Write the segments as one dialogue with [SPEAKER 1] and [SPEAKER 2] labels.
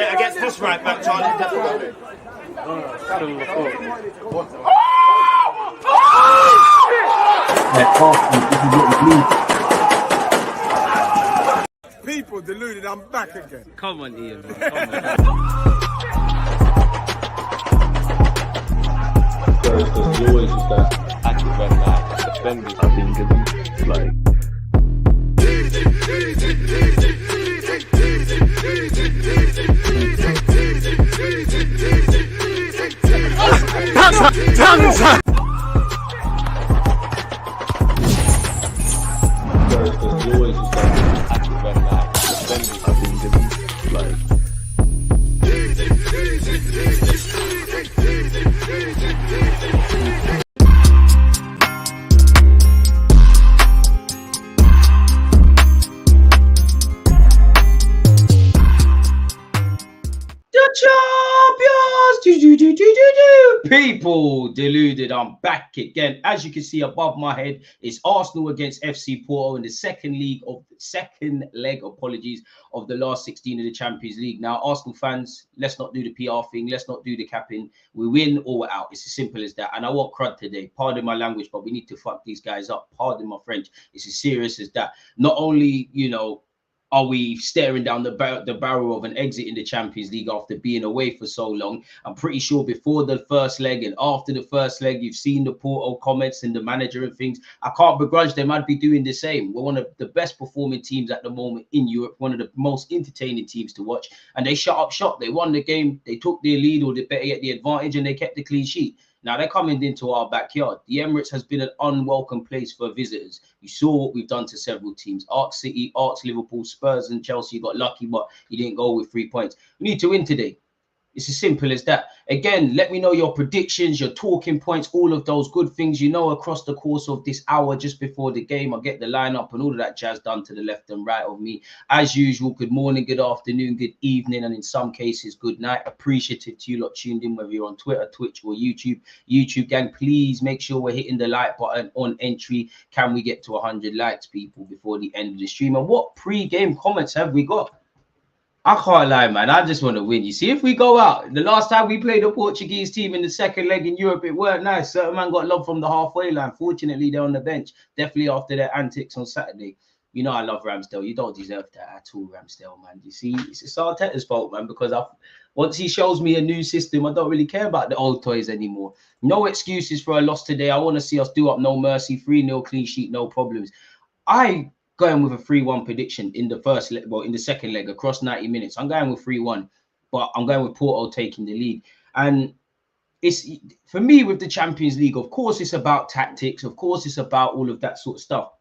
[SPEAKER 1] it against this right back, Charlie. Definitely.
[SPEAKER 2] People deluded, I'm back again.
[SPEAKER 3] Come on, Ian, man. Come on.
[SPEAKER 4] Because you always just that active and that defending. I think it's like. Because you always just that active and that defending. I think it's like.
[SPEAKER 3] People deluded, I'm back again. As you can see above my head, it's Arsenal against FC Porto in the second leg of the last 16 of the Champions League. Now, Arsenal fans, let's not do the PR thing. Let's not do the capping. We win or we're out. It's as simple as that. And I want crud today. Pardon my language, but we need to fuck these guys up. Pardon my French. It's as serious as that. Not only, you know, are we staring down the barrel of an exit in the Champions League after being away for so long? I'm pretty sure before the first leg and after the first leg, you've seen the Porto comments and the manager and things. I can't begrudge them. I'd be doing the same. We're one of the best performing teams at the moment in Europe, one of the most entertaining teams to watch. And they shut up shop. They won the game. They took their lead, or they better get the advantage, and they kept the clean sheet. Now they're coming into our backyard. The Emirates has been an unwelcome place for visitors. You saw what we've done to several teams. Arc City, Arcs, Liverpool, Spurs and Chelsea. You got lucky, but you didn't go with 3 points. We need to win today. It's as simple as that. Again, let me know your predictions, your talking points, all of those good things, you know, across the course of this hour just before the game. I'll get the lineup and all of that jazz done to the left and right of me. As usual, good morning, good afternoon, good evening, and in some cases, good night. Appreciative to you lot tuned in, whether you're on Twitter, Twitch, or YouTube. YouTube gang, please make sure we're hitting the like button on entry. Can we get to 100 likes, people, before the end of the stream? And what pre-game comments have we got? I can't lie, man. I just want to win. You see, if we go out, the last time we played a Portuguese team in the second leg in Europe, it weren't nice. Certain man got love from the halfway line. Fortunately, they're on the bench. Definitely after their antics on Saturday. You know I love Ramsdale. You don't deserve that at all, Ramsdale, man. You see, it's Arteta's fault, man, because once he shows me a new system, I don't really care about the old toys anymore. No excuses for a loss today. I want to see us do up no mercy. 3-0 clean sheet, no problems. I going with a 3-1 prediction in the first leg, well, in the second leg across 90 minutes. I'm going with 3-1, but I'm going with Porto taking the lead. And it's, for me, with the Champions League, of course, it's about tactics. Of course, it's about all of that sort of stuff.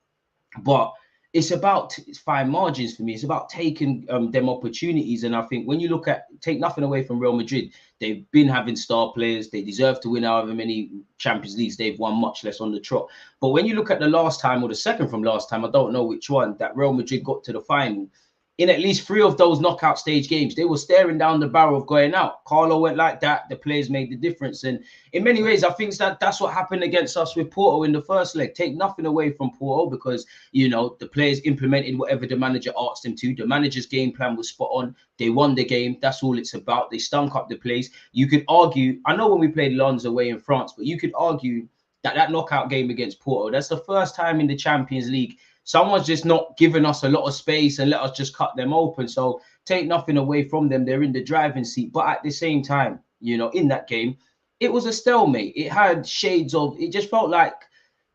[SPEAKER 3] But it's about fine margins for me. It's about taking them opportunities. And I think when you look at, take nothing away from Real Madrid, they've been having star players. They deserve to win however many Champions Leagues they've won, much less on the trot. But when you look at the last time, or the second from last time, I don't know which one, that Real Madrid got to the final, in at least 3 of those knockout stage games, they were staring down the barrel of going out. Carlo went like that. The players made the difference. And in many ways, I think that's what happened against us with Porto in the first leg. Take nothing away from Porto because, you know, the players implemented whatever the manager asked them to. The manager's game plan was spot on. They won the game. That's all it's about. They stunk up the place. You could argue, I know when we played Lens away in France, but you could argue that knockout game against Porto, that's the first time in the Champions League someone's just not giving us a lot of space and let us just cut them open. So take nothing away from them. They're in the driving seat. But at the same time, you know, in that game, it was a stalemate. It had shades of, it just felt like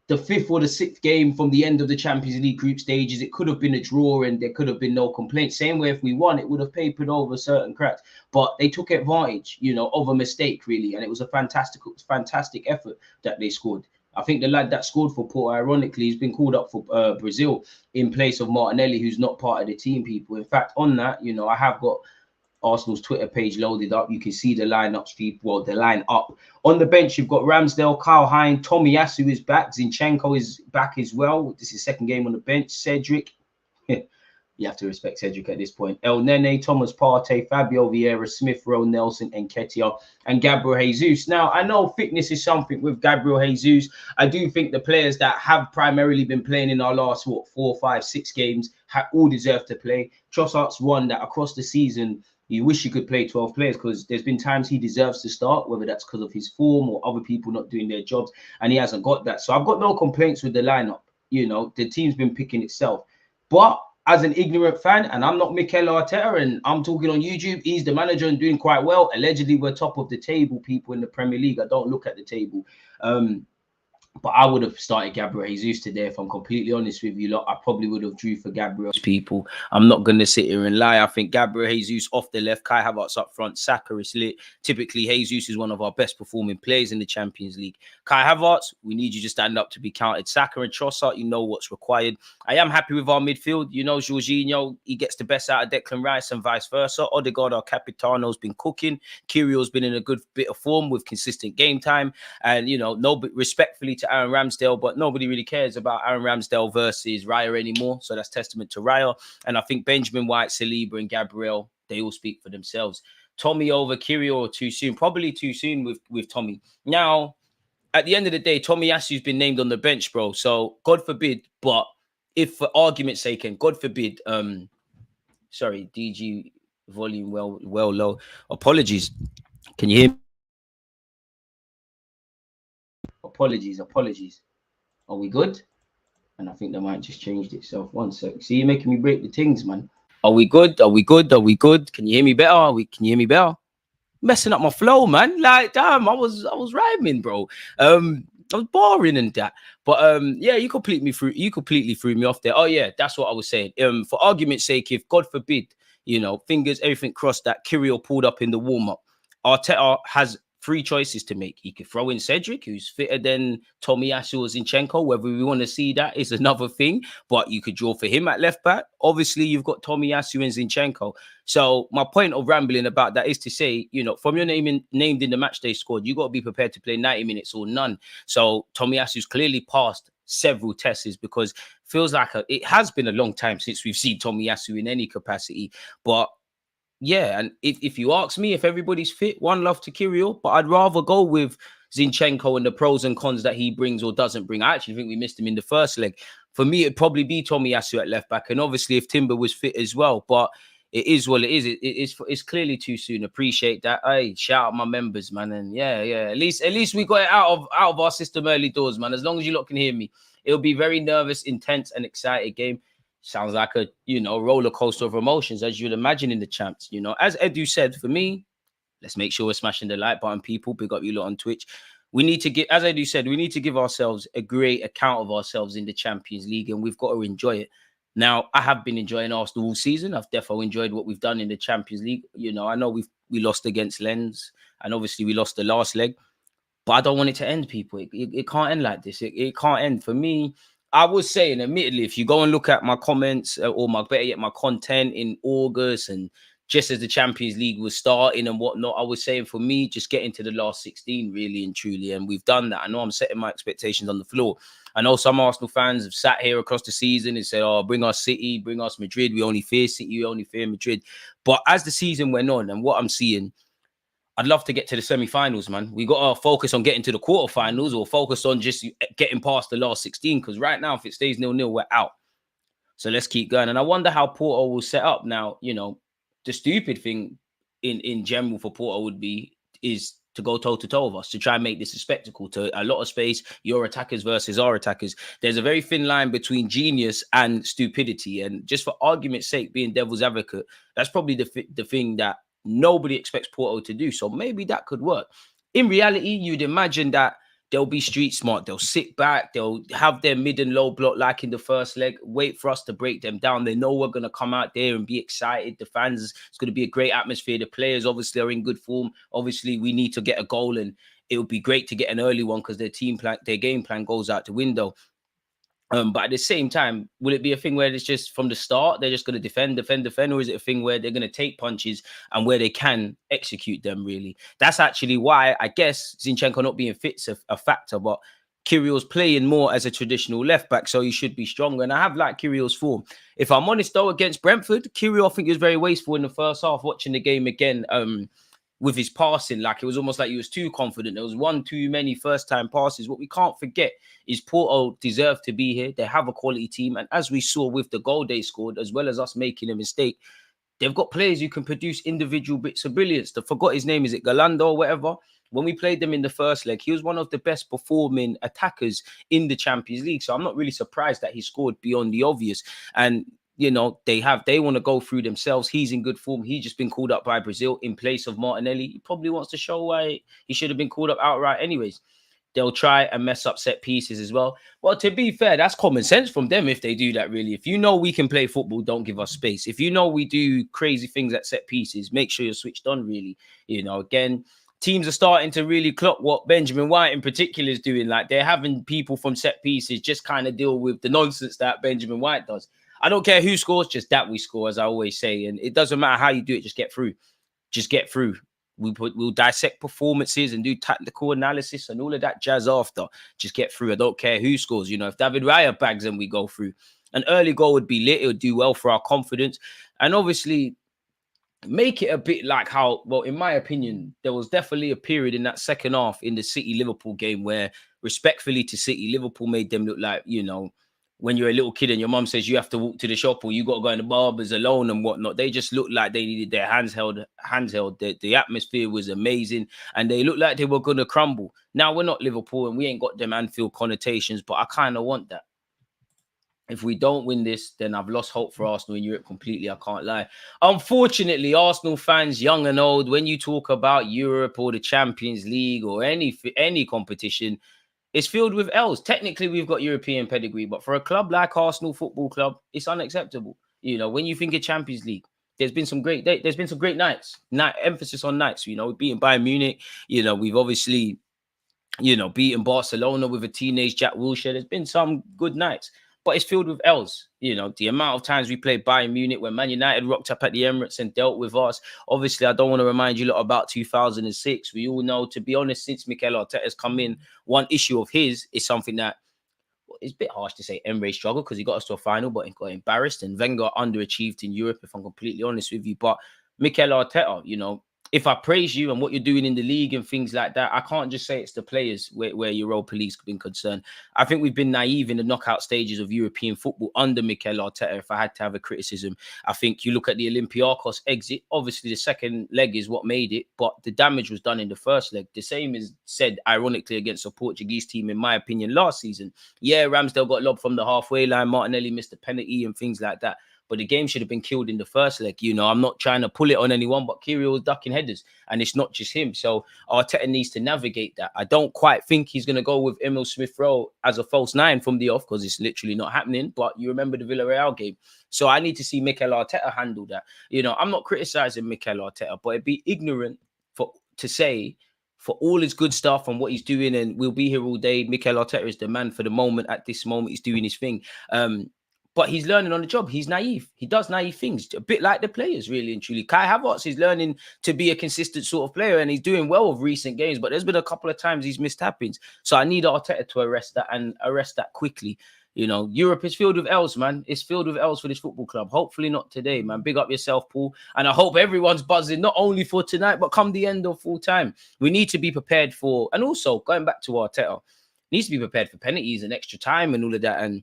[SPEAKER 3] the 5th or the 6th game from the end of the Champions League group stages. It could have been a draw and there could have been no complaints. Same way if we won, it would have papered over certain cracks. But they took advantage, you know, of a mistake, really. And it was a fantastic effort that they scored. I think the lad that scored for Porto, ironically, he's been called up for Brazil in place of Martinelli, who's not part of the team, people. In fact, on that, you know, I have got Arsenal's Twitter page loaded up. You can see the lineups, people. Well, the line up. On the bench, you've got Ramsdale, Kyle Hine, Tomiyasu is back. Zinchenko is back as well. This is second game on the bench. Cedric. You have to respect Cedric at this point. El Nene, Thomas Partey, Fabio Vieira, Smith Rowe, Nelson, and Nketiah, and Gabriel Jesus. Now, I know fitness is something with Gabriel Jesus. I do think the players that have primarily been playing in our last, 4, 5, 6 games all deserve to play. Trossard's one that across the season, you wish you could play 12 players because there's been times he deserves to start, whether that's because of his form or other people not doing their jobs, and he hasn't got that. So I've got no complaints with the lineup. You know, the team's been picking itself. But as an ignorant fan, and I'm not Mikel Arteta, and I'm talking on YouTube, he's the manager and doing quite well. Allegedly, we're top of the table, people in the Premier League. I don't look at the table. But I would have started Gabriel Jesus today, if I'm completely honest with you lot. I probably would have drew for Gabriel. People, I'm not going to sit here and lie. I think Gabriel Jesus off the left, Kai Havertz up front, Saka is lit. Typically, Jesus is one of our best performing players in the Champions League. Kai Havertz, we need you to stand up to be counted. Saka and Trossard, you know what's required. I am happy with our midfield. You know, Jorginho, he gets the best out of Declan Rice and vice versa. Odegaard, our Capitano's been cooking. Kyrgios's been in a good bit of form with consistent game time. And, you know, respectfully to Aaron Ramsdale, but nobody really cares about Aaron Ramsdale versus Raya anymore. So that's testament to Raya. And I think Benjamin White, Saliba, and Gabriel, they all speak for themselves. Tommy over Kyrgios too soon, probably too soon with Tommy. Now, at the end of the day, Tomiyasu's been named on the bench, bro. So God forbid, but if for argument's sake, and God forbid, sorry, DG volume well low. Apologies. Can you hear me? Apologies. Are we good? And I think that might just changed itself. One sec. See, you're making me break the things, man. Are we good? Can you hear me better? Can you hear me better? Messing up my flow, man. Like, damn, I was rhyming, bro. I was boring and that. But yeah, you completely threw me off there. Oh yeah, that's what I was saying. For argument's sake, if God forbid, you know, fingers, everything crossed, that Kyrgios pulled up in the warm-up, Arteta has 3 choices to make. He could throw in Cedric, who's fitter than Tomiyasu or Zinchenko. Whether we want to see that is another thing, but you could draw for him at left back. Obviously, you've got Tomiyasu and Zinchenko. So my point of rambling about that is to say, you know, from your named in the matchday squad, you got to be prepared to play 90 minutes or none. So Tomiyasu's clearly passed several tests because it feels like it has been a long time since we've seen Tomiyasu in any capacity. But yeah, and if you ask me, if everybody's fit, one love to Kyrgios, but I'd rather go with Zinchenko and the pros and cons that he brings or doesn't bring. I actually think we missed him in the first leg. For me, it'd probably be Tomiyasu at left back, and obviously if Timber was fit as well. But it is what it is. It's clearly too soon. Appreciate that. Hey, shout out my members, man, and yeah. At least we got it out of our system early doors, man. As long as you lot can hear me, it'll be very nervous, intense, and excited game. Sounds like a, you know, roller coaster of emotions, as you'd imagine in the champs. You know, as Edu said, for me, let's make sure we're smashing the like button, people. Big up you lot on Twitch. We need to get, as Edu said, we need to give ourselves a great account of ourselves in the Champions League, and we've got to enjoy it. Now, I have been enjoying Arsenal all season. I've definitely enjoyed what we've done in the Champions League. You know, I know we lost against Lens, and obviously we lost the last leg, but I don't want it to end, people. It can't end like this. It can't end. For me, I was saying, admittedly, if you go and look at my comments or better yet, my content in August and just as the Champions League was starting and whatnot, I was saying for me, just getting to the last 16 really and truly. And we've done that. I know I'm setting my expectations on the floor. I know some Arsenal fans have sat here across the season and said, oh, bring us City, bring us Madrid. We only fear City, we only fear Madrid. But as the season went on and what I'm seeing, I'd love to get to the semi-finals, man. We got to focus on getting to the quarterfinals or focus on just getting past the last 16 because right now, if it stays 0-0, we're out. So let's keep going. And I wonder how Porto will set up now. You know, the stupid thing in general for Porto is to go toe-to-toe with us, to try and make this a spectacle, to a lot of space, your attackers versus our attackers. There's a very thin line between genius and stupidity. And just for argument's sake, being devil's advocate, that's probably the thing that nobody expects Porto to do. So maybe that could work. In reality, you'd imagine that they'll be street smart. They'll sit back. They'll have their mid and low block like in the first leg. Wait for us to break them down. They know we're going to come out there and be excited. The fans, it's going to be a great atmosphere. The players obviously are in good form. Obviously, we need to get a goal and it would be great to get an early one because their game plan goes out the window. But at the same time, will it be a thing where it's just from the start, they're just going to defend, or is it a thing where they're going to take punches and where they can execute them, really? That's actually why I guess Zinchenko not being fit's a factor, but Kyrgios playing more as a traditional left back, so he should be stronger. And I have liked Kyrgios' form. If I'm honest, though, against Brentford, Kyrgios, I think he was very wasteful in the first half, watching the game again, with his passing. Like, it was almost like he was too confident. There was one too many first-time passes. What we can't forget is Porto deserve to be here. They have a quality team. And as we saw with the goal they scored, as well as us making a mistake,
[SPEAKER 5] they've got players who can produce individual bits of brilliance. I forgot his name. Is it Galando or whatever? When we played them in the first leg, he was one of the best performing attackers in the Champions League. So I'm not really surprised that he scored beyond the obvious. And you know, they want to go through themselves. He's in good form. He's just been called up by Brazil in place of Martinelli. He probably wants to show why he should have been called up outright anyways. They'll try and mess up set pieces as well. Well, to be fair, that's common sense from them if they do that, really. If you know we can play football, don't give us space. If you know we do crazy things at set pieces, make sure you're switched on, really. You know, again, teams are starting to really clock what Benjamin White in particular is doing. Like, they're having people from set pieces just kind of deal with the nonsense that Benjamin White does. I don't care who scores, just that we score, as I always say. And it doesn't matter how you do it, just get through. Just get through. We'll dissect performances and do tactical analysis and all of that jazz after. Just get through. I don't care who scores. You know, if David Raya bags and we go through. An early goal would be lit. It would do well for our confidence. And obviously, make it a bit like how, well, in my opinion, there was definitely a period in that second half in the City-Liverpool game where, respectfully to City, Liverpool made them look like, you know, when you're a little kid and your mum says you have to walk to the shop or you got to go in the barbers alone and whatnot. They just looked like they needed their hands held. The atmosphere was amazing and they looked like they were going to crumble. Now, we're not Liverpool and we ain't got them Anfield connotations, but I kind of want that. If we don't win this, then I've lost hope for Arsenal in Europe completely. I can't lie. Unfortunately, Arsenal fans, young and old, when you talk about Europe or the Champions League or any competition, it's filled with L's. Technically, we've got European pedigree, but for a club like Arsenal Football Club, it's unacceptable. You know, when you think of Champions League, there's been some great nights. Emphasis on nights. You know, we've beaten Bayern Munich. You know, we've obviously, you know, beaten Barcelona with a teenage Jack Wilshere. There's been some good nights, but it's filled with L's. You know, the amount of times we played Bayern Munich when Man United rocked up at the Emirates and dealt with us. Obviously, I don't want to remind you a lot about 2006. We all know, to be honest, since Mikel Arteta has come in, one issue of his is something that, well, it's a bit harsh to say Emre struggled because he got us to a final, but he got embarrassed, and Wenger underachieved in Europe, if I'm completely honest with you. But Mikel Arteta, you know, if I praise you and what you're doing in the league and things like that, I can't just say it's the players where Europa League's been concerned. I think we've been naive in the knockout stages of European football under Mikel Arteta, if I had to have a criticism. I think you look at the Olympiacos exit, obviously the second leg is what made it, but the damage was done in the first leg. The same is said, ironically, against a Portuguese team, in my opinion, last season. Yeah, Ramsdale got lobbed from the halfway line, Martinelli missed a penalty and things like that. But the game should have been killed in the first leg. You know, I'm not trying to pull it on anyone, but Kyrgios was ducking headers. And it's not just him. So Arteta needs to navigate that. I don't quite think he's going to go with Emil Smith-Rowe as a false nine from the off because it's literally not happening. But you remember the Villarreal game. So I need to see Mikel Arteta handle that. You know, I'm not criticizing Mikel Arteta, but it'd be ignorant to say for all his good stuff and what he's doing, and we'll be here all day, Mikel Arteta is the man for the moment. At this moment, he's doing his thing. But he's learning on the job. He's naive. He does naive things, a bit like the players, really and truly. Kai Havertz is learning to be a consistent sort of player, and he's doing well with recent games. But there's been a couple of times he's missed tappings. So I need Arteta to arrest that and arrest that quickly. You know, Europe is filled with L's, man. It's filled with L's for this football club. Hopefully not today, man. Big up yourself, Paul. And I hope everyone's buzzing, not only for tonight, but come the end of full time. We need to be prepared for, and also going back to Arteta, needs to be prepared for penalties and extra time and all of that. And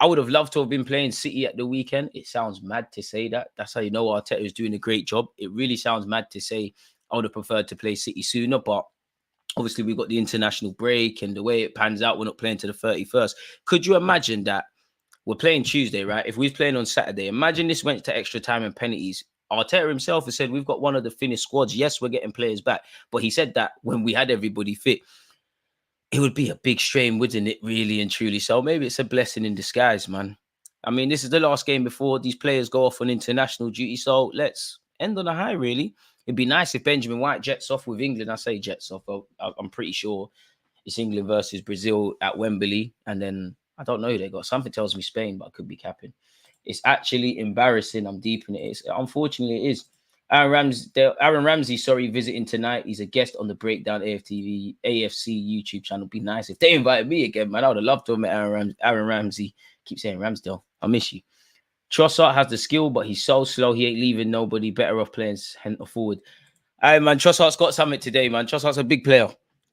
[SPEAKER 5] I would have loved to have been playing City at the weekend. It sounds mad to say that. That's how you know Arteta is doing a great job. It really sounds mad to say I would have preferred to play City sooner, but obviously we've got the international break and the way it pans out, we're not playing to the 31st. Could you imagine that we're playing Tuesday, right? If we was playing on Saturday, imagine this went to extra time and penalties. Arteta himself has said we've got one of the finished squads. Yes, we're getting players back, but he said that when we had everybody fit. It would be a big strain, wouldn't it, really and truly? So maybe it's a blessing in disguise, man. I mean, this is the last game before these players go off on international duty. So let's end on a high, really. It'd be nice if Benjamin White jets off with England. I say jets off. I'm pretty sure it's England versus Brazil at Wembley. And then I don't know who they got. Something tells me Spain, but I could be capping. It's actually embarrassing. I'm deep in it. Unfortunately, it is. Aaron Ramsey, visiting tonight. He's a guest on the Breakdown AFC YouTube channel. Be nice if they invited me again, man. I would have loved to have met Aaron Ramsey. Keep saying Ramsdale. I miss you. Trossard has the skill, but he's so slow. He ain't leaving nobody. Better off playing centre forward. Hey, man, Trossard's got something today, man. Trossard's a big player.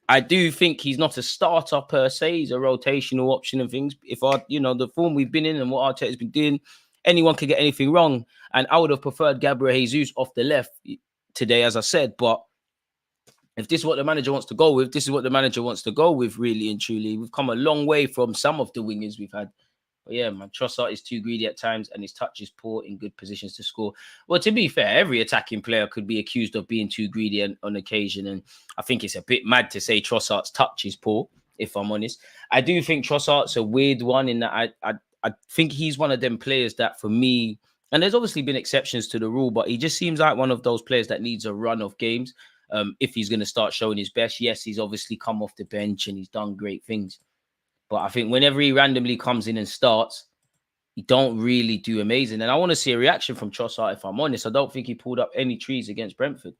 [SPEAKER 5] I do think he's not a starter per se. He's a rotational option and things. If the form we've been in and what Arteta's been doing, anyone could get anything wrong. And I would have preferred Gabriel Jesus off the left today, as I said. But if this is what the manager wants to go with, this is what the manager wants to go with, really and truly. We've come a long way from some of the wingers we've had. But yeah, man, Trossard is too greedy at times and his touch is poor in good positions to score. Well, to be fair, every attacking player could be accused of being too greedy on occasion. And I think it's a bit mad to say Trossard's touch is poor, if I'm honest. I do think Trossard's a weird one in that I think he's one of them players that for me, and there's obviously been exceptions to the rule, but he just seems like one of those players that needs a run of games if he's going to start showing his best. Yes, he's obviously come off the bench and he's done great things. But I think whenever he randomly comes in and starts, he don't really do amazing. And I want to see a reaction from Trossard, if I'm honest. I don't think he pulled up any trees against Brentford.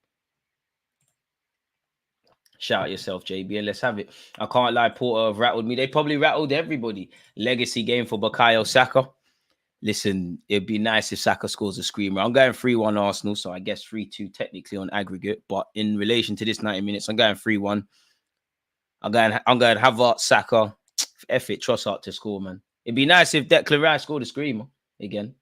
[SPEAKER 5] Shout out yourself, JB, and let's have it. I can't lie, Porto have rattled me. They probably rattled everybody. Legacy game for Bukayo Saka. Listen, it'd be nice if Saka scores a screamer. I'm going 3-1 Arsenal, so I guess 3-2 technically on aggregate. But in relation to this 90 minutes, I'm going 3-1. I'm going Havertz, Saka. F it, Trossard to score, man. It'd be nice if Declan Rice scored a screamer again.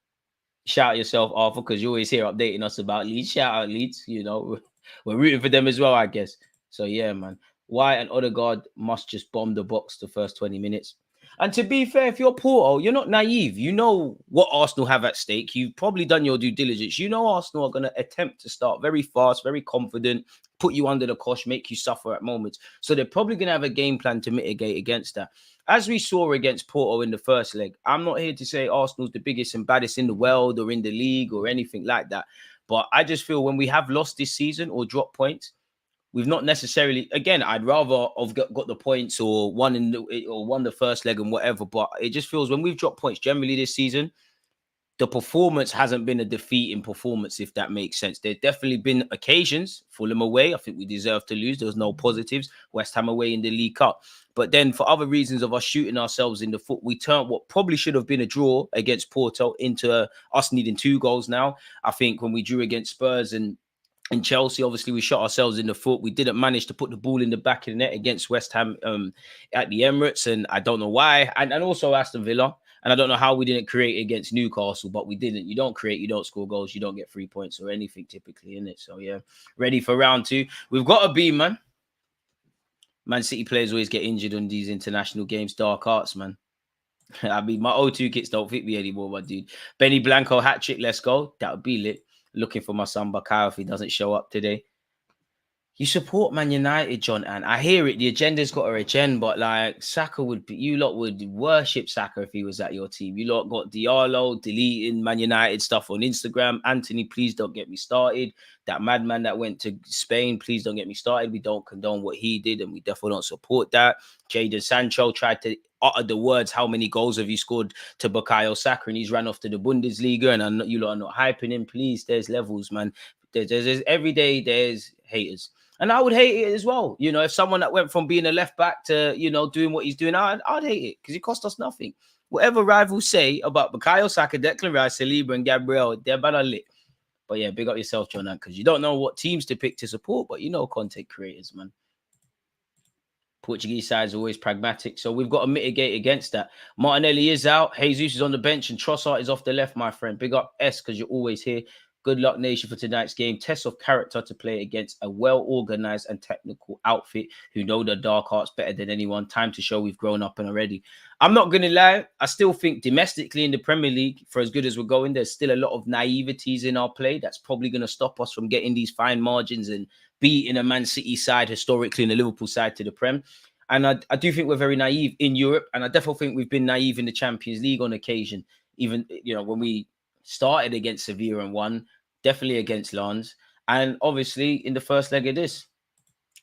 [SPEAKER 5] Shout out yourself, Arthur, because you're always here updating us about Leeds. Shout out Leeds. You know, we're rooting for them as well, I guess. So, yeah, man. White and Odegaard must just bomb the box the first 20 minutes. And to be fair, if you're Porto, you're not naive. You know what Arsenal have at stake. You've probably done your due diligence. You know Arsenal are going to attempt to start very fast, very confident, put you under the cosh, make you suffer at moments. So they're probably going to have a game plan to mitigate against that. As we saw against Porto in the first leg, I'm not here to say Arsenal's the biggest and baddest in the world or in the league or anything like that. But I just feel when we have lost this season or dropped points, we've not necessarily, again, I'd rather have got the points or won the first leg and whatever. But it just feels when we've dropped points generally this season, the performance hasn't been a defeating performance, if that makes sense. There's definitely been occasions, Fulham away, I think we deserve to lose. There was no positives. West Ham away in the League Cup. But then for other reasons of us shooting ourselves in the foot, we turned what probably should have been a draw against Porto into us needing 2 goals now. I think when we drew against Spurs and Chelsea, obviously, we shot ourselves in the foot. We didn't manage to put the ball in the back of the net against West Ham at the Emirates. And I don't know why. And also Aston Villa. And I don't know how we didn't create against Newcastle, but we didn't. You don't create, you don't score goals, you don't get 3 points or anything typically in it. So, yeah, ready for round 2. We've got to be, man. Man City players always get injured on these international games. Dark arts, man. I mean, my O2 kits don't fit me anymore, my dude. Benny Blanco hat-trick, let's go. That would be lit. Looking for my son Bukayo if he doesn't show up today. You support Man United, John, and I hear it. The agenda's got her agenda, but like Saka you lot would worship Saka if he was at your team. You lot got Diallo deleting Man United stuff on Instagram. Anthony, please don't get me started. That madman that went to Spain, please don't get me started. We don't condone what he did, and we definitely don't support that. Jadon Sancho tried to utter the words, how many goals have you scored to Bukayo Saka, and he's ran off to the Bundesliga, and you lot are not hyping him. Please, there's levels, man. There's every day there's haters. And I would hate it as well. You know, if someone that went from being a left back to, you know, doing what he's doing, I'd hate it because it cost us nothing. Whatever rivals say about Bukayo Saka, Declan Rice, Saliba and Gabriel, they're better lit. But yeah, big up yourself, John, because you don't know what teams to pick to support, but you know content creators, man. Portuguese side is always pragmatic, so we've got to mitigate against that. Martinelli is out, Jesus is on the bench, and Trossard is off the left, my friend. Big up S, because you're always here. Good luck, nation, for tonight's game. Test of character to play against a well-organized and technical outfit who know the dark arts better than anyone. Time to show we've grown up and already. I'm not going to lie. I still think domestically in the Premier League, for as good as we're going, there's still a lot of naiveties in our play. That's probably going to stop us from getting these fine margins and beating a Man City side historically and a Liverpool side to the Prem. And I do think we're very naive in Europe. And I definitely think we've been naive in the Champions League on occasion. Even, you know, when we started against Sevilla and won, definitely against Lens. And obviously, in the first leg of this,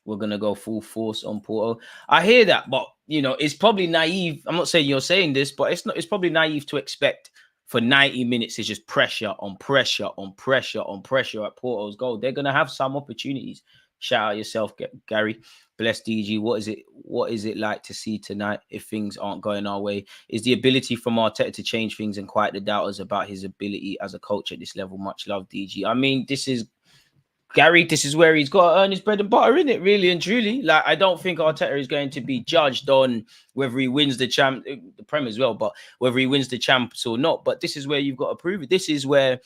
[SPEAKER 5] we're going to go full force on Porto. I hear that, but, you know, it's probably naive. I'm not saying you're saying this, but it's probably naive to expect for 90 minutes is just pressure on pressure on pressure on pressure at Porto's goal. They're going to have some opportunities. Shout out yourself, Gary. Bless DG. What is it like to see tonight if things aren't going our way? Is the ability from Arteta to change things and quiet the doubters about his ability as a coach at this level? Much love, DG. I mean, this is Gary, this is where he's got to earn his bread and butter, in it, really and truly. Like, I don't think Arteta is going to be judged on whether he wins the Prem as well, but whether he wins the champs or not. But this is where you've got to prove it. This is where,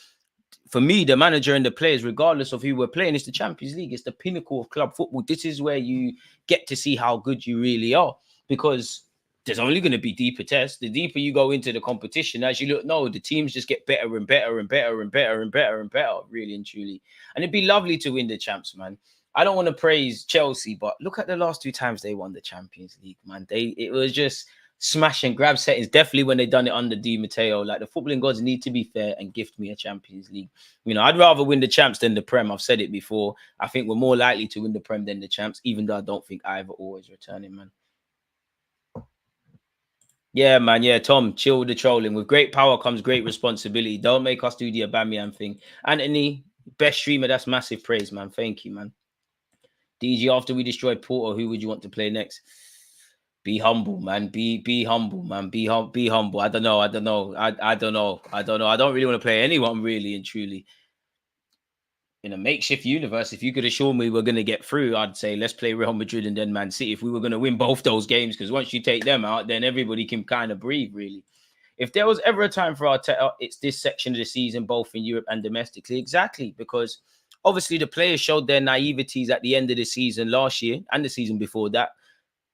[SPEAKER 5] for me, the manager and the players, regardless of who we're playing, it's the Champions League. It's the pinnacle of club football. This is where you get to see how good you really are, because there's only going to be deeper tests. The deeper you go into the competition, as you look, no, the teams just get better and better and better and better and better and better, really and truly. And it'd be lovely to win the champs, man. I don't want to praise Chelsea, but look at the last 2 times they won the Champions League, man. It was just smash and grab settings. Definitely when they done it under Di Matteo. Like, the footballing gods need to be fair and gift me a Champions League. You know, I'd rather win the champs than the Prem. I've said it before. I think we're more likely to win the Prem than the champs, even though I don't think either always returning, man. Yeah, man. Yeah, Tom, chill with the trolling. With great power comes great responsibility. Don't make us do the Aubameyang thing. Anthony, best streamer. That's massive praise, man. Thank you, man. DG, after we destroyed Porto, who would you want to play next? Be humble, man. Be humble, man. Be humble. I don't know. I don't know. I don't know. I don't really want to play anyone, really and truly. In a makeshift universe, if you could assure me we're going to get through, I'd say let's play Real Madrid and then Man City if we were going to win both those games, because once you take them out, then everybody can kind of breathe, really. If there was ever a time for Arteta, it's this section of the season, both in Europe and domestically. Exactly, because obviously the players showed their naiveties at the end of the season last year and the season before that.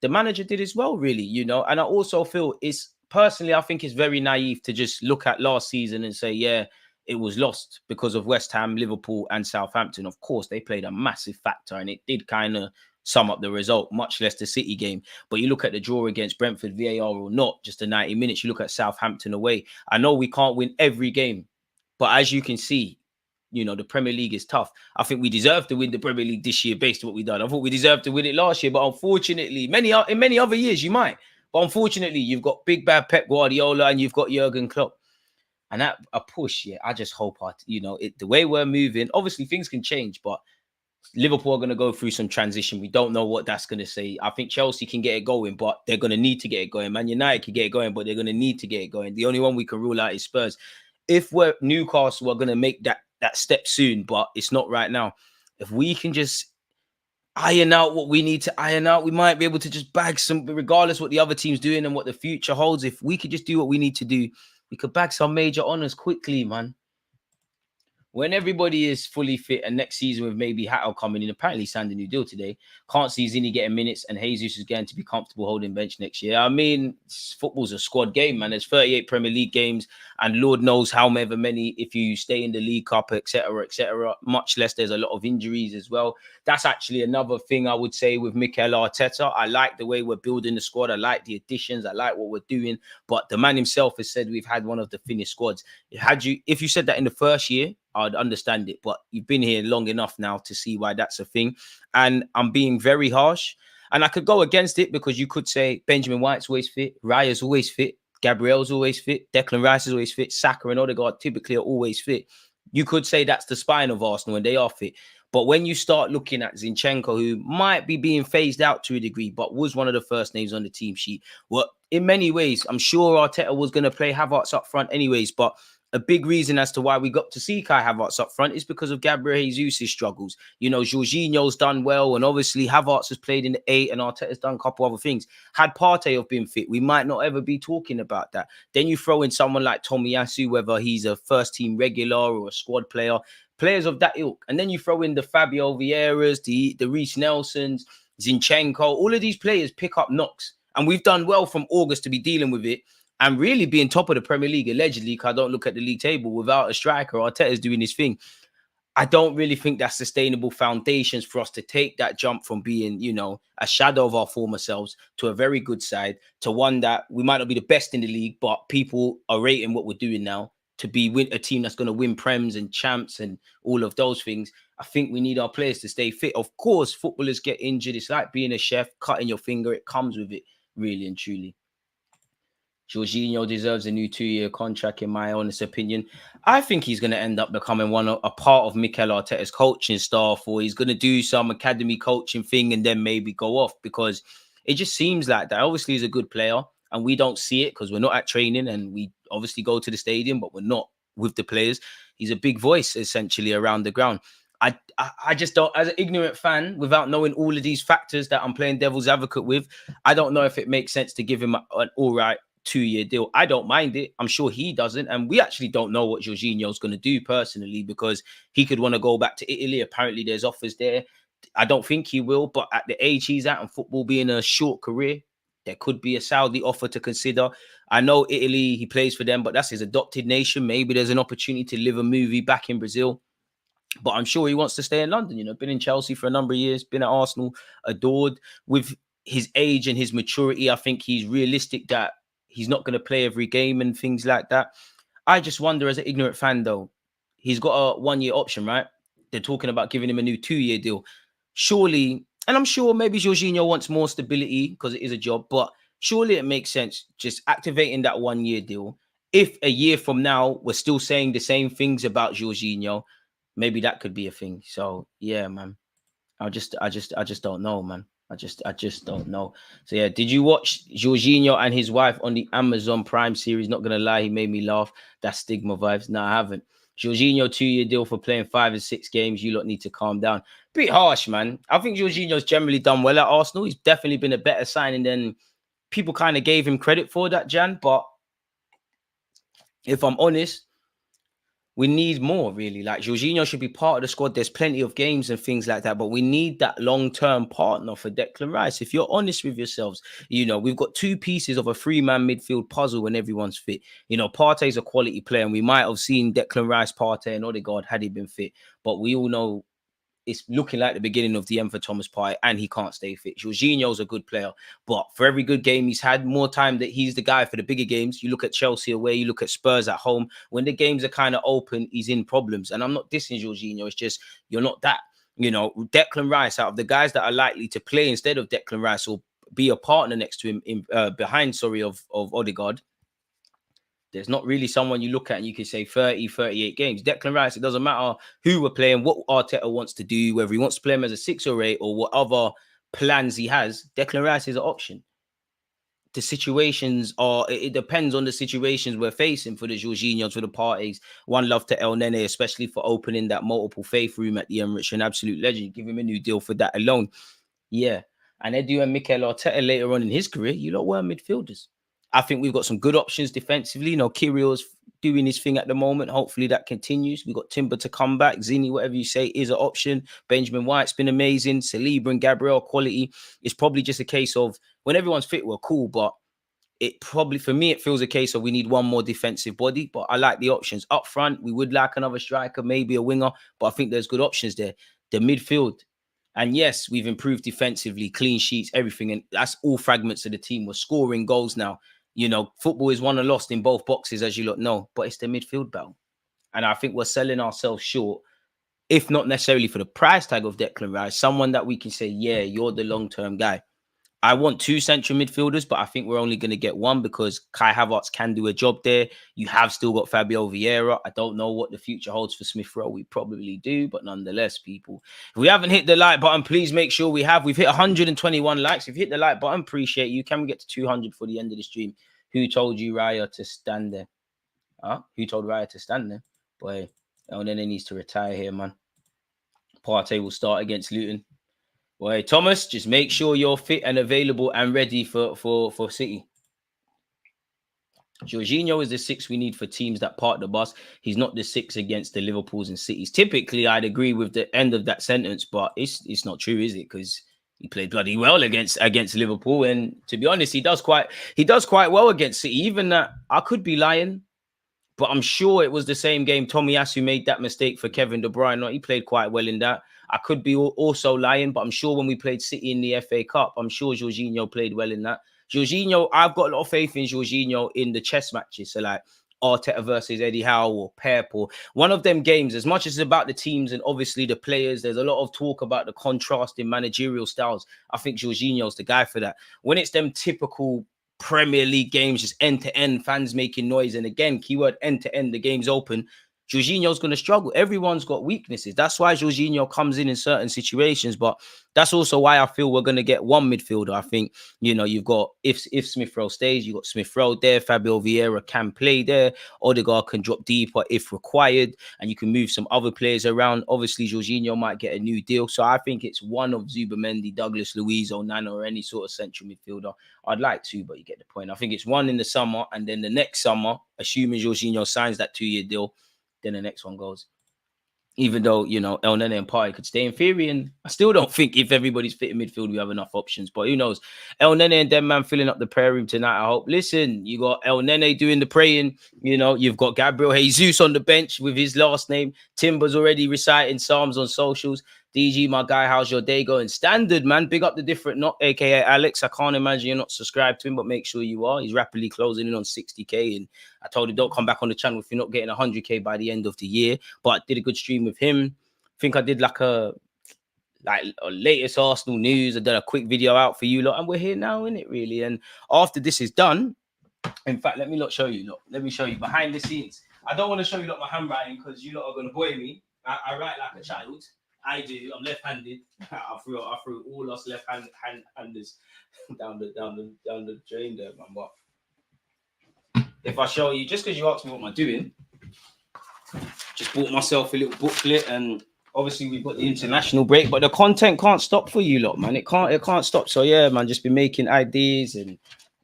[SPEAKER 5] The manager did as well, really, you know. And I also feel I think it's very naive to just look at last season and say, yeah, it was lost because of West Ham, Liverpool and Southampton. Of course, they played a massive factor and it did kind of sum up the result, much less the City game. But you look at the draw against Brentford, VAR or not, just the 90 minutes, you look at Southampton away. I know we can't win every game, but as you can see, you know, the Premier League is tough. I think we deserve to win the Premier League this year based on what we've done. I thought we deserved to win it last year, but unfortunately, in many other years, you might. But unfortunately, you've got big bad Pep Guardiola and you've got Jurgen Klopp. And that a push, yeah, I just hope, the way we're moving, obviously things can change, but Liverpool are going to go through some transition. We don't know what that's going to say. I think Chelsea can get it going, but they're going to need to get it going. Man United can get it going, but they're going to need to get it going. The only one we can rule out is Spurs. If we're Newcastle, we're going to make that step soon, but it's not right now. If we can just iron out what we need to iron out, we might be able to just bag some, regardless what the other team's doing and what the future holds. If we could just do what we need to do, we could bag some major honours quickly, man. When everybody is fully fit and next season with maybe Hatto coming in, apparently signed a new deal today, can't see Zini getting minutes and Jesus is going to be comfortable holding bench next year. I mean, football's a squad game, man. There's 38 Premier League games and Lord knows however many if you stay in the League Cup, etc., much less there's a lot of injuries as well. That's actually another thing I would say with Mikel Arteta. I like the way we're building the squad. I like the additions. I like what we're doing. But the man himself has said we've had one of the thinnest squads. If you said that in the first year, I'd understand it, but you've been here long enough now to see why that's a thing. And I'm being very harsh. And I could go against it because you could say Benjamin White's always fit, Raya's always fit, Gabriel's always fit, Declan Rice is always fit, Saka and Odegaard typically are always fit. You could say that's the spine of Arsenal and they are fit. But when you start looking at Zinchenko, who might be being phased out to a degree, but was one of the first names on the team sheet, well, in many ways, I'm sure Arteta was going to play Havertz up front anyways, but a big reason as to why we got to see Kai Havertz up front is because of Gabriel Jesus' struggles. You know, Jorginho's done well, and obviously Havertz has played in the 8, and Arteta's done a couple other things. Had Partey have been fit, we might not ever be talking about that. Then you throw in someone like Tomiyasu, whether he's a first-team regular or a squad player, players of that ilk. And then you throw in the Fabio Vieiras, the Reece Nelsons, Zinchenko. All of these players pick up knocks, and we've done well from August to be dealing with it. And really being top of the Premier League, allegedly, because I don't look at the league table without a striker. Arteta's doing his thing. I don't really think that's sustainable foundations for us to take that jump from being, you know, a shadow of our former selves to a very good side, to one that we might not be the best in the league, but people are rating what we're doing now to be a team that's going to win Prems and champs and all of those things. I think we need our players to stay fit. Of course, footballers get injured. It's like being a chef, cutting your finger. It comes with it, really and truly. Jorginho deserves a new 2-year contract, in my honest opinion. I think he's going to end up becoming a part of Mikel Arteta's coaching staff, or he's going to do some academy coaching thing and then maybe go off, because it just seems like that. Obviously, he's a good player and we don't see it because we're not at training and we obviously go to the stadium, but we're not with the players. He's a big voice, essentially, around the ground. I just don't, as an ignorant fan, without knowing all of these factors that I'm playing devil's advocate with, I don't know if it makes sense to give him an all right 2-year deal. I don't mind it. I'm sure he doesn't. And we actually don't know what Jorginho's going to do personally, because he could want to go back to Italy. Apparently there's offers there. I don't think he will, but at the age he's at and football being a short career, there could be a Saudi offer to consider. I know Italy, he plays for them, but that's his adopted nation. Maybe there's an opportunity to live a movie back in Brazil. But I'm sure he wants to stay in London. You know, been in Chelsea for a number of years, been at Arsenal, adored. With his age and his maturity, I think he's realistic that he's not going to play every game and things like that. I just wonder, as an ignorant fan, though, he's got a 1-year option, right? They're talking about giving him a new 2-year deal. Surely, and I'm sure maybe Jorginho wants more stability because it is a job, but surely it makes sense just activating that 1-year deal. If a year from now we're still saying the same things about Jorginho, maybe that could be a thing. So yeah, man. I just don't know, man. I just don't know. So yeah, did you watch Jorginho and his wife on the Amazon Prime series? Not gonna lie, he made me laugh. That's stigma vibes. No, I haven't. Jorginho 2-year deal for playing 5 and 6 games. You lot need to calm down. Bit harsh, man. I think Jorginho's generally done well at Arsenal. He's definitely been a better signing than people kind of gave him credit for, that Jan. But if I'm honest, we need more, really. Like, Jorginho should be part of the squad. There's plenty of games and things like that, but we need that long-term partner for Declan Rice. If you're honest with yourselves, you know, we've got 2 pieces of a 3-man midfield puzzle when everyone's fit. You know, Partey's a quality player, and we might have seen Declan Rice, Partey, and Odegaard had he been fit. But we all know it's looking like the beginning of the end for Thomas Partey, and he can't stay fit. Jorginho's a good player, but for every good game he's had, more time that he's the guy for the bigger games. You look at Chelsea away, you look at Spurs at home. When the games are kind of open, he's in problems. And I'm not dissing Jorginho. It's just, you're not that. You know, Declan Rice, out of the guys that are likely to play instead of Declan Rice or be a partner next to him behind Odegaard, there's not really someone you look at and you can say 30, 38 games. Declan Rice, it doesn't matter who we're playing, what Arteta wants to do, whether he wants to play him as a 6 or 8 or what other plans he has, Declan Rice is an option. The situations are, it depends on the situations we're facing for the Jorginhos, for the Parties. One love to El Nene, especially for opening that multiple faith room at the Emirates. An absolute legend. Give him a new deal for that alone. Yeah. And Edu and Mikel Arteta later on in his career, you lot were midfielders. I think we've got some good options defensively. You know, Kyrgios doing his thing at the moment. Hopefully that continues. We've got Timber to come back. Zini, whatever you say, is an option. Benjamin White's been amazing. Saliba and Gabriel quality. It's probably just a case of when everyone's fit, we're cool. But it probably, for me, it feels a case of we need one more defensive body. But I like the options. Up front, we would like another striker, maybe a winger. But I think there's good options there. The midfield. And yes, we've improved defensively, clean sheets, everything. And that's all fragments of the team. We're scoring goals now. You know, football is won and lost in both boxes, as you lot know, but it's the midfield battle. And I think we're selling ourselves short, if not necessarily for the price tag of Declan Rice, someone that we can say, yeah, you're the long-term guy. I want 2 central midfielders, but I think we're only going to get 1 because Kai Havertz can do a job there. You have still got Fabio Vieira. I don't know what the future holds for Smith Rowe. We probably do, but nonetheless, people, if we haven't hit the like button, please make sure we have. We've hit 121 likes. If you hit the like button, appreciate you. Can we get to 200 for the end of the stream? Who told you Raya to stand there? Huh? Who told Raya to stand there? Boy, El Nene needs to retire here, man. Partey will start against Luton. Boy, Thomas, just make sure you're fit and available and ready for City. Jorginho is the 6 we need for teams that park the bus. He's not the 6 against the Liverpools and Cities. Typically, I'd agree with the end of that sentence, but it's not true, is it? Because he played bloody well against Liverpool, and to be honest, he does quite well against City. Even that, I could be lying, but I'm sure it was the same game Tomiyasu made that mistake for Kevin De Bruyne. He played quite well in that. I could be also lying, but I'm sure when we played City in the FA Cup, I'm sure Jorginho played well in that. Jorginho, I've got a lot of faith in Jorginho in the chess matches. So like Arteta versus Eddie Howe or Pep or one of them games, as much as it's about the teams and obviously the players, there's a lot of talk about the contrast in managerial styles. I think Jorginho's the guy for that. When it's them typical Premier League games, just end-to-end, fans making noise, and again, keyword end-to-end, the game's open, Jorginho's going to struggle. Everyone's got weaknesses. That's why Jorginho comes in certain situations. But that's also why I feel we're going to get one midfielder. I think, you've got, if Smith Rowe stays, you've got Smith Rowe there. Fabio Vieira can play there. Odegaard can drop deeper if required. And you can move some other players around. Obviously, Jorginho might get a new deal. So I think it's one of Zubamendi, Douglas Luiz, Onana, or any sort of central midfielder. I'd like to, but you get the point. I think it's one in the summer. And then the next summer, assuming Jorginho signs that 2-year deal, then the next one goes. Even though, El Nene and Partey could stay in theory, and I still don't think if everybody's fit in midfield, we have enough options. But who knows? El Nene and them man filling up the prayer room tonight, I hope. Listen, you got El Nene doing the praying. You've got Gabriel Jesus on the bench with his last name. Timber's already reciting Psalms on socials. DG, my guy, how's your day going? Standard, man. Big up the different knock, aka Alex. I can't imagine you're not subscribed to him, but make sure you are. He's rapidly closing in on 60k. And I told him, don't come back on the channel if you're not getting 100k by the end of the year. But I did a good stream with him. I think I did like a latest Arsenal news. I did a quick video out for you lot, and we're here now, innit, really? And after this is done, in fact, let me not show you, lot. Let me show you behind the scenes. I don't want to show you lot my handwriting because you lot are going to boy me. I write like a child. I do. I'm left-handed. I threw all us left-handers down the drain there, man. But if I show you, just because you asked me what am I doing, just bought myself a little booklet, and obviously we've got the international break, but the content can't stop for you lot, man. It can't stop. So yeah, man, just been making ideas and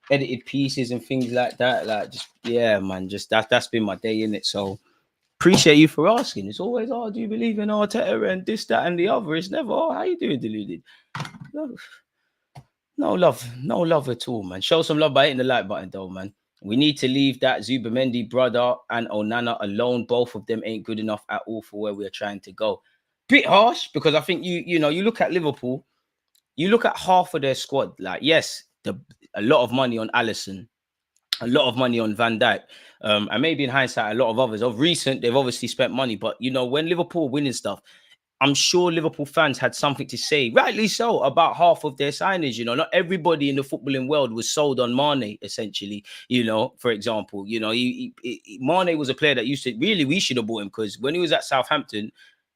[SPEAKER 5] edited pieces and things like that. Like just man, just that's been my day in it. So. Appreciate you for asking. It's always, do you believe in Arteta and this, that, and the other? It's never, how you doing, Deluded? No love at all, man. Show some love by hitting the like button, though, man. We need to leave that Zubamendi brother and Onana alone. Both of them ain't good enough at all for where we're trying to go. Bit harsh, because I think you look at Liverpool, you look at half of their squad. Like, yes, a lot of money on Alisson, a lot of money on Van Dijk, and maybe in hindsight, a lot of others. Of recent, they've obviously spent money. But, when Liverpool are winning stuff, I'm sure Liverpool fans had something to say, rightly so, about half of their signings. Not everybody in the footballing world was sold on Mane, essentially. For example, Mane was a player that used to, really, we should have bought him, because when he was at Southampton,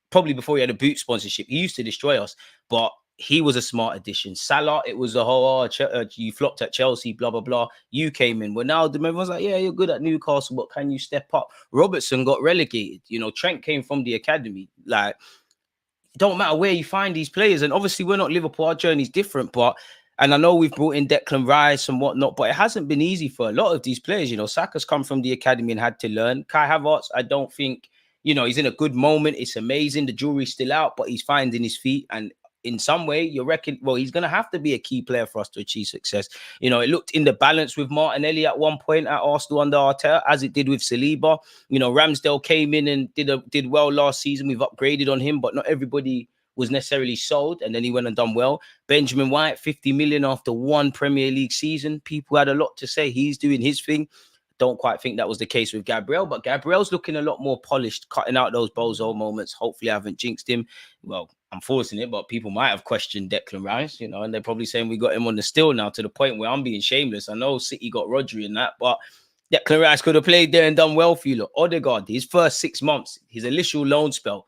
[SPEAKER 5] probably before he had a boot sponsorship, he used to destroy us. But he was a smart addition. Salah, it was a whole, you flopped at Chelsea, blah, blah, blah. You came in. Well, now everyone's like, yeah, you're good at Newcastle, but can you step up? Robertson got relegated. Trent came from the academy. Like, it don't matter where you find these players. And obviously, we're not Liverpool. Our journey's different. And I know we've brought in Declan Rice and whatnot, but it hasn't been easy for a lot of these players. Saka's come from the academy and had to learn. Kai Havertz, I don't think, he's in a good moment. It's amazing. The jury's still out, but he's finding his feet. And in some way, you reckon, well, he's going to have to be a key player for us to achieve success. It looked in the balance with Martinelli at one point at Arsenal under Arteta, as it did with Saliba. Ramsdale came in and did well last season. We've upgraded on him, but not everybody was necessarily sold. And then he went and done well. Benjamin White, 50 million after one Premier League season. People had a lot to say. He's doing his thing. Don't quite think that was the case with Gabriel, but Gabriel's looking a lot more polished, cutting out those bozo moments. Hopefully I haven't jinxed him. Well, I'm forcing it, but people might have questioned Declan Rice, and they're probably saying we got him on the still now, to the point where I'm being shameless. I know City got Rodri in that, but Declan Rice could have played there and done well for you. Look, Odegaard, his first 6 months, his initial loan spell,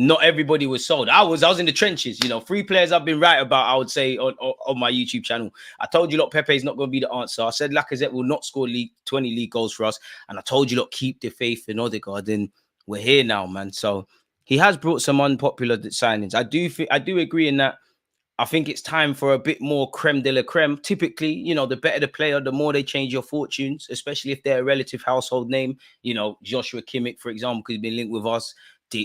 [SPEAKER 5] not everybody was sold. I was in the trenches. 3 players I've been right about, I would say, on my YouTube channel. I told you, look, Pepe's not going to be the answer. I said Lacazette will not score 20 league goals for us. And I told you, look, keep the faith in Odegaard. And we're here now, man. So he has brought some unpopular signings. I do agree in that. I think it's time for a bit more creme de la creme. Typically, the better the player, the more they change your fortunes, especially if they're a relative household name. Joshua Kimmich, for example, who's been linked with us.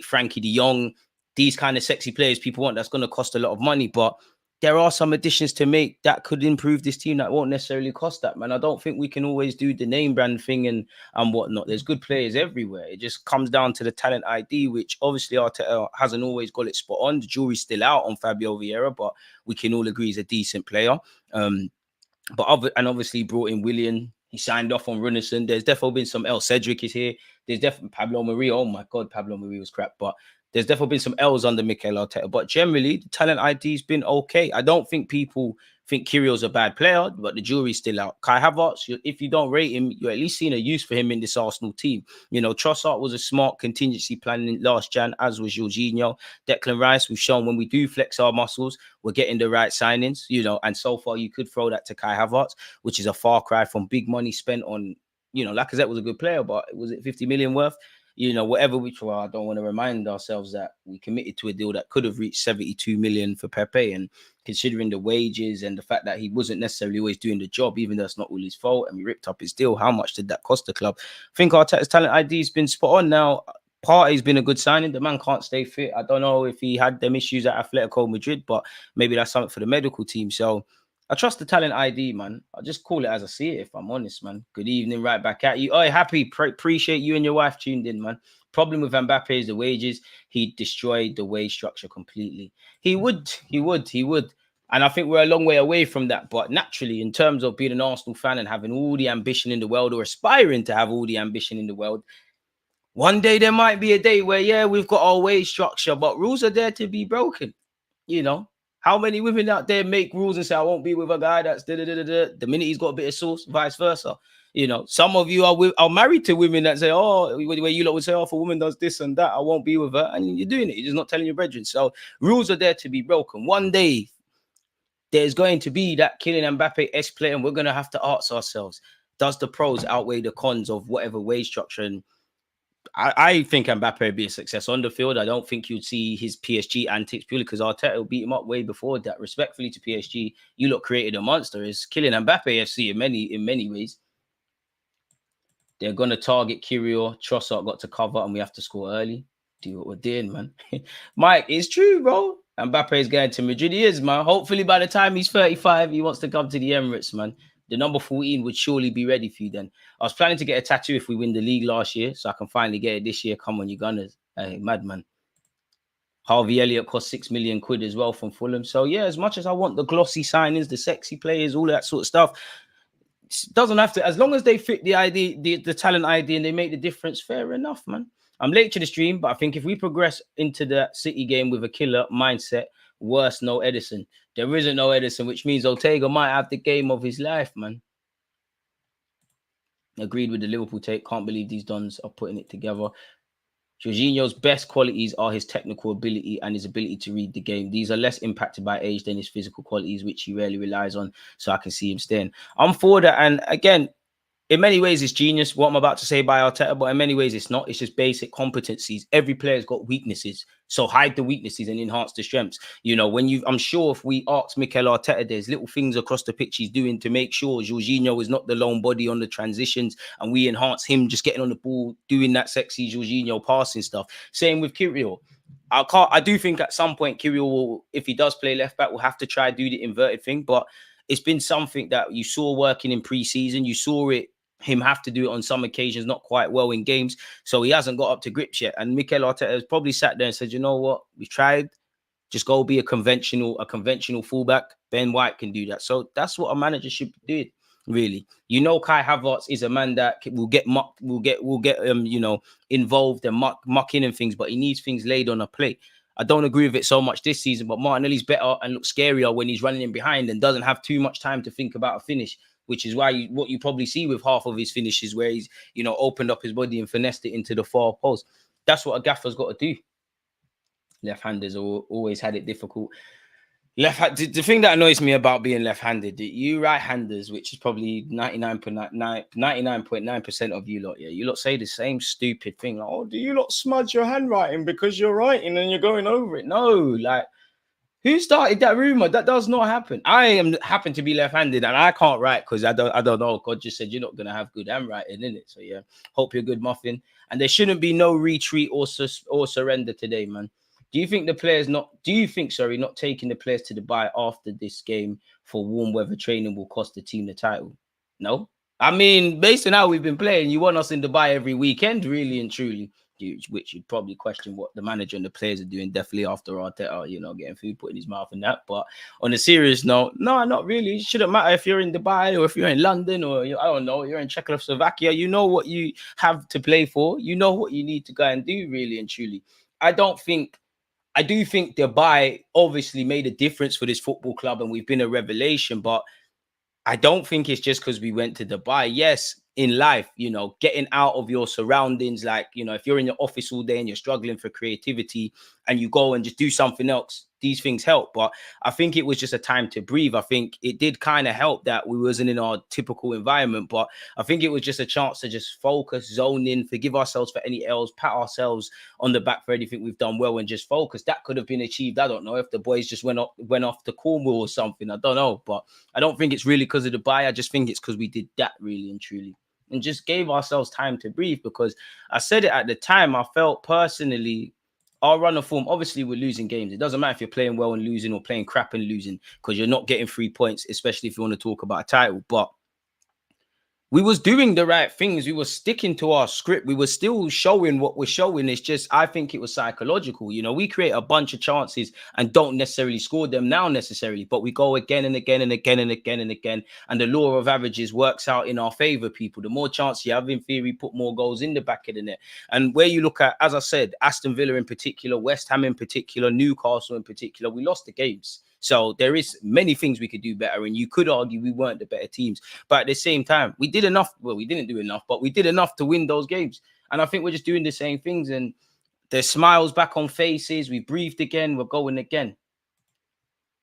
[SPEAKER 5] Frankie de Jong, these kind of sexy players people want. That's going to cost a lot of money, but there are some additions to make that could improve this team that won't necessarily cost that, man. I don't think we can always do the name brand thing and whatnot. There's good players everywhere. It just comes down to the talent ID, which obviously Arteta hasn't always got it spot on. The jury's still out on Fabio Vieira, but we can all agree he's a decent player. Obviously brought in Willian. He signed off on Runnison. There's definitely been some else. Cedric is here. There's definitely Pablo Maria. Oh my God, Pablo Maria was crap. But there's definitely been some L's under Mikel Arteta. But generally, the talent ID has been okay. I don't think people think Kyrill's a bad player, but the jury's still out. Kai Havertz, if you don't rate him, you're at least seeing a use for him in this Arsenal team. You know, Trossard was a smart contingency plan in last Jan, as was Jorginho. Declan Rice, we've shown when we do flex our muscles, we're getting the right signings, you know, and so far you could throw that to Kai Havertz, which is a far cry from big money spent on, you know, Lacazette was a good player, but was it 50 million worth? You know, whatever we try, I don't want to remind ourselves that we committed to a deal that could have reached 72 million for Pepe. And considering the wages and the fact that he wasn't necessarily always doing the job, even though it's not all his fault, and we ripped up his deal, how much did that cost the club? I think Arteta's talent ID has been spot on now. Partey's been a good signing. The man can't stay fit. I don't know if he had them issues at Atletico Madrid, but maybe that's something for the medical team. So I trust the talent ID, man. I'll just call it as I see it, if I'm honest, man. Good evening, right back at you. Oh, happy. Appreciate you and your wife tuned in, man. Problem with Mbappe is the wages. He destroyed the wage structure completely. He would. And I think we're a long way away from that. But naturally, in terms of being an Arsenal fan and having all the ambition in the world, or aspiring to have all the ambition in the world, one day there might be a day where, yeah, we've got our wage structure, but rules are there to be broken, you know. How many women out there make rules and say, I won't be with a guy that's the minute he's got a bit of sauce, vice versa. You know, some of you are married to women that say, oh, where you lot would say, oh, if a woman does this and that, I won't be with her. And you're doing it. You're just not telling your brethren. So rules are there to be broken. One day, there's going to be that Kylian Mbappe-esque play, and we're going to have to ask ourselves, does the pros outweigh the cons of whatever wage structure? And I think Mbappe would be a success on the field. I don't think you'd see his PSG antics purely because Arteta will beat him up way before that. Respectfully to PSG, you lot created a monster. It's Kylian Mbappe FC in many ways. They're going to target Kyril. Trossard got to cover, and we have to score early. Do what we're doing, man. Mike, it's true, bro. Mbappe is going to Madrid. He is, man. Hopefully by the time he's 35, he wants to come to the Emirates, man. The number 14 would surely be ready for you then. I was planning to get a tattoo if we win the league last year, so I can finally get it this year. Come on, you Gunners. Hey, madman. Harvey Elliott cost 6 million quid as well from Fulham. So, yeah, as much as I want the glossy signings, the sexy players, all that sort of stuff, it doesn't have to. As long as they fit the ID, the talent ID, and they make the difference, fair enough, man. I'm late to the stream, but I think if we progress into the City game with a killer mindset, worse, no Edison. There isn't no Edison, which means Ortega might have the game of his life, man. Agreed with the Liverpool take. Can't believe these dons are putting it together. Jorginho's best qualities are his technical ability and his ability to read the game. These are less impacted by age than his physical qualities, which he rarely relies on. So I can see him staying. I'm for that. And again, in many ways, it's genius, what I'm about to say by Arteta, but in many ways, it's not. It's just basic competencies. Every player's got weaknesses. So hide the weaknesses and enhance the strengths. You know, I'm sure if we ask Mikel Arteta, there's little things across the pitch he's doing to make sure Jorginho is not the lone body on the transitions, and we enhance him just getting on the ball, doing that sexy Jorginho passing stuff. Same with Kyril. I do think at some point Kyril will, if he does play left back, will have to try do the inverted thing, but it's been something that you saw working in pre-season. You saw him have to do it on some occasions, not quite well in games. So he hasn't got up to grips yet. And Mikel Arteta has probably sat there and said, you know what? We tried. Just go be a conventional fullback. Ben White can do that. So that's what a manager should do, really. You know, Kai Havertz is a man that will get involved and muck in and things, but he needs things laid on a plate. I don't agree with it so much this season, but Martinelli's better and looks scarier when he's running in behind and doesn't have too much time to think about a finish, which is why what you probably see with half of his finishes where he's, opened up his body and finessed it into the far post. That's what a gaffer's got to do. Left-handers always had it difficult. The thing that annoys me about being left-handed, you right-handers, which is probably 99.9% of you lot, you lot say the same stupid thing. Like, oh, do you lot smudge your handwriting because you're writing and you're going over it? No, like, who started that rumor? That does not happen. I happen to be left-handed and I can't write because I don't know. God just said you're not going to have good handwriting, innit? So yeah, hope you're good, Muffin. And there shouldn't be no retreat or surrender today, man. Do you think not taking the players to Dubai after this game for warm weather training will cost the team the title? No. I mean, based on how we've been playing, you want us in Dubai every weekend, really and truly. Which you'd probably question what the manager and the players are doing, definitely after Arteta, getting food put in his mouth and that. But on a serious note, no, not really. It shouldn't matter if you're in Dubai or if you're in London or, I don't know, you're in Czechoslovakia. You know what you have to play for. You know what you need to go and do, really and truly. I don't think I do think Dubai obviously made a difference for this football club, and we've been a revelation, but I don't think it's just because we went to Dubai. Yes, in life, you know, getting out of your surroundings, like, you know, if you're in your office all day and you're struggling for creativity and you go and just do something else, these things help. But I think it was just a time to breathe. I think it did kind of help that we wasn't in our typical environment, but I think it was just a chance to just focus, zone in, forgive ourselves for any L's, pat ourselves on the back for anything we've done well, and just focus. That could have been achieved. I don't know if the boys just went off to Cornwall or something. I don't know, but I don't think it's really because of Dubai. I just think it's because we did that really and truly, and just gave ourselves time to breathe. Because I said it at the time, I felt personally our run of form, obviously we're losing games. It doesn't matter if you're playing well and losing or playing crap and losing, because you're not getting 3 points, especially if you want to talk about a title. But we was doing the right things. We were sticking to our script. We were still showing what we're showing. It's just, I think it was psychological. You know, we create a bunch of chances and don't necessarily score them now necessarily, but we go again and again and again and again and again. And the law of averages works out in our favor, people. The more chance you have, in theory, put more goals in the back of the net. And where you look at, as I said, Aston Villa in particular, West Ham in particular, Newcastle in particular, we lost the games. So there is many things we could do better, and you could argue we weren't the better teams. But at the same time, we did enough. Well, we didn't do enough, but we did enough to win those games. And I think we're just doing the same things, and there's smiles back on faces. We breathed again. We're going again.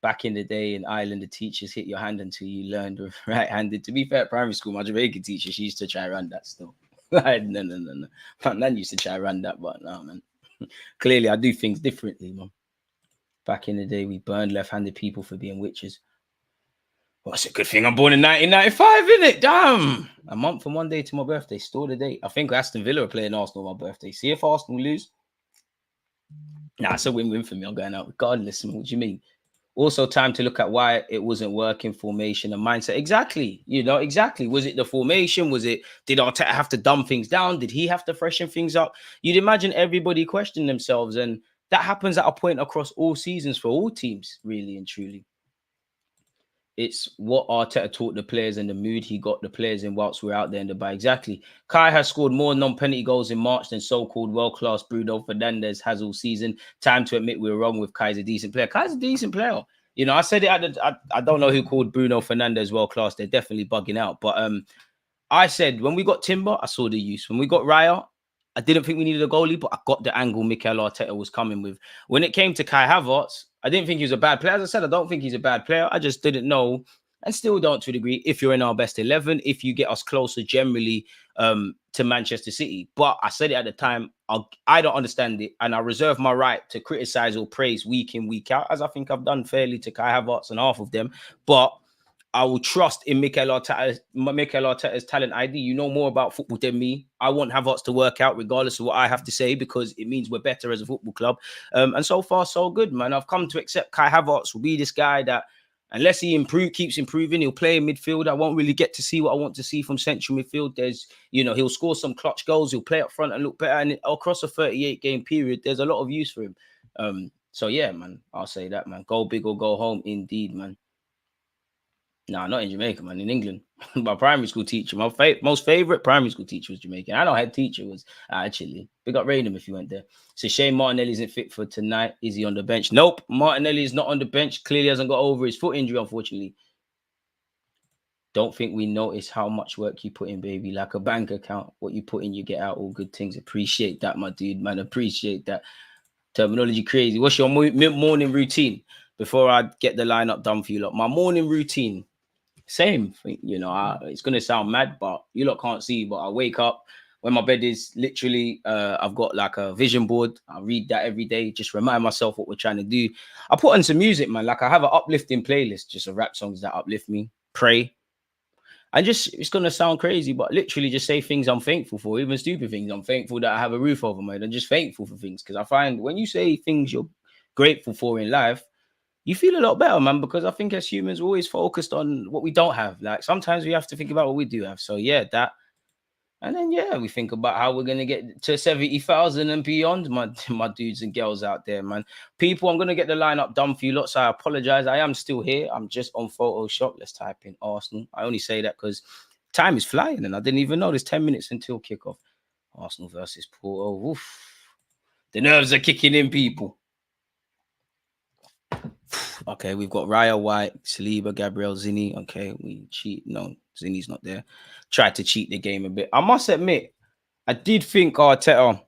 [SPEAKER 5] Back in the day in Ireland, the teachers hit your hand until you learned right-handed. To be fair, primary school, my Jamaican teacher, she used to try run that still. No. My nan used to try run that, but no, man. Clearly, I do things differently, man. Back in the day, we burned left-handed people for being witches. Well, it's a good thing I'm born in 1995, isn't it? Damn! A month and 1 day to my birthday. Store the date. I think Aston Villa are playing Arsenal on my birthday. See if Arsenal lose. Nah, it's a win-win for me. I'm going out regardless. What do you mean? Also, time to look at why it wasn't working, formation and mindset. Exactly. You know, exactly. Was it the formation? Did Arteta have to dumb things down? Did he have to freshen things up? You'd imagine everybody questioned themselves, and that happens at a point across all seasons for all teams, really and truly. It's what Arteta taught the players and the mood he got the players in whilst we're out there in Dubai. Exactly. Kai has scored more non-penalty goals in March than so-called world-class Bruno Fernandes has all season. Time to admit we were wrong with Kai's a decent player. Kai's a decent player. You know, I said it I don't know who called Bruno Fernandes world-class. They're definitely bugging out. But I said when we got Timber, I saw the use. When we got Raya, I didn't think we needed a goalie, but I got the angle Mikel Arteta was coming with. When it came to Kai Havertz, I didn't think he was a bad player. As I said, I don't think he's a bad player. I just didn't know, and still don't to a degree, if you're in our best 11, if you get us closer generally to Manchester City. But I said it at the time, I don't understand it, and I reserve my right to criticize or praise week in, week out, as I think I've done fairly to Kai Havertz and half of them. But I will trust in Mikel Arteta's talent ID. You know more about football than me. I want Havertz to work out regardless of what I have to say, because it means we're better as a football club. And so far, so good, man. I've come to accept Kai Havertz will be this guy that, unless he keeps improving, he'll play in midfield. I won't really get to see what I want to see from central midfield. He'll score some clutch goals. He'll play up front and look better. And across a 38-game period, there's a lot of use for him. So, yeah, man, I'll say that, man. Go big or go home, indeed, man. No, not in Jamaica, man. In England. My primary school teacher, my most favorite primary school teacher was Jamaican. I know head teacher was actually. Big up Raynham if you went there. So Shane Martinelli isn't fit for tonight. Is he on the bench? Nope. Martinelli is not on the bench. Clearly hasn't got over his foot injury, unfortunately. Don't think we notice how much work you put in, baby. Like a bank account. What you put in, you get out. All good things. Appreciate that, my dude, man. Appreciate that. Terminology crazy. What's your morning routine? Before I get the lineup done for you lot. My morning routine. Same, you know, it's going to sound mad, but you lot can't see, but I wake up when my bed is literally, I've got like a vision board. I read that every day, just remind myself what we're trying to do. I put on some music, man. Like I have an uplifting playlist, just of rap songs that uplift me, pray. And just, it's going to sound crazy, but literally just say things I'm thankful for, even stupid things. I'm thankful that I have a roof over my head, and just thankful for things. Because I find when you say things you're grateful for in life, you feel a lot better, man, because I think as humans, we're always focused on what we don't have. Like sometimes we have to think about what we do have. So yeah, that. And then, yeah, we think about how we're going to get to 70,000 and beyond, my dudes and girls out there, man. People, I'm going to get the lineup done for you lots. I apologize. I am still here. I'm just on Photoshop. Let's type in Arsenal. I only say that because time is flying and I didn't even know there's 10 minutes until kickoff. Arsenal versus Porto. Oof. The nerves are kicking in, people. Okay, we've got Raya White, Saliba, Gabriel, Zinni. Okay, we cheat. No, Zinni's not there. Tried to cheat the game a bit. I must admit, I did think Arteta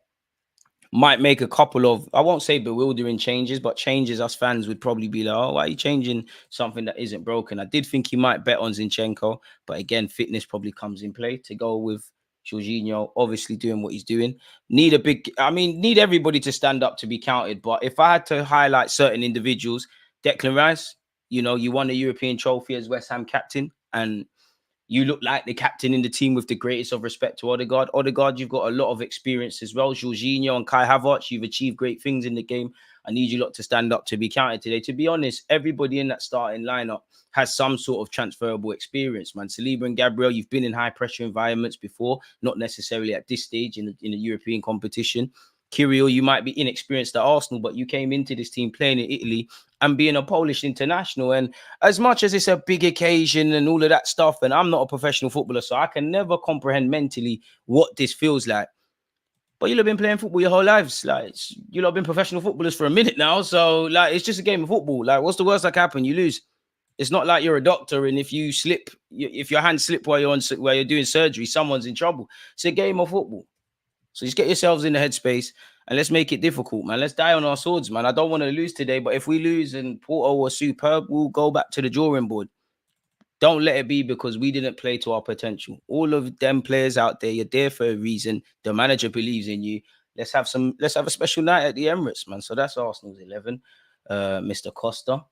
[SPEAKER 5] might make a couple of, I won't say bewildering changes, but changes us fans would probably be like, oh, why are you changing something that isn't broken? I did think he might bet on Zinchenko, but again, fitness probably comes in play to go with Jorginho, obviously doing what he's doing. Need everybody to stand up to be counted. But if I had to highlight certain individuals, Declan Rice, you won a European trophy as West Ham captain, and you look like the captain in the team with the greatest of respect to Odegaard. Odegaard, you've got a lot of experience as well. Jorginho and Kai Havertz, you've achieved great things in the game. I need you lot to stand up to be counted today. To be honest, everybody in that starting lineup has some sort of transferable experience, man. Saliba and Gabriel, you've been in high-pressure environments before, not necessarily at this stage in a European competition. Kirill, you might be inexperienced at Arsenal, but you came into this team playing in Italy and being a Polish international. And as much as it's a big occasion and all of that stuff, and I'm not a professional footballer, so I can never comprehend mentally what this feels like. But you've been playing football your whole lives. Like, you've been professional footballers for a minute now. So, like, it's just a game of football. Like, what's the worst that can happen? You lose. It's not like you're a doctor, and if you slip, if your hand slip while you're doing surgery, someone's in trouble. It's a game of football. So just get yourselves in the headspace and let's make it difficult, man. Let's die on our swords, man. I don't want to lose today, but if we lose and Porto was superb, we'll go back to the drawing board. Don't let it be because we didn't play to our potential. All of them players out there, you're there for a reason. The manager believes in you. Let's have a special night at the Emirates, man. So that's Arsenal's 11. Mr. Costa,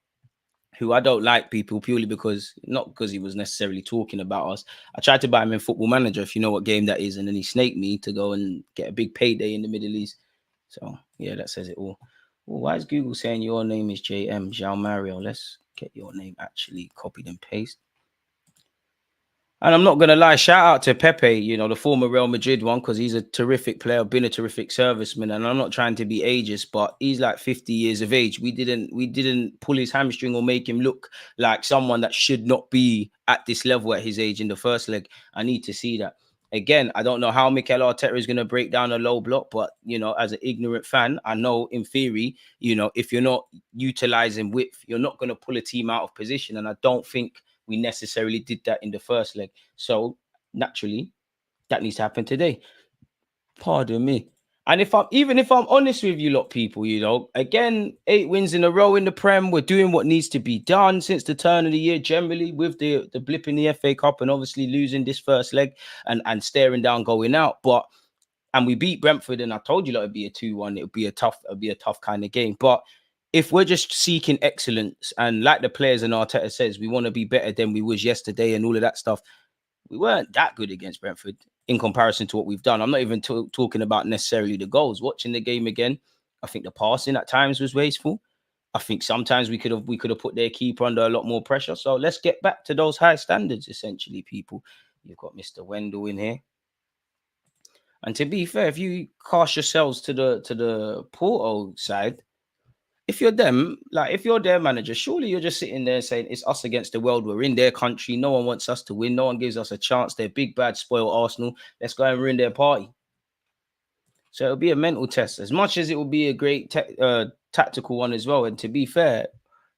[SPEAKER 5] who I don't like people purely not because he was necessarily talking about us. I tried to buy him in Football Manager, if you know what game that is, and then he snaked me to go and get a big payday in the Middle East. So, yeah, that says it all. Well, why is Google saying your name is JM, João Mario? Let's get your name actually copied and paste. And I'm not going to lie, shout out to Pepe, the former Real Madrid one, because he's a terrific player, been a terrific serviceman. And I'm not trying to be ageist, but he's like 50 years of age. We didn't pull his hamstring or make him look like someone that should not be at this level at his age in the first leg. I need to see that. Again, I don't know how Mikel Arteta is going to break down a low block, but, as an ignorant fan, I know in theory, if you're not utilizing width, you're not going to pull a team out of position. And I don't think we necessarily did that in the first leg. So naturally, that needs to happen today. Pardon me. And if I'm honest with you lot, people, again, 8 wins in a row in the Prem. We're doing what needs to be done since the turn of the year, generally, with the blip in the FA Cup and obviously losing this first leg and staring down going out. And we beat Brentford, and I told you that it'd be a 2-1. It'd be a tough kind of game. But if we're just seeking excellence, and like the players and Arteta says, we want to be better than we was yesterday and all of that stuff, we weren't that good against Brentford in comparison to what we've done. I'm not even talking about necessarily the goals. Watching the game again, I think the passing at times was wasteful. I think sometimes we could have put their keeper under a lot more pressure. So let's get back to those high standards, essentially, people. You've got Mr. Wendell in here. And to be fair, if you cast yourselves to the Porto side, if you're their manager, surely you're just sitting there saying it's us against the world. We're in their country. No one wants us to win. No one gives us a chance. They're big, bad, spoiled Arsenal. Let's go and ruin their party. So it'll be a mental test as much as it will be a great tactical one as well. And to be fair,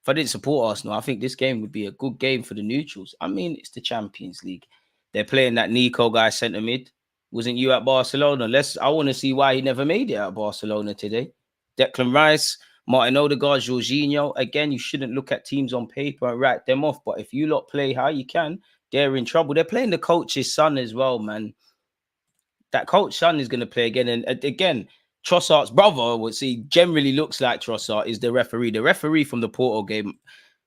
[SPEAKER 5] if I didn't support Arsenal, I think this game would be a good game for the neutrals. I mean, it's the Champions League. They're playing that Nico guy centre mid. Wasn't you at Barcelona? I want to see why he never made it at Barcelona today. Declan Rice, Martin Odegaard, Jorginho. Again, you shouldn't look at teams on paper and write them off. But if you lot play how you can, they're in trouble. They're playing the coach's son as well, man. That coach's son is going to play again. And again, Trossard's brother, which he generally looks like Trossard, is the referee. The referee from the Porto game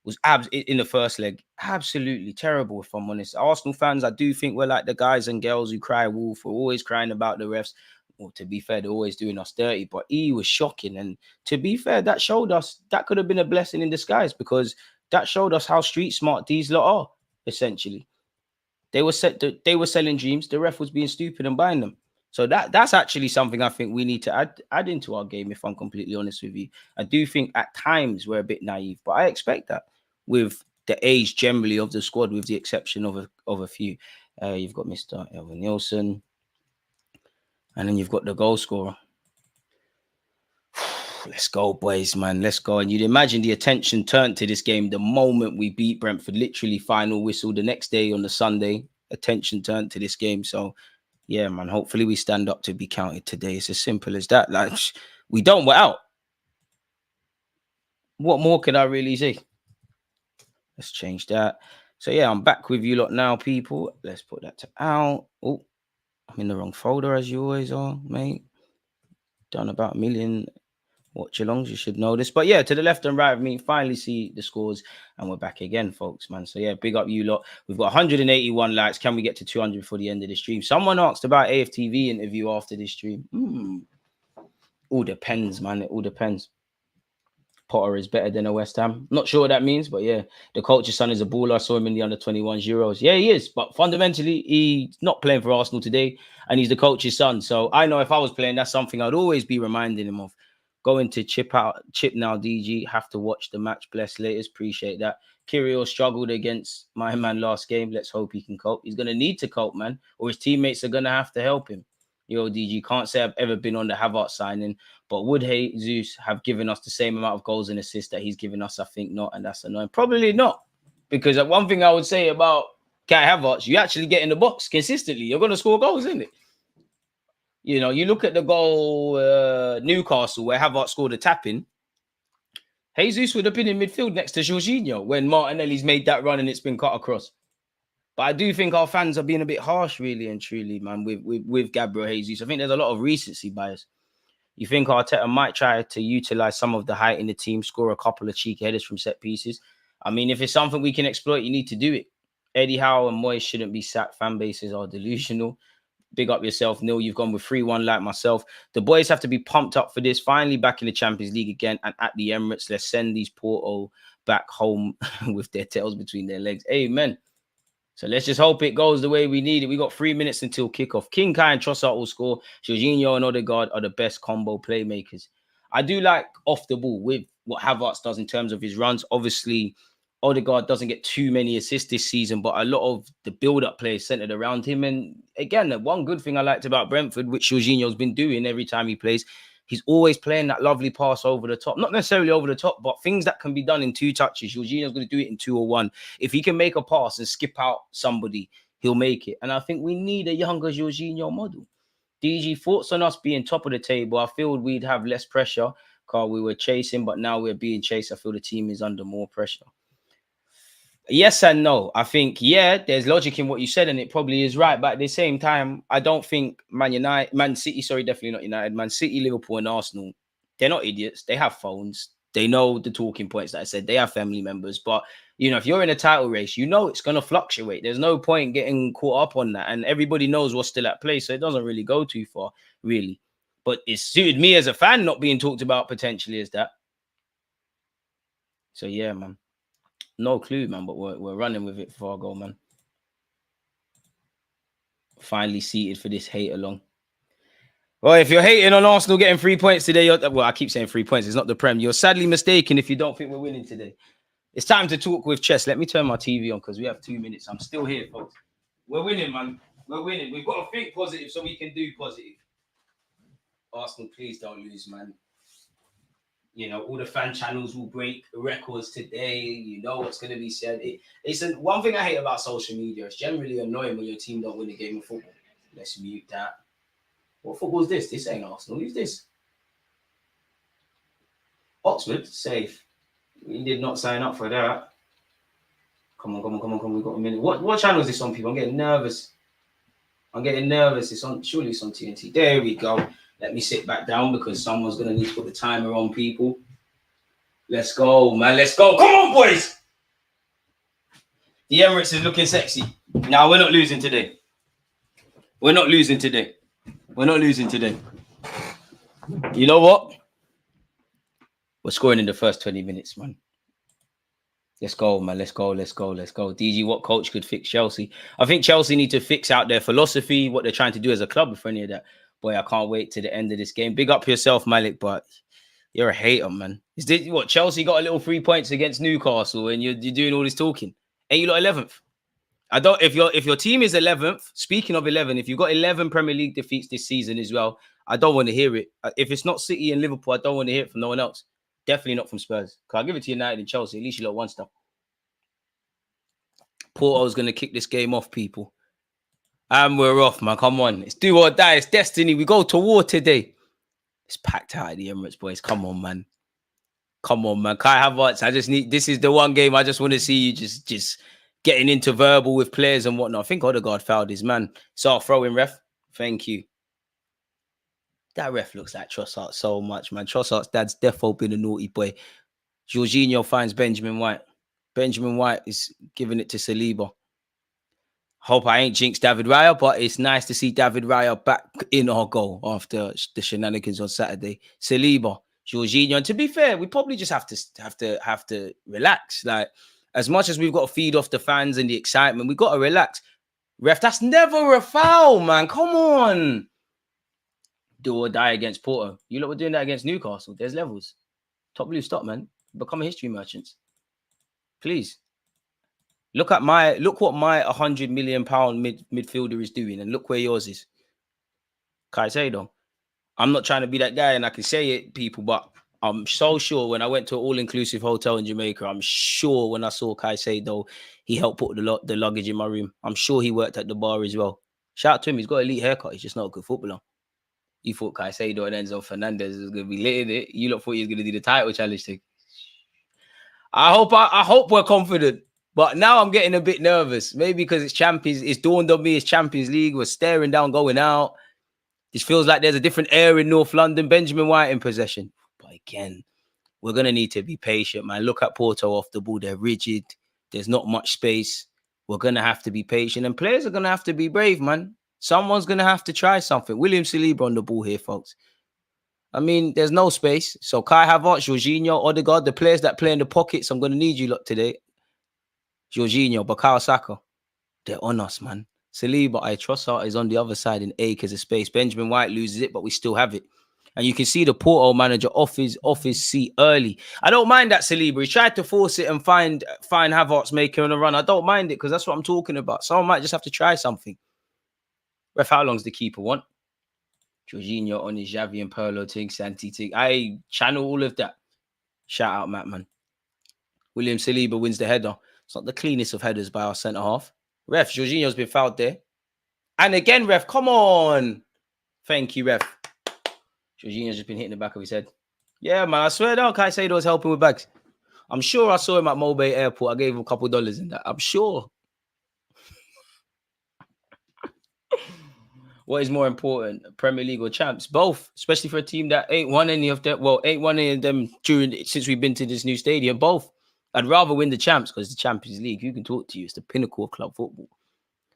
[SPEAKER 5] was in the first leg absolutely terrible, if I'm honest. Arsenal fans, I do think we're like the guys and girls who cry wolf. We're always crying about the refs. Well, to be fair, they're always doing us dirty, but he was shocking. And to be fair, that showed us that could have been a blessing in disguise, because that showed us how street smart these lot are, essentially. They were selling dreams. The ref was being stupid and buying them. So that's actually something I think we need to add into our game, if I'm completely honest with you. I do think at times we're a bit naive, but I expect that with the age generally of the squad, with the exception of a few. You've got Mr. Elvin Nielsen. And then you've got the goal scorer. Let's go, boys, man. Let's go. And you'd imagine the attention turned to this game the moment we beat Brentford. Literally final whistle the next day on the Sunday. Attention turned to this game. So, yeah, man, hopefully we stand up to be counted today. It's as simple as that. Like, we don't, we're out. What more can I really say? Let's change that. So, yeah, I'm back with you lot now, people. Let's put that to out. Oh, I'm in the wrong folder, as you always are, mate. Done about a million watch-alongs, you should know this. But, yeah, to the left and right of me, finally see the scores, and we're back again, folks, man. So, yeah, big up you lot. We've got 181 likes. Can we get to 200 before the end of the stream? Someone asked about AFTV interview after this stream. All depends, man. It all depends. Potter is better than a West Ham. Not sure what that means, but yeah, the coach's son is a baller. I saw him in the under-21s Euros. Yeah, he is, but fundamentally, he's not playing for Arsenal today, and he's the coach's son. So I know if I was playing, that's something I'd always be reminding him of. Going to chip now, DG. Have to watch the match. Bless latest. Appreciate that. Kirill struggled against my man last game. Let's hope he can cope. He's going to need to cope, man, or his teammates are going to have to help him. Yo, DG, can't say I've ever been on the Havertz signing, but would Jesus have given us the same amount of goals and assists that he's given us? I think not, and that's annoying. Probably not, because one thing I would say about Kai Havertz, you actually get in the box consistently. You're going to score goals, isn't it? You know, you look at the goal Newcastle where Havertz scored a tap-in. Jesus would have been in midfield next to Jorginho when Martinelli's made that run and it's been cut across. But I do think our fans are being a bit harsh, really and truly, man, with Gabriel Jesus. I think there's a lot of recency bias. You think Arteta might try to utilize some of the height in the team, score a couple of cheeky headers from set pieces. I mean, if it's something we can exploit, you need to do it. Eddie Howe and Moyes shouldn't be sacked. Fan bases are delusional. Big up yourself, Neil. You've gone with 3-1 like myself. The boys have to be pumped up for this. Finally back in the Champions League again and at the Emirates. Let's send these Porto back home with their tails between their legs. Amen. So let's just hope it goes the way we need it. We got 3 minutes until kickoff. King Kai and Trossard will score. Jorginho and Odegaard are the best combo playmakers. I do like off the ball with what Havertz does in terms of his runs. Obviously, Odegaard doesn't get too many assists this season, but a lot of the build-up play is centered around him. And again, one good thing I liked about Brentford, which Jorginho's been doing every time he plays, he's always playing that lovely pass over the top. Not necessarily over the top, but things that can be done in 2 touches. Jorginho's going to do it in 2 or 1. If he can make a pass and skip out somebody, he'll make it. And I think we need a younger Jorginho model. DG, thoughts on us being top of the table? I feel we'd have less pressure because we were chasing, but now we're being chased. I feel the team is under more pressure. Yes and no. I think, yeah, there's logic in what you said, and it probably is right. But at the same time, I don't think Man City, definitely not United. Man City, Liverpool, and Arsenal, they're not idiots. They have phones. They know the talking points that I said. They have family members. But, you know, if you're in a title race, you know it's going to fluctuate. There's no point getting caught up on that. And everybody knows what's still at play, so it doesn't really go too far, really. But it suited me as a fan not being talked about potentially as that. So, yeah, man. No clue, man, but we're running with it for our goal, man. Finally seated for this hate along. Well, if you're hating on Arsenal getting 3 points today, I keep saying 3 points. It's not the Prem. You're sadly mistaken if you don't think we're winning today. It's time to talk with Chess. Let me turn my TV on because we have 2 minutes. I'm still here, folks. We're winning, man. We're winning. We've got to think positive so we can do positive. Arsenal, please don't lose, man. You know, all the fan channels will break records today. You know what's going to be said. It's one thing I hate about social media. It's generally annoying when your team don't win a game of football. Let's mute that. What football is this? This ain't Arsenal. Who's this? Oxford, safe. We did not sign up for that. Come on. We've got a minute. What channel is this on, people? I'm getting nervous. Surely it's on TNT. There we go. Let me sit back down because someone's going to need to put the timer on, people. Let's go, man. Let's go. Come on, boys. The Emirates is looking sexy. Now, we're not losing today. We're not losing today. You know what? We're scoring in the first 20 minutes, man. Let's go, man. Let's go. DG, what coach could fix Chelsea? I think Chelsea need to fix out their philosophy, what they're trying to do as a club, for any of that. Boy, I can't wait to the end of this game. Big up yourself, Malik, but you're a hater, man. Is this what Chelsea got a little 3 points against Newcastle and you're doing all this talking? Ain't you lot 11th? I don't. If your team is 11th, speaking of 11, if you've got 11 Premier League defeats this season as well, I don't want to hear it. If it's not City and Liverpool, I don't want to hear it from no one else. Definitely not from Spurs. Because I'll give it to United and Chelsea. At least you lot won stuff. Porto's going to kick this game off, people. And we're off, man. Come on. It's do or die. It's destiny. We go to war today. It's packed out at the Emirates, boys. Come on, man. Come on, man. Kai Havertz, this is the one game I just want to see you just getting into verbal with players and whatnot. I think Odegaard fouled his man. So throw-in, ref. Thank you. That ref looks like Trossard so much, man. Trossard's dad's defo been a naughty boy. Jorginho finds Benjamin White. Benjamin White is giving it to Saliba. Hope I ain't jinxed David Raya, but it's nice to see David Raya back in our goal after the shenanigans on Saturday. Saliba, Jorginho. And to be fair, we probably just have to relax. Like, as much as we've got to feed off the fans and the excitement, we've got to relax. Ref, that's never a foul, man. Come on. Do or die against Porto. You lot were doing that against Newcastle. There's levels. Top Blue, stop, man. Become a history merchants. Please. Look what my £100 million midfielder is doing, and look where yours is. Caicedo. I'm not trying to be that guy, and I can say it, people, but I'm so sure when I went to an all-inclusive hotel in Jamaica, I'm sure when I saw Caicedo, he helped put the luggage in my room. I'm sure he worked at the bar as well. Shout out to him. He's got an elite haircut. He's just not a good footballer. You thought Caicedo and Enzo Fernandez was going to be lit in it. You lot thought he was going to do the title challenge thing. I hope we're confident. But now I'm getting a bit nervous. Maybe because it's Champions. It's dawned on me it's Champions League. We're staring down, going out. This feels like there's a different air in North London. Benjamin White in possession. But again, we're going to need to be patient, man. Look at Porto off the ball. They're rigid. There's not much space. We're going to have to be patient. And players are going to have to be brave, man. Someone's going to have to try something. William Saliba on the ball here, folks. I mean, there's no space. So Kai Havertz, Jorginho, Odegaard, the players that play in the pockets, I'm going to need you lot today. Jorginho, Bukayo Saka, they're on us, man. Saliba, Trossard is on the other side in acres of space. Benjamin White loses it, but we still have it. And you can see the Porto manager off his seat early. I don't mind that Saliba. He tried to force it and find Havertz making a run. I don't mind it because that's what I'm talking about. Someone might just have to try something. Ref, how long's the keeper want? Jorginho on his Xavi and Pirlo thing, Santi thing. I channel all of that. Shout out, Matt, man. William Saliba wins the header. It's not the cleanest of headers by our centre-half. Ref, Jorginho's been fouled there. And again, ref, come on. Thank you, ref. Jorginho's just been hitting the back of his head. Yeah, man, I swear down, Caicedo was helping with bags. I'm sure I saw him at Mobay Airport. I gave him a couple of dollars in that. I'm sure. What is more important, Premier League or champs? Both, especially for a team that ain't won any of them. Well, ain't won any of them since we've been to this new stadium. Both. I'd rather win the champs because the Champions League, who can talk to you? It's the pinnacle of club football.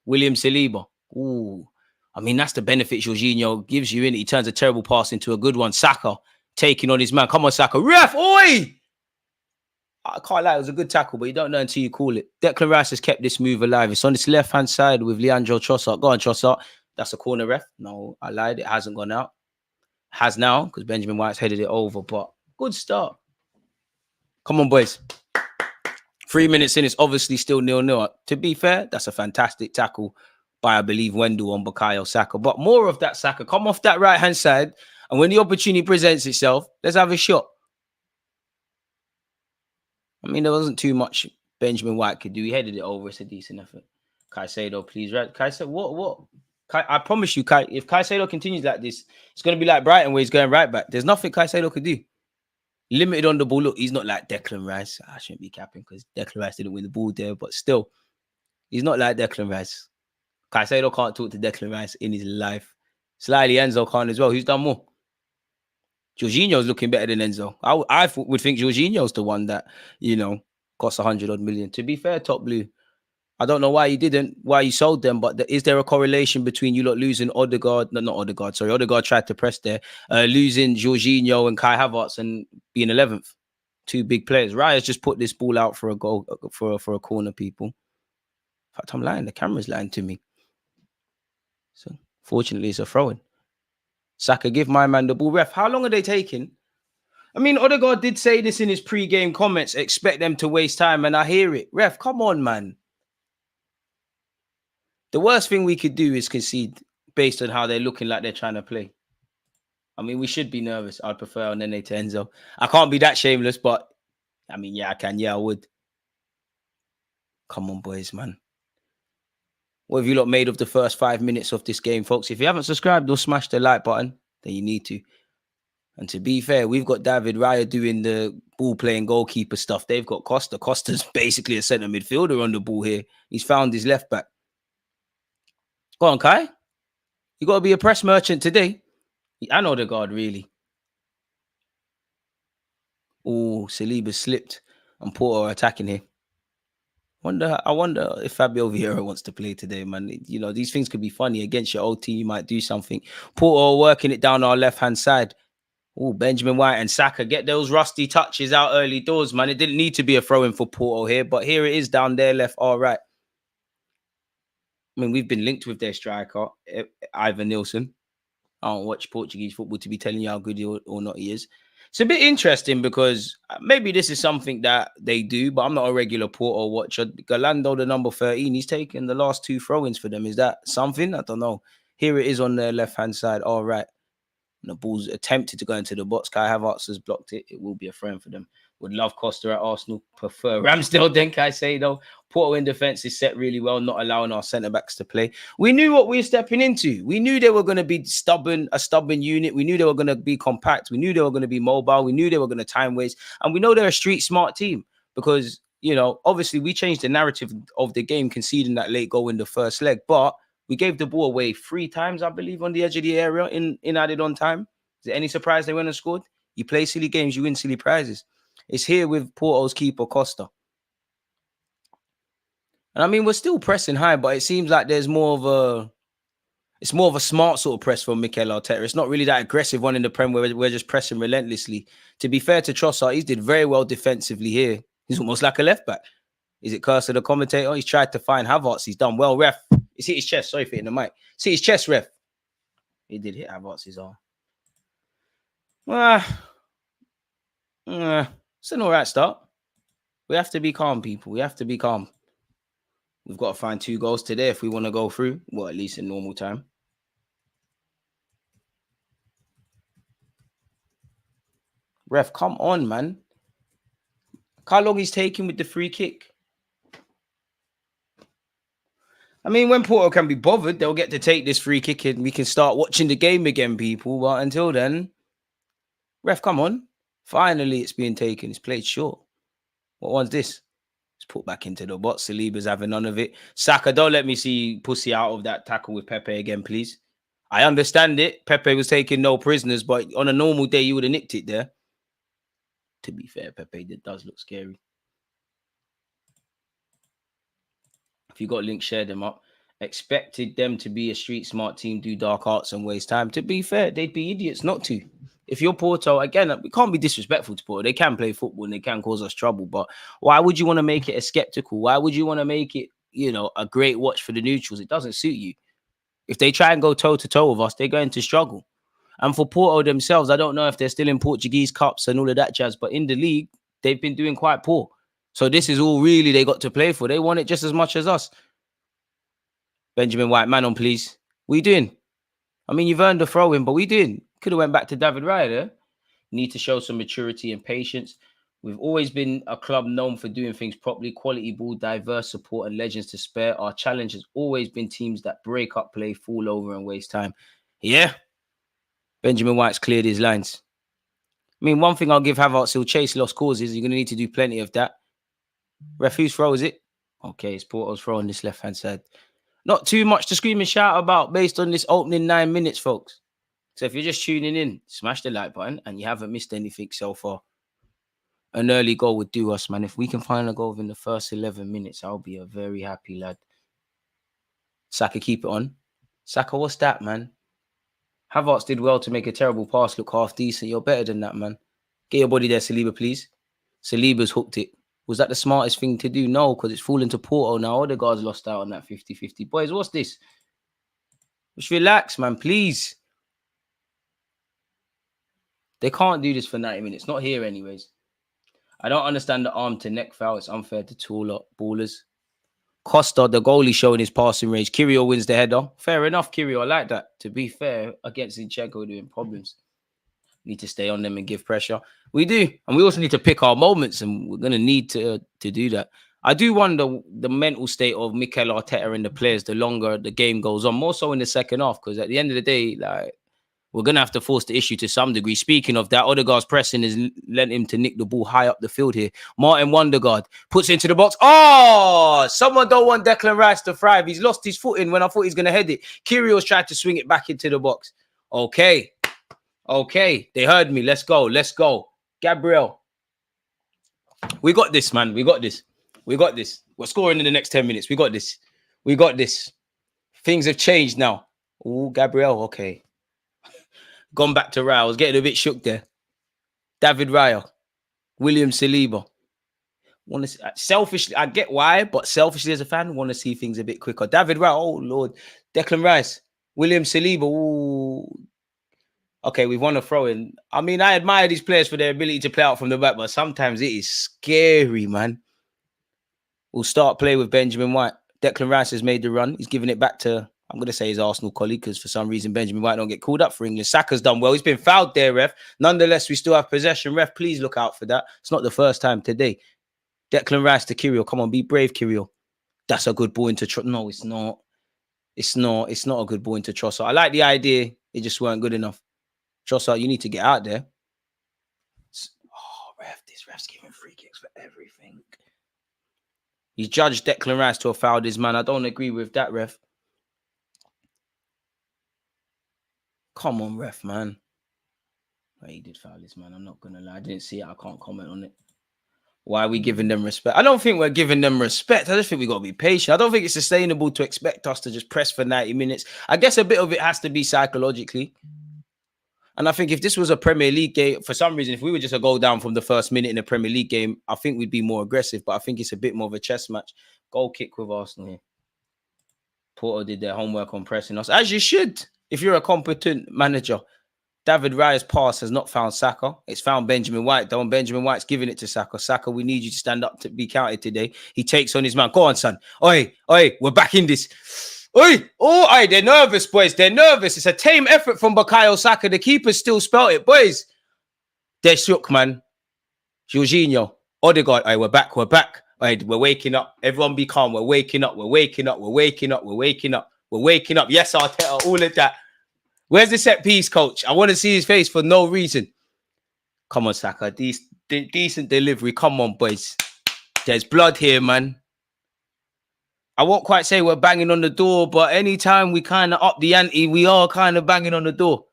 [SPEAKER 5] William Saliba. Ooh. I mean, that's the benefit Jorginho gives you, innit? He turns a terrible pass into a good one. Saka taking on his man. Come on, Saka. Ref, oi! I can't lie, it was a good tackle, but you don't know until you call it. Declan Rice has kept this move alive. It's on this left-hand side with Leandro Trossard. Go on, Trossard. That's a corner, ref. No, I lied. It hasn't gone out. Has now, because Benjamin White's headed it over, but good start. Come on, boys. 3 minutes in, it's obviously still 0-0. To be fair, that's a fantastic tackle by, I believe, Wendell on Bukayo Saka. But more of that Saka. Come off that right-hand side, and when the opportunity presents itself, let's have a shot. I mean, there wasn't too much Benjamin White could do. He headed it over. It's a decent effort. Caicedo, please. Right? Caicedo, what? I promise you, if Caicedo continues like this, it's going to be like Brighton where he's going right back. There's nothing Caicedo could do. Limited on the ball. Look, he's not like Declan Rice. I shouldn't be capping because Declan Rice didn't win the ball there, but still, he's not like Declan Rice. Caicedo can't talk to Declan Rice in his life. Slightly Enzo can't as well. Who's done more? Jorginho's looking better than Enzo. I would think Jorginho's the one that, costs 100 odd million. To be fair, Top Blue, I don't know why you sold them, but is there a correlation between you lot losing Odegaard? No, not Odegaard, sorry. Odegaard tried to press there. Losing Jorginho and Kai Havertz and being 11th. Two big players. Raya's just put this ball out for a goal, for a corner, people. In fact, I'm lying. The camera's lying to me. So, fortunately, it's a throw-in. Saka, give my man the ball. Ref, how long are they taking? I mean, Odegaard did say this in his pre-game comments. Expect them to waste time, and I hear it. Ref, come on, man. The worst thing we could do is concede based on how they're looking like they're trying to play. I mean, we should be nervous. I'd prefer Nene to Enzo. I can't be that shameless, but I mean, yeah, I can. Yeah, I would. Come on, boys, man. What have you lot made of the first 5 minutes of this game, folks? If you haven't subscribed or smashed the like button, then you need to. And to be fair, we've got David Raya doing the ball-playing goalkeeper stuff. They've got Costa. Costa's basically a centre midfielder on the ball here. He's found his left back. Go on, Kai. You got to be a press merchant today. I know the guard, really. Oh, Saliba slipped and Porto are attacking here. I wonder if Fabio Vieira wants to play today, man. You know, these things could be funny. Against your old team, you might do something. Porto working it down our left-hand side. Oh, Benjamin White and Saka get those rusty touches out early doors, man. It didn't need to be a throw-in for Porto here, but here it is down there left, all right. I mean, we've been linked with their striker, Ivan Nilsson. I don't watch Portuguese football to be telling you how good or not he is. It's a bit interesting because maybe this is something that they do, but I'm not a regular Porto watcher. Galando, the number 13, he's taken the last 2 throw-ins for them. Is that something? I don't know. Here it is on their left-hand side. All right. And the ball's attempted to go into the box. Kai Havertz has blocked it. It will be a friend for them. Would love Costa at Arsenal. Prefer Ramsdale, then I say, though. Porto in defence is set really well, not allowing our centre-backs to play. We knew what we were stepping into. We knew they were going to be a stubborn unit. We knew they were going to be compact. We knew they were going to be mobile. We knew they were going to time waste. And we know they're a street-smart team because, you know, obviously we changed the narrative of the game, conceding that late goal in the first leg. But we gave the ball away 3 times, I believe, on the edge of the area in added on time. Is there any surprise they went and scored? You play silly games, you win silly prizes. It's here with Porto's keeper, Costa. And I mean, we're still pressing high, but it seems like there's more of a smart sort of press from Mikel Arteta. It's not really that aggressive one in the Prem where we're just pressing relentlessly. To be fair to Trossard, he's did very well defensively here. He's almost like a left back. Is it curse of the commentator? He's tried to find Havertz. He's done well, ref. It's hit his chest. Sorry for hitting the mic. See his chest, ref. He did hit Havertz's arm. It's an all right start. We have to be calm, people. We have to be calm. We've got to find 2 goals today if we want to go through. Well, at least in normal time. Ref, come on, man. How long he's taking with the free kick? I mean, when Porto can be bothered, they'll get to take this free kick and we can start watching the game again, people. But until then, ref, come on. Finally, it's being taken. It's played short. What one's this? It's put back into the box. Saliba's having none of it. Saka, don't let me see pussy out of that tackle with Pepe again, please. I understand it. Pepe was taking no prisoners, but on a normal day, you would have nicked it there. To be fair, Pepe, that does look scary. If you got links, share them up. Expected them to be a street smart team, do dark arts and waste time. To be fair, they'd be idiots not to. If you're Porto, again, we can't be disrespectful to Porto. They can play football and they can cause us trouble. But why would you want to make it a skeptical? Why would you want to make it, you know, a great watch for the neutrals? It doesn't suit you. If they try and go toe-to-toe with us, they're going to struggle. And for Porto themselves, I don't know if they're still in Portuguese cups and all of that jazz, but in the league, they've been doing quite poor. So this is all really they got to play for. They want it just as much as us. Benjamin White, man on, please. What are you doing? I mean, you've earned the throw-in, but what are you doing? Could have went back to David Raya there. Need to show some maturity and patience. We've always been a club known for doing things properly, quality ball, diverse support, and legends to spare. Our challenge has always been teams that break up play, fall over, and waste time. Yeah. Benjamin White's cleared his lines. I mean, one thing I'll give Havertz, he'll chase lost causes. You're going to need to do plenty of that. Ref, whose throw is it? Okay, it's Porto's throw on this left-hand side. Not too much to scream and shout about based on this opening 9 minutes, folks. So if you're just tuning in, smash the like button and you haven't missed anything so far. An early goal would do us, man. If we can find a goal within the first 11 minutes, I'll be a very happy lad. Saka, keep it on. Saka, what's that, man? Havertz did well to make a terrible pass look half decent. You're better than that, man. Get your body there, Saliba, please. Saliba's hooked it. Was that the smartest thing to do? No, because it's fallen to Porto now. Odegaard's lost out on that 50-50. Boys, what's this? Just relax, man, please. They can't do this for 90 minutes. Not here anyways. I don't understand the arm to neck foul. It's unfair to tall up ballers. Costa, the goalie, showing his passing range. Kyrgios wins the header. Fair enough, Kyrgios. I like that. To be fair, against Zinchenko doing problems. Need to stay on them and give pressure. We do. And we also need to pick our moments, and we're going to need to do that. I do wonder the mental state of Mikel Arteta and the players the longer the game goes on, more so in the second half, because at the end of the day, like, we're going to have to force the issue to some degree. Speaking of that, Odegaard's pressing has lent him to nick the ball high up the field here. Martin Wondergaard puts it into the box. Oh, someone don't want Declan Rice to thrive. He's lost his footing when I thought he's going to head it. Kyrgios tried to swing it back into the box. Okay. They heard me. Let's go. Gabriel. We got this, man. We got this. We're scoring in the next 10 minutes. We got this. Things have changed now. Oh, Gabriel. Okay. Gone back to Raya. I was getting a bit shook there. David Raya. William Saliba. Want to selfishly, I get why, but selfishly as a fan, want to see things a bit quicker. David Raya. Oh, Lord. Declan Rice. William Saliba. Ooh. Okay, we've won a throw-in. I mean, I admire these players for their ability to play out from the back, but sometimes it is scary, man. We'll start play with Benjamin White. Declan Rice has made the run. He's giving it back to, I'm going to say his Arsenal colleague, because for some reason Benjamin White don't get called up for England. Saka's done well. He's been fouled there, ref. Nonetheless, we still have possession. Ref, please look out for that. It's not the first time today. Declan Rice to Kyrgios. Come on, be brave, Kyrgios. That's a good ball into Trossard. No, it's not. It's not a good ball into Trossard. I like the idea. It just weren't good enough. Trossard, you need to get out there. Oh, this ref's giving free kicks for everything. He's judged Declan Rice to have fouled his man. I don't agree with that, ref. Come on, ref, man. Well, he did foul his man. I'm not going to lie. I didn't see it. I can't comment on it. Why are we giving them respect? I don't think we're giving them respect. I just think we got to be patient. I don't think it's sustainable to expect us to just press for 90 minutes. I guess a bit of it has to be psychologically. And I think if this was a Premier League game, for some reason, if we were just a goal down from the first minute in a Premier League game, I think we'd be more aggressive. But I think it's a bit more of a chess match. Goal kick with Arsenal here. Porto did their homework on pressing us, as you should, if you're a competent manager. David Raya's pass has not found Saka. It's found Benjamin White, though, and Benjamin White's giving it to Saka. Saka, we need you to stand up to be counted today. He takes on his man. Go on, son. Oi, we're back in this. Oi, they're nervous, boys. They're nervous. It's a tame effort from Bukayo Saka. The keeper still spelt it, boys. They're shook, man. Jorginho, Odegaard. We're back. We're waking up. Everyone be calm. We're waking up. Yes, Arteta, all of that. Where's the set piece, coach? I want to see his face for no reason. Come on, Saka. Decent delivery. Come on, boys. There's blood here, man. I won't quite say we're banging on the door, but anytime we kind of up the ante, we are kind of banging on the door.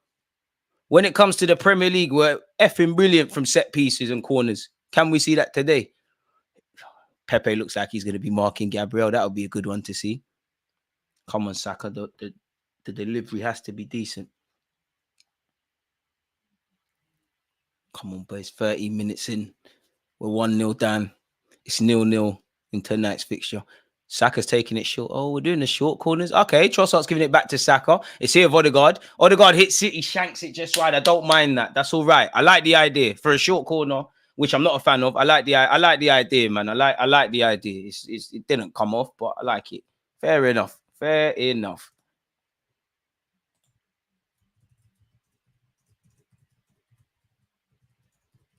[SPEAKER 5] When it comes to the Premier League, we're effing brilliant from set pieces and corners. Can we see that today? Pepe looks like he's going to be marking Gabriel. That would be a good one to see. Come on, Saka. The delivery has to be decent. Come on, boys. 30 minutes in. We're 1-0 down. It's 0-0 in tonight's fixture. Saka's taking it short. Oh, we're doing the short corners. Okay, Trossard's giving it back to Saka. It's here with Odegaard. Odegaard hits it. He shanks it just right. I don't mind that. That's all right. I like the idea. For a short corner, which I'm not a fan of, I like the idea, man. I like the idea. It didn't come off, but I like it. Fair enough.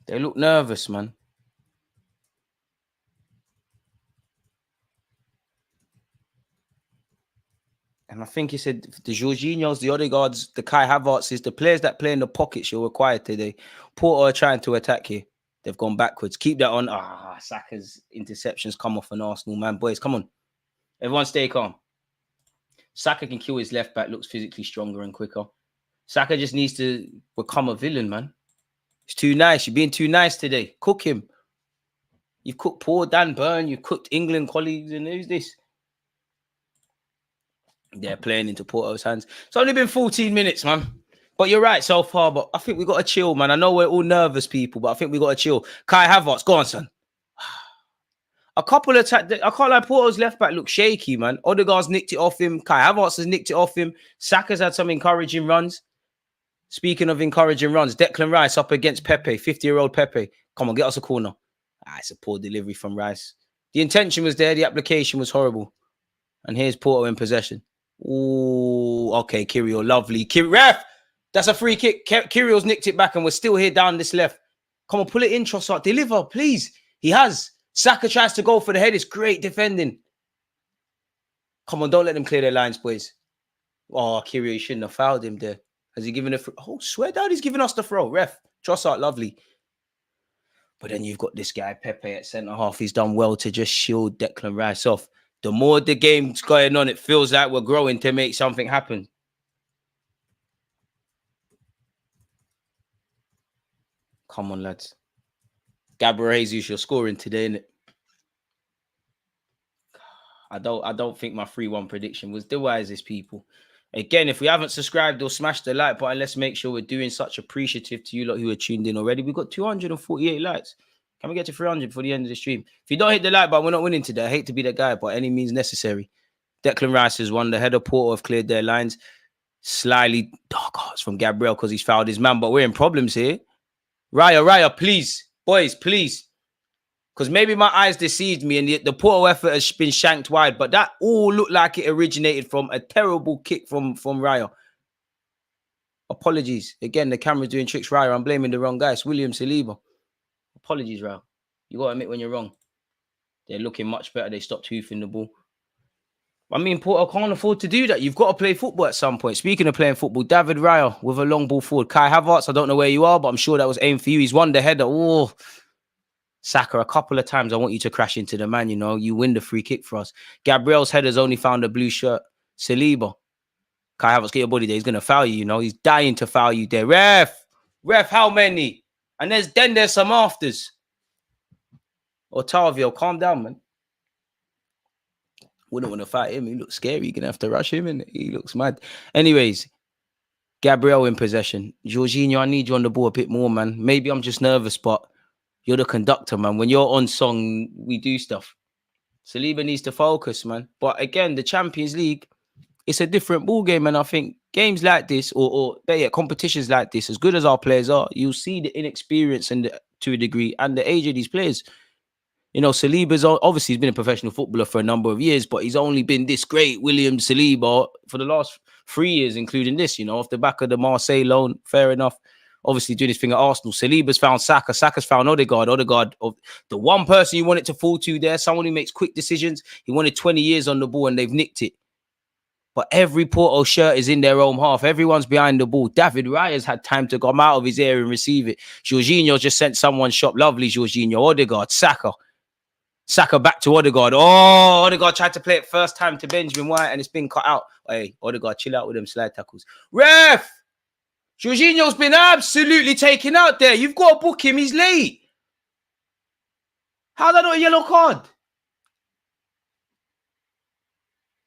[SPEAKER 5] They look nervous, man. And I think he said the Jorginhos, the Odegaards, the Kai Havertzes, the players that play in the pockets you're required today. Porto are trying to attack here. They've gone backwards. Keep that on. Saka's interceptions come off an Arsenal, man. Boys, come on. Everyone stay calm. Saka can kill his left back, looks physically stronger and quicker. Saka just needs to become a villain, man. It's too nice. You're being too nice today. Cook him. You've cooked poor Dan Burn. You've cooked England colleagues. And who's this? They're playing into Porto's hands. It's only been 14 minutes, man. But you're right so far. But I think we got to chill, man. I know we're all nervous people, but I think we got to chill. Kai Havertz, go on, son. A couple of I can't lie, Porto's left back looks shaky, man. Odegaard's nicked it off him. Kai Havertz has nicked it off him. Saka's had some encouraging runs. Speaking of encouraging runs, Declan Rice up against Pepe, 50-year-old Pepe. Come on, get us a corner. It's a poor delivery from Rice. The intention was there. The application was horrible. And here's Porto in possession. Ooh, okay, Kyrgios, lovely. Ref! That's a free kick. Kyrill's nicked it back and we're still here down this left. Come on, pull it in, Trossard. Deliver, please. He has. Saka tries to go for the head. It's great defending. Come on, don't let them clear their lines, boys. Oh, Kyril, you shouldn't have fouled him there. Has he given a throw? Oh, swear down, he's giving us the throw. Ref. Trossard, lovely. But then you've got this guy, Pepe, at centre-half. He's done well to just shield Declan Rice off. The more the game's going on, it feels like we're growing to make something happen. Come on, lads. Gabriel Jesus, you're scoring today, innit? I don't think my 3-1 prediction was the wisest, people. Again, if we haven't subscribed or smashed the like button, let's make sure we're doing such appreciative to you lot who are tuned in already. We've got 248 likes. Can we get to 300 for the end of the stream? If you don't hit the like button, we're not winning today. I hate to be that guy, but any means necessary. Declan Rice has won. The header Porto have cleared their lines. Slyly dark hearts from Gabriel because he's fouled his man, but we're in problems here. Raya, please. Boys, please. Because maybe my eyes deceived me and the Porto effort has been shanked wide, but that all looked like it originated from a terrible kick from Raya. Apologies. Again, the camera's doing tricks, Raya. I'm blaming the wrong guy. It's William Saliba. Apologies, Raya. You got to admit when you're wrong. They're looking much better. They stopped hoofing the ball. I mean, Porto can't afford to do that. You've got to play football at some point. Speaking of playing football, David Raya with a long ball forward. Kai Havertz, I don't know where you are, but I'm sure that was aimed for you. He's won the header. Oh, Saka, a couple of times I want you to crash into the man, you know. You win the free kick for us. Gabriel's header's only found a blue shirt. Saliba. Kai Havertz, get your body there. He's going to foul you, you know. He's dying to foul you there. Ref, how many? And then there's some afters. Otavio, calm down, man. Wouldn't want to fight him. He looks scary. You're going to have to rush him, and he looks mad. Anyways, Gabriel in possession. Jorginho, I need you on the ball a bit more, man. Maybe I'm just nervous, but you're the conductor, man. When you're on song, we do stuff. Saliba needs to focus, man. But again, the Champions League, it's a different ball game, and I think games like this, or competitions like this, as good as our players are, you'll see the inexperience and to a degree, and the age of these players. You know, Saliba's obviously he's been a professional footballer for a number of years, but he's only been this great, William Saliba, for the last 3 years, including this, you know, off the back of the Marseille loan. Fair enough. Obviously doing his thing at Arsenal. Saliba's found Saka. Saka's found Odegaard. Odegaard, of the one person you want it to fall to there, someone who makes quick decisions. He wanted 20 years on the ball and they've nicked it. But every Porto shirt is in their own half. Everyone's behind the ball. David Raya's had time to come out of his area and receive it. Jorginho just sent someone shot. Lovely, Jorginho. Odegaard, Saka. Saka back to Odegaard. Oh, Odegaard tried to play it first time to Benjamin White and it's been cut out. Hey, Odegaard, chill out with them slide tackles. Ref! Jorginho's been absolutely taken out there. You've got to book him. He's late. How's that not a yellow card?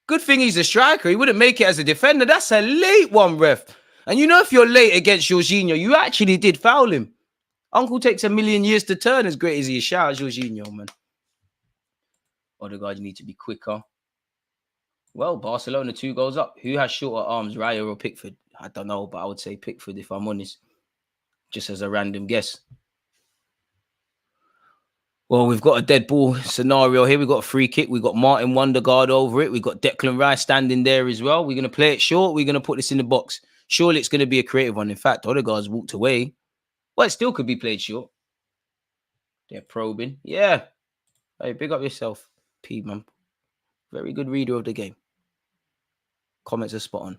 [SPEAKER 5] Good thing he's a striker. He wouldn't make it as a defender. That's a late one, ref. And you know if you're late against Jorginho, you actually did foul him. Uncle takes a million years to turn, as great as he is. Shout out Jorginho, man. Odegaard, you need to be quicker. Well, Barcelona 2 goals up. Who has shorter arms, Raya or Pickford? I don't know, but I would say Pickford if I'm honest. Just as a random guess. Well, we've got a dead ball scenario here. We've got a free kick. We've got Martin Wondergaard over it. We've got Declan Rice standing there as well. We're going to play it short. We're going to put this in the box. Surely it's going to be a creative one. In fact, Odegaard's walked away. Well, it still could be played short. They're probing. Yeah. Hey, big up yourself, P, man. Very good reader of the game. Comments are spot on.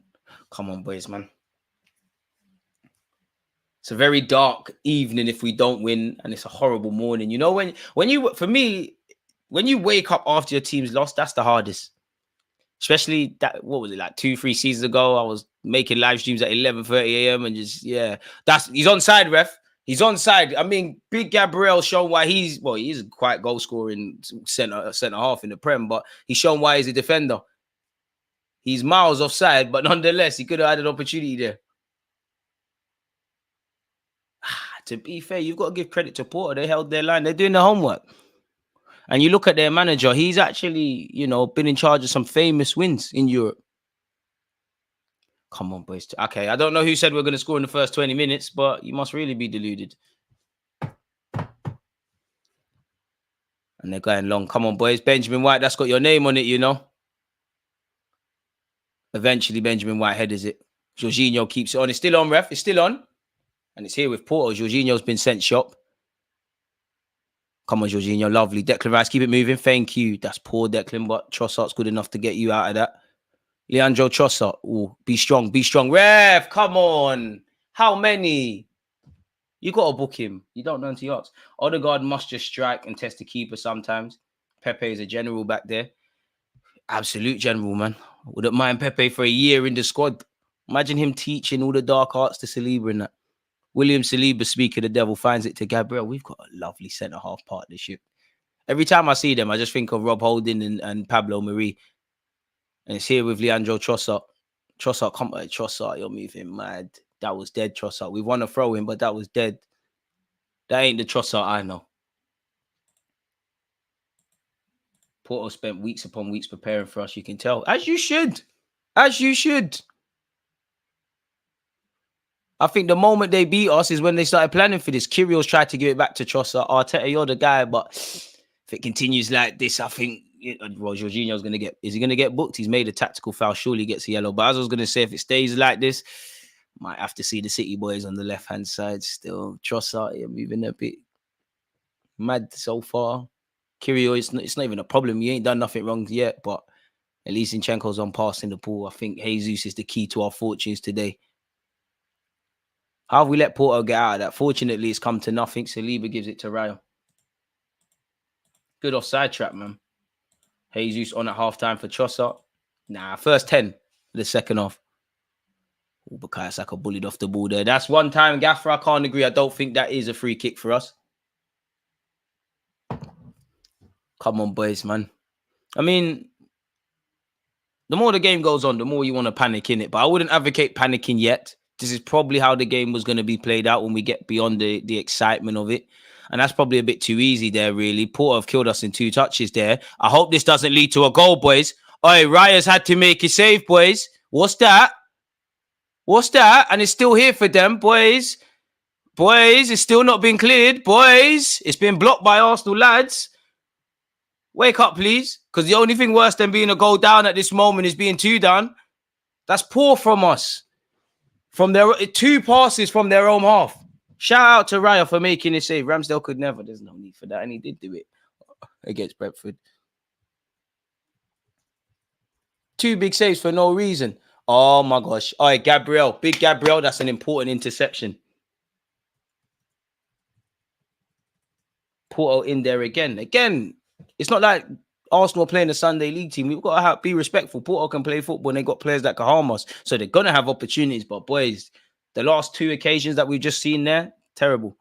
[SPEAKER 5] Come on, boys, man. It's a very dark evening if we don't win, and it's a horrible morning. You know, when you wake up after your team's lost, that's the hardest. Especially that, what was it, like 2-3 seasons ago? I was making live streams at 11:30 a.m. and just, yeah. He's onside, ref. He's onside. I mean, Big Gabriel shown why he is quite goal scoring centre half in the Prem, but he's shown why he's a defender. He's miles offside, but nonetheless, he could have had an opportunity there. To be fair, you've got to give credit to Porto. They held their line. They're doing their homework. And you look at their manager, he's actually, you know, been in charge of some famous wins in Europe. Come on, boys. Okay, I don't know who said we're going to score in the first 20 minutes, but you must really be deluded. And they're going long. Come on, boys. Benjamin White, that's got your name on it, you know. Eventually, Benjamin White headers it. Jorginho keeps it on. It's still on, ref. It's still on. And it's here with Porto. Jorginho's been sent shop. Come on, Jorginho. Lovely. Declan Rice, keep it moving. Thank you. That's poor Declan, but Trossard's good enough to get you out of that. Leandro Trossard. Ooh, be strong. Be strong. Ref, come on. How many? You got to book him. You don't know until you ask. Odegaard must just strike and test the keeper sometimes. Pepe is a general back there. Absolute general, man. Wouldn't mind Pepe for a year in the squad. Imagine him teaching all the dark arts to Saliba and that. William Saliba, speak of the devil, finds it to Gabriel. We've got a lovely centre-half partnership. Every time I see them, I just think of Rob Holding and Pablo Marie. And it's here with Leandro Trossard. Trossard, come on, Trossard, you're moving mad. That was dead, Trossard. We want to throw him, but that was dead. That ain't the Trossard I know. Porto spent weeks upon weeks preparing for us, you can tell. As you should. As you should. I think the moment they beat us is when they started planning for this. Kyrgios tried to give it back to Trossard. Arteta, you're the guy, but if it continues like this, I think, well, Jorginho's going to get, is he going to get booked? He's made a tactical foul. Surely he gets a yellow. But as I was going to say, if it stays like this, might have to see the City boys on the left-hand side still. Trossard, you're moving a bit mad so far. Kyrgios, it's not even a problem. You ain't done nothing wrong yet, but at least Zinchenko's on passing the ball. I think Jesus is the key to our fortunes today. How have we let Porto get out of that? Fortunately, it's come to nothing. Saliba gives it to Rayo. Good offside trap, man. Jesus on at halftime for Trossard. Nah, first 10 the second half. Oh, Bukayo Saka bullied off the ball there. That's one time, Gaffer. I can't agree. I don't think that is a free kick for us. Come on, boys, man. I mean, the more the game goes on, the more you want to panic in it. But I wouldn't advocate panicking yet. This is probably how the game was going to be played out when we get beyond the excitement of it. And that's probably a bit too easy there, really. Porto have killed us in 2 touches there. I hope this doesn't lead to a goal, boys. Oi, Raya's had to make a save, boys. What's that? What's that? And it's still here for them, boys. Boys, it's still not been cleared. Boys, it's been blocked by Arsenal lads. Wake up, please. Because the only thing worse than being a goal down at this moment is being 2 down. That's poor from us. From their 2 passes from their own half. Shout out to Raya for making this save. Ramsdale could never. There's no need for that. And he did do it against Brentford. 2 big saves for no reason. Oh my gosh. All right, Gabriel. Big Gabriel. That's an important interception. Porto in there again. Again, it's not like Arsenal are playing a Sunday league team. We've got to be respectful. Porto can play football and they've got players that can harm us. So they're going to have opportunities. But boys, the last 2 occasions that we've just seen there, terrible.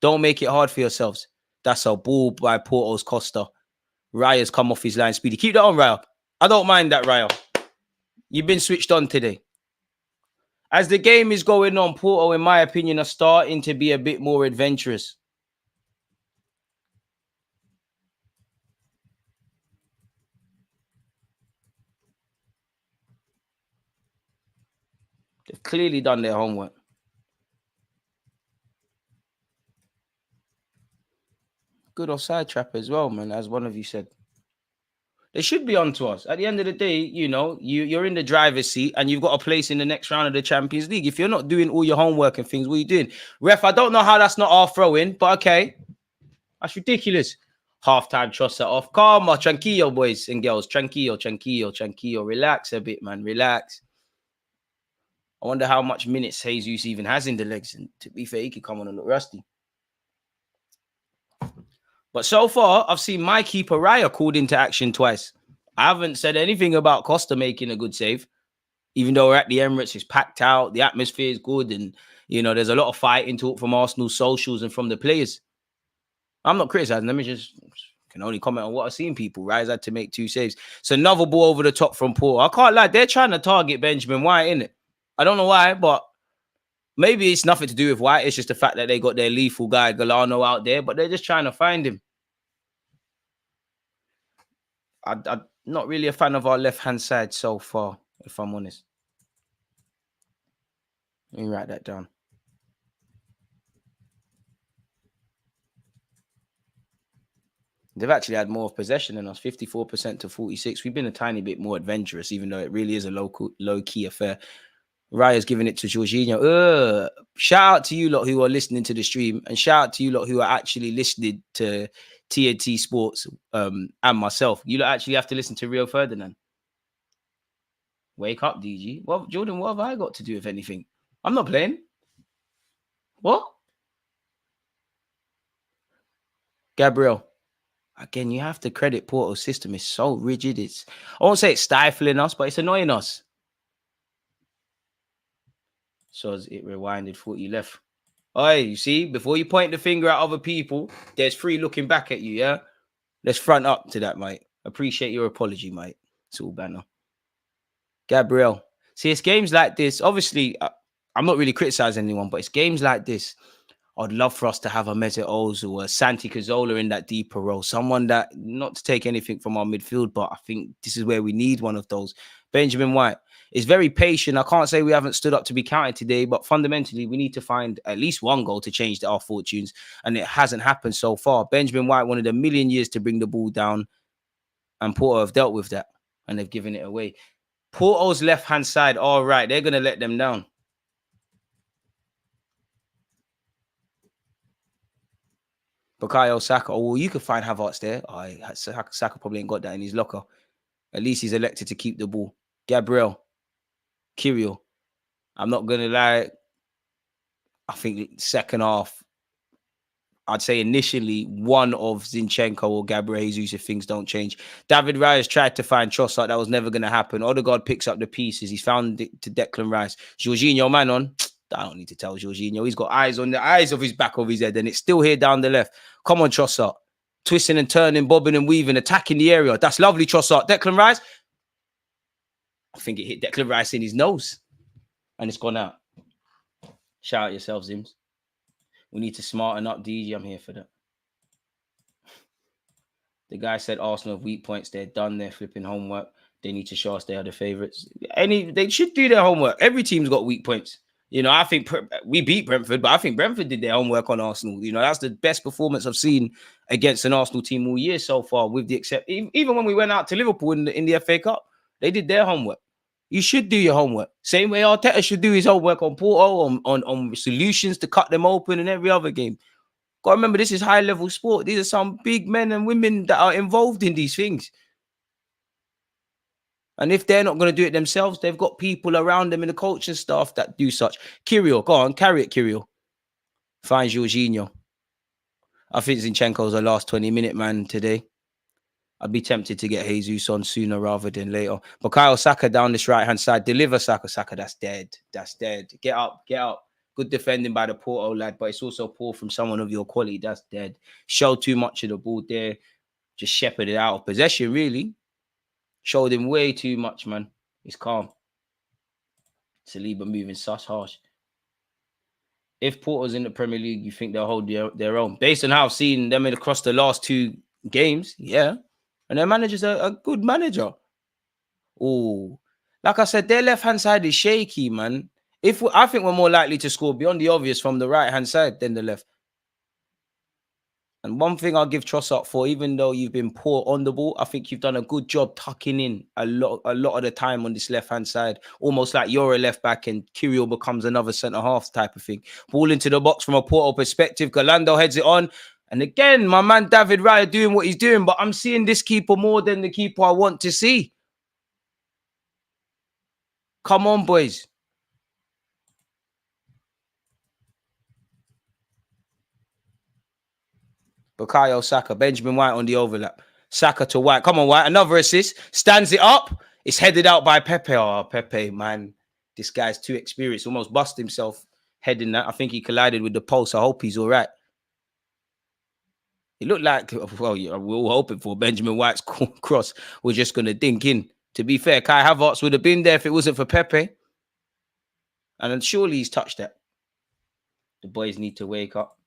[SPEAKER 5] Don't make it hard for yourselves. That's a ball by Porto's Costa. Raya's come off his line speedy. Keep that on, Raya. I don't mind that, Raya. You've been switched on today. As the game is going on, Porto, in my opinion, are starting to be a bit more adventurous. They've clearly done their homework. Good offside trap as well, man, as one of you said. They should be on to us. At the end of the day, you know, you're in the driver's seat and you've got a place in the next round of the Champions League. If you're not doing all your homework and things, what are you doing? Ref, I don't know how that's not our throw-in, but okay. That's ridiculous. Half-time Trossard off. Calm, tranquillo, boys and girls. Tranquillo, tranquillo, tranquillo. Relax a bit, man. Relax. I wonder how much minutes Jesus even has in the legs. And to be fair, he could come on and look rusty. But so far, I've seen my keeper Raya called into action twice. I haven't said anything about Costa making a good save. Even though we're at the Emirates, it's packed out. The atmosphere is good. And, you know, there's a lot of fighting talk from Arsenal socials and from the players. I'm not criticizing. Let me just can only comment on what I've seen people. Raya's had to make 2 saves. So another ball over the top from Porto. I can't lie. They're trying to target Benjamin White, innit? I don't know why, but maybe it's nothing to do with White. It's just the fact that they got their lethal guy, Galano, out there, but they're just trying to find him. I'm not really a fan of our left-hand side so far, if I'm honest. Let me write that down. They've actually had more of possession than us, 54% to 46%. We've been a tiny bit more adventurous, even though it really is a low-key affair. Raya's giving it to Jorginho. Shout out to you lot who are listening to the stream, and shout out to you lot who are actually listening to TNT Sports and myself. You lot actually have to listen to Rio Ferdinand. Wake up, DG. Well, Jordan, what have I got to do with anything? I'm not playing. What? Gabriel. Again, you have to credit Porto's system. It's so rigid. I won't say it's stifling us, but it's annoying us. So it rewinded 40 left. Oh, you see, before you point the finger at other people, there's three looking back at you, yeah? Let's front up to that, mate. Appreciate your apology, mate. It's all banner. Gabriel. See, it's games like this. Obviously, I'm not really criticizing anyone, but it's games like this. I'd love for us to have a Mesut Ozil or a Santi Cazorla in that deeper role. Someone that, not to take anything from our midfield, but I think this is where we need one of those. Benjamin White is very patient. I can't say we haven't stood up to be counted today, but fundamentally, we need to find at least one goal to change our fortunes, and it hasn't happened so far. Benjamin White wanted a million years to bring the ball down, and Porto have dealt with that, and they've given it away. Porto's left-hand side, all right, they're going to let them down. Bukayo Saka. Oh, well, you could find Havertz there. Saka probably ain't got that in his locker. At least he's elected to keep the ball. Gabriel. Kirill. I'm not going to lie. I think second half, I'd say initially one of Zinchenko or Gabriel Jesus if things don't change. David Raya tried to find Trossard. That was never going to happen. Odegaard picks up the pieces. He's found it to Declan Rice. Jorginho, man on. I don't need to tell Jorginho. He's got eyes on the eyes of his back of his head, and it's still here down the left. Come on, Trossard. Twisting and turning, bobbing and weaving, attacking the area. That's lovely, Trossard. Declan Rice. I think it hit Declan Rice in his nose, and it's gone out. Shout out yourself, Zims. We need to smarten up, DG. I'm here for that. The guy said Arsenal have weak points. They're done. They're flipping homework. They need to show us they are the favourites. They should do their homework. Every team's got weak points. You know, I think we beat Brentford, but I think Brentford did their homework on Arsenal. You know, that's the best performance I've seen against an Arsenal team all year so far, with the exception, even when we went out to Liverpool in the FA Cup, they did their homework. You should do your homework. Same way Arteta should do his homework on Porto, on solutions to cut them open in every other game. Got to remember, this is high-level sport. These are some big men and women that are involved in these things. And if they're not going to do it themselves, they've got people around them in the coaching staff that do such. Kirill, go on, carry it, Kirill. Find Jorginho. I think Zinchenko's a last 20-minute man today. I'd be tempted to get Jesus on sooner rather than later. Bukayo Saka down this right-hand side. Deliver Saka. Saka, that's dead. That's dead. Get up, get up. Good defending by the Porto lad, but it's also poor from someone of your quality. That's dead. Showed too much of the ball there. Just shepherded out of possession, really. Showed him way too much, man. He's calm. Saliba moving sus harsh. If Porto's in the Premier League, you think they'll hold their own? Based on how I've seen them across the last two games, yeah. And their manager's a good manager. Oh, like I said, their left-hand side is shaky, man. I think we're more likely to score beyond the obvious from the right-hand side than the left. And one thing I'll give Trossard for, even though you've been poor on the ball, I think you've done a good job tucking in a lot of the time on this left-hand side. Almost like you're a left-back and Kirill becomes another centre-half type of thing. Ball into the box from a Porto perspective. Galando heads it on. And again, my man David Raya doing what he's doing, but I'm seeing this keeper more than the keeper I want to see. Come on, boys. Bukayo Saka, Benjamin White on the overlap. Saka to White. Come on, White. Another assist. Stands it up. It's headed out by Pepe. Oh, Pepe, man. This guy's too experienced. Almost bust himself heading that. I think he collided with the post. I hope he's all right. It looked like, well, yeah, we're all hoping for Benjamin White's cross. We're just going to dink in. To be fair, Kai Havertz would have been there if it wasn't for Pepe. And then surely he's touched that. The boys need to wake up.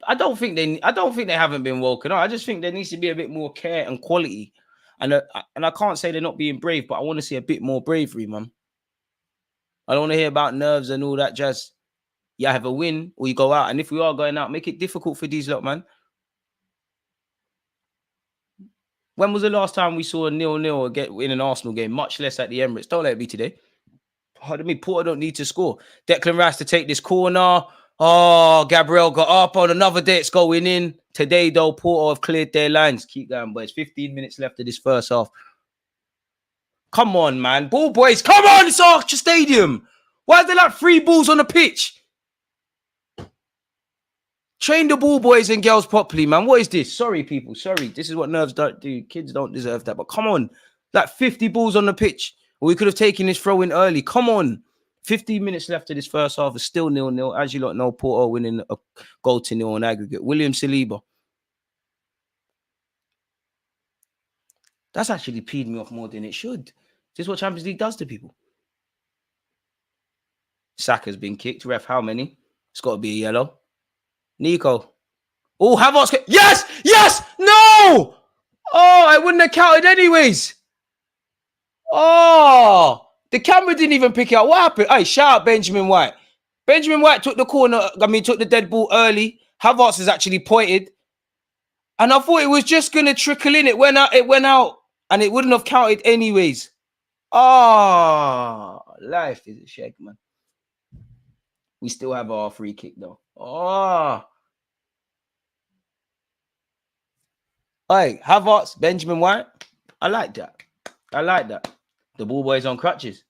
[SPEAKER 5] I don't think they haven't been woken up. I just think there needs to be a bit more care and quality. And I can't say they're not being brave, but I want to see a bit more bravery, man. I don't want to hear about nerves and all that jazz. You have a win or you go out. And if we are going out, make it difficult for these lot, man. When was the last time we saw a 0-0 in an Arsenal game? Much less at the Emirates. Don't let it be today. Pardon me, Porto don't need to score. Declan Rice to take this corner. Oh, Gabriel got up on another day. It's going in. Today, though, Porto have cleared their lines. Keep going, boys. 15 minutes left of this first half. Come on, man. Ball boys, come on. It's Archer Stadium. Why is there like 3 balls on the pitch? Train the ball boys and girls properly, man. What is this? Sorry, people. Sorry. This is what nerves don't do. Kids don't deserve that. But come on. Like 50 balls on the pitch. We could have taken this throw in early. Come on. 15 minutes left of this first half. Is still 0-0. As you lot know, Porto winning a goal to 0 on aggregate. William Saliba. That's actually peed me off more than it should. This is what Champions League does to people. Saka's been kicked. Ref, how many? It's got to be a yellow. Nico. Oh, Havertz. Yes! Yes! No! Oh, I wouldn't have counted anyways. Oh, the camera didn't even pick it up. What happened? Hey, shout out Benjamin White. Benjamin White took the corner. Took the dead ball early. Havertz has actually pointed. And I thought it was just going to trickle in. It went out. And it wouldn't have counted anyways. Oh, life is a shake, man. We still have our free kick, though. Oh. Hey, Havertz, Benjamin White. I like that. I like that. The ball boy's on crutches.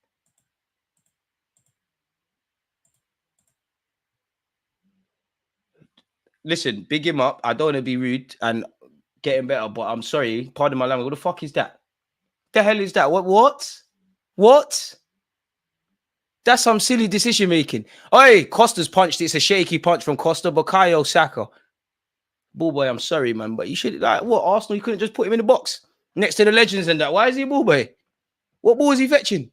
[SPEAKER 5] Listen, big him up. I don't want to be rude and getting better, but I'm sorry. Pardon my language. What the fuck is that? The hell is that? What? That's some silly decision making. Hey, Costa's punched. It's a shaky punch from Costa. Bukayo Saka. Ball boy, I'm sorry, man, but you should like what Arsenal. You couldn't just put him in the box next to the legends and that. Why is he a ball boy? What ball is he fetching?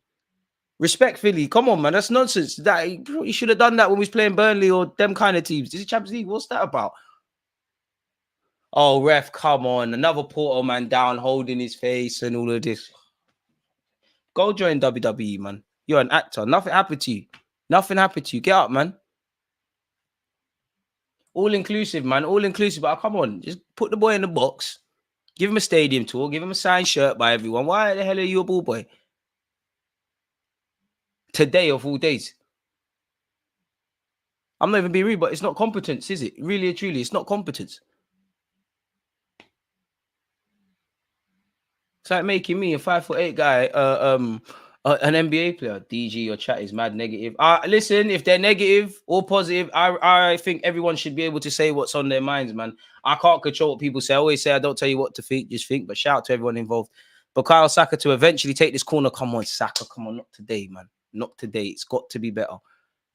[SPEAKER 5] Respectfully, come on, man. That's nonsense. That he should have done that when we was playing Burnley or them kind of teams. This is Champions League. What's that about? Oh, ref, come on. Another Porto man down, holding his face and all of this. Go join WWE, man. You're an actor. Nothing happened to you. Nothing happened to you. Get up, man. All inclusive, man. All inclusive. But come on, just put the boy in the box. Give him a stadium tour. Give him a signed shirt by everyone. Why the hell are you a ball boy? Today of all days. I'm not even being rude, but it's not competence, is it? Really and truly, it's not competence. It's like making me a 5'8" guy, an NBA player. DG, your chat is mad negative. Listen, if they're negative or positive, I think everyone should be able to say what's on their minds, man. I can't control what people say. I always say I don't tell you what to think, just think. But shout out to everyone involved. Bukayo Saka to eventually take this corner. Come on, Saka. Come on, not today, man. Not today. It's got to be better.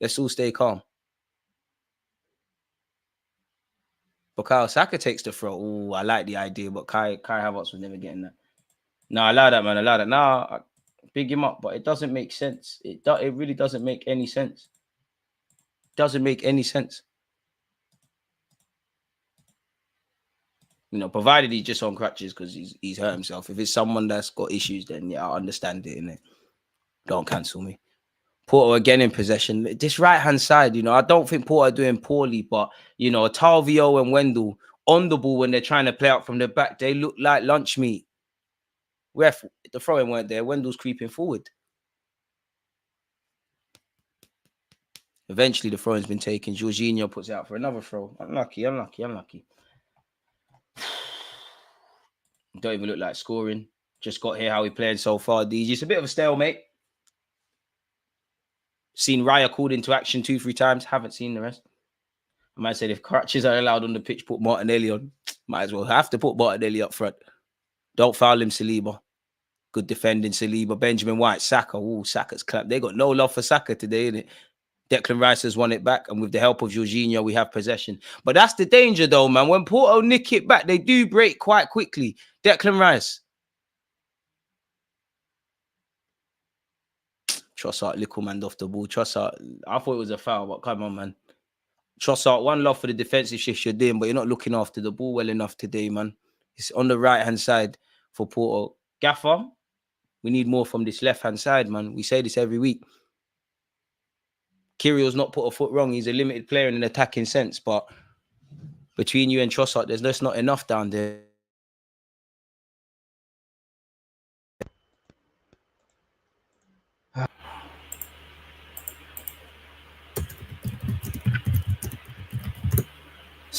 [SPEAKER 5] Let's all stay calm. Bukayo Saka takes the throw. Oh, I like the idea, but Kai Havertz was never getting that. No, I allow that, man. I allow that. Nah, big him up, but it doesn't make sense. It really doesn't make any sense. Doesn't make any sense. You know, provided he's just on crutches because he's hurt himself. If it's someone that's got issues, then yeah, I understand it, innit? Don't cancel me. Porto again in possession. This right-hand side, you know, I don't think Porto are doing poorly, but, you know, Talvio and Wendell on the ball when they're trying to play out from the back, they look like lunch meat. Ref, the throw-in weren't there. Wendell's creeping forward. Eventually, the throw-in's been taken. Jorginho puts it out for another throw. Unlucky. Don't even look like scoring. Just got here how we playing so far, DG. It's a bit of a stalemate. Seen Raya called into action 2-3 times. Haven't seen the rest. I might say if crutches are allowed on the pitch, put Martinelli on. Might as well have to put Martinelli up front. Don't foul him, Saliba. Good defending, Saliba. Benjamin White, Saka. Ooh, Saka's clapped. They got no love for Saka today, innit? Declan Rice has won it back. And with the help of Jorginho, we have possession. But that's the danger, though, man. When Porto nick it back, they do break quite quickly. Declan Rice. Trossard, little man off the ball. Trossard, I thought it was a foul, but come on, man. Trossard, one love for the defensive shift you're doing, but you're not looking after the ball well enough today, man. It's on the right-hand side for Porto. Gaffer, we need more from this left-hand side, man. We say this every week. Kyrill's not put a foot wrong. He's a limited player in an attacking sense, but between you and Trossard, there's just not enough down there.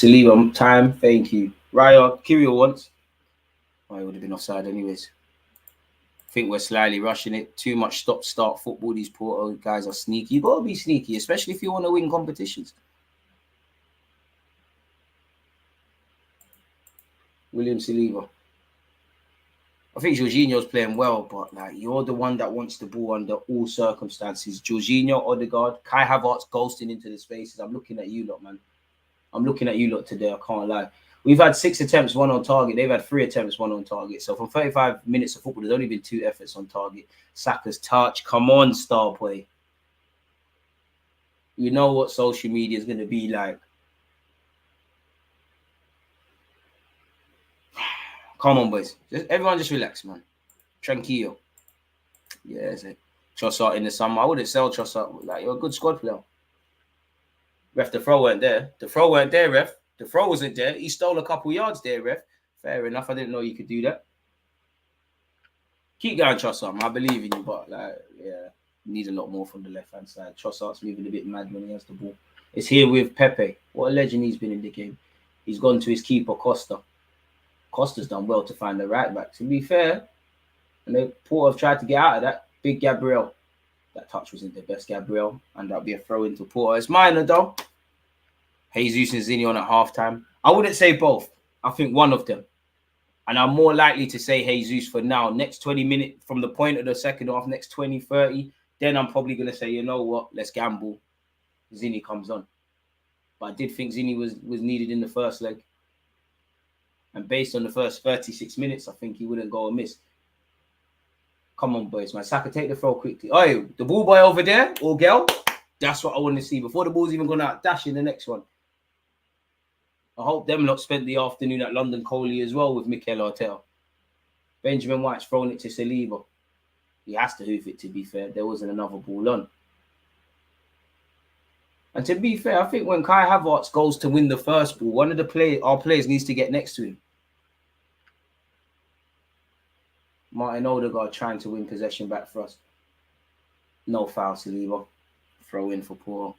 [SPEAKER 5] Saliba, time. Thank you. Raya, Kirill once. Oh, it would have been offside anyways. I think we're slightly rushing it. Too much stop-start football. These Porto guys are sneaky. You got to be sneaky, especially if you want to win competitions. William Saliba. I think Jorginho's playing well, but like you're the one that wants the ball under all circumstances. Jorginho, Odegaard, Kai Havertz ghosting into the spaces. I'm looking at you lot, man. I'm looking at you lot today. I can't lie. We've had 6 attempts, 1 on target. They've had 3 attempts, 1 on target. So from 35 minutes of football, there's only been 2 efforts on target. Saka's touch. Come on, star boy. You know what social media is going to be like. Come on, boys. Everyone just relax, man. Tranquillo. Yeah, it's it. Trossard in the summer. I wouldn't sell Trossard. Like, you're a good squad player. Ref, the throw weren't there. The throw weren't there, ref. The throw wasn't there. He stole a couple yards there, ref. Fair enough. I didn't know you could do that. Keep going, Trossard. I believe in you, but, like, yeah, needs a lot more from the left-hand side. Trossard's moving a bit mad when he has the ball. It's here with Pepe. What a legend he's been in the game. He's gone to his keeper, Costa. Costa's done well to find the right back. To be fair, and they Porto have tried to get out of that. Big Gabriel. That touch wasn't the best, Gabriel. And that'll be a throw into Porto. It's minor, though. Jesus and Zini on at halftime. I wouldn't say both. I think one of them. And I'm more likely to say Jesus for now. Next 20 minutes from the point of the second half, next 20, 30. Then I'm probably going to say, you know what? Let's gamble. Zini comes on. But I did think Zini was needed in the first leg. And based on the first 36 minutes, I think he wouldn't go amiss. Come on, boys, man. Saka, take the throw quickly. Oh, the ball boy over there, or girl. That's what I want to see. Before the ball's even gone out, dash in the next one. I hope them lot spent the afternoon at London Coley as well with Mikel Arteta. Benjamin White's thrown it to Saliba. He has to hoof it, to be fair. There wasn't another ball on. And to be fair, I think when Kai Havertz goes to win the first ball, one of our players needs to get next to him. Martin Odegaard trying to win possession back for us. No foul, Saliba. Throw in for Porto.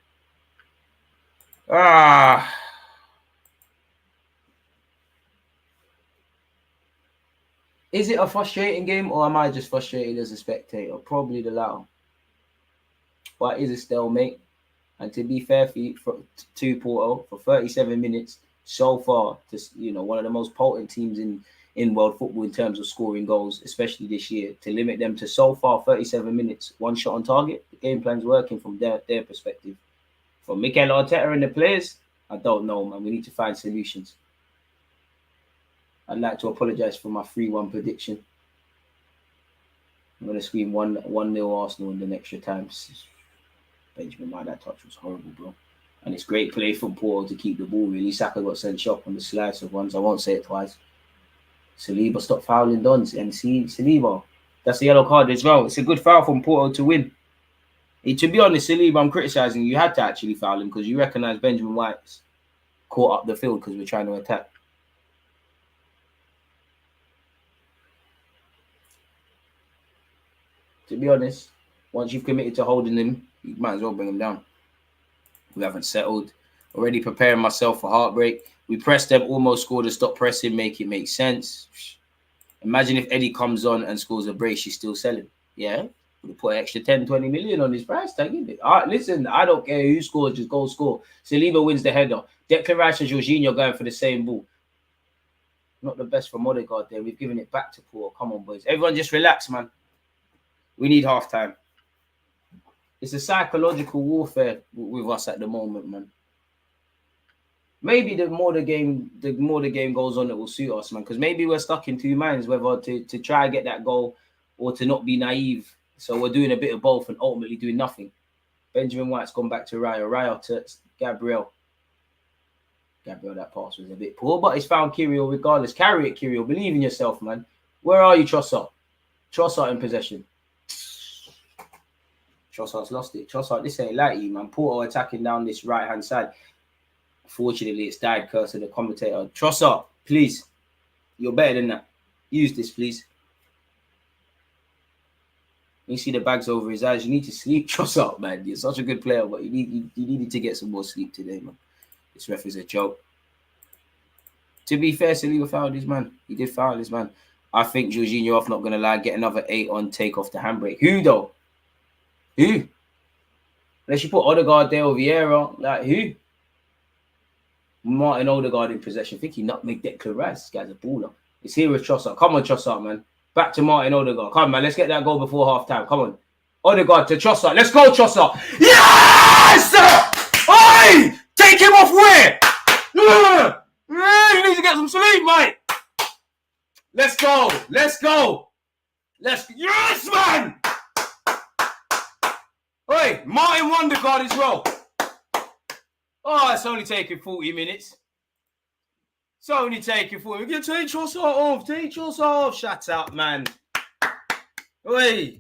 [SPEAKER 5] Is it a frustrating game, or am I just frustrated as a spectator? Probably the latter. But it is a stalemate. And to be fair to Porto, for 37 minutes so far, one of the most potent teams in world football in terms of scoring goals, especially this year, to limit them to so far 37 minutes, 1 shot on target, the game plan's working from their perspective. From Mikel Arteta and the players, I don't know, man. We need to find solutions. I'd like to apologise for my 3-1 prediction. I'm going to scream 1-0 Arsenal in the extra time. Benjamin, that touch was horrible, bro. And it's great play from Porto to keep the ball, really. Saka got sent shot on the slice of ones. I won't say it twice. Saliba, stop fouling Dons. And see, Saliba, that's a yellow card as well. It's a good foul from Porto to win. To be honest, Saliba, I'm criticising you. Had to actually foul him because you recognise Benjamin White's caught up the field because we're trying to attack. To be honest, once you've committed to holding him, you might as well bring him down. We haven't settled. Already preparing myself for heartbreak. We pressed them, almost scored a stop pressing, make it make sense. Imagine if Eddie comes on and scores a brace, she's still selling. Yeah? We'll put an extra 10, 20 million on his price tag, isn't it? Listen, I don't care who scores, just go score. Saliba wins the header. Declan Rice and Jorginho going for the same ball. Not the best from Odegaard there. We've given it back to Porto. Come on, boys. Everyone just relax, man. We need half-time. It's a psychological warfare with us at the moment, man. Maybe the more the game goes on, it will suit us, man. Because maybe we're stuck in two minds whether to try and get that goal or to not be naive. So we're doing a bit of both and ultimately doing nothing. Benjamin White's gone back to Raya. Raya to Gabriel. Gabriel, that pass was a bit poor, but he's found Kirill regardless. Carry it, Kirill. Believe in yourself, man. Where are you, Trossard? Trossard in possession. Trossard's lost it. Trossard, this ain't like you, man. Porto attacking down this right-hand side. Fortunately, it's died, curse of the commentator. Trossard, please. You're better than that. Use this, please. You see the bags over his eyes. You need to sleep, Trossard, man. You're such a good player, but you needed to get some more sleep today, man. This ref is a joke. To be fair, Saliba fouled his man. He did foul his man. I think Jorginho off, not going to lie, get another 8 on, take off the handbrake. Who, though? Who? Unless you put Odegaard there or Vieira. Like, who? Martin Odegaard in possession. I think he nutmegged Declan Rice. This guy's a baller. It's here with Trossard. Come on, Trossard, man. Back to Martin Odegaard. Come on, man. Let's get that goal before half-time. Come on. Odegaard to Trossard. Let's go, Trossard. Yes! Oi! Take him off where? You need to get some sleep, mate. Let's go. Let's go. Yes, man. Oi, Martin Wondergaard as well. Oh, it's only taking 40 minutes. It's only taking 40 minutes. Take Trossard off. Take Trossard off. Shut up, man. Oi.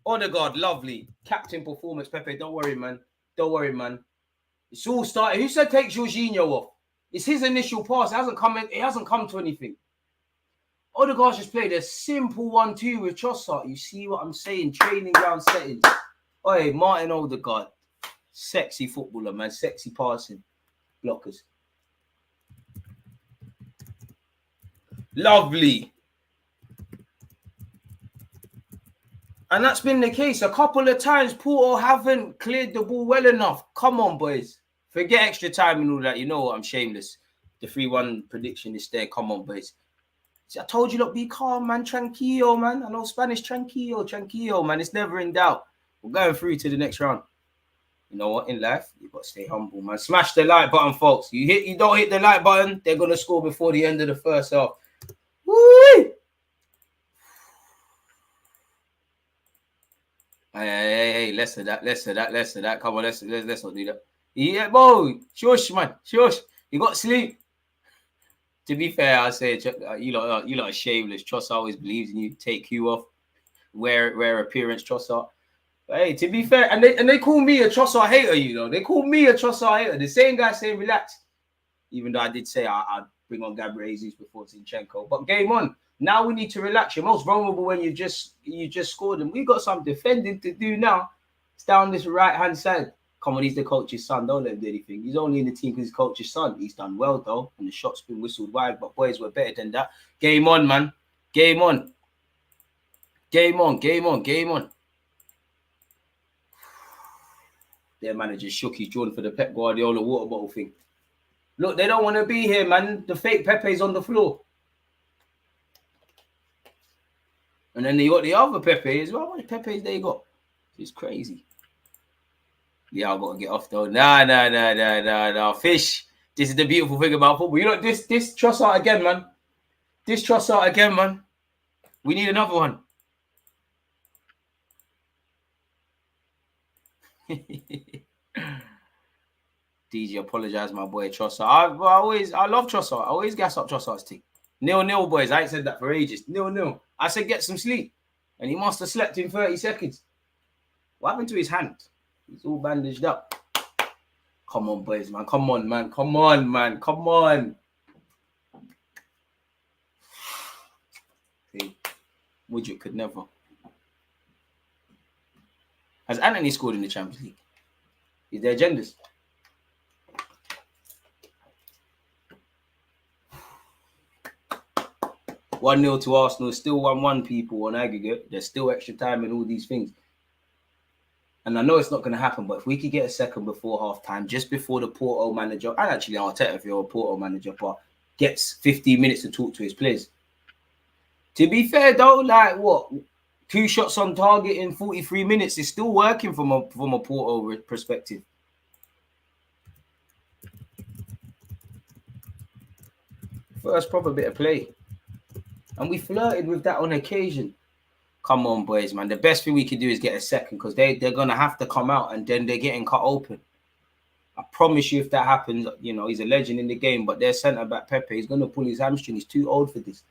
[SPEAKER 5] Odegaard, lovely. Captain performance, Pepe. Don't worry, man. Don't worry, man. It's all started. Who said take Jorginho off? It's his initial pass. It hasn't come to anything. Odegaard just played a simple 1-2 with Trossard. You see what I'm saying? Training ground settings. Oi, Martin Odegaard. Sexy footballer, man. Sexy passing. Blockers. Lovely. And that's been the case. A couple of times, Porto haven't cleared the ball well enough. Come on, boys. Forget extra time and all that. You know what? I'm shameless. The 3-1 prediction is there. Come on, boys. See, I told you, look, be calm, man. Tranquillo, man. I know Spanish. Tranquillo, man. It's never in doubt. We're going through to the next round. You know what? In life, you've got to stay humble, man. Smash the like button, folks. You don't hit the like button, they're going to score before the end of the first half. Woo! Hey, less of that. Come on, let's not do that. Yeah, boy. Shush, man. Shush. You got sleep. To be fair, I say you lot are shameless. Trossard always believes in you. Take you off. Rare appearance, Trossard. Hey, to be fair, and they call me a Trossard hater, you know. They call me a Trossard hater. The same guy saying relax. Even though I did say I'd bring on Gabriel Jesus before Zinchenko. But game on. Now we need to relax. You're most vulnerable when you just scored them. We've got some defending to do now. It's down this right-hand side. Come on, he's the coach's son. Don't let him do anything. He's only in the team because he's coach's son. He's done well, though. And the shot's been whistled wide. But boys, we're better than that. Game on, man. Game on. Game on. Their manager shook. He's drawn for the Pep Guardiola water bottle thing. Look, they don't want to be here, man. The fake Pepe's on the floor. And then they got the other Pepe as well. How many Pepes they got? It's crazy. Yeah, I've got to get off though. Nah. Fish. This is the beautiful thing about football. You know, this Trossard again, man. This Trossard again, man. We need another one. DJ, apologize, my boy Trossard. I love Trossard. I always gas up Trossard's team. 0-0, boys. I ain't said that for ages. 0-0. I said get some sleep. And he must have slept in 30 seconds. What happened to his hand? He's all bandaged up. Come on, boys, man. Come on, man. Come on. See, Woodrick could never. Has Anthony scored in the Champions League? Is there agendas? (1-0) to Arsenal. Still 1-1, people, on aggregate. There's still extra time and all these things. And I know it's not going to happen, but if we could get a second before half-time, just before the Porto manager, and actually Arteta, if you're a Porto manager, but gets 15 minutes to talk to his players. To be fair, though, like what? 2 shots on target in 43 minutes is still working from a Porto perspective. First proper bit of play. And we flirted with that on occasion. Come on, boys, man. The best thing we can do is get a second because they're going to have to come out and then they're getting cut open. I promise you if that happens, you know, he's a legend in the game, but their centre-back, Pepe, he's going to pull his hamstring. He's too old for this.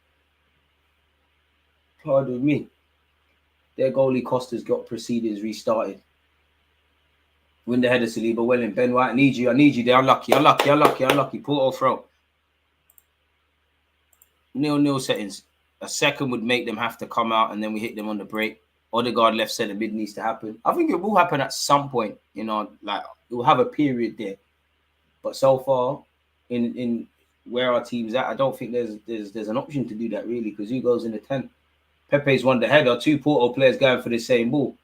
[SPEAKER 5] Pardon me. Their goalie Costa's got proceedings restarted. Win the header, Saliba. Well in. Ben White, I need you. They're unlucky. Porto throw. 0-0 settings. A second would make them have to come out and then we hit them on the break. Odegaard left centre mid needs to happen. I think it will happen at some point, you know, like it will have a period there. But so far, in where our team's at, I don't think there's an option to do that really, because who goes in the 10? Pepe's won the header, 2 Porto players going for the same ball.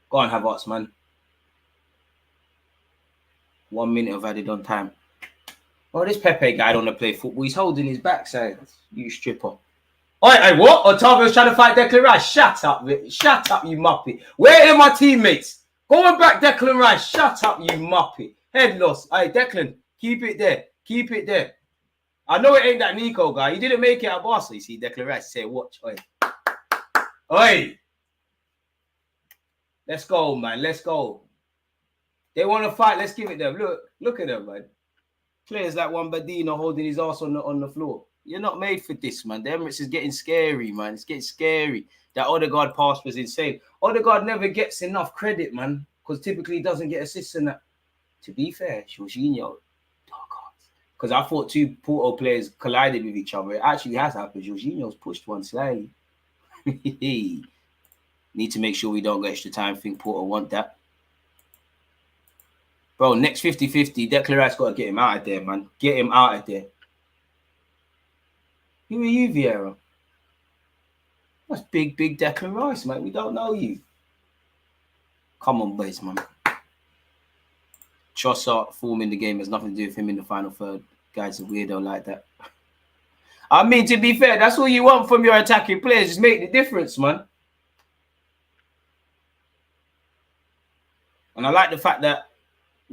[SPEAKER 5] Go on, have us, man. 1 minute of added on time. Oh, this Pepe guy don't want to play football. He's holding his backside. You stripper. Hey, what? Otavio's trying to fight Declan Rice. Shut up, you muppet. Where are my teammates? Going back, Declan Rice. Shut up, you muppet. Head loss. Hey, Declan, keep it there. Keep it there. I know it ain't that Nico guy. He didn't make it at Barca. You see, Declan Rice say, watch. Oi. Let's go, man. Let's go. They want to fight. Let's give it them. Look at them, man. Players like Wambadino holding his ass on the floor. You're not made for this, man. The Emirates is getting scary, man. It's getting scary. That Odegaard pass was insane. Odegaard never gets enough credit, man, because typically he doesn't get assists in that. To be fair, Jorginho, because I thought 2 Porto players collided with each other. It actually has happened. Jorginho's pushed one slightly. Need to make sure we don't get extra time. Think Porto want that. Bro, next 50-50, Declan Rice got to get him out of there, man. Get him out of there. Who are you, Vieira? That's big Declan Rice, mate. We don't know you. Come on, boys, man. Trossard form in the game has nothing to do with him in the final third. Guy's a weirdo like that. I mean, to be fair, that's all you want from your attacking players. Just make the difference, man. And I like the fact that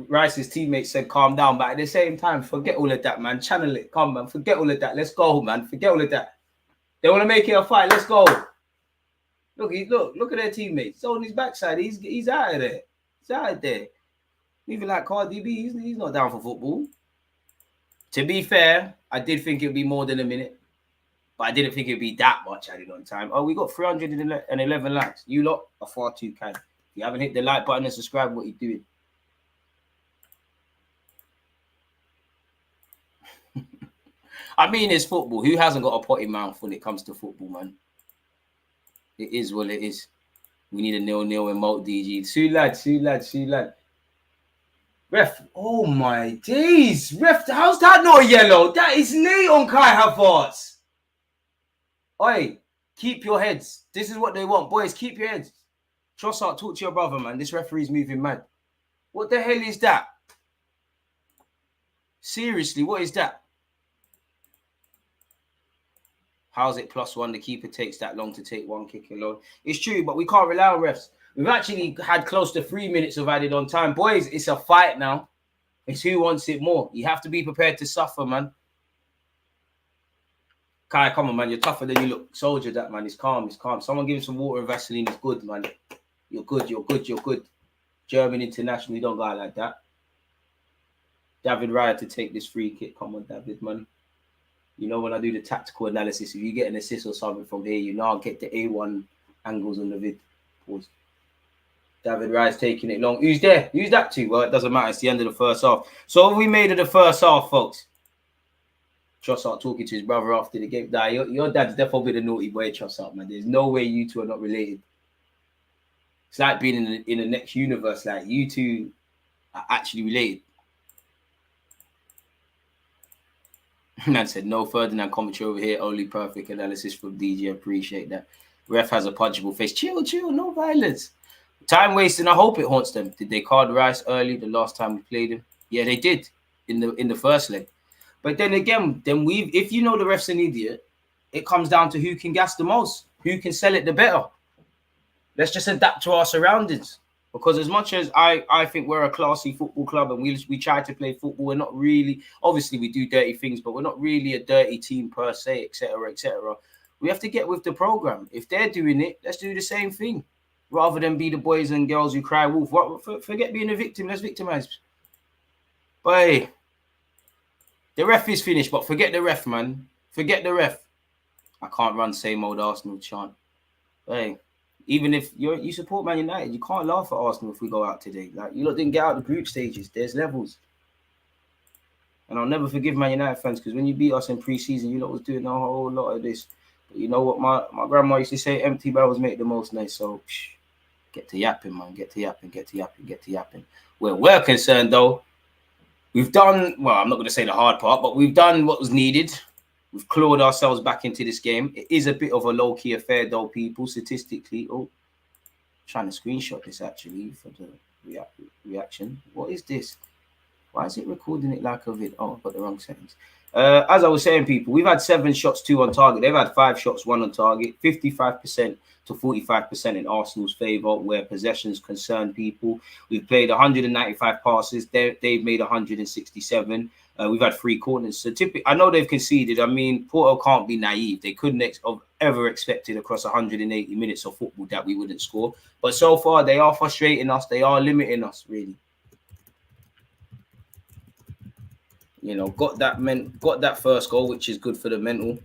[SPEAKER 5] Rice's teammates said calm down, but at the same time, forget all of that, man. Channel it. Come, man. Forget all of that. Let's go, man. Forget all of that. They want to make it a fight. Let's go. Look at their teammates. He's on his backside. He's out of there. He's out of there. Even like Cardi B, he's not down for football. To be fair, I did think it would be more than a minute, but I didn't think it would be that much added on time. Oh, we got 311 likes. You lot are far too kind. If you haven't hit the like button and subscribe, what are you doing? I mean, it's football. Who hasn't got a potty mouth when it comes to football, man? It is what it is. We need a 0-0 emote, DG. Two lad. Ref, oh my days. Ref, how's that not yellow? That is late on Kai Havertz. Oi, keep your heads. This is what they want. Boys, keep your heads. Trossard, talk to your brother, man. This referee's moving mad. What the hell is that? Seriously, what is that? How's it +1? The keeper takes that long to take one kick alone. It's true, but we can't rely on refs. We've actually had close to 3 minutes of added on time. Boys, it's a fight now. It's who wants it more. You have to be prepared to suffer, man. Kai, come on, man. You're tougher than you look. Soldier that, man. It's calm. Someone give him some water and Vaseline. It's good, man. You're good. German international. You don't go out like that. David Raya to take this free kick. Come on, David, man. You know, when I do the tactical analysis, if you get an assist or something from here, you know I'll get the A1 angles on the vid. Pause. David Rice taking it long. Who's there? Who's that to? Well, it doesn't matter. It's the end of the first half. So what we made of the first half, folks? Trossard talking to his brother after the game. Nah, your dad's definitely the naughty boy, Trossard, man. There's no way you two are not related. It's like being in the next universe. Like, you two are actually related. Man said, no Ferdinand commentary over here. Only perfect analysis from DJ. Appreciate that. Ref has a punchable face. Chill. No violence. Time wasting. I hope it haunts them. Did they card Rice early the last time we played him? Yeah, they did in the first leg. But then again, if you know the ref's an idiot, it comes down to who can gas the most, who can sell it the better. Let's just adapt to our surroundings. Because as much as I think we're a classy football club and we try to play football, we're not really, obviously we do dirty things, but we're not really a dirty team per se, etc., etc. We have to get with the program. If they're doing it, let's do the same thing. Rather than be the boys and girls who cry wolf. Forget being a victim, let's victimize. But hey, the ref is finished, but forget the ref, man. Forget the ref. I can't run same old Arsenal chant. But hey, even if you support Man United, you can't laugh at Arsenal if we go out today. Like, you lot didn't get out the group stages. There's levels. And I'll never forgive Man United fans, because when you beat us in pre-season, you lot was doing a whole lot of this. But you know what my grandma used to say? Empty barrels make the most noise. So get to yapping, man. Get to yapping. Where we're concerned, though, We've done, well, I'm not going to say the hard part, but we've done what was needed. We've clawed ourselves back into this game. It is a bit of a low-key affair, though, people, statistically. Oh, trying to screenshot this, actually, for the reaction. What is this? Why is it recording it like a vid? Oh, I've got the wrong settings. As I was saying, people, we've had 7 shots, 2 on target. They've had 5 shots, 1 on target. 55% to 45% in Arsenal's favour where possessions concern, people. We've played 195 passes. They've made 167. We've had 3 corners. So typically, I know they've conceded. I mean, Porto can't be naive. They couldn't have ever expected across 180 minutes of football that we wouldn't score. But so far, they are frustrating us. They are limiting us, really. You know, got that first goal, which is good for the mental.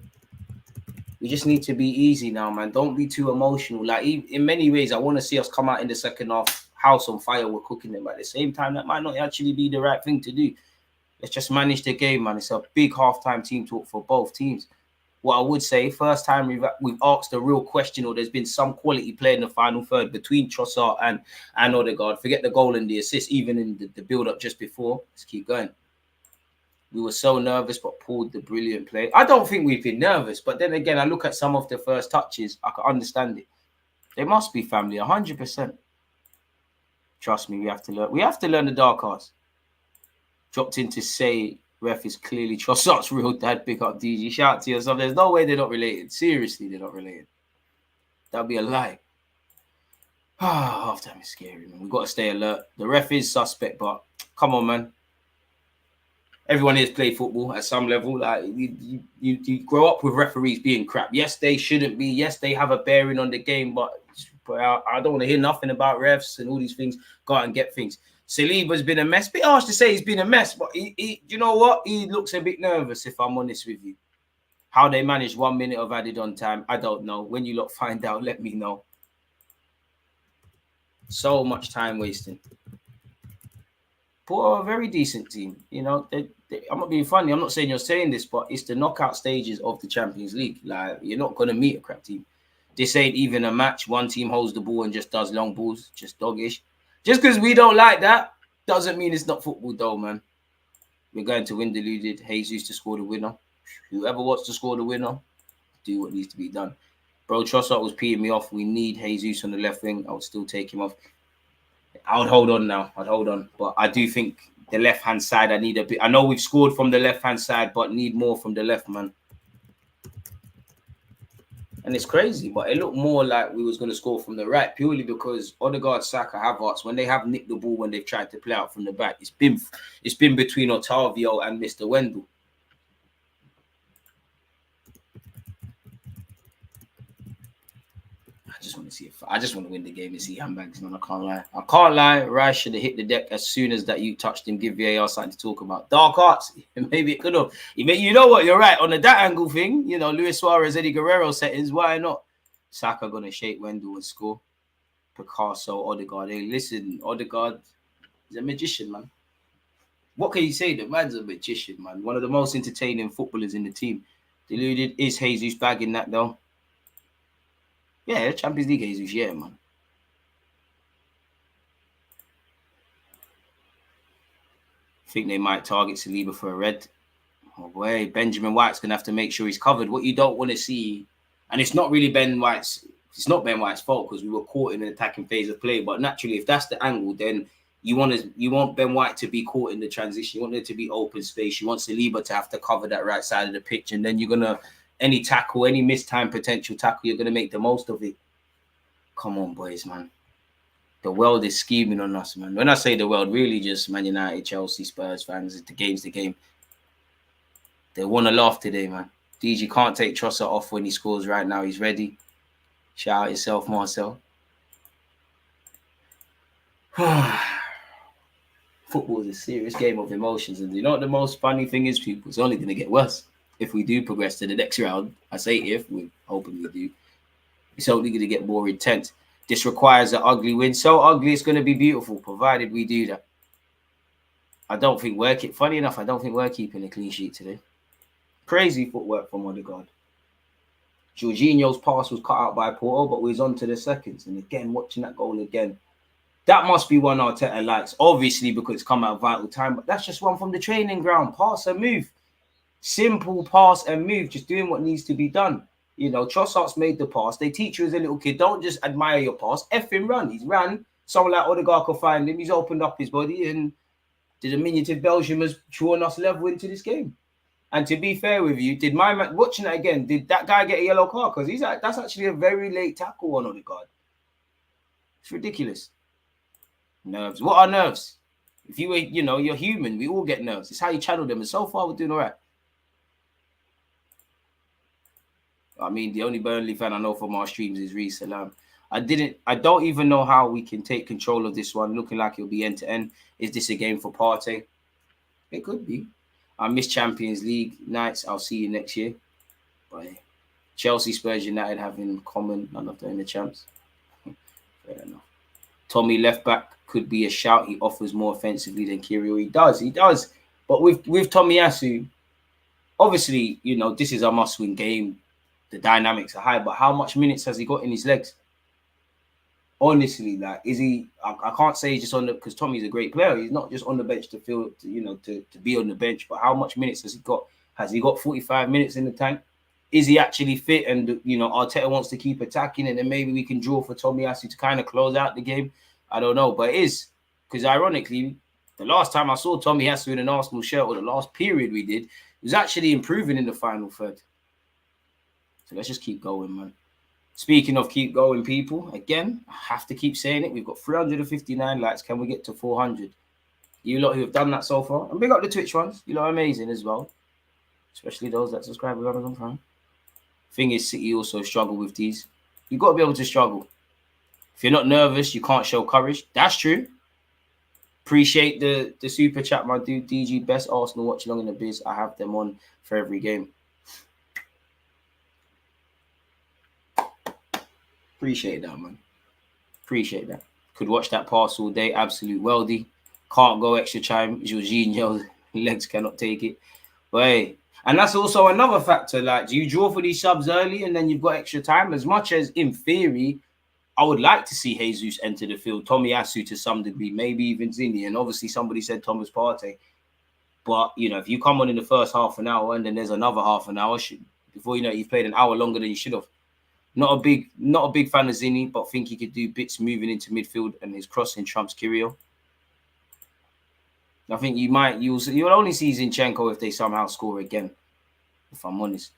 [SPEAKER 5] We just need to be easy now, man. Don't be too emotional. Like, in many ways, I want to see us come out in the second half, house on fire. We're cooking them. But at the same time, that might not actually be the right thing to do. Let's just manage the game, man. It's a big halftime team talk for both teams. What I would say, first time we've asked a real question, or there's been some quality play in the final third between Trossard and Odegaard. Forget the goal and the assist, even in the build-up just before. Let's keep going. We were so nervous, but pulled the brilliant play. I don't think we've been nervous, but then again, I look at some of the first touches. I can understand it. They must be family, 100%. Trust me, we have to learn. We have to learn the dark arts. Dropped in to say, ref is clearly Trossard's real dad. Big up DG. Shout out to yourself. There's no way they're not related. Seriously, they're not related. That'd be a lie. Half time is scary, man. We've got to stay alert. The ref is suspect, but come on, man. Everyone here's played football at some level. Like you grow up with referees being crap. Yes, they shouldn't be. Yes, they have a bearing on the game, but I don't want to hear nothing about refs and all these things. Go out and get things. Saliba's been a mess. Bit harsh to say he's been a mess, but he you know what? He looks a bit nervous, if I'm honest with you. How they managed 1 minute of added on time, I don't know. When you lot find out, let me know. So much time wasting. Porto are a very decent team. You know, I'm not being funny. I'm not saying you're saying this, but it's the knockout stages of the Champions League. Like, you're not going to meet a crap team. This ain't even a match. One team holds the ball and just does long balls, just doggish. Just because we don't like that doesn't mean it's not football, though, man. We're going to win Deluded. Jesus to score the winner. Whoever wants to score the winner, do what needs to be done. Bro, Trossard was peeing me off. We need Jesus on the left wing. I would still take him off. I would hold on now. I'd hold on. But I do think the left-hand side, I need a bit. I know we've scored from the left-hand side, but need more from the left, man. And it's crazy, but it looked more like we was going to score from the right, purely because Odegaard, Saka, Havertz, when they have nicked the ball when they've tried to play out from the back, it's been between Otavio and Mr. Wendell. I just want to win the game and see handbags, man. I can't lie. Rice should have hit the deck as soon as that you touched him. Give VAR something to talk about. Dark arts. Maybe it could have. You know what? You're right. On that angle thing, you know, Luis Suarez, Eddie Guerrero settings. Why not? Saka going to shake Wendell and score. Picasso, Odegaard. Hey, listen, Odegaard is a magician, man. What can you say? The man's a magician, man. One of the most entertaining footballers in the team. Deluded. Is Jesus bagging that, though? Yeah, Champions League Jesus, yeah, man. Think they might target Saliba for a red. Oh boy, Benjamin White's gonna have to make sure he's covered. What you don't want to see, and it's not really Ben White's fault because we were caught in an attacking phase of play. But naturally, if that's the angle, then you want Ben White to be caught in the transition. You want there to be open space. You want Saliba to have to cover that right side of the pitch, and then you're gonna. Any tackle, any missed time potential tackle, you're going to make the most of it. Come on, boys, man. The world is scheming on us, man. When I say the world, really just Man United, Chelsea, Spurs fans, the game's the game. They want to laugh today, man. DG can't take Trossard off when he scores right now. He's ready. Shout out yourself, Marcel. Football is a serious game of emotions. And you know what the most funny thing is, people? It's only going to get worse. If we do progress to the next round, I say if, we're hoping we do, it's only going to get more intense. This requires an ugly win. So ugly, it's going to be beautiful, provided we do that. I don't think we're keeping a clean sheet today. Crazy footwork from Odegaard. Jorginho's pass was cut out by Porto, but we was on to the seconds. And again, watching that goal again, That must be one Arteta likes, obviously, because it's come at a vital time. But that's just one from the training ground. Pass and move. Simple pass and move. Just doing what needs to be done. You know, Trossard's made the pass. They teach you as a little kid, don't just admire your pass. F him run. He's ran. Someone like Odegaard could find him. He's opened up his body, and the diminutive Belgium has drawn us level into this game. And to be fair with you, did my man watching it again? Did that guy get a yellow card? Because that's actually a very late tackle on Odegaard. It's ridiculous. Nerves. What are nerves? If you were, you know, you're human. We all get nerves. It's how you channel them. And so far, we're doing all right. I mean, the only Burnley fan I know from our streams is Reece Salam. I don't even know how we can take control of this one. Looking like it'll be end to end. Is this a game for Partey? It could be. I miss Champions League nights. I'll see you next year. But Chelsea, Spurs, United have in common. None of them in the champs. Fair enough. Tommy left back could be a shout. He offers more offensively than Kirill. He does. But with Tomiyasu, obviously, you know, this is a must-win game. The dynamics are high, but how much minutes has he got in his legs? Honestly, like, is he? I can't say he's just on the, because Tommy's a great player. He's not just on the bench to feel, to be on the bench. But how much minutes has he got? Has he got 45 minutes in the tank? Is he actually fit? And Arteta wants to keep attacking, and then maybe we can draw for Tomiyasu to kind of close out the game. I don't know, but it is, because ironically, the last time I saw Tomiyasu in an Arsenal shirt, or the last period we did, he was actually improving in the final third. So let's just keep going, man. Speaking of keep going, people, again, I have to keep saying it. We've got 359 likes. Can we get to 400? You lot who have done that so far. And big up the Twitch ones. You lot are amazing as well. Especially those that subscribe with Amazon Prime. Thing is, City also struggle with these. You've got to be able to struggle. If you're not nervous, you can't show courage. That's true. Appreciate the super chat, my dude. DG, best Arsenal watch along in the biz. I have them on for every game. Appreciate that, man. Appreciate that. Could watch that pass all day. Absolute wealthy. Can't go extra time. Jorginho, legs cannot take it. But hey, and that's also another factor. Like, do you draw for these subs early and then you've got extra time? As much as, in theory, I would like to see Jesus enter the field. Tomiyasu to some degree. Maybe even Zini. And obviously somebody said Thomas Partey. But, if you come on in the first half an hour and then there's another half an hour, before you know it, you've played an hour longer than you should have. Not a big fan of Zini, but think he could do bits moving into midfield, and his crossing trumps Kirill. I think you'll only see Zinchenko if they somehow score again, if I'm honest.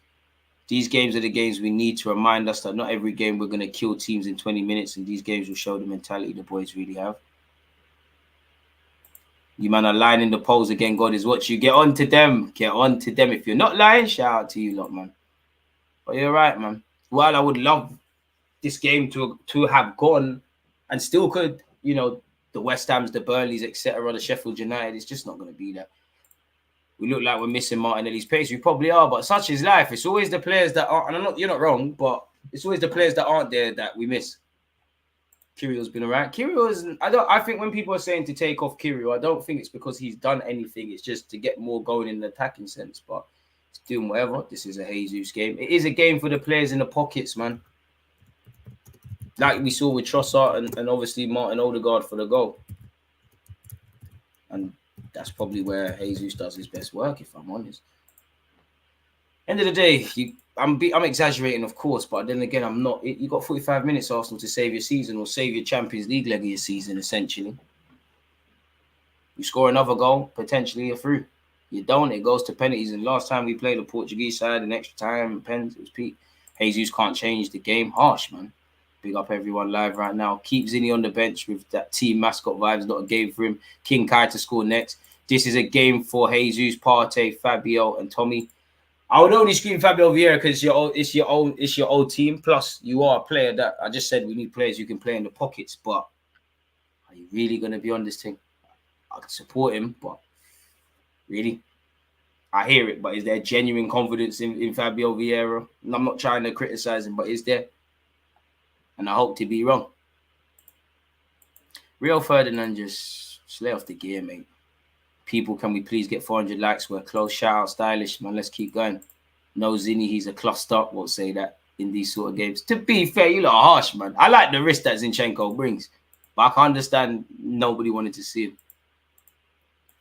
[SPEAKER 5] These games are the games we need to remind us that not every game we're going to kill teams in 20 minutes, and these games will show the mentality the boys really have. You man are lying in the polls again. God is watching you. Get on to them. Get on to them. If you're not lying, shout out to you lot, man. But you're right, man. While I would love this game to have gone, and still could, the West Hams, the Burnleys, etc., the Sheffield United, it's just not going to be that. We look like we're missing Martinelli's pace. We probably are, but such is life. It's always the players that aren't, and you're not wrong, but it's always the players that aren't there that we miss. Kirill's been around. I think when people are saying to take off Kirill, I don't think it's because he's done anything. It's just to get more going in the attacking sense, but he's doing whatever. This is a Jesus game. It is a game for the players in the pockets, man. Like we saw with Trossard and obviously Martin Odegaard for the goal. And that's probably where Jesus does his best work, if I'm honest. End of the day, I'm exaggerating, of course, but then again, I'm not. You got 45 minutes, Arsenal, to save your season or save your Champions League leg of your season, essentially. You score another goal, potentially you're through. You don't, it goes to penalties. And last time we played the Portuguese side, in extra time, pens, it was peak. Jesus can't change the game. Harsh, man. Big up everyone live right now. Keep Zini on the bench with that team mascot vibes. Not a game for him. King Kai to score next. This is a game for Jesus, Partey, Fabio, and Tommy. I would only scream Fabio Vieira because it's your old team. Plus, you are a player that I just said we need players who can play in the pockets. But are you really going to be on this thing? I can support him, but really, I hear it. But is there genuine confidence in Fabio Vieira? And I'm not trying to criticize him, but is there? And I hope to be wrong. Rio Ferdinand just lay off the gear, mate. People, can we please get 400 likes? We're close. Shout out, stylish, man. Let's keep going. No Zini, he's a cluster. Won't say that in these sort of games. To be fair, you lot are harsh, man. I like the risk that Zinchenko brings. But I can understand nobody wanted to see him.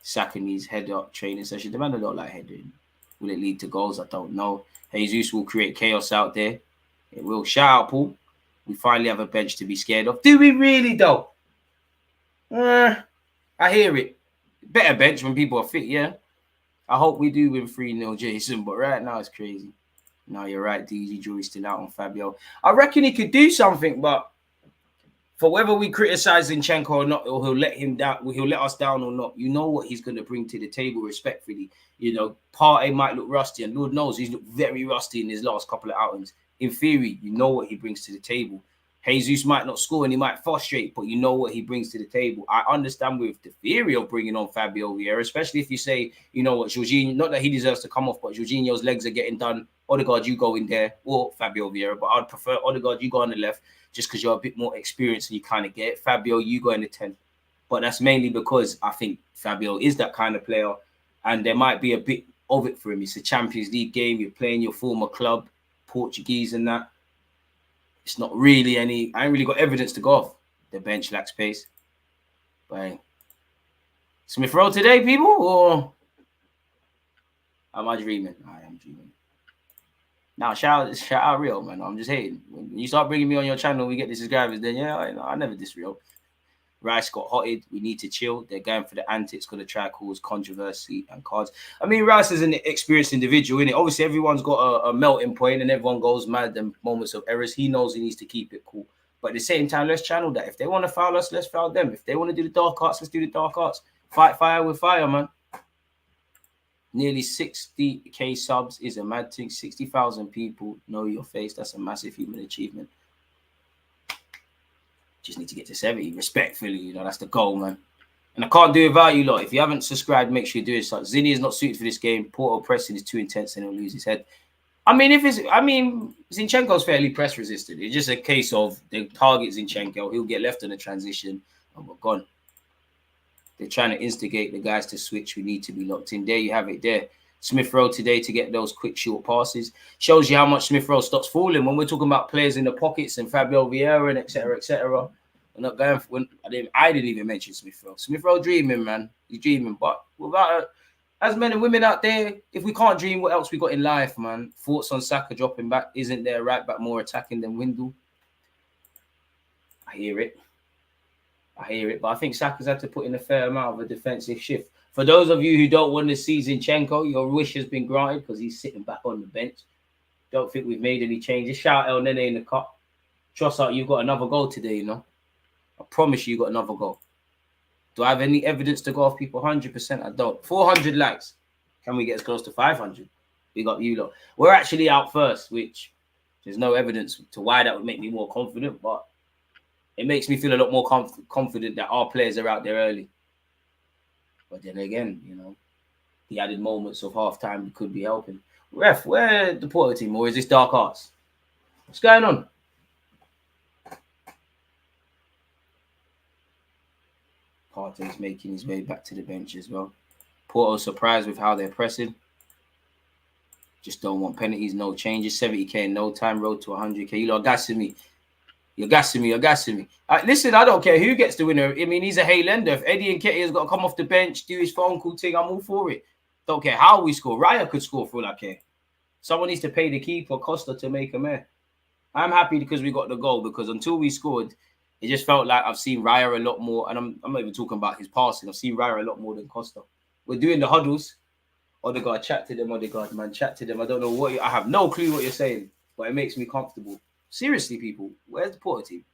[SPEAKER 5] Saka needs head-up training session. The man don't like heading. Will it lead to goals? I don't know. Jesus will create chaos out there. It will. Shout out, Paul. We finally have a bench to be scared of. Do we really, though? I hear it. Better bench when people are fit, yeah. I hope we do win 3-0, Jason, but right now it's crazy. No, you're right, DG. Jury's still out on Fabio. I reckon he could do something, but for whether we criticize Zinchenko or not, or he'll let him down, he'll let us down or not, you know what he's going to bring to the table respectfully. You know, Partey might look rusty, and Lord knows he's looked very rusty in his last couple of outings. In theory, you know what he brings to the table. Jesus might not score and he might frustrate, but you know what he brings to the table. I understand with the theory of bringing on Fabio Vieira, especially if you say, you know what, Jorginho, not that he deserves to come off, but Jorginho's legs are getting done. Odegaard, you go in there, or Fabio Vieira, but I'd prefer Odegaard, you go on the left, just because you're a bit more experienced and you kind of get it. Fabio, you go in the 10. But that's mainly because I think Fabio is that kind of player, and there might be a bit of it for him. It's a Champions League game, you're playing your former club, Portuguese and that. It's not really any. I ain't really got evidence to go off. The bench lacks pace. But Smith Rowe today, people, or am I dreaming? I am dreaming. Now, shout out Rio, man. I'm just hating. When you start bringing me on your channel, we get the subscribers. Then yeah, I never diss Rio. Rice got hotted. We need to chill. They're going for the antics, going to try to cause controversy and cards. I mean, Rice is an experienced individual, innit? Obviously, everyone's got a melting point and everyone goes mad and moments of errors. He knows he needs to keep it cool. But at the same time, let's channel that. If they want to foul us, let's foul them. If they want to do the dark arts, let's do the dark arts. Fight fire with fire, man. Nearly 60k subs is a mad thing. 60,000 people know your face. That's a massive human achievement. Just need to get to 70 respectfully, you know, that's the goal, man. And I can't do it without you lot. If you haven't subscribed, make sure you do it. So Zinni is not suited for this game. Porto pressing is too intense and he'll lose his head. Zinchenko's fairly press resistant. It's just a case of the target Zinchenko. He'll get left on a transition and we're gone. They're trying to instigate the guys to switch. We need to be locked in. There you have it there. Smith Rowe today to get those quick short passes. Shows you how much Smith Rowe stops falling. When we're talking about players in the pockets and Fabio Vieira and etc. We're not going for, I didn't even mention Smith Rowe. Smith Rowe dreaming, man. He's dreaming. But without as men and women out there, if we can't dream, what else we got in life, man? Thoughts on Saka dropping back? Isn't there right back more attacking than Windle? I hear it. But I think Saka's had to put in a fair amount of a defensive shift. For those of you who don't want to see Zinchenko, your wish has been granted because he's sitting back on the bench. Don't think we've made any changes. Shout El Nene in the cup. Trust out, you've got another goal today, you know. I promise you got another goal. Do I have any evidence to go off people? 100% I don't. 400 likes. Can we get as close to 500? We got you lot. We're actually out first, which there's no evidence to why that would make me more confident, but it makes me feel a lot more confident that our players are out there early. But then again, you know, the added moments of half-time could be helping. Ref, where the Porto team, or is this dark arts? What's going on? Partey's making his way back to the bench as well. Porto surprised with how they're pressing. Just don't want penalties, no changes. 70k in no time, road to 100k. You lot are gassing me. You're gassing me. Listen, I don't care who gets the winner. I mean, he's a Haylender. If Eddie Nketiah's got to come off the bench, do his phone call thing, I'm all for it. Don't care how we score. Raya could score for all I care. Someone needs to pay the keeper, Costa, to make a mare. I'm happy because we got the goal, because until we scored, it just felt like I've seen Raya a lot more. And I'm not even talking about his passing. I've seen Raya a lot more than Costa. We're doing the huddles. Odegaard, chat to them, Odegaard, man. Chat to them. I don't know what I have no clue what you're saying, but it makes me comfortable. Seriously, people, where's the Porto team?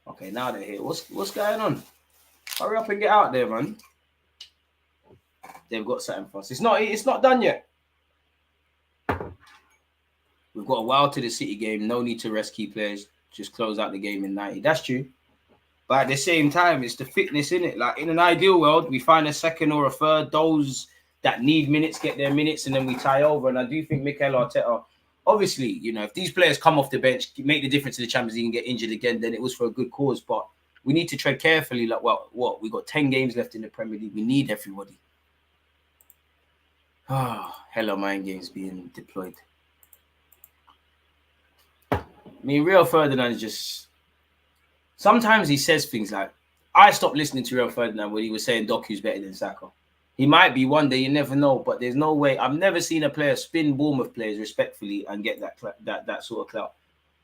[SPEAKER 5] Okay, now they're here. What's going on? Hurry up and get out there, man. They've got something for us. It's not done yet. We've got a while to the City game. No need to rest key players. Just close out the game in 90. That's true. But at the same time, it's the fitness, in it. Like in an ideal world, we find a second or a third. Those that need minutes get their minutes, and then we tie over. And I do think Mikel Arteta, obviously, you know, if these players come off the bench, make the difference in the Champions League and get injured again, then it was for a good cause. But we need to tread carefully. Like, well, what? We got 10 games left in the Premier League. We need everybody. Hello, mind games being deployed. I mean, Rio Ferdinand is just... Sometimes he says things like, I stopped listening to Rio Ferdinand when he was saying Doku's better than Saka. He might be one day, you never know, but there's no way. I've never seen a player spin Bournemouth players respectfully and get that sort of clout.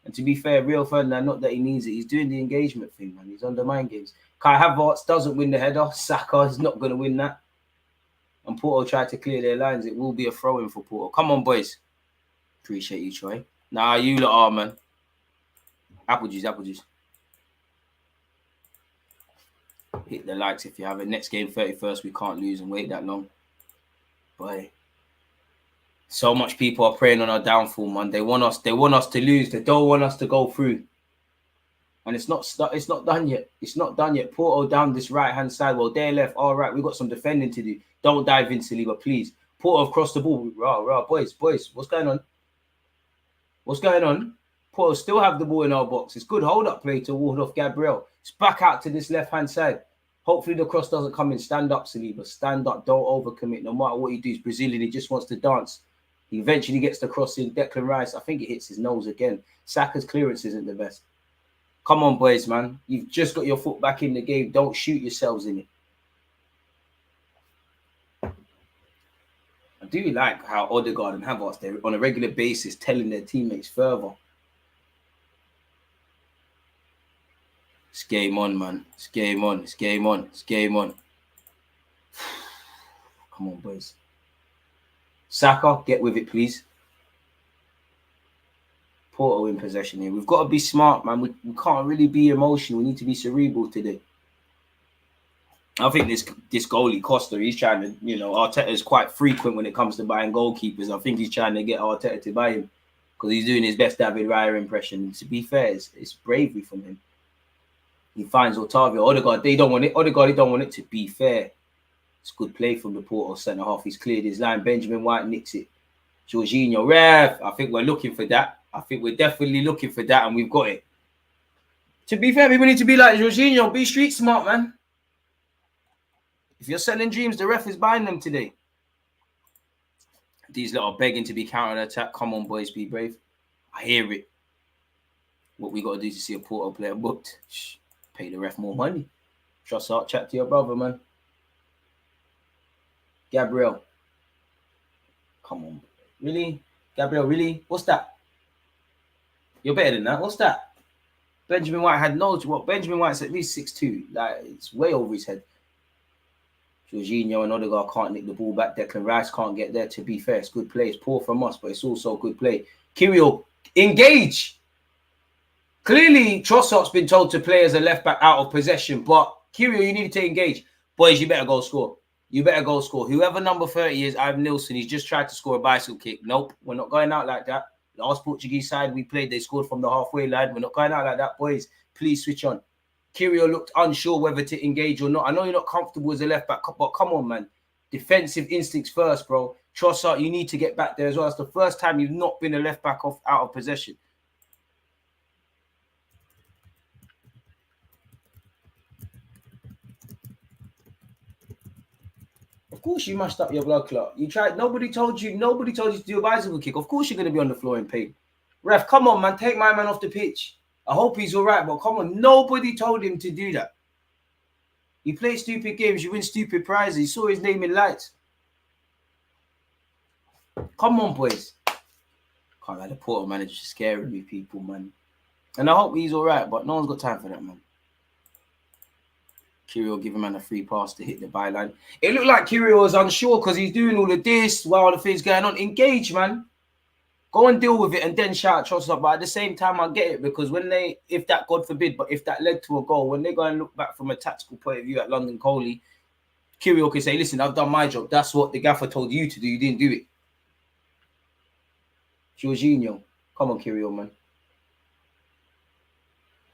[SPEAKER 5] And to be fair, Rio Ferdinand, not that he needs it, he's doing the engagement thing, man. He's on the mind games. Kai Havertz doesn't win the header. Saka is not going to win that. And Porto tried to clear their lines. It will be a throw-in for Porto. Come on, boys. Appreciate you, Troy. Nah, you lot are, man. Apple juice, apple juice. Hit the likes if you have it. Next game, 31st, we can't lose and wait that long. Boy. So much people are preying on our downfall, man. They want us to lose. They don't want us to go through. And it's not done yet. It's not done yet. Porto down this right-hand side. Well, they're left. All right, we've got some defending to do. Don't dive in, Saliba, please. Porto have crossed the ball. Boys. What's going on? What's going on? Porto still have the ball in our box. It's good hold-up play to ward off Gabriel. It's back out to this left-hand side. Hopefully the cross doesn't come in. Stand up, Saliba. Stand up. Don't overcommit. No matter what you do, he's Brazilian. He just wants to dance. He eventually gets the cross in. Declan Rice, I think it hits his nose again. Saka's clearance isn't the best. Come on, boys, man. You've just got your foot back in the game. Don't shoot yourselves in it. I do like how Odegaard and Havertz, they're on a regular basis telling their teammates further. It's game on, man. It's game on. It's game on. It's game on. Come on, boys. Saka, get with it, please. Porto in possession here. We've got to be smart, man. We can't really be emotional. We need to be cerebral today. I think this goalie, Costa, he's trying to, Arteta is quite frequent when it comes to buying goalkeepers. I think he's trying to get Arteta to buy him because he's doing his best David Raya impression. And to be fair, it's bravery from him. He finds Otavio. Odegaard, they don't want it. Odegaard, they don't want it. To be fair, it's good play from the Porto centre-half. He's cleared his line. Benjamin White nicks it. Jorginho, ref. I think we're looking for that. I think we're definitely looking for that, and we've got it. To be fair, people need to be like Jorginho. Be street smart, man. If you're selling dreams, the ref is buying them today. These lot are begging to be counter-attack. Come on, boys, be brave. I hear it. What we got to do to see a Porto player booked? Shh. Pay the ref more money. Trust out, chat to your brother, man. Gabriel. Come on. Really? Gabriel, really? What's that? You're better than that. What's that? Benjamin White had no... What? Benjamin White's at least 6'2". Like, it's way over his head. Jorginho and Odegaard can't nick the ball back. Declan Rice can't get there. To be fair, it's good play. It's poor from us, but it's also good play. Kirill, engage! Clearly, Trossard's been told to play as a left-back out of possession, but Kirill, you need to engage. Boys, you better go score. You better go score. Whoever number 30 is, Ivan Nilsson, he's just tried to score a bicycle kick. Nope, we're not going out like that. Last Portuguese side we played, they scored from the halfway line. We're not going out like that, boys. Please switch on. Kirill looked unsure whether to engage or not. I know you're not comfortable as a left-back, but come on, man. Defensive instincts first, bro. Trossard, you need to get back there as well. It's the first time you've not been a left-back out of possession. Of course you mashed up your blood clot. You tried. Nobody told you to do a bicycle kick. Of course you're going to be on the floor in pain. Ref, come on, man. Take my man off the pitch. I hope he's all right, but come on. Nobody told him to do that. You play stupid games. You win stupid prizes. You saw his name in lights. Come on, boys. Can't let the Porto manager scaring me, people, man. And I hope he's all right, but no one's got time for that, man. Kirill give him a free pass to hit the byline. It looked like Kirill was unsure because he's doing all of this while the thing's going on. Engage, man. Go and deal with it and then shout Trossard. But at the same time, I get it because if that, God forbid, but if that led to a goal, when they go and look back from a tactical point of view at London Coley, Kirill can say, listen, I've done my job. That's what the gaffer told you to do. You didn't do it. Jorginho. Come on, Kirill, man.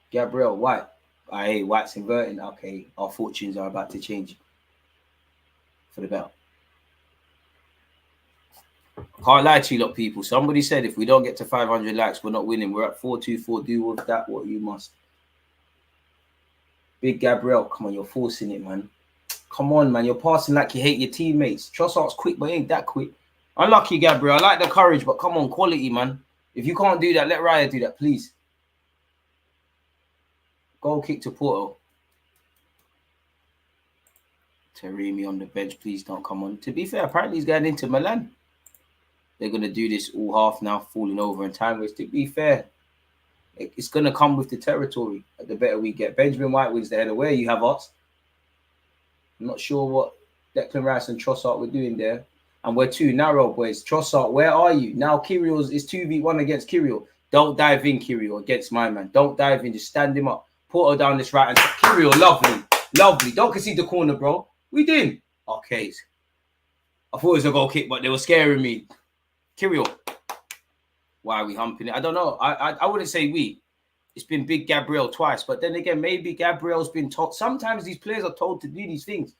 [SPEAKER 5] Gabriel, White. Hey, White's inverting. Okay, our fortunes are about to change for the belt. Can't lie to you lot, people. Somebody said if we don't get to 500 likes, we're not winning. We're at 424. Do with that what you must. Big Gabriel, come on, you're forcing it, man. Come on, man. You're passing like you hate your teammates. Trossard's quick, but he ain't that quick. Unlucky, Gabriel. I like the courage, but come on, quality, man. If you can't do that, let Raya do that, please. Goal kick to Porto. Taremi on the bench, please don't come on. To be fair, apparently he's going into Milan. They're going to do this all half now, falling over in time. Which, to be fair, it's going to come with the territory. The better we get. Benjamin White wins the header. Where you have us. I'm not sure what Declan Rice and Trossard were doing there. And we're too narrow, boys. Trossard, where are you? Now Kyrill's is 2v1 against Kirill. Don't dive in, Kirill, against my man. Don't dive in. Just stand him up. Porto down this right. And Kirill, lovely. Lovely. Don't concede the corner, bro. We did. Okay. I thought it was a goal kick, but they were scaring me. Kirill. Why are we humping it? I don't know. I wouldn't say we. It's been Big Gabriel twice. But then again, maybe Gabriel's been told. Sometimes these players are told to do these things,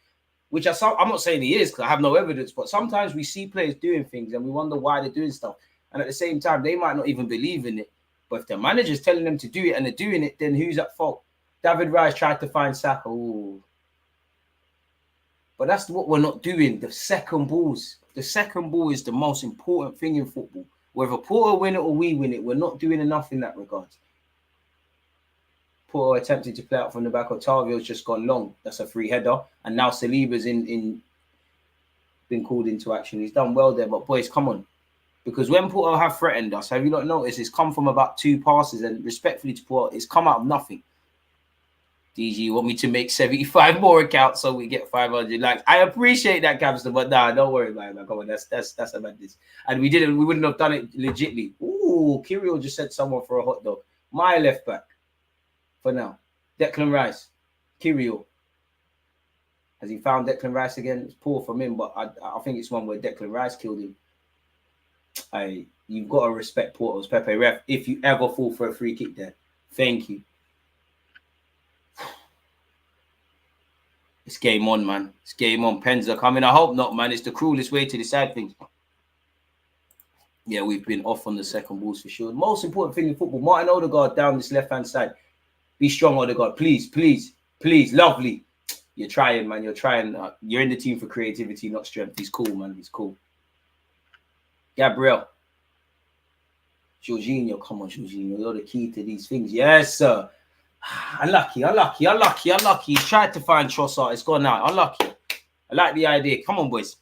[SPEAKER 5] which I'm not saying he is because I have no evidence. But sometimes we see players doing things and we wonder why they're doing stuff. And at the same time, they might not even believe in it. But if the manager's telling them to do it and they're doing it, then who's at fault? David Rice tried to find Saka. Ooh. But that's what we're not doing. The second balls. The second ball is the most important thing in football. Whether Porto win it or we win it, we're not doing enough in that regard. Porto attempted to play out from the back. Otavio's just gone long. That's a free header. And now Saliba's been called into action. He's done well there. But boys, come on. Because when Porto have threatened us, have you not noticed it's come from about 2 passes, and respectfully to Porto, it's come out of nothing. DG, you want me to make 75 more accounts so we get 500 likes? I appreciate that, Capster, but nah, don't worry about it, man. Come on, that's a madness. And we wouldn't have done it legitly. Ooh, Kirill just said someone for a hot dog. My left back for now. Declan Rice. Kirill. Has he found Declan Rice again? It's poor from him, but I think it's one where Declan Rice killed him. You've got to respect Porto's Pepe. Ref, if you ever fall for a free kick there, thank you. It's game on, man. It's game on. Pens are coming. I hope not, man. It's the cruelest way to decide things. Yeah, we've been off on the second balls for sure. The most important thing in football, Martin Odegaard down this left-hand side. Be strong, Odegaard. Please, please, please. Lovely. You're trying, man. You're trying. You're in the team for creativity, not strength. He's cool, man. He's cool. Gabriel. Jorginho. Come on, Jorginho. You're the key to these things. Yes, sir. Unlucky. He's tried to find Trossard. It's gone out. Unlucky. I like the idea. Come on, boys.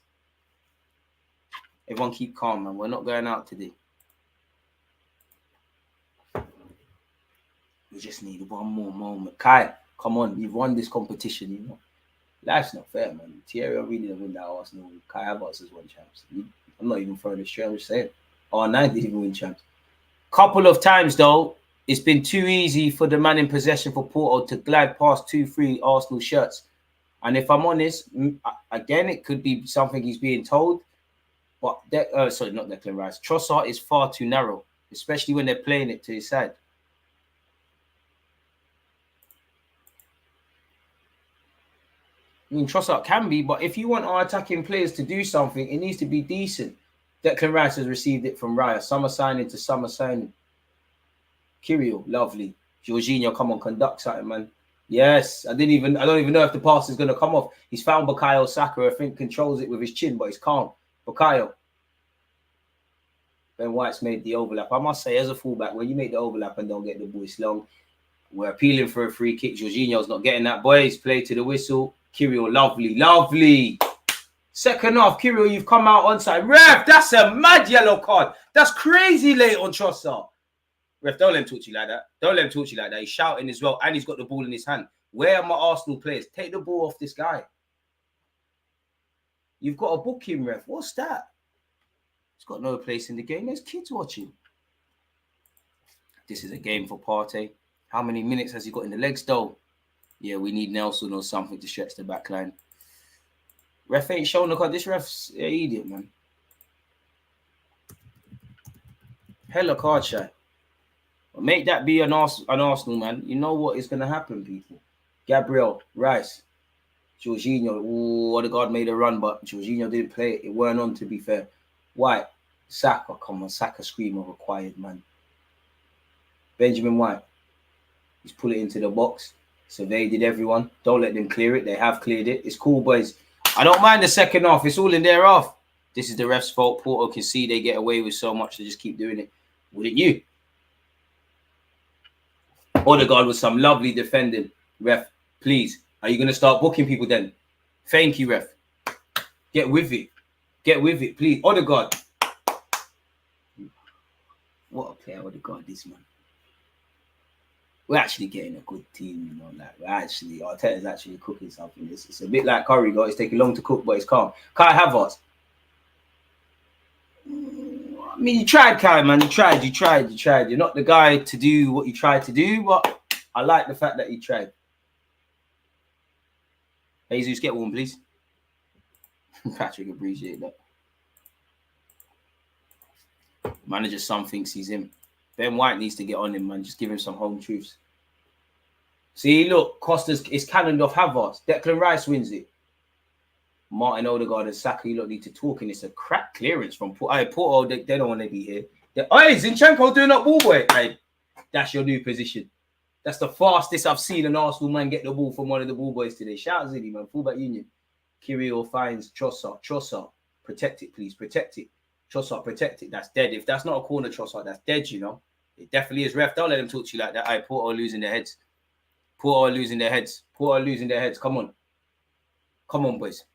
[SPEAKER 5] Everyone keep calm, man. We're not going out today. We just need one more moment. Kai, come on. You've won this competition, you know. Life's not fair, man. Thierry really didn't win that Arsenal. Kai Havertz has won champs. I'm not even throwing a straight. I'm just saying. R9 didn't even win champs. Couple of times, though, it's been too easy for the man in possession for Porto to glide past 2-3 Arsenal shirts. And if I'm honest, again, it could be something he's being told. But, sorry, not Declan Rice. Trossard is far too narrow, especially when they're playing it to his side. I mean, Trossard can be, but if you want our attacking players to do something, it needs to be decent. Declan Rice has received it from Raya. Summer signing to summer signing. Kirill, lovely. Jorginho, come on, conduct something, man. Yes, I don't even know if the pass is going to come off. He's found Bukayo Saka. I think controls it with his chin, but he's calm. Bukayo. Ben White's made the overlap. I must say, as a fullback, when you make the overlap and don't get the ball, it's long. We're appealing for a free kick. Jorginho's not getting that. Boys, play to the whistle. Kirill, lovely, lovely. Second half, Kirill, you've come out onside. Ref, that's a mad yellow card. That's crazy late on Trossard. Ref, don't let him talk to you like that. Don't let him talk to you like that. He's shouting as well, and he's got the ball in his hand. Where are my Arsenal players? Take the ball off this guy. You've got to book him, ref. What's that? He's got no place in the game. There's kids watching. This is a game for Partey. How many minutes has he got in the legs, though? Yeah, we need Nelson or something to stretch the back line. Ref ain't showing the card. This ref's an idiot, man. Hella card shy. But make that be an Arsenal, man. You know what is going to happen, people. Gabriel, Rice, Jorginho. Oh, Odegaard made a run, but Jorginho didn't play it. It weren't on, to be fair. White, Saka. Come on, Saka screamer required, man. Benjamin White. He's put it into the box. Surveyed everyone. Don't let them clear it. They have cleared it. It's cool, boys. I don't mind the second half. It's all in their half. This is the ref's fault. Porto can see they get away with so much. They just keep doing it. Wouldn't you? Odegaard with some lovely defending. Ref, please. Are you going to start booking people then? Thank you, ref. Get with it. Get with it, please. Odegaard. What a player Odegaard is, man. We're actually getting a good team, you know. Like, Arteta's actually cooking something. It's a bit like curry, guys. It's taking long to cook, but it's calm. Kai Havertz. I mean, you tried, Kai, man. You tried. You're not the guy to do what you tried to do, but I like the fact that you tried. Jesus, get one, please. Patrick, appreciate that. Manager's son thinks he's him. Ben White needs to get on him, man. Just give him some home truths. See, look, Costa's is cannoned off Havertz. Declan Rice wins it. Martin Odegaard and Saka, you lot need to talk, and it's a crap clearance from Porto. They don't want to be here. Zinchenko doing up ball boy. Hey, that's your new position. That's the fastest I've seen an Arsenal man get the ball from one of the ball boys today. Shout out Zidane, man. Fullback Union. Kirill finds Trossard. Protect it, please. Protect it. Trossard, protect it. That's dead. If that's not a corner, Trossard, that's dead, you know. It definitely is. Ref, don't let them talk to you like that. Hey, Porto losing their heads. Porto losing their heads. Come on. Come on, boys.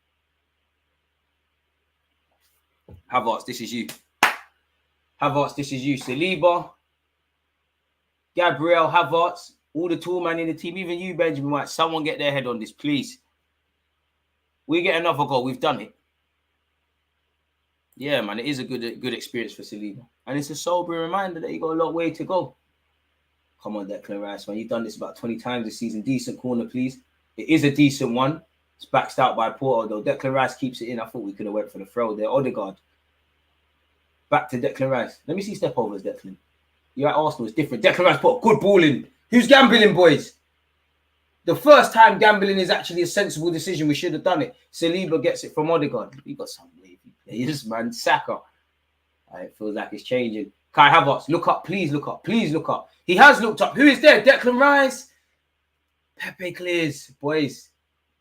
[SPEAKER 5] Havertz, this is you. Saliba, Gabriel, Havertz, all the tall man in the team, even you, Benjamin White. Someone get their head on this, please. We get another goal. We've done it. Yeah, man, it is a good experience for Saliba. And it's a sobering reminder that you got a long way to go. Come on, Declan Rice, man. You've done this about 20 times this season. Decent corner, please. It is a decent one. It's backed out by Porto, though. Declan Rice keeps it in. I thought we could have went for the throw there. Odegaard. Back to Declan Rice. Let me see step overs, Declan. You're at Arsenal. It's different. Declan Rice put a good ball in. Who's gambling, boys? The first time gambling is actually a sensible decision. We should have done it. Saliba gets it from Odegaard. We got some wavy players, man. Saka. It feels like it's changing. Kai Havertz, look up. Please look up. Please look up. He has looked up. Who is there? Declan Rice. Pepe clears. Boys,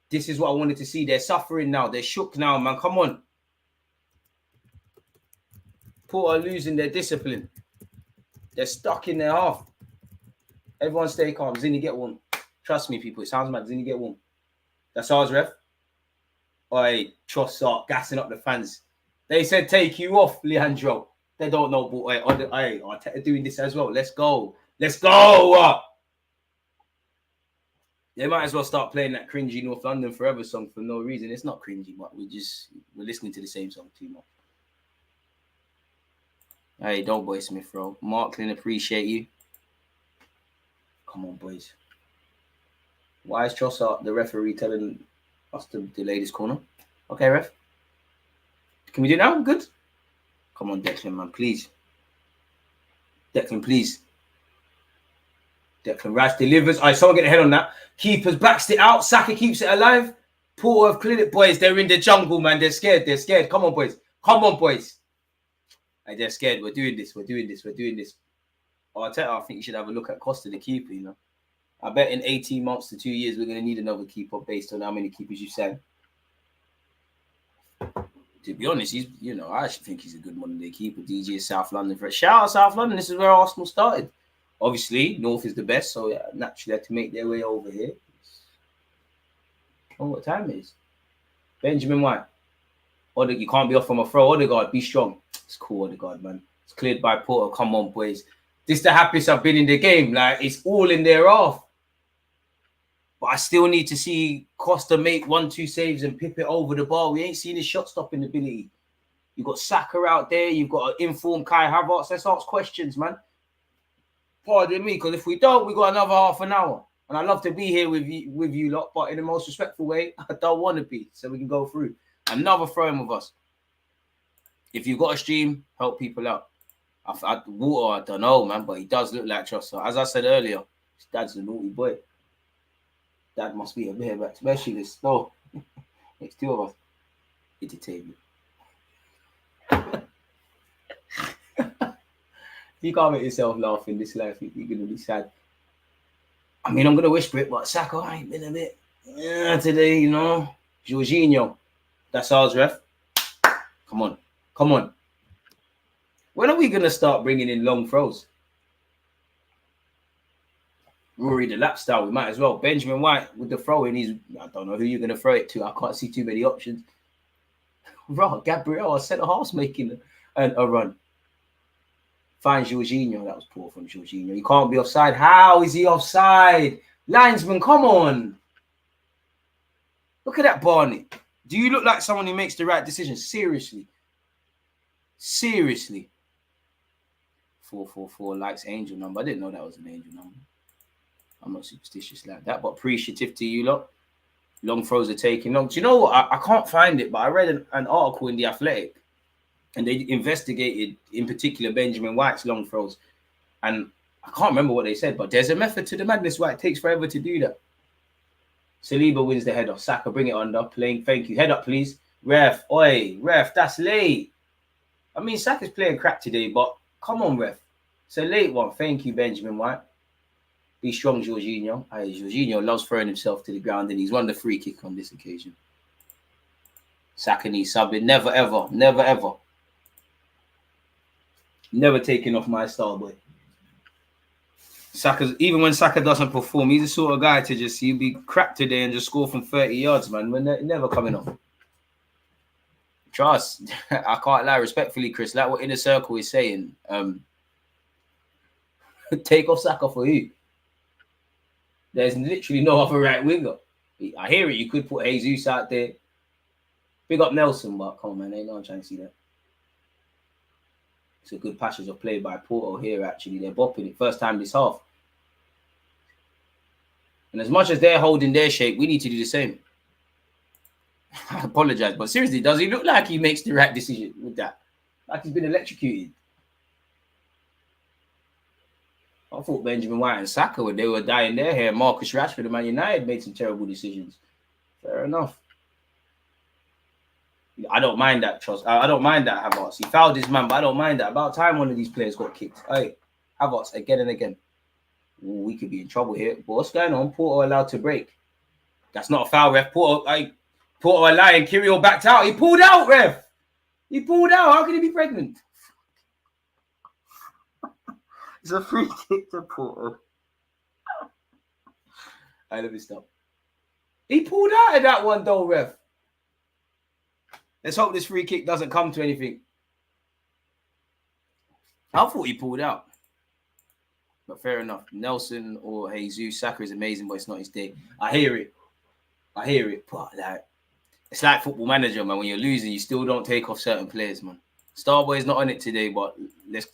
[SPEAKER 5] this is what I wanted to see. They're suffering now. They're shook now, man. Come on. Porto are losing their discipline. They're stuck in their half. Everyone stay calm. Zinni, get one. Trust me, people. It sounds mad. Zinni, get one. That's ours, ref. Oi, Trossard, gassing up the fans. They said take you off, Leandro. They don't know, but Arteta doing this as well. Let's go. Let's go. They might as well start playing that cringy North London Forever song for no reason. It's not cringy, but we're listening to the same song too much. Hey, don't boy Smith, bro. Marklin, appreciate you. Come on, boys. Why is Trossard, the referee, telling us to delay this corner? Okay, ref. Can we do it now? Good. Come on, Declan, man, please. Declan, please. Declan Rice delivers. All right, someone get a head on that. Keeper's backs it out. Saka keeps it alive. Porto have cleared it, boys. They're in the jungle, man. They're scared. Come on, boys. Hey, they're scared. We're doing this. Arteta, I think you should have a look at Costa, the keeper, you know. I bet in 18 months to 2 years, we're going to need another keeper based on how many keepers you send. To be honest, I actually think he's a good modern day keeper. DG is South London. Shout out South London. This is where Arsenal started. Obviously, North is the best, so yeah, naturally had to make their way over here. Oh, what time it is? Benjamin White. You can't be off from a throw. Odegaard, be strong. It's cool, Odegaard, man. It's cleared by Porto. Come on, boys. This is the happiest I've been in the game. Like, it's all in their half. But I still need to see Costa make 1-2 saves and pip it over the bar. We ain't seen his shot-stopping ability. You've got Saka out there. You've got an informed Kai Havertz. Let's ask questions, man. Pardon me, because if we don't, we got another half an hour. And I'd love to be here with you lot, but in the most respectful way, I don't want to be, so we can go through. Another throw-in with us. If you've got a stream, help people out. Water, I don't know, man, but he does look like Trossard. As I said earlier, his dad's a naughty boy. Dad must be a bareback specialist. No, it's two of us. Entertainment. You can't make yourself laugh in this life. You're going to be sad. I mean, I'm going to whisper it, but Saka, I ain't been a bit today, you know. Jorginho. That's ours, ref. Come on. When are we going to start bringing in long throws? Rory the lap style, we might as well. Benjamin White with the throw in, I don't know who you're going to throw it to. I can't see too many options. Right, Gabriel, our centre half's making a run. Finds Jorginho. That was poor from Jorginho. He can't be offside. How is he offside? Linesman, come on. Look at that, Barney. Do you look like someone who makes the right decision? Seriously. Seriously. 444 likes angel number. I didn't know that was an angel number. I'm not superstitious like that, but appreciative to you lot. Long throws are taking long. Do you know what? I can't find it, but I read an article in The Athletic, and they investigated, in particular, Benjamin White's long throws. And I can't remember what they said, but there's a method to the madness why it takes forever to do that. Saliba wins the header. Saka, bring it under. Playing, thank you. Head up, please. Ref, oi, ref, that's late. I mean, Saka's playing crap today, but come on, ref. It's a late one. Thank you, Benjamin White. Be strong, Jorginho. Jorginho loves throwing himself to the ground, and he's won the free kick on this occasion. Saka needs subbing. Never, ever. Never, ever. Never taking off my star boy. Saka's, even when Saka doesn't perform, he's the sort of guy to just, he'll be crap today and just score from 30 yards, man. We're never coming off. Trust. I can't lie, respectfully, Chris, like what Inner Circle is saying. Take off Saka for who? There's literally no other right winger. I hear it. You could put Jesus out there. Big up Nelson, but come on, man. Ain't no one trying to see that. It's a good passage of play by Porto here, actually. They're bopping it. First time this half. And as much as they're holding their shape, we need to do the same. I apologize, but seriously, does he look like he makes the right decision with that? Like he's been electrocuted. I thought Benjamin White and Saka, when they were dyeing their hair, Marcus Rashford and Man United made some terrible decisions. Fair enough. I don't mind that, Trust. I don't mind that, Havertz. He fouled his man, but I don't mind that. About time one of these players got kicked. Hey, Havertz, again and again. Ooh, we could be in trouble here. But what's going on? Porto allowed to break. That's not a foul, ref. Porto a lying. Kirill backed out. He pulled out, ref. He pulled out. How can he be pregnant? It's a free kick to Porto. Let me stop. He pulled out of that one, though, ref. Let's hope this free kick doesn't come to anything. I thought he pulled out. But fair enough. Nelson or Jesus, Saka is amazing, but it's not his day. I hear it. But like, it's like Football Manager, man. When you're losing, you still don't take off certain players, man. Starboy's not on it today, but let's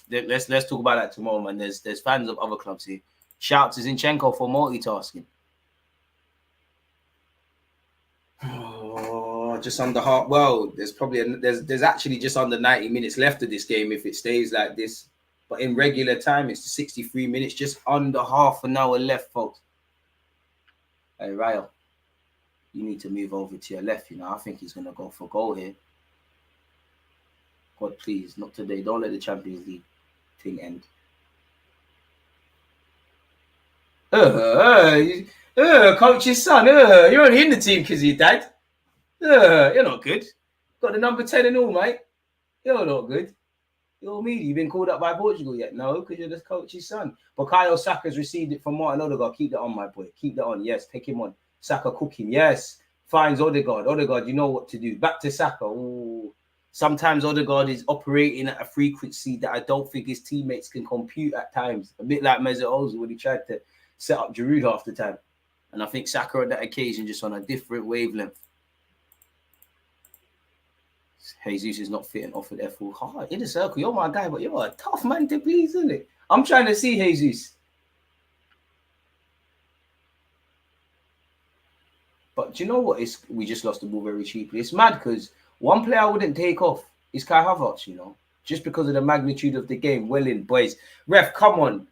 [SPEAKER 5] talk about that tomorrow, man. There's fans of other clubs here. Shout to Zinchenko for multitasking. Oh, just under half. Well, there's probably there's actually just under 90 minutes left of this game if it stays like this. But in regular time, it's 63 minutes, just under half an hour left, folks. Hey, Ryle, you need to move over to your left. You know, I think he's gonna go for goal here. God, please, not today. Don't let the Champions League thing end. Coach's son. You're only in the team because you died. You're not good. Got the number 10 and all, mate. You're not good. You're me. You've been called up by Portugal yet? No, because you're the coach's son. Bukayo Saka's received it from Martin Odegaard. Keep that on, my boy. Keep that on. Yes, take him on. Saka cooking. Yes. Finds Odegaard. Odegaard, you know what to do. Back to Saka. Ooh. Sometimes Odegaard is operating at a frequency that I don't think his teammates can compute at times. A bit like Mesut Ozil when he tried to set up Giroud half the time. And I think Saka on that occasion just on a different wavelength. Jesus is not fitting off with F4. Oh, in the circle, you're my guy, but you're a tough man to please, isn't it? I'm trying to see Jesus. But do you know what? We just lost the ball very cheaply. It's mad because one player I wouldn't take off is Kai Havertz, you know, just because of the magnitude of the game. Well in, boys. Ref, come on.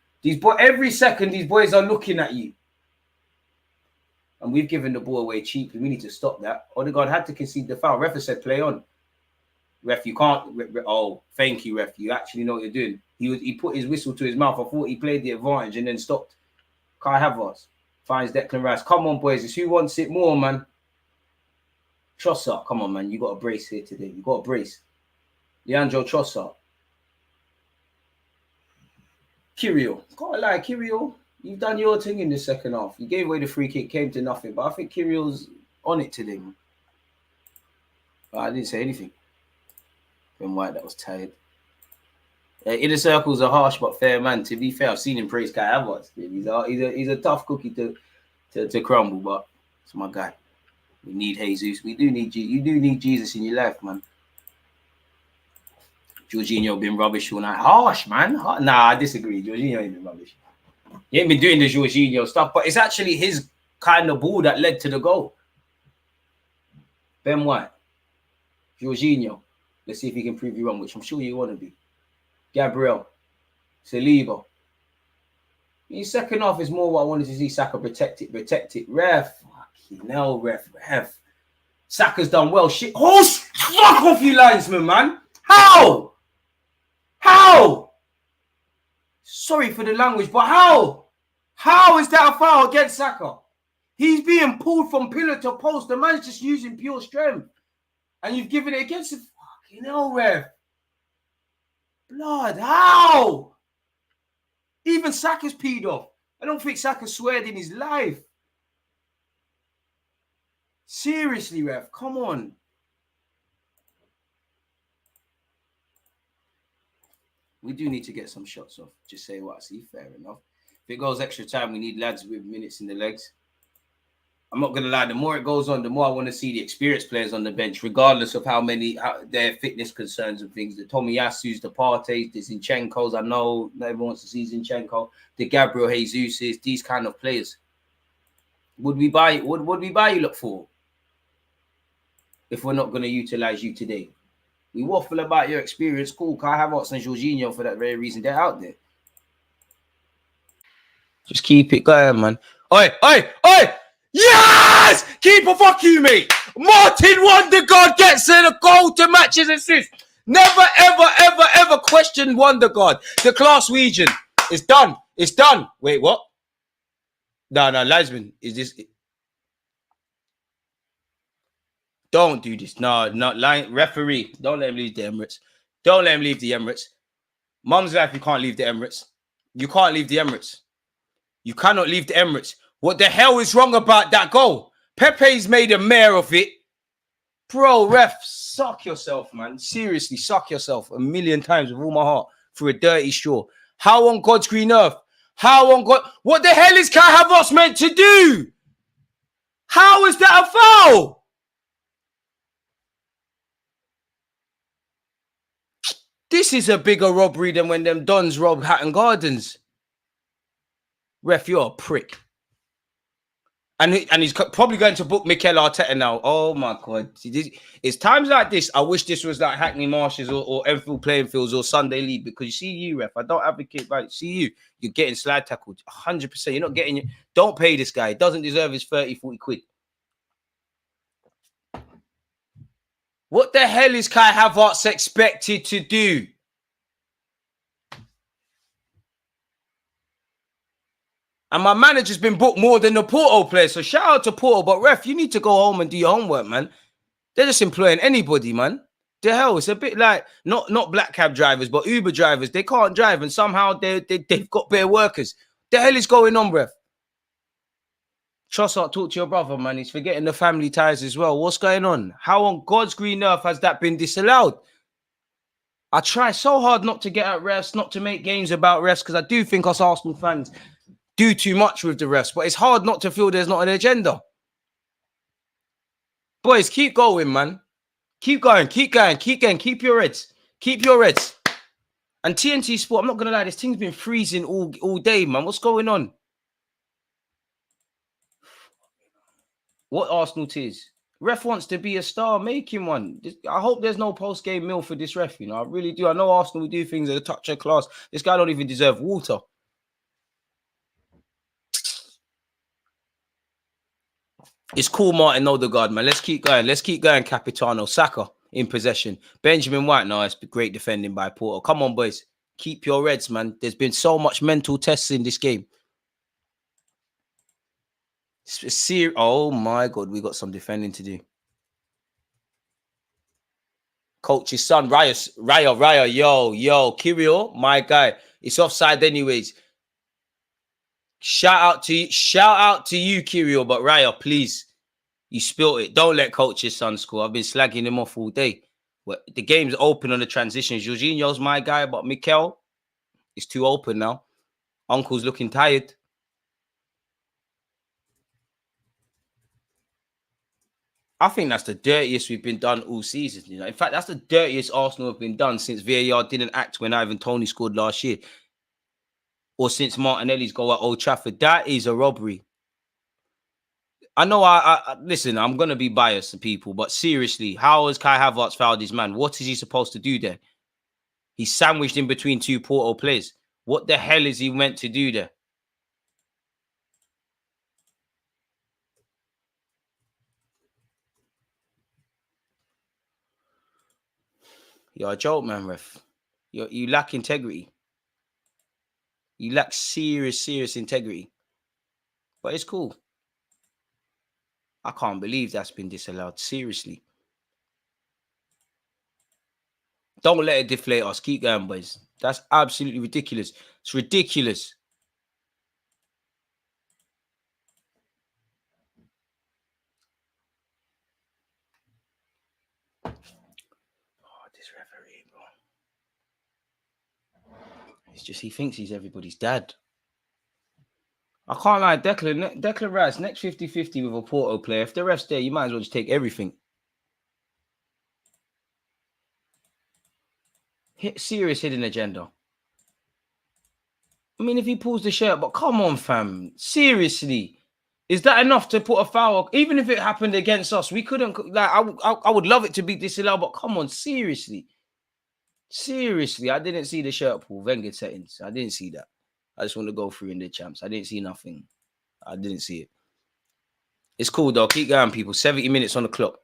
[SPEAKER 5] Every second, these boys are looking at you. And we've given the ball away cheaply. We need to stop that. Odegaard had to concede the foul. Ref said, play on. Ref, you can't. Oh, thank you, ref. You actually know what you're doing. He put his whistle to his mouth. I thought he played the advantage and then stopped. Kai Havertz finds Declan Rice. Come on, boys. It's who wants it more, man. Trossard, come on, man. You got a brace here today. You got a brace. Leandro Trossard. Kirill. Can't lie, Kirill. You've done your thing in the second half. You gave away the free kick, came to nothing. But I think Kyrill's on it today, man. But I didn't say anything. Ben White, that was tired. Inner circles are harsh but fair, man. To be fair, I've seen him praise Kai Havertz. He's a tough cookie to crumble, but it's my guy. We need Jesus. We do need you do need Jesus in your life, man. Jorginho been rubbish all night. Harsh, man. Nah, I disagree. Jorginho ain't been rubbish. He ain't been doing the Jorginho stuff, but it's actually his kind of ball that led to the goal. Ben White, Jorginho. Let's see if he can prove you wrong, which I'm sure you want to be. Gabriel, Saliba. In second half is more what I wanted to see Saka protect it. Ref. Fucking hell, ref. Saka's done well. Shit. Oh, fuck off, you linesman, man. How? Sorry for the language, but how? How is that a foul against Saka? He's being pulled from pillar to post. The man's just using pure strength. And you've given it against him. Fucking hell, ref. Blood, how? Even Saka's peed off. I don't think Saka sweared in his life. Seriously, ref, come on. We do need to get some shots off. Just say what I see, fair enough. If it goes extra time, we need lads with minutes in the legs. I'm not going to lie, the more it goes on, the more I want to see the experienced players on the bench, regardless of how their fitness concerns and things. The Tomiyasu's, the Partey's, the Zinchenko's. I know everyone wants to see Zinchenko, the Gabriel Jesus's, these kind of players. Would we buy you look for if we're not going to utilize you today? We waffle about your experience. Cool. Kai Havertz and Jorginho, for that very reason, they're out there. Just keep it going, man. Oi! Yes! Keeper, fuck you, mate. Martin Wondergaard gets in a goal to match his assist. Never, ever question Wondergaard. The class region. It's done. It's done. Wait, what? No, Linesman. Is this... Don't do this. No, line referee. Don't let him leave the Emirates. Don't let him leave the Emirates. Mum's life, you can't leave the Emirates. You can't leave the Emirates. You cannot leave the Emirates. What the hell is wrong about that goal? Pepe's made a mare of it. Bro, ref, suck yourself, man. Seriously, suck yourself 1,000,000 times with all my heart for a dirty straw. How on God's green earth? How on God? What the hell is Kai Havertz meant to do? How is that a foul? This is a bigger robbery than when them Dons robbed Hatton Gardens. Ref, you're a prick. And he's probably going to book Mikel Arteta now. Oh, my God. It's times like this. I wish this was like Hackney Marshes or Enfield Playing Fields or Sunday League, because you see you, ref. I don't advocate, but see you. You're getting slide tackled 100%. You're not getting it. Don't pay this guy. He doesn't deserve his 30, 40 quid. What the hell is Kai Havertz expected to do? And my manager's been booked more than the Porto player. So shout out to Porto. But ref, you need to go home and do your homework, man. They're just employing anybody, man. The hell, it's a bit like not black cab drivers, but Uber drivers. They can't drive, and somehow they've got better workers. The hell is going on, ref? Trossard, talk to your brother, man. He's forgetting the family ties as well. What's going on? How on God's green earth has that been disallowed? I try so hard not to get at refs, not to make games about refs, because I do think us Arsenal fans do too much with the refs, but it's hard not to feel there's not an agenda. Boys, keep going, man. Keep going. Keep your heads. Keep your heads. And TNT Sport, I'm not going to lie, this thing's been freezing all day, man. What's going on? What Arsenal tears? Ref wants to be a star, make him one. I hope there's no post-game meal for this ref, you know. I really do. I know Arsenal will do things at a touch of class. This guy don't even deserve water. It's cool, Martin Odegaard, man. Let's keep going. Let's keep going, Capitano. Saka in possession. Benjamin White, no, it's great defending by Porto. Come on, boys. Keep your heads, man. There's been so much mental tests in this game. Oh, my God. We got some defending to do. Coach's son, Raya. Yo, Kirill, my guy. It's offside anyways. Shout out to you, Kirio, but Raya, please. You spilt it. Don't let coach's son score. I've been slagging him off all day. Well, the game's open on the transitions. Jorginho's my guy, but Mikel is too open now. Uncle's looking tired. I think that's the dirtiest we've been done all season. You know, in fact, that's the dirtiest Arsenal have been done since VAR didn't act when Ivan Toney scored last year, or since Martinelli's goal at Old Trafford. That is a robbery. I know. I listen. I'm gonna be biased to people, but seriously, how has Kai Havertz fouled his man? What is he supposed to do there? He's sandwiched in between two Porto players. What the hell is he meant to do there? You're a joke, man, ref. You lack integrity. You lack serious integrity. But it's cool. I can't believe that's been disallowed. Seriously. Don't let it deflate us. Keep going, boys. That's absolutely ridiculous. It's ridiculous. Oh, this referee, bro. It's just he thinks he's everybody's dad. I can't lie, Declan Rice, next 50-50 with a Porto player. If the ref's there, you might as well just take everything. Serious hidden agenda. I mean, if he pulls the shirt, but come on, fam. Seriously. Is that enough to put a foul? Even if it happened against us, we couldn't. Like, I would love it to be disallowed, but come on, seriously. Seriously, I didn't see the shirt pull. Wenger settings. I didn't see that. I just want to go through in the champs. I didn't see nothing. I didn't see it. It's cool, though. Keep going, people. 70 minutes on the clock.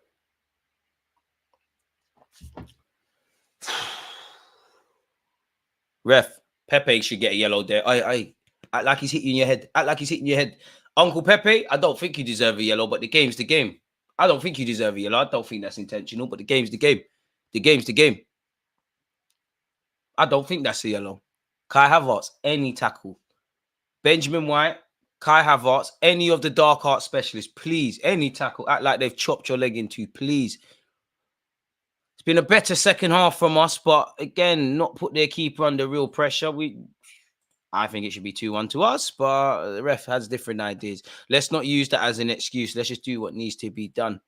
[SPEAKER 5] Ref, Pepe should get a yellow there. Act like he's hitting you in your head. Act like he's hitting your head. Uncle Pepe, I don't think you deserve a yellow, but the game's the game. I don't think you deserve a yellow. I don't think that's intentional, but the game's the game. The game's the game. I don't think that's a yellow. Kai Havertz, any tackle. Benjamin White, Kai Havertz, any of the dark art specialists, please, any tackle. Act like they've chopped your leg into, please. It's been a better second half from us, but again, not put their keeper under real pressure. I think it should be 2-1 to us, but the ref has different ideas. Let's not use that as an excuse. Let's just do what needs to be done.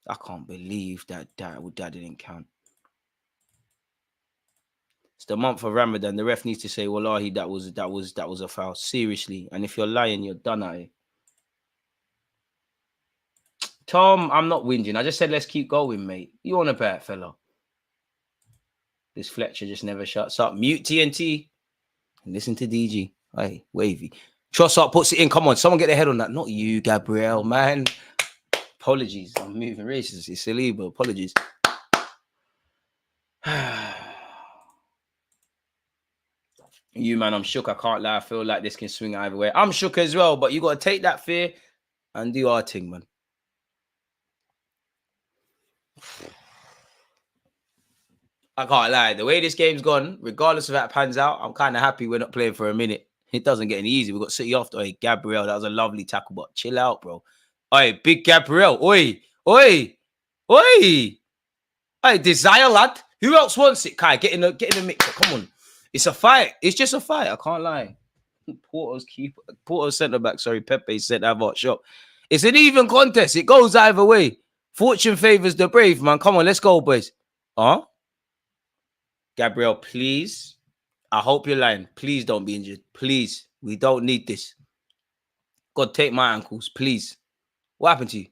[SPEAKER 5] I can't believe that didn't count. It's the month of Ramadan. The ref needs to say, "Wallahi, that was a foul." Seriously, and if you're lying, you're done at it. Tom, I'm not whinging. I just said let's keep going, mate. You on a bet, fella? This Fletcher just never shuts up. Mute TNT and listen to DG. Hey, wavy. Trossard puts it in. Come on, someone get their head on that. Not you, Gabriel, man. Apologies. I'm moving racist. It's silly, but apologies. You, man, I'm shook. I can't lie. I feel like this can swing either way. I'm shook as well, but you got to take that fear and do our thing, man. I can't lie. The way this game's gone, regardless of how it pans out, I'm kind of happy we're not playing for a minute. It doesn't get any easier. We've got City after. Oi, Gabriel, that was a lovely tackle, but chill out, bro. Oi, big Gabriel. Oi. Hey, desire, lad. Who else wants it, Kai? Get in the mixer. Come on. It's a fight. It's just a fight. I can't lie. Porto's centre-back, Pepe said Havertz shot. It's an even contest. It goes either way. Fortune favours the brave, man. Come on, let's go, boys. Huh? Gabriel, please. I hope you're lying. Please don't be injured. Please. We don't need this. God, take my ankles, please. What happened to you?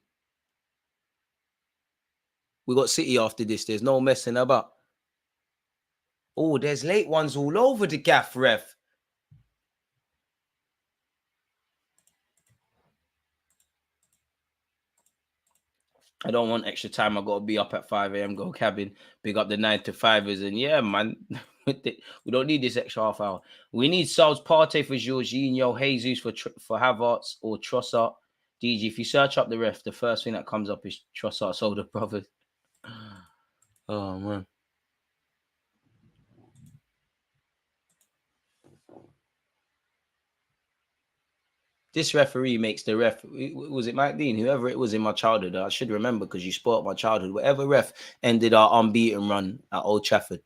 [SPEAKER 5] We got City after this. There's no messing about. Oh, there's late ones all over the gaff, ref. I don't want extra time. I got to be up at 5 a.m. Go cabin. Big up the 9 to 5ers. And yeah, man, we don't need this extra half hour. We need Sal's Partey for Jorginho, Jesus for Havertz or Trossard. DG, if you search up the ref, the first thing that comes up is Trossard's older brother. Oh, man. This referee makes the ref. Was it Mike Dean? Whoever it was in my childhood, I should remember because you spoiled my childhood. Whatever ref ended our unbeaten run at Old Trafford,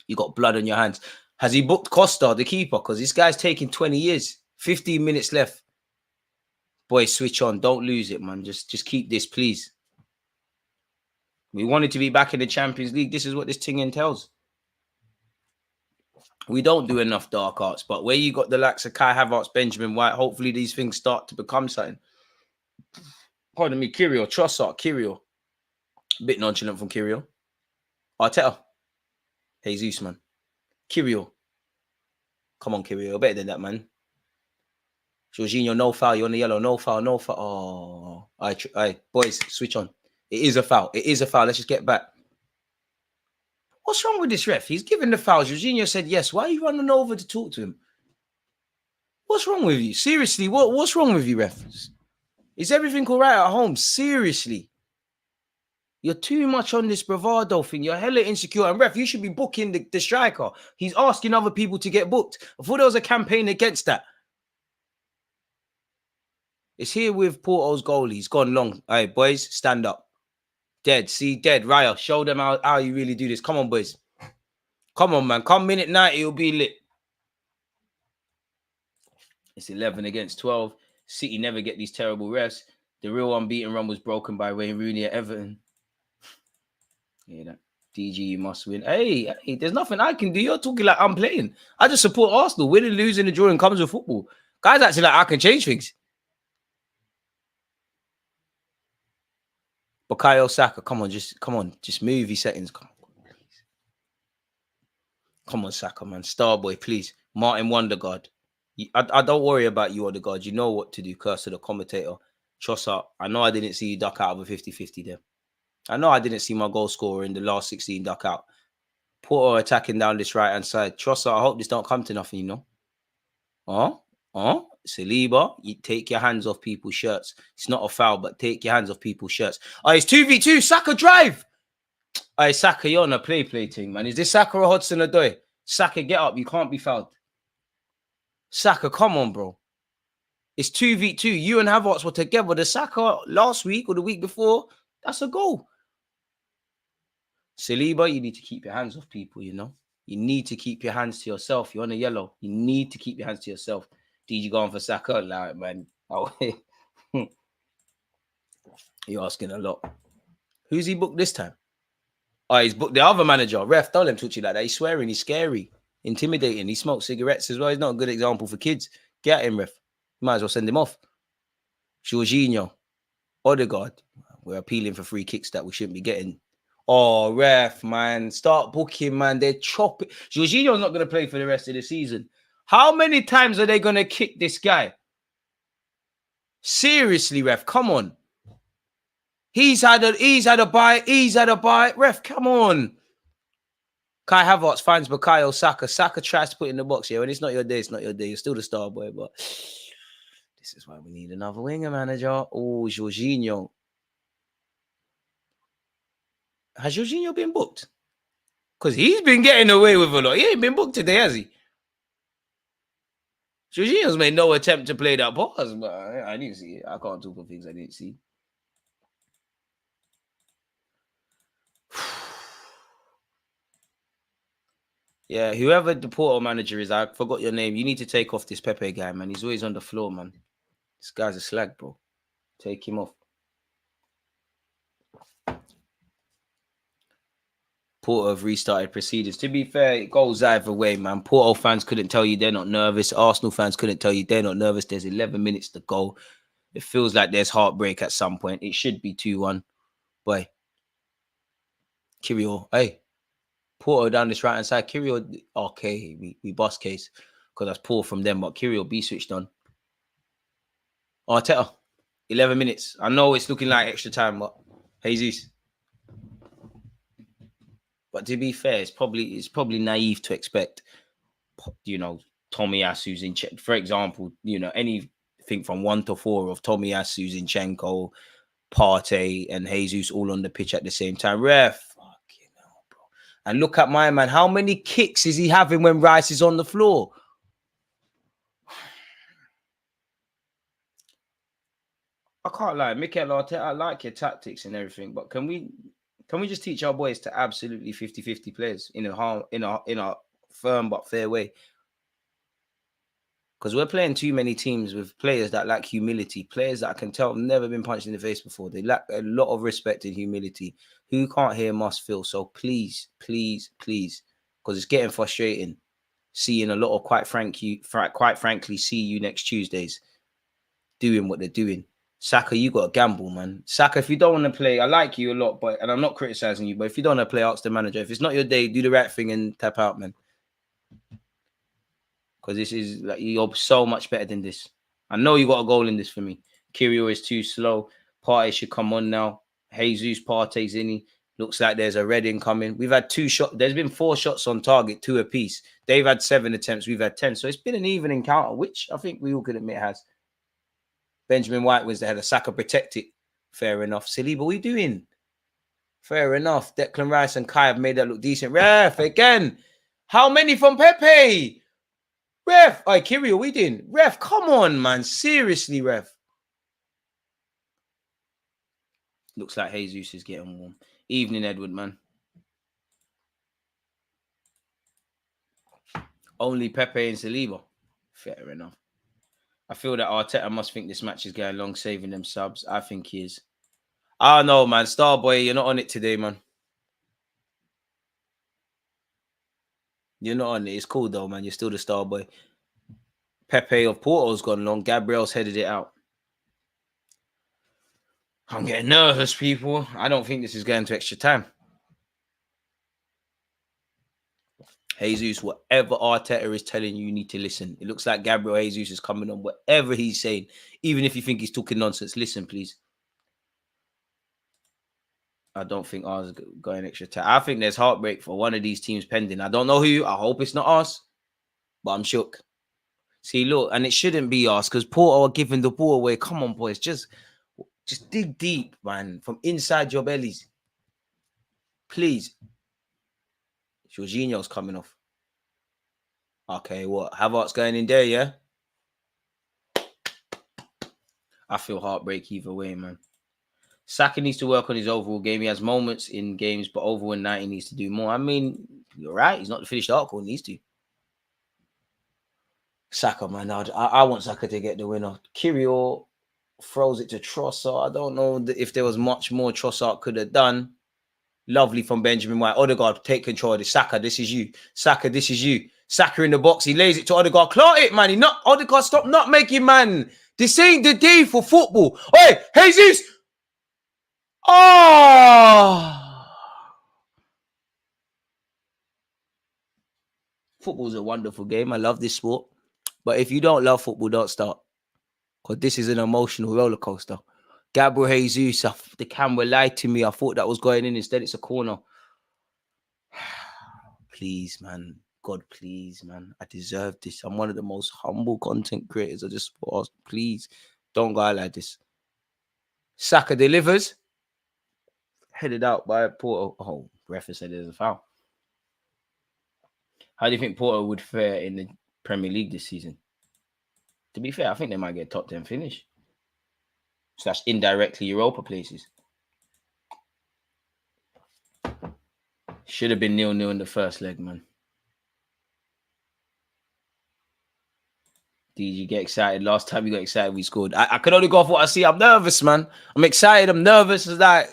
[SPEAKER 5] you got blood on your hands. Has he booked Costa, the keeper? Because this guy's taking 20 years, 15 minutes left. Boys, switch on. Don't lose it, man. Just keep this, please. We wanted to be back in the Champions League. This is what this thing entails. We don't do enough dark arts, but where you got the likes of Kai Havertz, Benjamin White, hopefully these things start to become something. Pardon me, Kirill, Trossard, Kirill. A bit nonchalant from Kirill. Arteta. Jesus, man. Kirill. Come on, Kirill. Better than that, man. Jorginho, no foul. You're on the yellow. No foul, no foul. Oh. All right, boys, switch on. It is a foul. It is a foul. Let's just get back. What's wrong with this ref? He's given the foul. Jorginho said yes. Why are you running over to talk to him? What's wrong with you? Seriously, what's wrong with you, refs? Is everything all right at home? Seriously. You're too much on this bravado thing. You're hella insecure. And ref, you should be booking the striker. He's asking other people to get booked. I thought there was a campaign against that. It's here with Porto's goalie. He's gone long. All right, boys, stand up. Dead. See, dead. Raya, show them how you really do this. Come on, boys. Come on, man. Come minute 90, it'll be lit. It's 11 against 12. City never get these terrible refs. The real unbeaten run was broken by Wayne Rooney at Everton. Yeah, that DG, you must win. Hey, there's nothing I can do. You're talking like I'm playing. I just support Arsenal. Winning, losing, and drawing comes with football. Guys actually like I can change things. Bukayo Saka, come on, just move your settings. Come on, please. Come on, Saka, man. Starboy, please. Martin Wondergaard. I don't worry about you, Odegaard. You know what to do, curse to the commentator. Trossard, I know I didn't see you duck out of a 50-50 there. I know I didn't see my goal scorer in the last 16 duck out. Porto attacking down this right-hand side. Trossard, I hope this don't come to nothing, you know. Saliba, you take your hands off people's shirts. It's not a foul, but take your hands off people's shirts. Oh, it's 2v2. Saka drive. Oh, Saka, you're on a play thing, man. Is this Saka or Hudson-Odoi? Saka, get up. You can't be fouled. Saka, come on, bro. It's 2v2. You and Havertz were together. The Saka last week or the week before, that's a goal. Saliba, you need to keep your hands off people, you know. You need to keep your hands to yourself. You're on a yellow. You need to keep your hands to yourself. DG going for Saka? Allow it, man. Oh, you're asking a lot. Who's he booked this time? Oh, he's booked the other manager. Ref, don't let him talk to you like that. He's swearing. He's scary. Intimidating. He smokes cigarettes as well. He's not a good example for kids. Get at him, ref. You might as well send him off. Jorginho. Odegaard. We're appealing for free kicks that we shouldn't be getting. Oh, ref, man. Start booking, man. They're chopping. Jorginho's not going to play for the rest of the season. How many times are they going to kick this guy? Seriously, ref, come on. He's had a bite. Ref, come on. Kai Havertz finds Bukayo Saka. Saka tries to put in the box here. When it's not your day, it's not your day. You're still the star boy, but this is why we need another winger manager. Oh, Jorginho. Has Jorginho been booked? Because he's been getting away with a lot. He ain't been booked today, has he? Jorginho's made no attempt to play that pass, but I didn't see it. I can't talk of things I didn't see. Yeah, whoever the Porto manager is, I forgot your name. You need to take off this Pepe guy, man. He's always on the floor, man. This guy's a slag, bro. Take him off. Porto have restarted proceedings. To be fair, it goes either way, man. Porto fans couldn't tell you they're not nervous. Arsenal fans couldn't tell you they're not nervous. There's 11 minutes to go. It feels like there's heartbreak at some point. It should be 2-1. Boy. Kirill, hey. Porto down this right-hand side. Kirill, okay, we bust case because that's poor from them, but Kirill be switched on. Arteta, 11 minutes. I know it's looking like extra time, but Jesus. But to be fair, it's probably naive to expect, you know, Tomiyasu's in check. For example, you know, anything from 1 to 4 of Tomiyasu, Zinchenko, Partey, and Jesus all on the pitch at the same time. Ref, fucking hell, bro. And look at my man. How many kicks is he having when Rice is on the floor? I can't lie, Mikel Arteta, I like your tactics and everything, but can we just teach our boys to absolutely 50-50 players in a firm but fair way? Because we're playing too many teams with players that lack humility, players that I can tell have never been punched in the face before. They lack a lot of respect and humility. Who can't hear must feel. So please, please, please, because it's getting frustrating seeing a lot of quite frankly, see you next Tuesdays doing what they're doing. Saka, you got to gamble, man. Saka, if you don't want to play, I like you a lot, and I'm not criticizing you, but if you don't want to play, ask the manager. If it's not your day, do the right thing and tap out, man. Because this is like, you're so much better than this. I know you got a goal in this for me. Kirio is too slow. Partey should come on now. Jesus, Partey's in. Looks like there's a red incoming. We've had 2 shots. There's been 4 shots on target, 2 apiece. They've had 7 attempts. We've had 10. So it's been an even encounter, which I think we all could admit has. Benjamin White was there. The Saka protect it. Fair enough. Saliba, what are you doing? Fair enough. Declan Rice and Kai have made that look decent. Ref, again. How many from Pepe? Ref. All right, Kirio, we doing? Ref, come on, man. Seriously, ref. Looks like Jesus is getting warm. Evening, Edward, man. Only Pepe and Saliba. Fair enough. I feel that Arteta must think this match is going long, saving them subs. I think he is. I don't know, man. Starboy, you're not on it today, man. You're not on it. It's cool, though, man. You're still the Starboy. Pepe of Porto's gone long. Gabriel's headed it out. I'm getting nervous, people. I don't think this is going to extra time. Jesus, whatever Arteta is telling you, you need to listen. It looks like Gabriel Jesus is coming on. Whatever he's saying, even if you think he's talking nonsense, listen, please. I don't think ours is going extra time. I think there's heartbreak for one of these teams pending. I don't know who. I hope it's not us, but I'm shook. See, look, and it shouldn't be us because Porto are giving the ball away. Come on, boys. Just dig deep, man, from inside your bellies. Please. Jorginho's coming off. Okay, what? Havertz going in there, yeah? I feel heartbreak either way, man. Saka needs to work on his overall game. He has moments in games, but overall 90 needs to do more. I mean, you're right. He's not the finished article. He needs to. Saka, man. I want Saka to get the winner. Kirio throws it to Trossard. I don't know if there was much more Trossard could have done. Lovely from Benjamin White. Odegaard, take control of this. Saka, this is you. Saka, this is you. Saka in the box. He lays it to Odegaard. Clot it, man. Odegaard, stop not making, man. This ain't the day for football. Hey, Jesus. Oh. Football's a wonderful game. I love this sport. But if you don't love football, don't start. Because this is an emotional roller coaster. Gabriel Jesus, the camera lied to me. I thought that was going in. Instead, it's a corner. Please, man. God, please, man. I deserve this. I'm one of the most humble content creators of this sport. Please, don't go out like this. Saka delivers. Headed out by Porto. Oh, referee said there's a foul. How do you think Porto would fare in the Premier League this season? To be fair, I think they might get a top 10 finish. / indirectly Europa places. Should have been 0-0 in the first leg, man. Did you get excited? Last time you got excited, we scored. I could only go off what I see. I'm nervous, man. I'm excited. I'm nervous. It's like,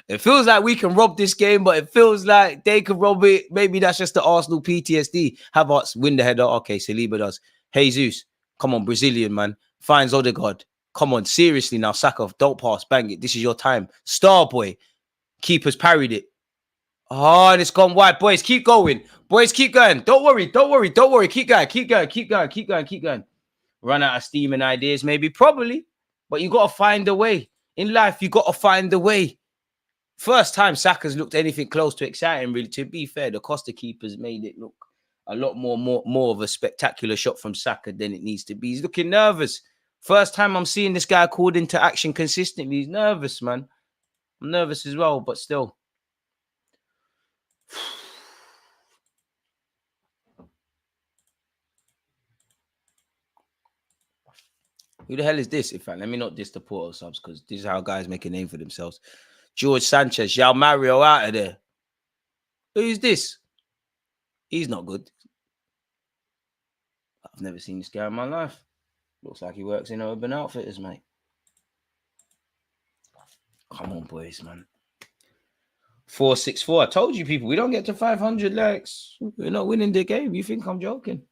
[SPEAKER 5] it feels like we can rob this game, but it feels like they could rob it. Maybe that's just the Arsenal PTSD. Havertz win the header. Okay, Saliba does. Jesus, come on, Brazilian, man. Finds Odegaard. Come on, seriously now, Saka, don't pass, bang it. This is your time. Starboy. Keeper's parried it. Oh, and it's gone wide. Boys, keep going. Boys, keep going. Don't worry. Keep going. Run out of steam and ideas, maybe, probably. But you got to find a way. In life, you got to find a way. First time Saka's looked anything close to exciting, really. To be fair, the Costa keepers made it look a lot more of a spectacular shot from Saka than it needs to be. He's looking nervous. First time I'm seeing this guy called into action consistently. He's nervous, man. I'm nervous as well, but still. Who the hell is this? In fact, let me not diss the Porto subs because this is how guys make a name for themselves. George Sanchez, João Mario out of there. Who's this? He's not good. I've never seen this guy in my life. Looks like he works in Urban Outfitters, mate. Come on, boys, man. 464. I told you people, we don't get to 500 likes. We're not winning the game. You think I'm joking?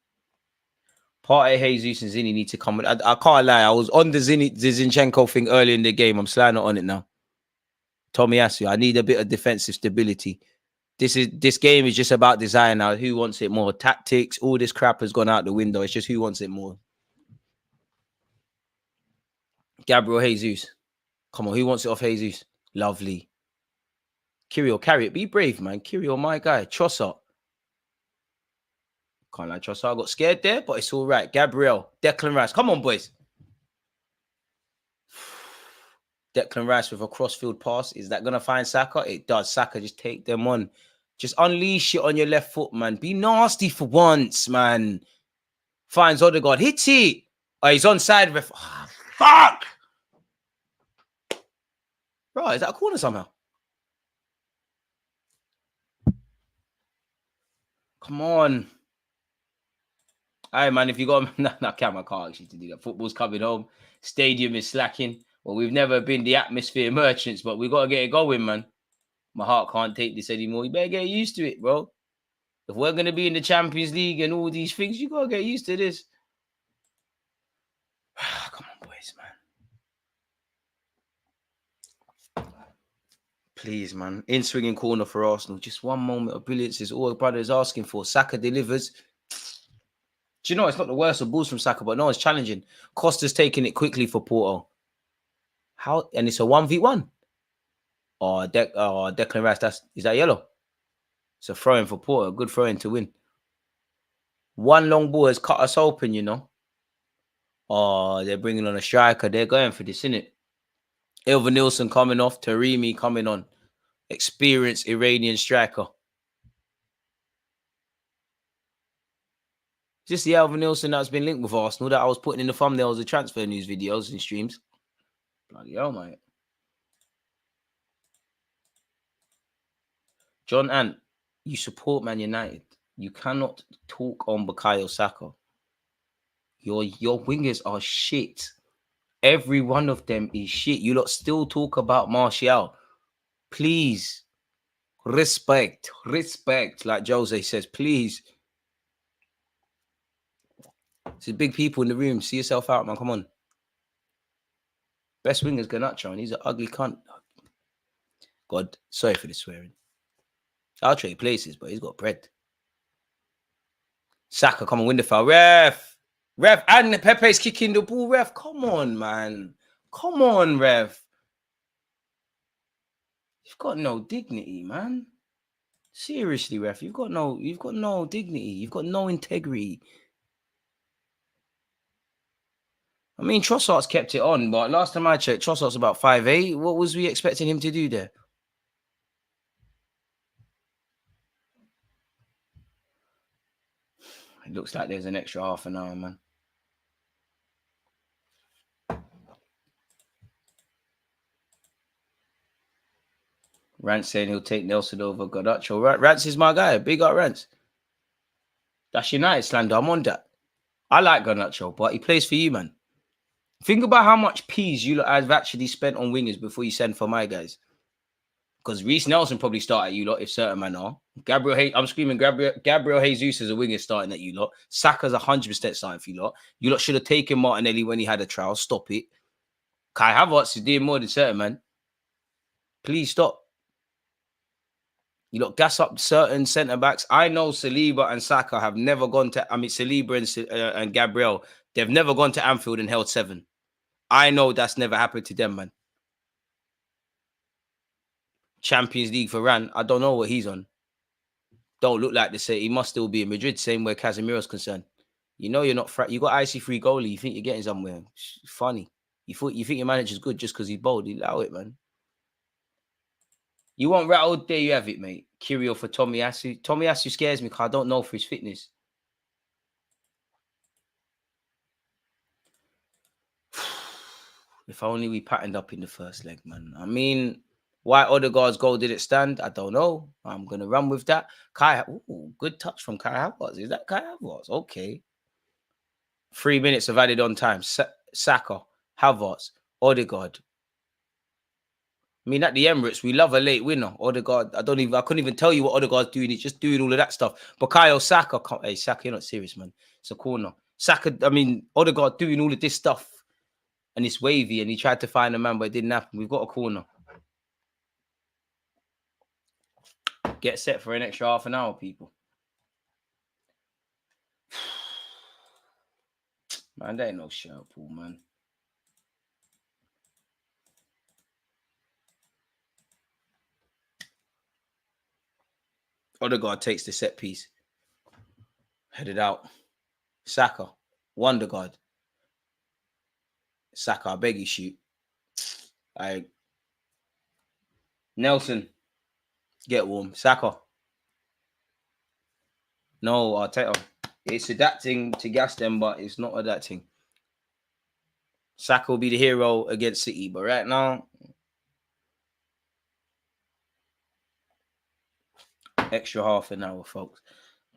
[SPEAKER 5] Partey, Jesus, and Zini need to come. I can't lie. I was on the Zinchenko thing earlier in the game. I'm slightly not on it now. Tomiyasu, I need a bit of defensive stability. This game is just about design now. Who wants it more? Tactics, all this crap has gone out the window. It's just who wants it more. Gabriel Jesus. Come on, who wants it off Jesus? Lovely. Kirill, carry it. Be brave, man. Kirill, my guy. Trossard. Can't lie, Trossard. I got scared there, but it's all right. Gabriel. Declan Rice. Come on, boys. Declan Rice with a crossfield pass. Is that going to find Saka? It does. Saka, just take them on. Just unleash it on your left foot, man. Be nasty for once, man. Finds Odegaard. Hits it. Oh, he's onside. Ref. Oh, fuck. Right, is that a corner somehow? Come on. All right, man, if you got... No, camera can't actually do that. Football's coming home. Stadium is slacking. Well, we've never been the atmosphere merchants, but we got to get it going, man. My heart can't take this anymore. You better get used to it, bro. If we're going to be in the Champions League and all these things, you got to get used to this. Come on, boys, man. Please, man. In-swinging corner for Arsenal. Just one moment of brilliance is all brother is asking for. Saka delivers. Do you know, it's not the worst of balls from Saka, but no, it's challenging. Costa's taking it quickly for Porto. How? And it's a 1v1. Oh, Declan Rice, is that yellow? It's a throw-in for Porto. Good throw-in to win. One long ball has cut us open, you know. Oh, they're bringing on a striker. They're going for this, innit? Ilva Nilsson coming off. Taremi coming on. Experienced Iranian striker. Just the Alvin Nilsson that's been linked with Arsenal that I was putting in the thumbnails of transfer news videos and streams. Bloody hell, mate. John Ant, you support Man United. You cannot talk on Bukayo Saka. Your wingers are shit. Every one of them is shit. You lot still talk about Martial. Please. Respect. Respect. Like Jose says, please. There's big people in the room. See yourself out, man. Come on. Best winger's Garnacho, and he's an ugly cunt. God, sorry for the swearing. I'll trade places, but he's got bread. Saka, come on, win the foul. Ref, and Pepe's kicking the ball. Ref, come on, man. Come on, ref. You've got no dignity, man. Seriously, ref, you've got no dignity. You've got no integrity. I mean, Trossard's kept it on, but last time I checked, Trossard's about 5'8". What was we expecting him to do there? It looks like there's an extra half an hour, man. Rance saying he'll take Nelson over Garnacho. Rance is my guy. Big up Rance. That's United slander. I'm on that. I like Garnacho, but he plays for you, man. Think about how much peas you lot have actually spent on wingers before you send for my guys. Because Reece Nelson probably start at you lot if certain men are. I'm screaming Gabriel Jesus as a winger starting at you lot. Saka's 100% starting for you lot. You lot should have taken Martinelli when he had a trial. Stop it. Kai Havertz is doing more than certain man. Please stop. You lot gas up certain centre-backs. I know Saliba and Saka have never gone to... Saliba and Gabriel, they've never gone to Anfield and held 7. I know that's never happened to them, man. Champions League for Ran. I don't know what he's on. Don't look like they say he must still be in Madrid, same where Casemiro's concerned. You know you're not... You got IC3 goalie. You think you're getting somewhere. It's funny. You think your manager's good just because he's bold. Allow it, man. You want rattled? There you have it, mate. Kirill for Tomiyasu. Tomiyasu scares me because I don't know for his fitness. If only we patterned up in the first leg, man. I mean, why Odegaard's goal didn't stand, I don't know. I'm going to run with that. Good touch from Kai Havertz. Is that Kai Havertz? Okay. 3 minutes of added on time. Saka, Havertz, Odegaard. I mean, at the Emirates, we love a late winner. Odegaard, I couldn't even tell you what Odegaard's doing. He's just doing all of that stuff. Bukayo Saka, hey, Saka, you're not serious, man. It's a corner. Odegaard doing all of this stuff. And it's wavy, and he tried to find a man, but it didn't happen. We've got a corner. Get set for an extra half an hour, people. Man, there ain't no shirt pull, man. Odegaard takes the set piece. Headed out. Saka. Wondergaard. Saka, I beg you, shoot. Nelson. Get warm. Saka. No, Arteta. It's adapting to gas them, but it's not adapting. Saka will be the hero against City, but right now, extra half an hour, folks.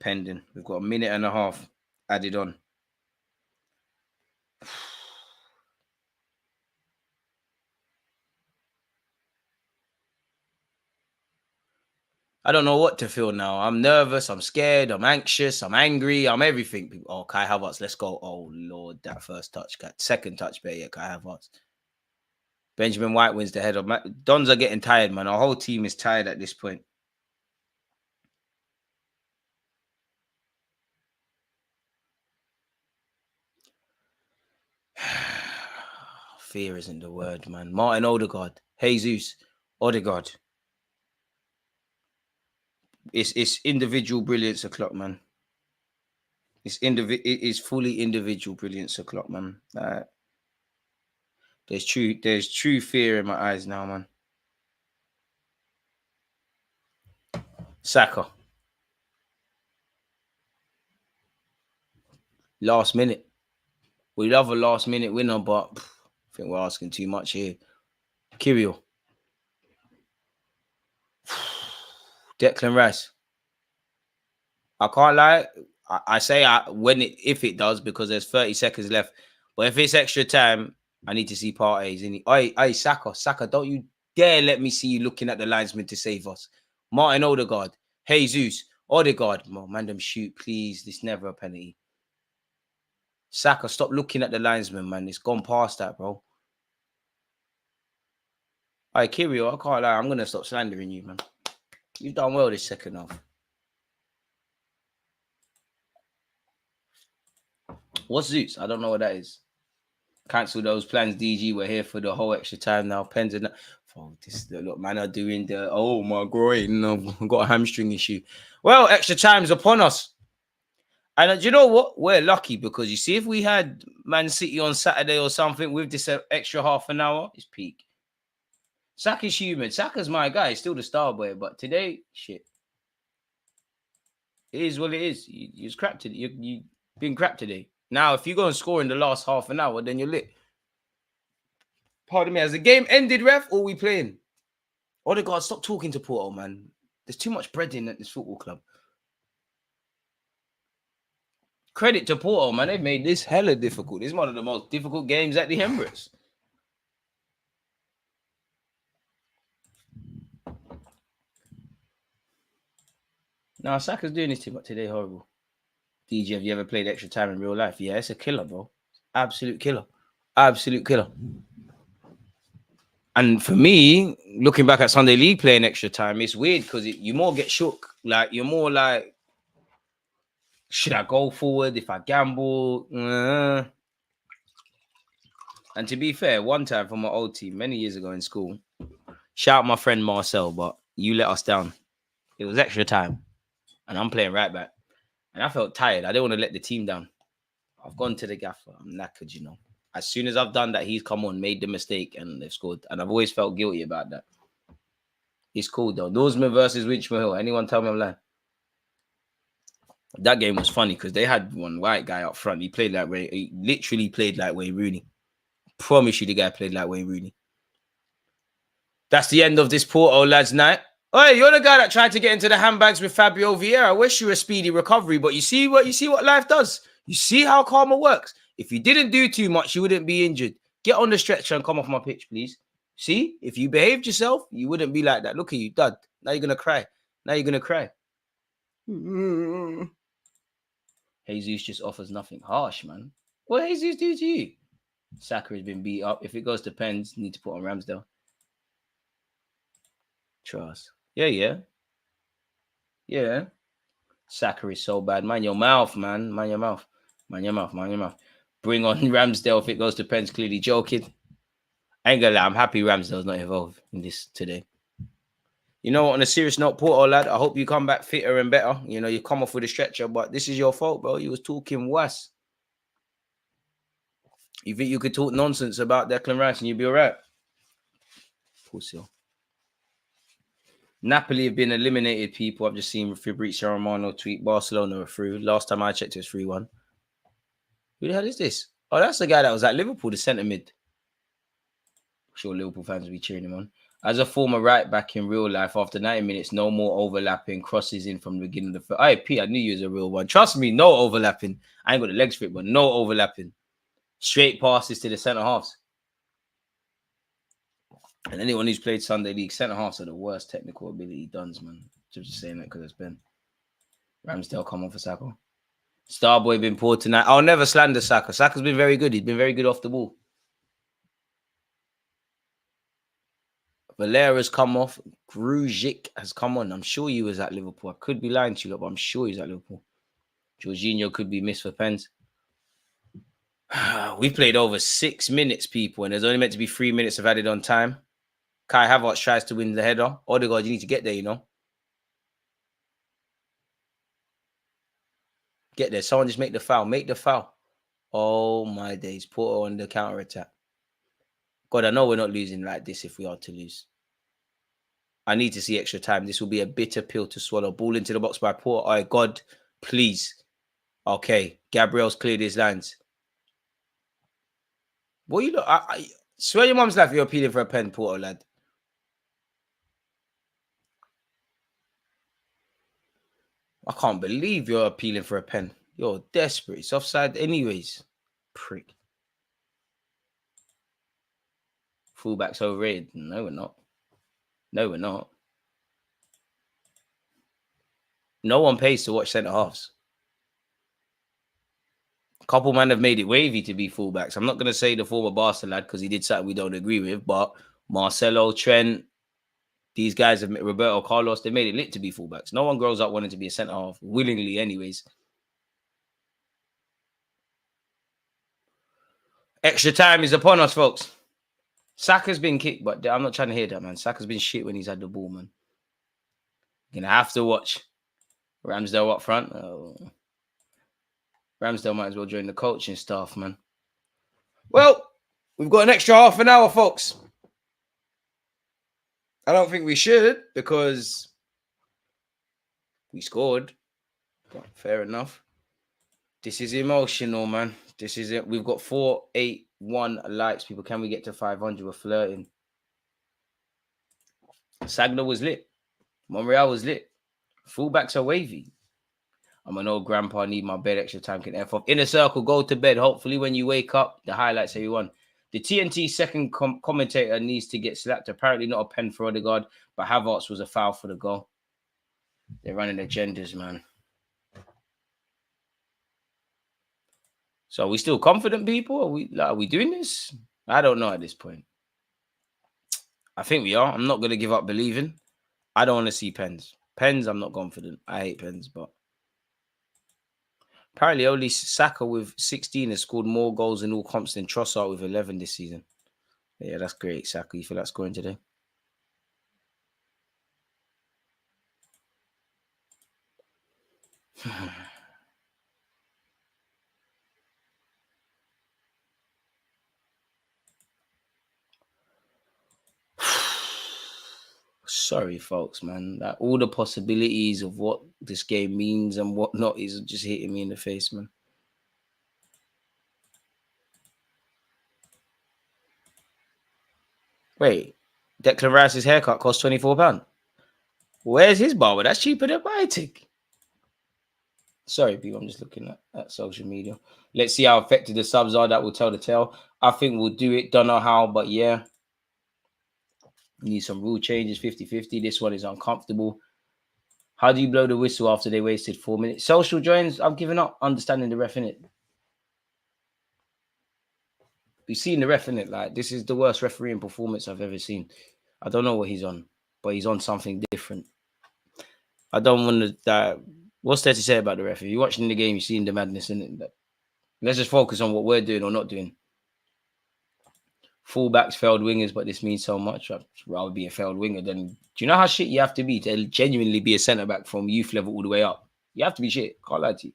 [SPEAKER 5] Pending. We've got a minute and a half added on. I don't know what to feel now. I'm nervous. I'm scared. I'm anxious. I'm angry. I'm everything. Oh, Kai Havertz, let's go. Oh, Lord, that first touch. Second touch, better yet, Kai Havertz. Benjamin White wins the header. Dons are getting tired, man. Our whole team is tired at this point. Fear isn't the word, man. Martin Odegaard. Jesus. Odegaard. It's individual brilliance o'clock, man. It is fully individual brilliance o'clock, man. There's true fear in my eyes now, man. Saka. Last minute. We love a last minute winner, but I think we're asking too much here. Kirill. Declan Rice. I can't lie. I say if it does, because there's 30 seconds left. But if it's extra time, I need to see parties. Hey, Saka, don't you dare let me see you looking at the linesman to save us. Martin Odegaard, Jesus, Odegaard. Oh, man, them shoot, please. This never a penalty. Saka, stop looking at the linesman, man. It's gone past that, bro. Hey, Kirill, I can't lie. I'm going to stop slandering you, man. You've done well this second half. What's Zeus? I don't know what that is. Cancel those plans, DG. We're here for the whole extra time now. Pens and look, man, are doing my groin. I've got a hamstring issue. Well, extra time's upon us. And do you know what? We're lucky because you see, if we had Man City on Saturday or something with this extra half an hour, it's peak. Saka's human. Saka's my guy. He's still the star boy. But today, shit. It is what it is. You was crap today. You've been crap today. Now, if you go and score in the last half an hour, then you're lit. Pardon me. Has the game ended, ref, or are we playing? Odegaard, stop talking to Porto, man. There's too much bread in at this football club. Credit to Porto, man. They've made this hella difficult. This is one of the most difficult games at the Emirates. Now, Saka's doing this too much today. Horrible. DJ, have you ever played extra time in real life? Yeah, it's a killer, bro. Absolute killer. Absolute killer. And for me, looking back at Sunday League playing extra time, it's weird because you more get shook. Like, you're more like, should I go forward if I gamble? And to be fair, one time from my old team, many years ago in school, shout out my friend Marcel, but you let us down. It was extra time. And I'm playing right back. And I felt tired. I didn't want to let the team down. I've gone to the gaffer. I'm knackered, you know. As soon as I've done that, he's come on, made the mistake, and they've scored. And I've always felt guilty about that. It's cool, though. Norseman versus Winchman Hill. Anyone tell me I'm lying? That game was funny because they had one white guy up front. He played like He literally played like Wayne Rooney. Promise you the guy played like Wayne Rooney. That's the end of this Porto lads night. Hey, you're the guy that tried to get into the handbags with Fabio Vieira. I wish you a speedy recovery, but you see what life does. You see how karma works. If you didn't do too much, you wouldn't be injured. Get on the stretcher and come off my pitch, please. See, if you behaved yourself, you wouldn't be like that. Look at you, dud. Now you're gonna cry. Now you're gonna cry. Jesus just offers nothing harsh, man. What did Jesus do to you? Saka has been beat up. If it goes to pens, need to put on Ramsdale. Trust. Yeah. Saka is so bad. Mind your mouth, man. Mind your mouth. Bring on Ramsdale if it goes to pens. Clearly joking. I ain't gonna lie. I'm happy Ramsdale's not involved in this today. You know what? On a serious note, Porto lad, I hope you come back fitter and better. You know, you come off with a stretcher, but this is your fault, bro. You was talking worse. You think you could talk nonsense about Declan Rice and you'd be all right? Pussy. Napoli have been eliminated, people. I've just seen Fabrizio Romano tweet Barcelona are through. Last time I checked, it was 3-1. Who the hell is this? Oh, that's the guy that was at Liverpool, the centre mid. I'm sure Liverpool fans will be cheering him on. As a former right back in real life, after 90 minutes, no more overlapping, crosses in from the beginning of the first. I knew you was a real one. Trust me, no overlapping. I ain't got the legs for it, but no overlapping. Straight passes to the centre halves. And anyone who's played Sunday League, centre halves are the worst technical ability duns, man. Just saying that because it's been. Ramsdale come on for Saka. Starboy been poor tonight. I'll never slander Saka. Saka's been very good. He's been very good off the ball. Valera's come off. Grujic has come on. I'm sure he was at Liverpool. I could be lying to you, but I'm sure he's at Liverpool. Jorginho could be missed for pens. We've played over 6 minutes, people, and there's only meant to be 3 minutes of added on time. Kai Havertz tries to win the header. Odegaard, you need to get there, you know. Get there. Someone just make the foul. Make the foul. Oh, my days. Porto on the counter-attack. God, I know we're not losing like this if we are to lose. I need to see extra time. This will be a bitter pill to swallow. Ball into the box by Porto. All right, God, please. Okay, Gabriel's cleared his lines. What you look? I swear your mum's life you're appealing for a pen, Porto, lad. I can't believe you're appealing for a pen. You're desperate. It's offside anyways. Prick. Fullback's overrated. No, we're not. No, we're not. No one pays to watch centre halves. A couple man have made it wavy to be fullbacks. I'm not going to say the former Barca lad because he did something we don't agree with, but Marcelo, Trent, these guys have Roberto Carlos, they made it lit to be fullbacks. No one grows up wanting to be a centre half, willingly anyways. Extra time is upon us, folks. Saka's been kicked, but I'm not trying to hear that, man. Saka's been shit when he's had the ball, man. You're going to have to watch Ramsdale up front. Oh. Ramsdale might as well join the coaching staff, man. Well, we've got an extra half an hour, folks. I don't think we should because we scored. But fair enough. This is emotional, man. This is it. We've got 481 likes, people. Can we get to 500? We're flirting. Sagna was lit. Monreal was lit. Fullbacks are wavy. I'm an old grandpa. I need my bed. Extra time can F off. Inner circle. Go to bed. Hopefully when you wake up, the highlights everyone. The TNT second commentator needs to get slapped. Apparently not a pen for Odegaard, but Havertz was a foul for the goal. They're running agendas, man. So are we still confident, people? Are we doing this? I don't know at this point. I think we are. I'm not going to give up believing. I don't want to see pens. Pens, I'm not confident. I hate pens, but apparently only Saka with 16 has scored more goals in all comps than Trossard with 11 this season. Yeah, that's great, Saka. You feel like scoring today? Sorry, folks, man. Like, all the possibilities of what this game means and whatnot is just hitting me in the face, man. Wait, Declan Rice's haircut cost £24. Where's his barber? That's cheaper than my tick. Sorry, people. I'm just looking at social media. Let's see how effective the subs are. That will tell the tale. I think we'll do it. Don't know how, but yeah. Need some rule changes. 50-50. This one is uncomfortable. How do you blow the whistle after they wasted 4 minutes? Social joins. I've given up understanding the ref in it. We've seen the ref in it. Like, this is the worst refereeing performance I've ever seen. I don't know what he's on, but he's on something different. I don't want to. What's there to say about the ref? If you're watching the game, you're seeing the madness in it. Let's just focus on what we're doing or not doing. Fullbacks, failed wingers, but this means so much. I'd rather be a failed winger than. Do you know how shit you have to be to genuinely be a centre back from youth level all the way up? You have to be shit. Can't lie to you.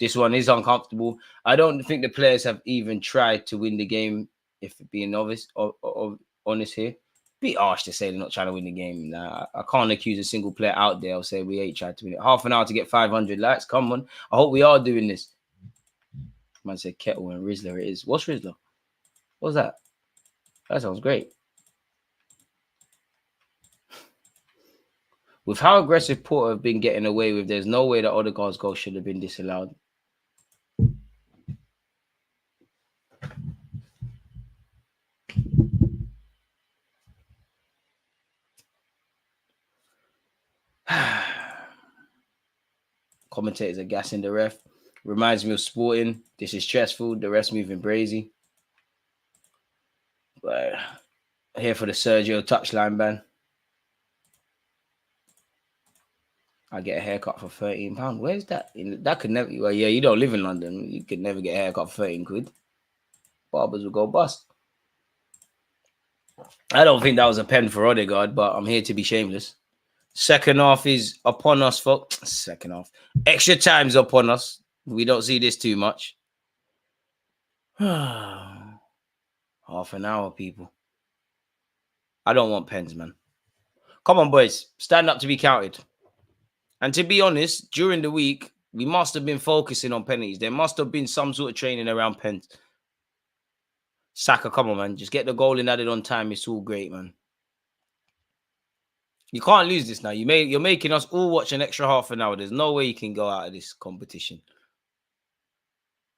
[SPEAKER 5] This one is uncomfortable. I don't think the players have even tried to win the game. If being novice or honest here, be harsh to say they're not trying to win the game. Nah, I can't accuse a single player out there. I'll say we ain't tried to win it. Half an hour to get 500 likes. Come on. I hope we are doing this. Man said Kettle and Rizzler it is. What's Rizzler? What's that? That sounds great. With how aggressive Porto have been getting away with, there's no way that Odegaard's goal should have been disallowed. Commentators are gassing the ref. Reminds me of Sporting. This is stressful. The ref's moving brazy. But here for the Sergio touchline ban. I get a haircut for £13. Where's that? That could never. Well, yeah, you don't live in London. You could never get a haircut for 13 quid. Barbers will go bust. I don't think that was a pen for Odegaard, but I'm here to be shameless. Second half is upon us, folks. Second half. Extra time's upon us. We don't see this too much. Half an hour, people. I don't want pens, man. Come on, boys. Stand up to be counted. And to be honest, during the week, we must have been focusing on penalties. There must have been some sort of training around pens. Saka, come on, man. Just get the goal in added on time. It's all great, man. You can't lose this now. You're making us all watch an extra half an hour. There's no way you can go out of this competition.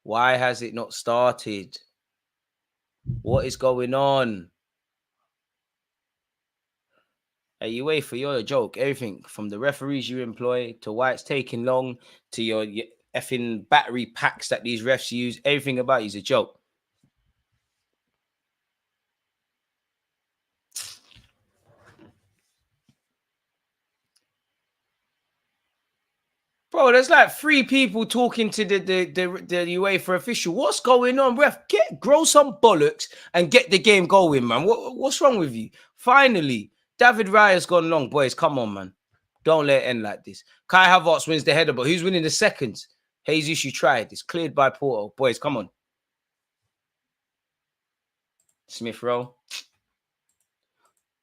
[SPEAKER 5] Why has it not started? What is going on? Hey, you're a joke. Everything from the referees you employ to why it's taking long to your effing battery packs that these refs use. Everything about you is a joke. Bro, there's like 3 people talking to the UEFA official. What's going on, ref? Grow some bollocks and get the game going, man. What's wrong with you? Finally, David Raya's gone long. Boys, come on, man. Don't let it end like this. Kai Havertz wins the header, but who's winning the seconds? Jesus, you tried. It's cleared by Porto. Boys, come on. Smith Rowe.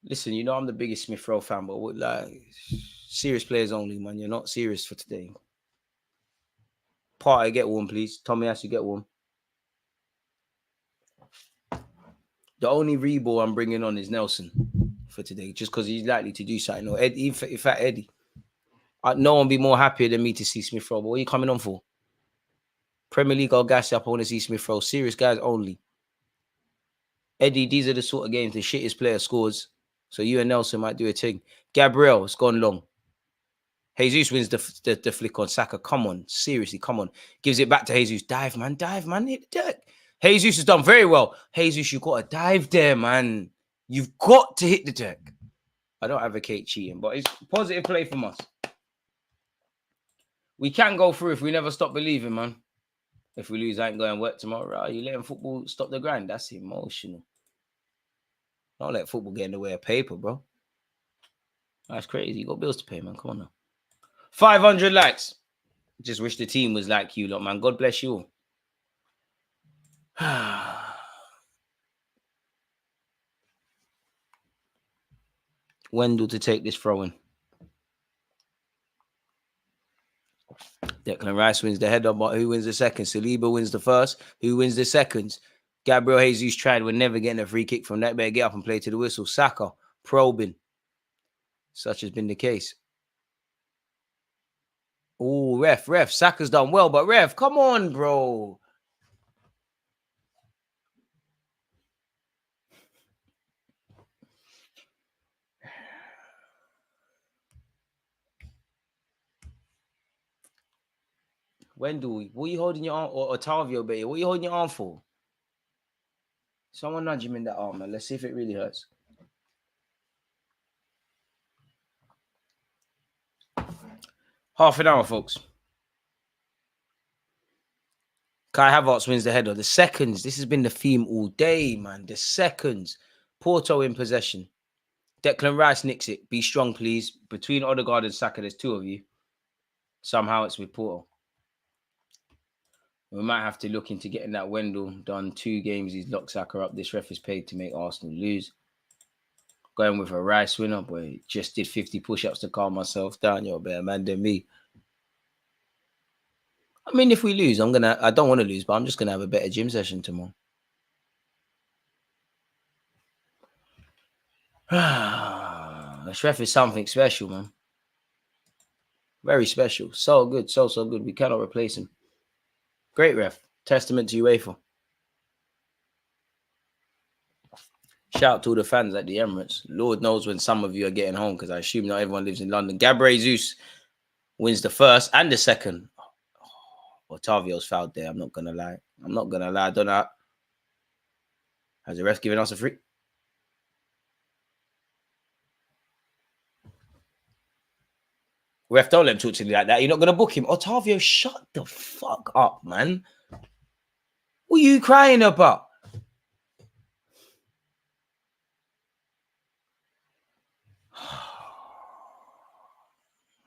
[SPEAKER 5] Listen, you know I'm the biggest Smith Rowe fan, but like serious players only, man. You're not serious for today. Party, get one, please. Tommy has to get one. The only reball I'm bringing on is Nelson for today, just because he's likely to do something. Or Eddie, in fact, Eddie. No one be more happier than me to see Smith Rowe. But what are you coming on for? Premier League, I'll gas up. I want to see Smith Rowe. Serious guys only. Eddie, these are the sort of games the shittest player scores. So you and Nelson might do a thing. Gabriel, it's gone long. Jesus wins the flick on Saka. Come on. Seriously, come on. Gives it back to Jesus. Dive, man. Dive, man. Hit the deck. Jesus has done very well. Jesus, you've got to dive there, man. You've got to hit the deck. I don't advocate cheating, but it's positive play from us. We can go through if we never stop believing, man. If we lose, I ain't going to work tomorrow. Are you letting football stop the grind? That's emotional. Don't let football get in the way of paper, bro. That's crazy. You got bills to pay, man. Come on now. 500 likes. Just wish the team was like you, lot, man. God bless you all. Wendell to take this throw in. Declan Rice wins the header, but who wins the second? Saliba wins the first. Who wins the seconds? Gabriel Jesus tried. We're never getting a free kick from that. Better get up and play to the whistle. Saka probing. Such has been the case. Oh, ref. Saka's done well, but ref, come on, bro. Wendell, what are you holding your arm? Or Otavio, baby, what are you holding your arm for? Someone nudge him in that arm, man. Let's see if it really hurts. Half an hour, folks. Kai Havertz wins the header. The seconds. This has been the theme all day, man. The seconds. Porto in possession. Declan Rice nicks it. Be strong, please. Between Odegaard and Saka, there's two of you. Somehow it's with Porto. We might have to look into getting that Wendell done. 2 games. He's locked Saka up. This ref is paid to make Arsenal lose. Going with a Rice winner, boy. Just did 50 push-ups to calm myself down. You're a better man than me. I mean, if we lose, I don't want to lose, but I'm just going to have a better gym session tomorrow. This ref is something special, man. Very special. So good. So good. We cannot replace him. Great ref. Testament to UEFA. Shout out to all the fans at the Emirates. Lord knows when some of you are getting home, because I assume not everyone lives in London. Gabriel Jesus wins the first and the second. Otavio's fouled there. I'm not going to lie. I don't know. Has the ref given us a free? Ref, don't let him talk to you like that. You're not going to book him. Otavio, shut the fuck up, man. What are you crying about?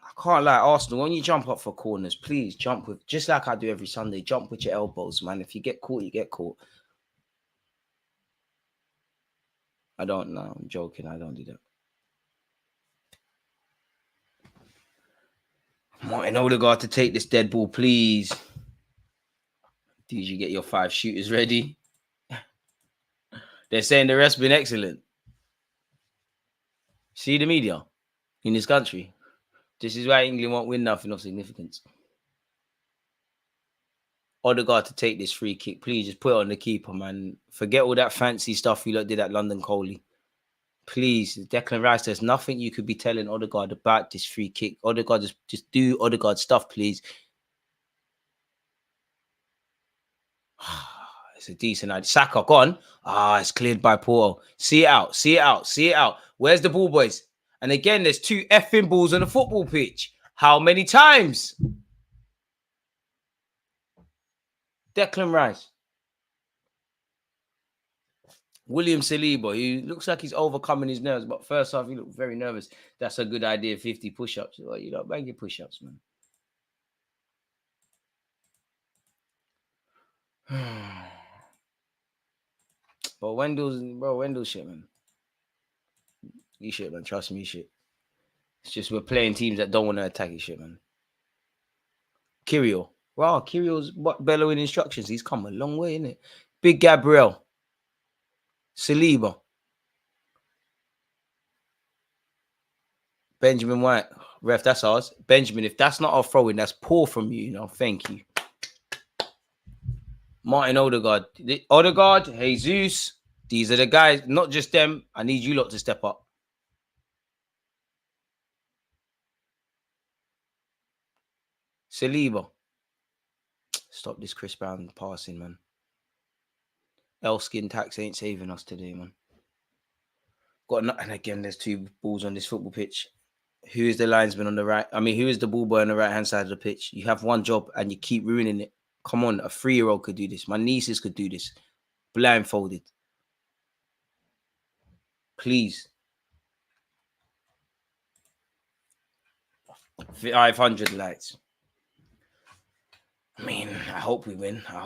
[SPEAKER 5] I can't lie, Arsenal, when you jump up for corners, please jump with, just like I do every Sunday, jump with your elbows, man. If you get caught, you get caught. I don't know. I'm joking. I don't do that. Martin Odegaard to take this dead ball, please. Did you get your 5 shooters ready? They're saying the rest been excellent. See the media in this country. This is why England won't win nothing of significance. Odegaard to take this free kick. Please just put it on the keeper, man. Forget all that fancy stuff you lot did at London Coley. Please, Declan Rice, there's nothing you could be telling Odegaard about this free kick. Odegaard, just do Odegaard stuff, please. It's a decent idea. Saka, gone. It's cleared by Porto. See it out. Where's the ball, boys? And again, there's 2 effing balls on the football pitch. How many times? Declan Rice. William Saliba, he looks like he's overcoming his nerves, but first half, he looked very nervous. That's a good idea, 50 push-ups. Well, you don't bang your push-ups, man. But Wendell's shit, man. You shit, man. Trust me, shit. It's just we're playing teams that don't want to attack you, shit, man. Kirill. Wow, Kirill's bellowing instructions. He's come a long way, innit? Big Gabriel. Saliba. Benjamin White. Ref, that's ours. Benjamin, if that's not our throwing, that's poor from you, you know. Thank you. Martin Odegaard. Odegaard, Jesus. These are the guys, not just them. I need you lot to step up. Saliba. Stop this Chris Brown passing, man. Elskin tax ain't saving us today, man. And again, there's 2 balls on this football pitch. Who is the linesman on the right? I mean, who is the ball boy on the right-hand side of the pitch? You have one job and you keep ruining it. Come on, a 3-year-old could do this. My nieces could do this. Blindfolded. Please. 500 lights. I mean, I hope we win. I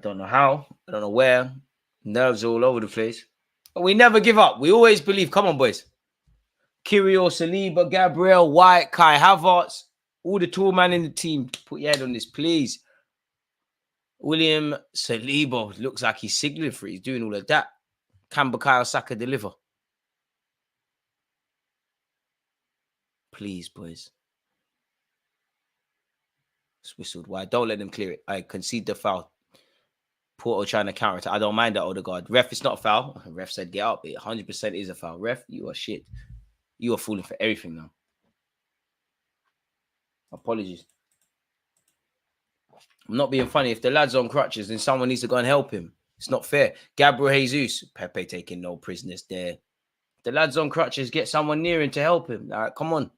[SPEAKER 5] don't know how. I don't know where. Nerves all over the place. But we never give up. We always believe. Come on, boys. Kirill, Saliba, Gabriel, White, Kai Havertz. All the tall man in the team. Put your head on this, please. William Saliba looks like he's signaling for it. He's doing all of that. Can Bukayo Saka deliver? Please, boys. It's whistled wide. Don't let them clear it. I concede the foul. Porto trying to counter it. I don't mind that, Odegaard. Ref, it's not a foul. Ref said get up. It 100% is a foul. Ref, you are shit. You are falling for everything now. Apologies. I'm not being funny. If the lad's on crutches, then someone needs to go and help him. It's not fair. Gabriel Jesus. Pepe taking no prisoners there. The lad's on crutches. Get someone near him to help him. All right, come on.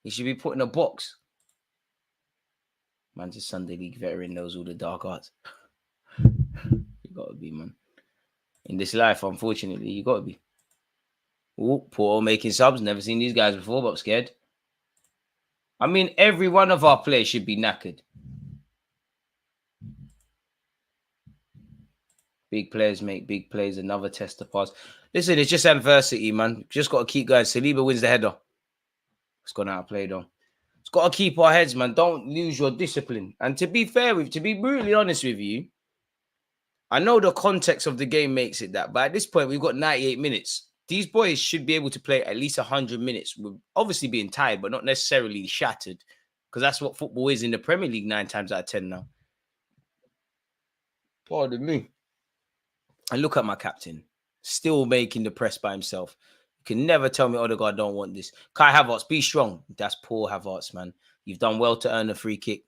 [SPEAKER 5] He should be put in a box. Man's a Sunday League veteran, knows all the dark arts. You gotta be, man. In this life, unfortunately, you gotta be. Oh, Porto making subs. Never seen these guys before, but I'm scared. I mean, every one of our players should be knackered. Big players make big plays. Another test to pass. Listen, it's just adversity, man. Just got to keep going. Saliba wins the header. It's gone out of play, though. It's got to keep our heads, man. Don't lose your discipline. And to be fair, to be brutally honest with you, I know the context of the game makes it that, but at this point, we've got 98 minutes. These boys should be able to play at least 100 minutes, with obviously being tired, but not necessarily shattered, because that's what football is in the Premier League 9 times out of 10 now. Pardon me. And look at my captain, still making the press by himself. You can never tell me Odegaard don't want this. Kai Havertz, be strong. That's poor Havertz, man. You've done well to earn a free kick.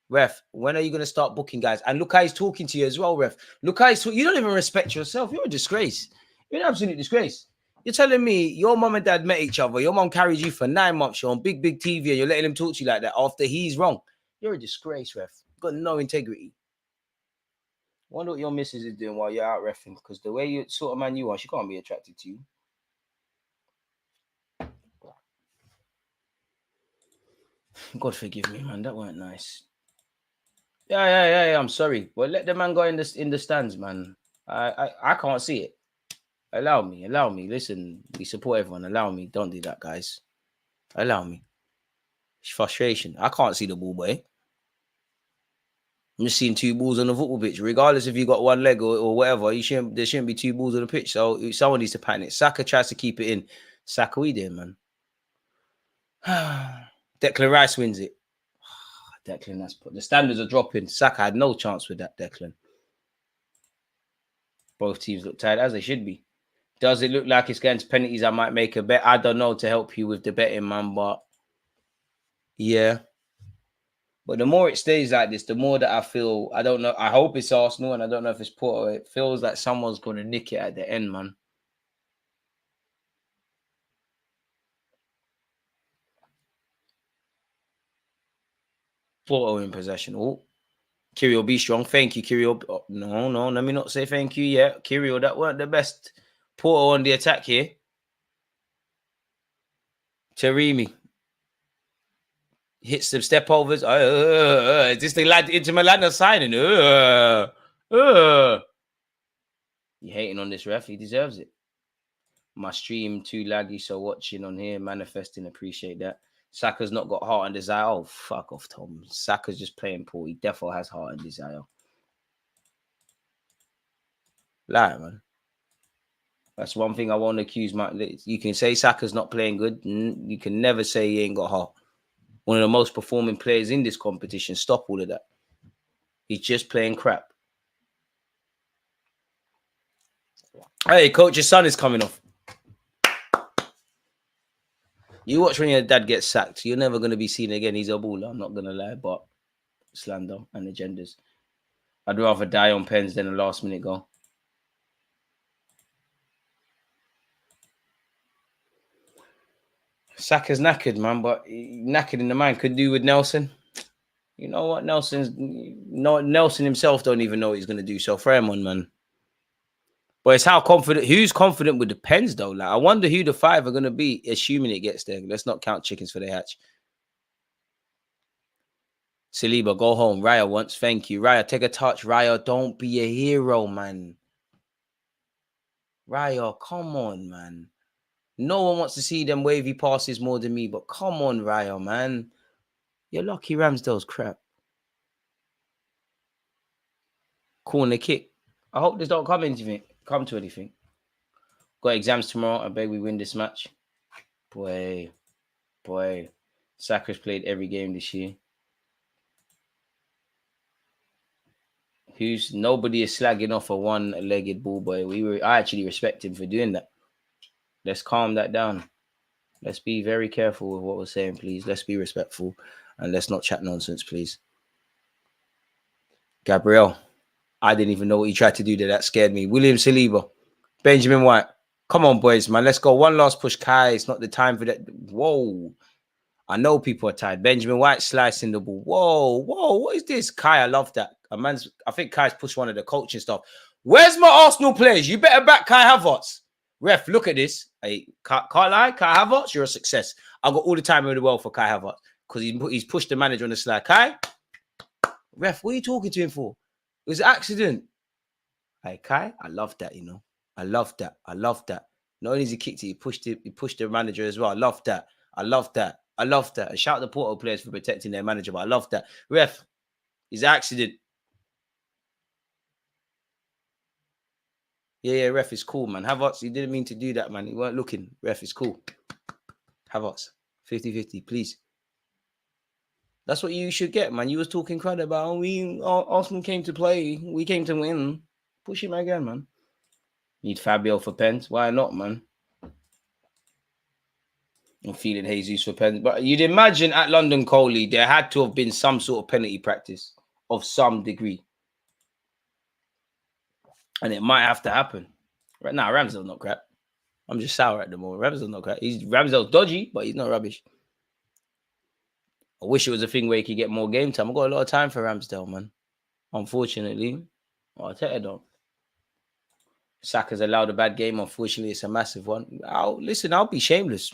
[SPEAKER 5] Ref, when are you going to start booking guys? And look how he's talking to you as well, ref. Look how he's you don't even respect yourself. You're a disgrace. You're an absolute disgrace. You're telling me your mom and dad met each other. Your mom carried you for 9 months. You're on big TV and you're letting him talk to you like that after he's wrong. You're a disgrace, ref. You've got no integrity. I wonder what your missus is doing while you're out reffing, because the way you sort of man you are, she can't be attracted to you. God forgive me, man. That weren't nice. Yeah. I'm sorry. Well, let the man go in the stands, man. I can't see it. Allow me. Listen, we support everyone. Allow me. Don't do that, guys. Allow me. It's frustration. I can't see the ball, boy. I'm just seeing 2 balls on the football pitch. Regardless if you got 1 leg or whatever, there shouldn't be 2 balls on the pitch. So someone needs to pattern it. Saka tries to keep it in. Saka, we did, man. Declan Rice wins it. Declan, that's put. The standards are dropping. Saka had no chance with that, Declan. Both teams look tired, as they should be. Does it look like it's going to penalties? I might make a bet. I don't know to help you with the betting, man, but yeah. But the more it stays like this, the more that I feel, I don't know. I hope it's Arsenal, and I don't know if it's Porto. It feels like someone's going to nick it at the end, man. Porto in possession. Oh, Kirill, be strong. Thank you, Kirill. Oh, no. Let me not say thank you yet. Kirill, that weren't the best. Porto on the attack here. Taremi hits some step overs. Is this the lad into Milan signing? You hating on this ref? He deserves it. My stream too laggy, so watching on here, manifesting, appreciate that. Saka's not got heart and desire. Oh, fuck off, Tom. Saka's just playing poor. He definitely has heart and desire. Lie, man. That's one thing I won't accuse. You can say Saka's not playing good. You can never say he ain't got heart. One of the most performing players in this competition. Stop all of that. He's just playing crap. Hey, coach, your son is coming off. You watch when your dad gets sacked. You're never going to be seen again. He's a baller. I'm not going to lie, but slander and agendas. I'd rather die on pens than a last-minute goal. Saka's knackered, man, but knackered in the mind. Could do with Nelson. You know what? Nelson himself don't even know what he's going to do. So fair him on, man. But it's how confident. Who's confident with the pens, though? Like, I wonder who the 5 are going to be, assuming it gets there. Let's not count chickens for the hatch. Saliba, go home. Raya wants. Thank you. Raya, take a touch. Raya, don't be a hero, man. Raya, come on, man. No one wants to see them wavy passes more than me, but come on, Raya, man. You're lucky Ramsdale's crap. corner kick. I hope this don't come to anything. Got exams tomorrow. I beg we win this match. Boy. Saka's played every game this year. Nobody is slagging off a one-legged ball boy. I actually respect him for doing that. Let's calm that down. Let's be very careful with what we're saying, please. Let's be respectful and let's not chat nonsense, please. Gabriel, I didn't even know what he tried to do there. That scared me. William Saliba, Benjamin White. Come on, boys, man. Let's go. One last push, Kai. It's not the time for that. Whoa. I know people are tired. Benjamin White slicing the ball. Whoa. What is this? Kai, I love that. I think Kai's pushed one of the coaching stuff. Where's my Arsenal players? You better back Kai Havertz. Ref, look at this. Hey, can't lie. Kai Havertz, you're a success. I've got all the time in the world for Kai Havertz because he's pushed the manager on the slide. Kai, ref, what are you talking to him for? It was an accident. Hey, Kai, I love that, you know. I love that. Not only has he kicked it, he pushed the manager as well. I love that. And shout out the Porto players for protecting their manager, but I love that. Ref, it's an accident. Yeah, ref is cool, man. Havertz, he didn't mean to do that, man. He weren't looking. Ref is cool. Havertz, 50-50, please. That's what you should get, man. You was talking crud about, Arsenal came to play. We came to win. Push him again, man. Need Fabio for pens. Why not, man? I'm feeling Jesus for pens. But you'd imagine at London Coley, there had to have been some sort of penalty practice of some degree. And it might have to happen. Right now, Ramsdale's not crap. I'm just sour at the moment. Ramsdale's not crap. Ramsdale's dodgy, but he's not rubbish. I wish it was a thing where he could get more game time. I've got a lot of time for Ramsdale, man. Unfortunately. I'll tell you though. Saka's allowed a bad game. Unfortunately, it's a massive one. I'll be shameless.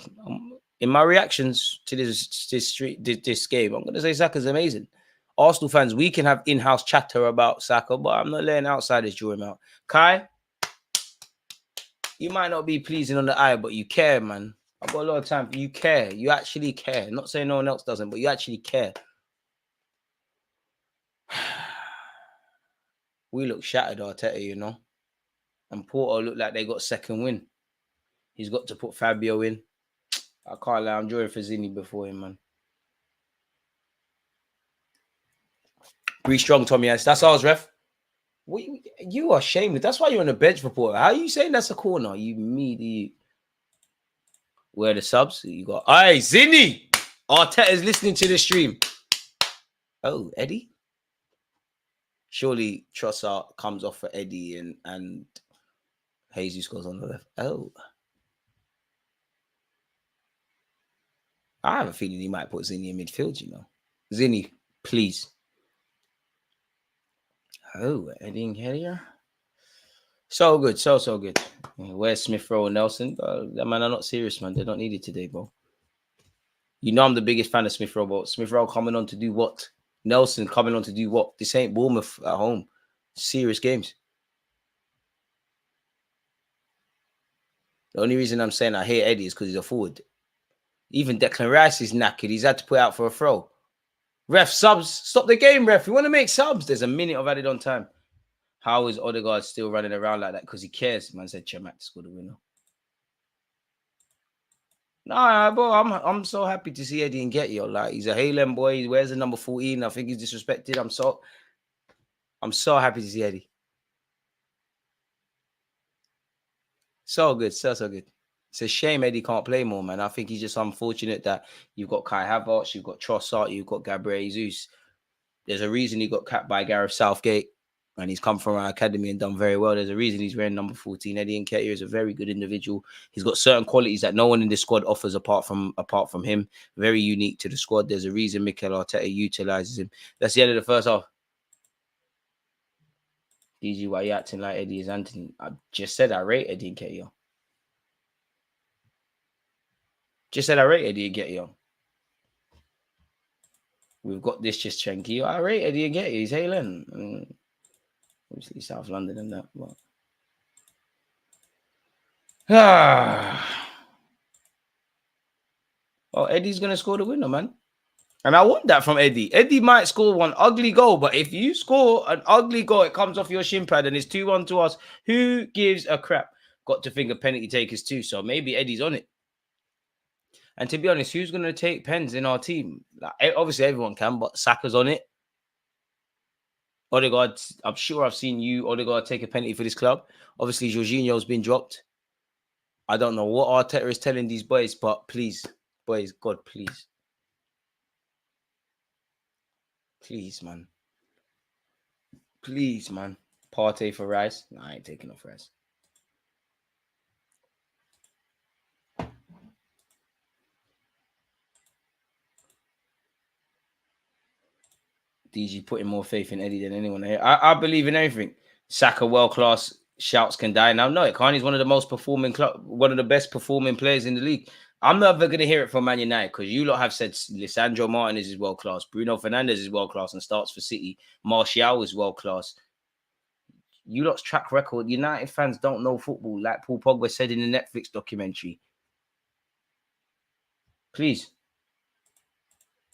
[SPEAKER 5] In my reactions to this game, I'm going to say Saka's amazing. Arsenal fans, we can have in-house chatter about Saka, but I'm not letting outsiders draw him out. Kai, you might not be pleasing on the eye, but you care, man. I've got a lot of time. You care. You actually care. Not saying no one else doesn't, but you actually care. We look shattered, Arteta, you know. And Porto look like they got second win. He's got to put Fabio in. I can't lie. I'm drawing for Zini before him, man. Breathe strong, Tommy. That's ours, ref. You are shameless. That's why you're on the bench reporter. How are you saying that's a corner? You meaty. Where are the subs? You got. Hey, Zini. Arteta's listening to the stream. Oh, Eddie. Surely Trossard comes off for Eddie and Jesus goes on the left. Oh. I have a feeling he might put Zini in midfield, you know. Zini, please. Oh, Eddie Nketiah. So good, so good. Where's Smith Rowe and Nelson? That man are not serious, man. They're not needed today, bro. You know I'm the biggest fan of Smith Rowe, but Smith Rowe coming on to do what? Nelson coming on to do what? This ain't Bournemouth at home. Serious games. The only reason I'm saying I hate Eddie is because he's a forward. Even Declan Rice is knackered. He's had to put out for a throw. Ref, subs. Stop the game, ref. We want to make subs. There's a minute of added on time. How is Odegaard still running around like that? Because he cares. Man said Chamak to score the winner. Nah, bro. I'm so happy to see Eddie Nketiah. Like, he's a Haaland boy. He wears the number 14. I think he's disrespected. I'm so happy to see Eddie. So good. So good. It's a shame Eddie can't play more, man. I think he's just unfortunate that you've got Kai Havertz, you've got Trossard, you've got Gabriel Jesus. There's a reason he got capped by Gareth Southgate, and he's come from our academy and done very well. There's a reason he's wearing number 14. Eddie Nketiah is a very good individual. He's got certain qualities that no one in this squad offers apart from him. Very unique to the squad. There's a reason Mikel Arteta utilizes him. That's the end of the first half. DG, why are you acting like Eddie is Anthony? I just said I rate Eddie Nketiah. Just said I rate Eddie Nketiah. We've got this just Chenky. I rate Eddie Nketiah. He's Haaland. Obviously South London and that. But... Oh, Eddie's going to score the winner, man. And I want that from Eddie. Eddie might score one ugly goal, but if you score an ugly goal, it comes off your shin pad and it's 2-1 to us. Who gives a crap? Got to think of penalty takers too, so maybe Eddie's on it. And to be honest, who's going to take pens in our team? Like, obviously, everyone can, but Saka's on it. Odegaard, I'm sure I've seen you, Odegaard, take a penalty for this club. Obviously, Jorginho's been dropped. I don't know what Arteta is telling these boys, but please, boys, God, please. Please, man. Please, man. Partey for Rice. No, I ain't taking off Rice. DG putting more faith in Eddie than anyone here. I believe in everything. Saka world-class shouts can die. Now, no, it can't. He's one of the most performing, one of the best performing players in the league. I'm never going to hear it from Man United because you lot have said Lisandro Martinez is world-class. Bruno Fernandes is world-class and starts for City. Martial is world-class. You lot's track record. United fans don't know football, like Paul Pogba said in the Netflix documentary. Please.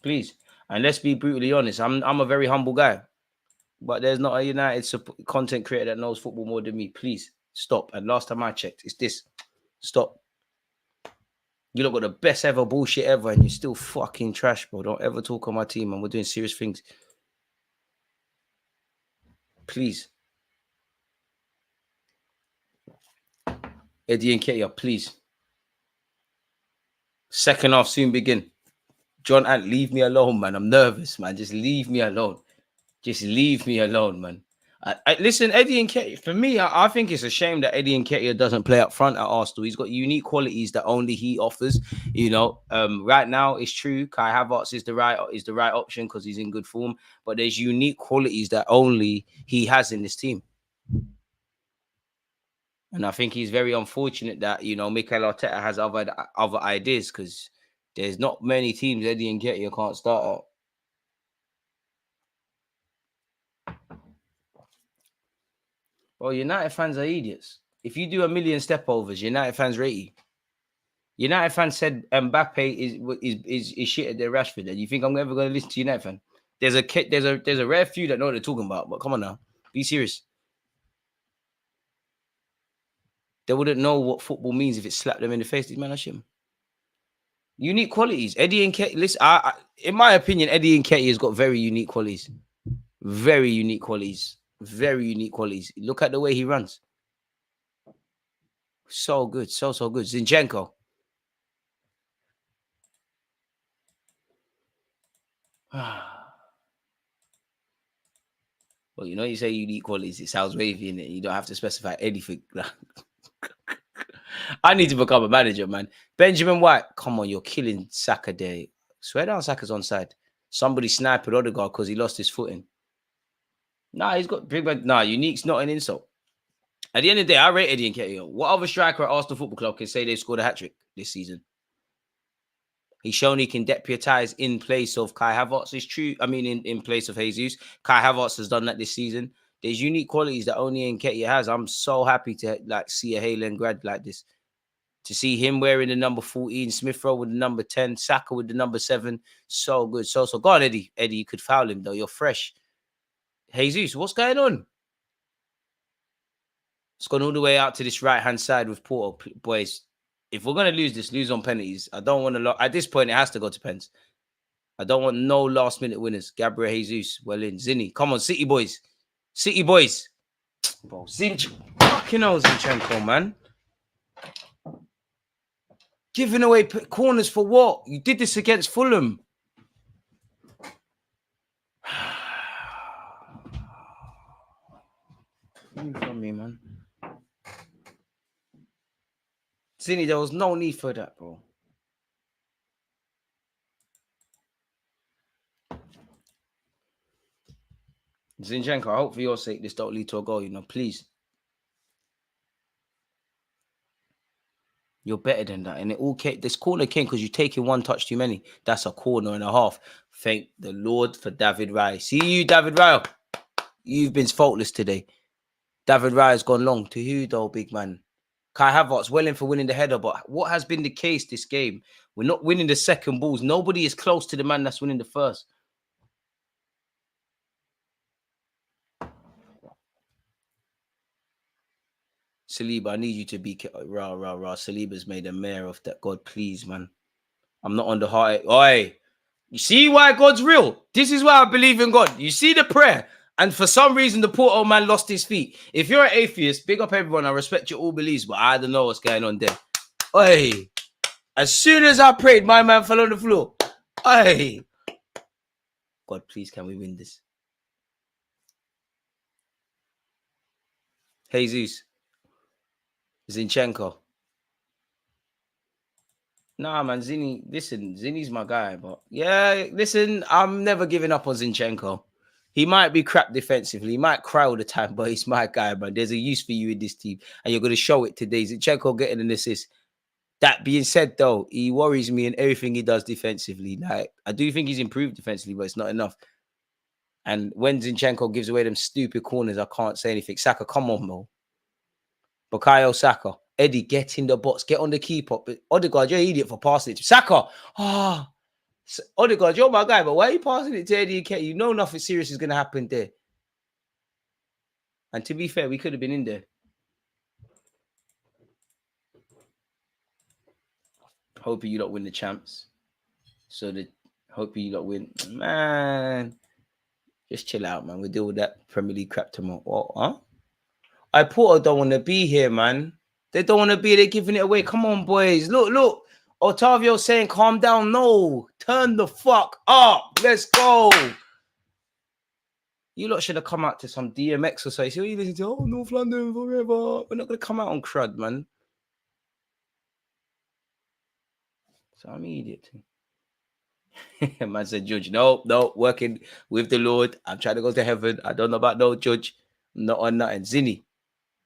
[SPEAKER 5] Please. And let's be brutally honest. I'm a very humble guy. But there's not a United content creator that knows football more than me. Please, stop. And last time I checked, it's this. Stop. You lot got the best ever bullshit ever and you're still fucking trash, bro. Don't ever talk on my team and we're doing serious things. Please. Eddie and Nketiah, please. Second half soon begin. John Ant, leave me alone, man. I'm nervous, man. Just leave me alone. Just leave me alone, man. Listen, Eddie Nketiah, for me, I think it's a shame that Eddie Nketiah doesn't play up front at Arsenal. He's got unique qualities that only he offers. You know, right now it's true. Kai Havertz is the right option because he's in good form. But there's unique qualities that only he has in this team. And I think he's very unfortunate that, you know, Mikel Arteta has other ideas because there's not many teams Eddie Nketiah can't start at. Well, United fans are idiots. If you do a million stepovers, United fans rate you. United fans said Mbappe is shit at their Rashford. And you think I'm ever going to listen to United fan? There's a rare few that know what they're talking about. But come on now, be serious. They wouldn't know what football means if it slapped them in the face. These men are shit. Unique qualities. Eddie Nketiah. Listen, in my opinion, Eddie Nketiah has got very unique qualities. Very unique qualities. Very unique qualities. Look at the way he runs. So good. So good. Zinchenko. Well, you know, you say unique qualities. It sounds wavy, innit? You don't have to specify anything. I need to become a manager, man. Benjamin White, come on, you're killing Saka there. Swear down, Saka's onside. Somebody sniped Odegaard because he lost his footing. Nah, he's got big man. Nah, unique's not an insult. At the end of the day, I rate Eddie Nketiah. What other striker at Arsenal Football Club can say they scored a hat-trick this season? He's shown he can deputize in place of Kai Havertz. It's true. I mean, in place of Jesus. Kai Havertz has done that this season. There's unique qualities that only Nketiah has. I'm so happy to see a Haaland grad like this. To see him wearing the number 14, Smith Rowe with the number 10, Saka with the number 7. So good. So. Go on, Eddie. Eddie, you could foul him, though. You're fresh. Jesus, what's going on? It's gone all the way out to this right-hand side with Porto. Boys, if we're going to lose this, lose on penalties. I don't want to... At this point, it has to go to pens. I don't want no last-minute winners. Gabriel Jesus, well in. Zinni, come on, City boys. City boys. Bro, fucking hell, Zinchenko, man. Giving away corners for what? You did this against Fulham. From me, man. Zinni, there was no need for that, bro. Zinchenko, I hope for your sake this don't lead to a goal, you know, please. You're better than that. And it all came, this corner came because you're taking one touch too many. That's a corner and a half. Thank the Lord for David Raya. See you, David Raya. You've been faultless today. David Raya's gone long. To who, though, big man? Kai Havertz well in for winning the header, but what has been the case this game? We're not winning the second balls. Nobody is close to the man that's winning the first. Saliba, I need you to be rah. Saliba's made a mare of that. God, please, man. I'm not on the heart. Oi, you see why God's real? This is why I believe in God. You see the prayer. And for some reason, the poor old man lost his feet. If you're an atheist, big up everyone. I respect your all beliefs, but I don't know what's going on there. Oi, as soon as I prayed, my man fell on the floor. Oi, God, please, can we win this? Jesus. Zinchenko. Nah, man, Zini's my guy, but yeah, listen, I'm never giving up on Zinchenko. He might be crap defensively, he might cry all the time, but he's my guy, man. There's a use for you in this team, and you're going to show it today. Zinchenko getting an assist. That being said, though, he worries me in everything he does defensively. Like, I do think he's improved defensively, but it's not enough. And when Zinchenko gives away them stupid corners, I can't say anything. Saka, come on, Mo. Bukayo Saka. Eddie, get in the box. Get on the keeper. But Odegaard, you're an idiot for passing it to Saka. Odegaard, you're my guy, but why are you passing it to Eddie and Ketty? You know nothing serious is going to happen there. And to be fair, we could have been in there. Hoping you don't win the champs. Hoping you don't win. Man, just chill out, man. We'll deal with that Premier League crap tomorrow. What, huh? Porto don't want to be here, man. They don't want to be. They're giving it away. Come on, boys. Look. Otavio saying, calm down. No. Turn the fuck up. Let's go. You lot should have come out to some DMX or something. So you listen to, North London forever. We're not going to come out on crud, man. So I'm an idiot. Man said, Judge, no, working with the Lord. I'm trying to go to heaven. I don't know about no Judge. Not on nothing. Zinni.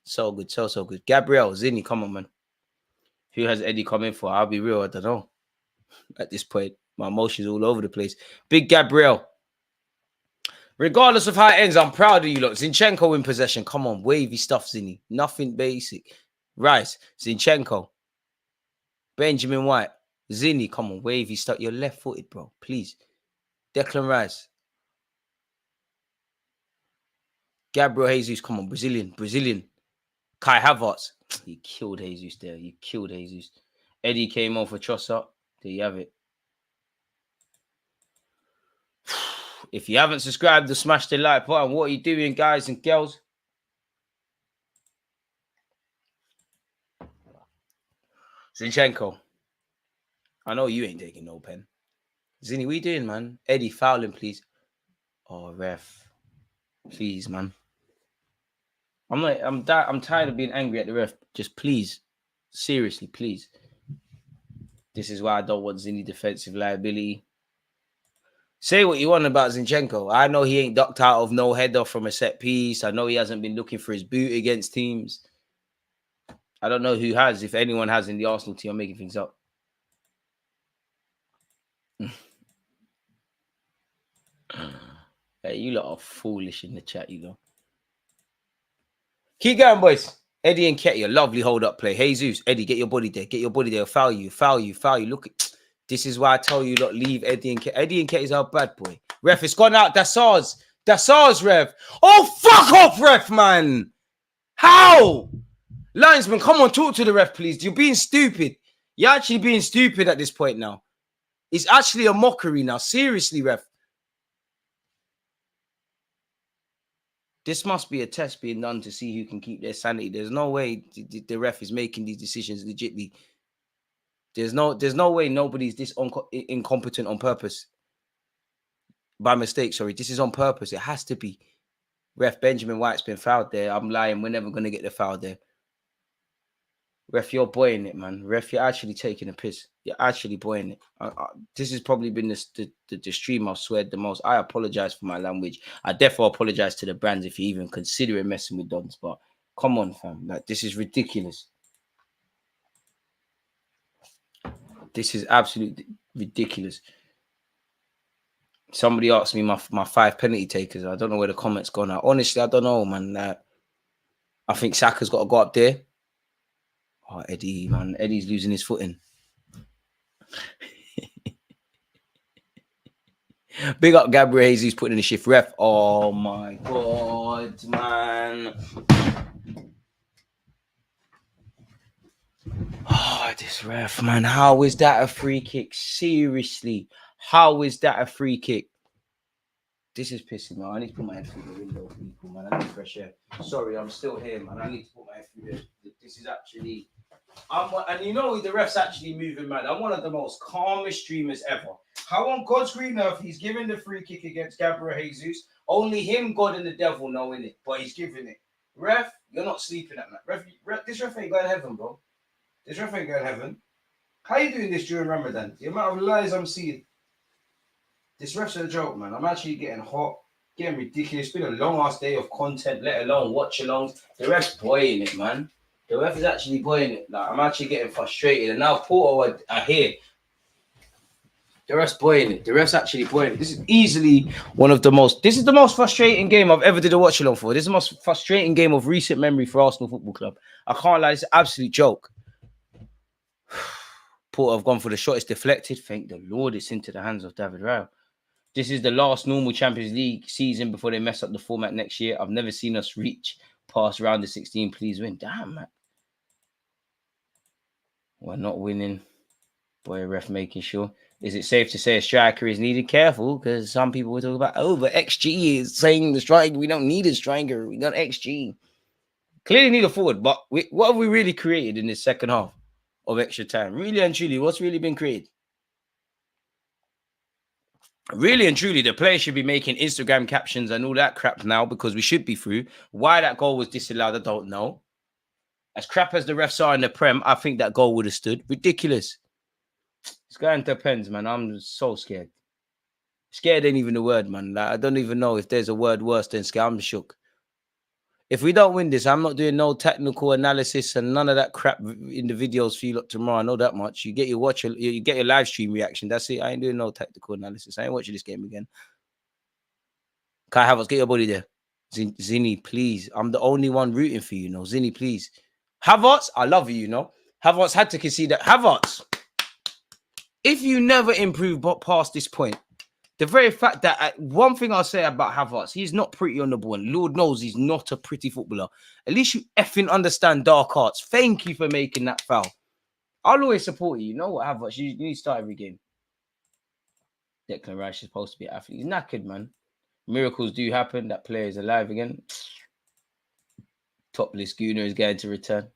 [SPEAKER 5] So good, so good. Gabriel, Zinni, come on, man. Who has Eddie come in for? I'll be real, I don't know. At this point, my emotions all over the place. Big Gabriel. Regardless of how it ends, I'm proud of you lot. Zinchenko in possession. Come on, wavy stuff, Zinni. Nothing basic. Rice, Zinchenko. Benjamin White. Zinni, come on, wavy stuff. You're left-footed, bro. Please. Declan Rice. Gabriel Jesus, come on, Brazilian. Kai Havertz. You killed Jesus there. You killed Jesus. Eddie came on for Trossard. There you have it. If you haven't subscribed, smash the like button. What are you doing, guys and girls? Zinchenko. I know you ain't taking no pen. Zinni, what are you doing, man? Eddie, fouling, please. Oh, ref. Please, man. I'm tired of being angry at the ref. Just please. Seriously, please. This is why I don't want Zinni defensive liability. Say what you want about Zinchenko. I know he ain't ducked out of no header from a set piece. I know he hasn't been looking for his boot against teams. I don't know who has, if anyone has in the Arsenal team. I'm making things up. Hey, you lot are foolish in the chat, you know. Keep going, boys. Eddie and Ketty, a lovely hold-up play. Jesus, Eddie, get your body there. Get your body there. Foul you. Look, this is why I tell you, lot, leave Eddie and Ketty. Eddie and Ketty's our bad boy. Ref, it's gone out. That's ours, ref. Oh, fuck off, ref, man. How? Linesman, come on, talk to the ref, please. You're being stupid. You're actually being stupid at this point now. It's actually a mockery now. Seriously, ref. This must be a test being done to see who can keep their sanity. There's no way the ref is making these decisions legitly. There's no way nobody's this incompetent on purpose. By mistake, sorry. This is on purpose. It has to be. Ref, Benjamin White's been fouled there. I'm lying. We're never going to get the foul there. Ref, you're boying it, man. Ref, you're actually taking a piss. You're actually boying it. This has probably been the stream I've sweared the most. I apologize for my language. I therefore apologize to the brands if you even consider messing with Dons. But come on, fam. Like, this is ridiculous. This is absolutely ridiculous. Somebody asked me my 5 penalty takers. I don't know where the comments gone out. Honestly, I don't know, man. I think Saka's got to go up there. Oh, Eddie, man. Eddie's losing his footing. Big up Gabriel Jesus putting in the shift. Ref. Oh, my God, man. Oh, this ref, man. How is that a free kick? Seriously. How is that a free kick? This is pissing me. I need to put my head through the window, people, man. I need fresh air. Sorry, I'm still here, man. I need to put my head through there. This is actually... and you know the ref's actually moving, man. I'm one of the most calmest streamers ever. How on God's green earth he's giving the free kick against Gabriel Jesus? Only him, God, and the devil know in it, but he's giving it. Ref, you're not sleeping at night. Ref, this ref ain't going to heaven, bro. This ref ain't going to heaven. How you doing this during Ramadan? The amount of lies I'm seeing. This ref's a joke, man. I'm actually getting hot, getting ridiculous. It's been a long-ass day of content, let alone watch-alongs. The ref's boying it, man. The ref is actually boying it. Like, I'm actually getting frustrated. And now Porto are here. The ref's boying it. The ref's actually boying it. This is easily one of the most... This is the most frustrating game I've ever did a watch-along for. This is the most frustrating game of recent memory for Arsenal Football Club. I can't lie. It's an absolute joke. Porto have gone for the shot. It's deflected. Thank the Lord it's into the hands of David Rao. This is the last normal Champions League season before they mess up the format next year. I've never seen us reach past round of 16. Please win. Damn, man. We're not winning. Boy, ref making sure. Is it safe to say a striker is needed? Careful, because some people were talking about, but XG is saying the striker. We don't need a striker. We got XG. Clearly need a forward, but what have we really created in this second half of extra time? Really and truly, what's really been created? Really and truly, the players should be making Instagram captions and all that crap now because we should be through. Why that goal was disallowed, I don't know. As crap as the refs are in the Prem, I think that goal would have stood. Ridiculous. It's going to depends, man. I'm so scared. Scared ain't even the word, man. Like, I don't even know if there's a word worse than scared. I'm shook. If we don't win this, I'm not doing no technical analysis and none of that crap in the videos for you lot tomorrow. I know that much. You get your you get your live stream reaction. That's it. I ain't doing no technical analysis. I ain't watching this game again. Kai Havertz, get your body there. Zinni, please. I'm the only one rooting for you, Zinni, please. Havertz, I love you, Havertz had to concede that. Havertz, if you never improve past this point, the very fact that one thing I'll say about Havertz, he's not pretty on the ball. And Lord knows he's not a pretty footballer. At least you effing understand dark arts. Thank you for making that foul. I'll always support you. You know what, Havertz? You need to start every game. Declan Rice is supposed to be an athlete. He's knackered, man. Miracles do happen. That player is alive again. Topless Gooner is going to return.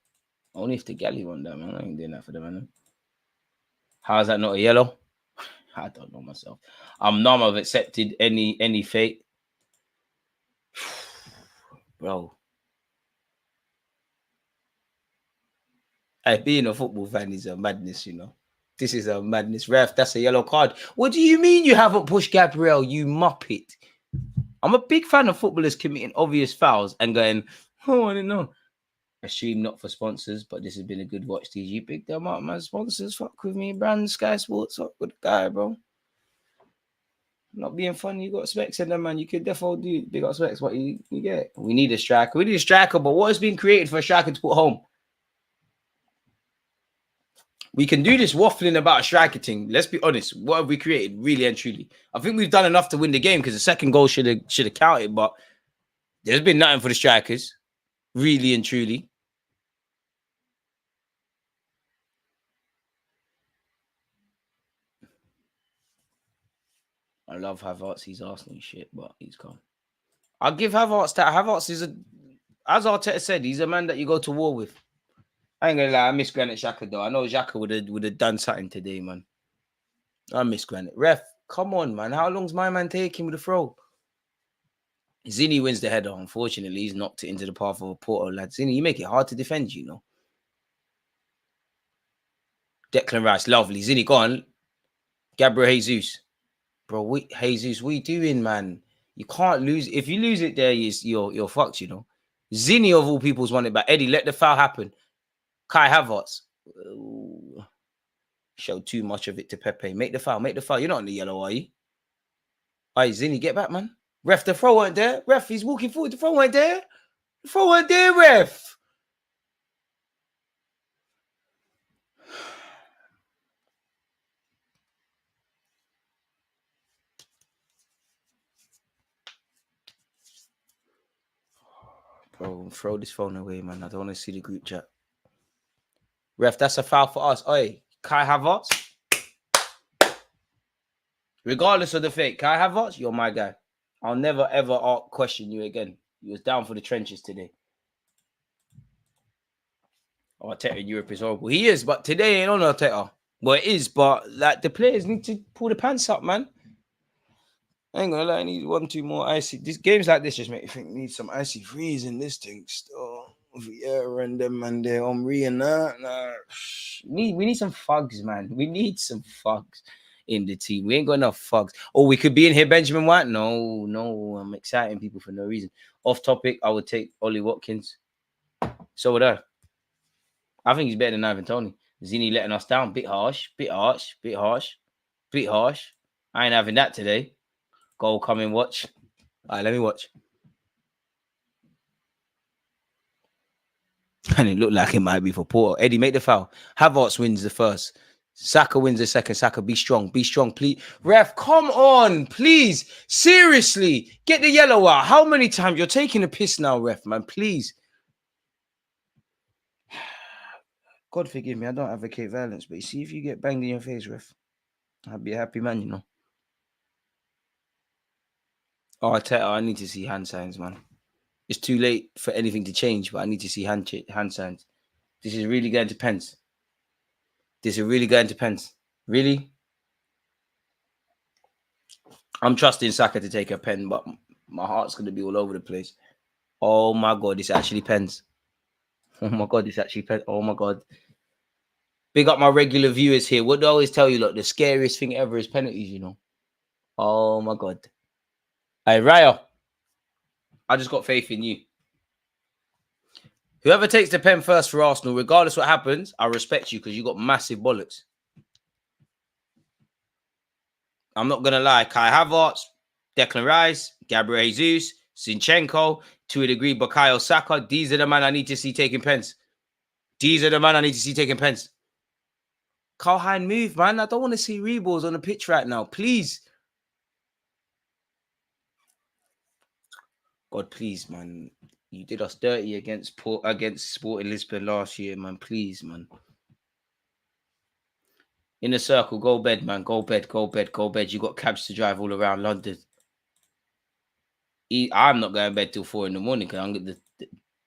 [SPEAKER 5] Only if the galley won that, man. I ain't doing that for the man. How is that not a yellow? I don't know myself. I'm numb. I've accepted any fate. Bro. Hey, being a football fan is a madness, This is a madness. Ref, that's a yellow card. What do you mean you haven't pushed Gabriel, you muppet? I'm a big fan of footballers committing obvious fouls and going, oh, I didn't know. I stream not for sponsors, but this has been a good watch. TG, big them up, man. Sponsors, fuck with me, brand Sky Sports, fuck with the guy, bro. Not being funny, you got specs in them, man. You could definitely do big up specs. What you get? We need a striker. We need a striker, but what has been created for a striker to put home? We can do this waffling about a striker thing. Let's be honest. What have we created, really and truly? I think we've done enough to win the game because the second goal should have counted, but there's been nothing for the strikers, really and truly. I love Havertz. He's Arsenal shit, but he's calm. I'll give Havertz that. Havertz is as Arteta said, he's a man that you go to war with. I ain't gonna lie, I miss Granit Xhaka though. I know Xhaka would have done something today, man. I miss Granit. Ref, come on, man. How long's my man taking with the throw? Zinni wins the header. Unfortunately, he's knocked it into the path of a Porto lad. Zinni, you make it hard to defend, Declan Rice, lovely. Zinni, go on. Gabriel Jesus. Bro, Jesus, what are you doing, man? You can't lose. If you lose it there, you're fucked, Zinni, of all people's won it back. Eddie, let the foul happen. Kai Havertz. Show too much of it to Pepe. Make the foul. You're not in the yellow, are you? All right, Zinni, get back, man. Ref, the throw weren't there. Ref, he's walking forward. The throw weren't there. Ref. Bro, throw this phone away, man. I don't want to see the group chat. Ref, that's a foul for us. Oi, Kai Havertz. Regardless of the fake, Kai Havertz, you're my guy. I'll never, ever question you again. You was down for the trenches today. Arteta in Europe is horrible. He is, but today ain't on Arteta. Well, it is, but like the players need to pull the pants up, man. I ain't gonna lie, I need 1-2 more icy. These games like this just make me think need some icy freeze in this thing still. Vieira and them and they're Omri and that. Nah. We need some thugs, man. We need some thugs in the team. We ain't got enough thugs. Oh, we could be in here, Benjamin White. No, I'm exciting people for no reason. Off topic, I would take Ollie Watkins. So would I. I think he's better than Ivan Toney. Zini letting us down. Bit harsh. I ain't having that today. Goal coming, watch. All right, let me watch. And it looked like it might be for Porto. Eddie, make the foul. Havertz wins the first. Saka wins the second. Saka, be strong, please. Ref, come on, please. Seriously, get the yellow out. How many times? You're taking a piss now, ref, man, please. God forgive me, I don't advocate violence, but you see, if you get banged in your face, ref, I'll be a happy man, you know. Oh, I need to see hand signs, man. It's too late for anything to change, but I need to see hand signs. This is really going to pens. Really? I'm trusting Saka to take a pen, but my heart's going to be all over the place. Oh, my God, it's actually pens. Oh, my God, it's actually pens. Oh, my God. Big up my regular viewers here. What do I always tell you? Look, the scariest thing ever is penalties, you know. Oh, my God. Hey, Raya, I just got faith in you. Whoever takes the pen first for Arsenal, regardless what happens, I respect you because you got massive bollocks. I'm not going to lie. Kai Havertz, Declan Rice, Gabriel Jesus, Zinchenko, to a degree, Bukayo Saka. These are the men I need to see taking pens. Carl Hein, move, man. I don't want to see reballs on the pitch right now. Please. God, please, man. You did us dirty against Sporting Lisbon last year, man. Please, man. In a circle, go bed, man. Go bed. You got cabs to drive all around London. I'm not going to bed till 4 a.m. because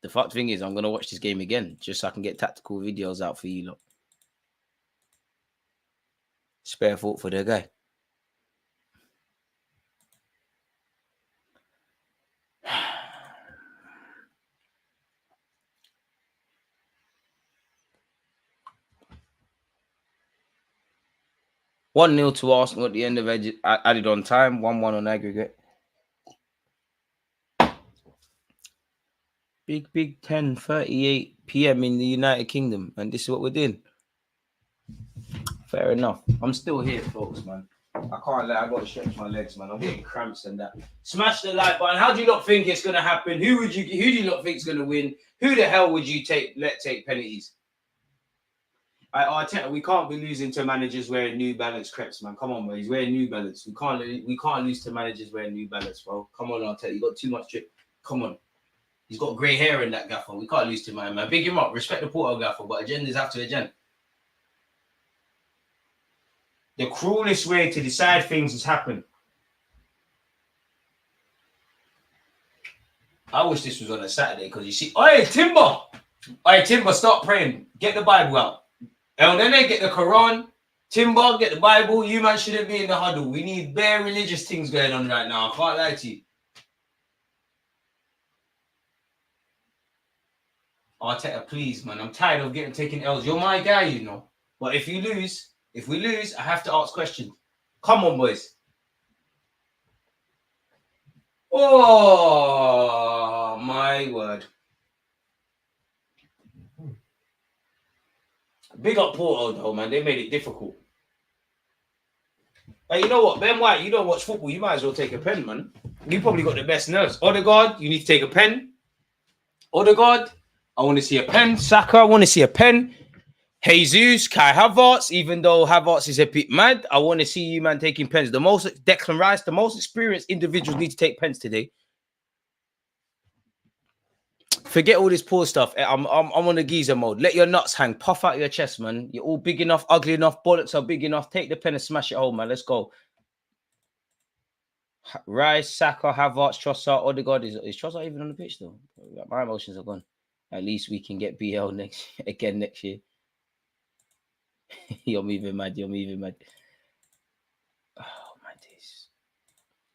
[SPEAKER 5] the fuck thing is, I'm going to watch this game again just so I can get tactical videos out for you lot. Spare thought for the guy. (1-0) to Arsenal at the end of added on time. 1-1 on aggregate. Big 10:38 p.m. in the United Kingdom, and this is what we're doing. Fair enough. I'm still here, folks, man. I can't lie. I got to stretch my legs, man. I'm getting cramps and that. Smash the like button. How do you not think it's gonna happen? Who do you not think is gonna win? Who the hell would you take penalties? Arteta, we can't be losing to managers wearing New Balance crepes, man. Come on, bro. He's wearing New Balance. We can't lose to managers wearing New Balance, bro. Come on, Arteta. You got too much drip. Come on. He's got grey hair in that gaffer. We can't lose to man. Big him up. Respect the Porto gaffer, but agendas after agenda. The cruelest way to decide things has happened. I wish this was on a Saturday because you see, Oi, Timber, stop praying. Get the Bible out. El Nene, get the Quran. Timber, get the Bible. You man shouldn't be in the huddle. We need bare religious things going on right now. I can't lie to you. Arteta, please, man. I'm tired of taking L's. You're my guy, you know. But if we lose, I have to ask questions. Come on, boys. Oh, my word. Big up Porto, though, man. They made it difficult. Hey, you know what? Ben White, you don't watch football. You might as well take a pen, man. You probably got the best nerves. Odegaard, you need to take a pen. Odegaard, I want to see a pen. Saka, I want to see a pen. Jesus, Kai Havertz, even though Havertz is a bit mad, I want to see you, man, taking pens. Declan Rice, the most experienced individuals need to take pens today. Forget all this poor stuff. I'm on the geezer mode. Let your nuts hang. Puff out your chest, man. You're all big enough, ugly enough. Bollocks are big enough. Take the pen and smash it home, man. Let's go. Rice, Saka, Havertz, Trossard, Odegaard. Is Trossard even on the pitch though? My emotions are gone. At least we can get BL next year. You're moving mad. Oh my days.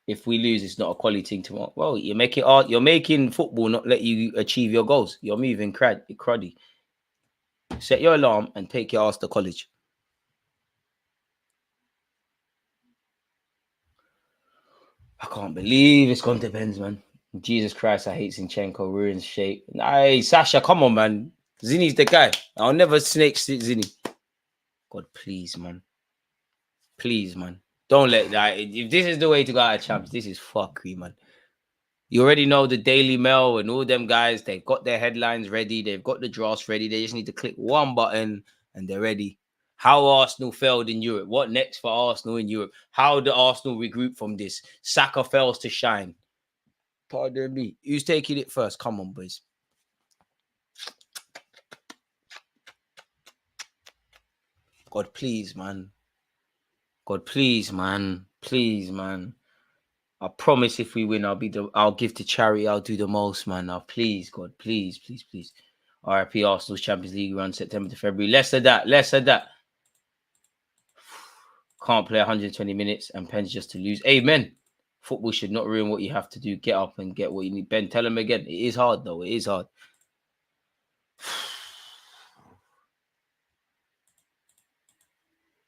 [SPEAKER 5] If we lose, it's not a quality thing tomorrow. Well, you're making football not let you achieve your goals. You're moving cruddy. Set your alarm and take your ass to college. I can't believe it's gone to Benz, man. Jesus Christ, I hate Zinchenko. Ruins shape. Hey, Sasha, come on, man. Zinny's the guy. I'll never snake Zinny. God, please, man. Please, man. Don't let that. If this is the way to go out of champs, this is fuckery, man. You already know the Daily Mail and all them guys. They've got their headlines ready. They've got the drafts ready. They just need to click one button and they're ready. How Arsenal failed in Europe. What next for Arsenal in Europe? How did Arsenal regroup from this? Saka fails to shine. Pardon me. Who's taking it first? Come on, boys. God, please, man. God, please, man. Please, man. I promise if we win, I'll give to charity. I'll do the most, man. Now, please, God, please. RIP Arsenal's Champions League run September to February. Less of that. Can't play 120 minutes and Pens just to lose. Amen. Football should not ruin what you have to do. Get up and get what you need. Ben, tell him again. It is hard, though. It is hard.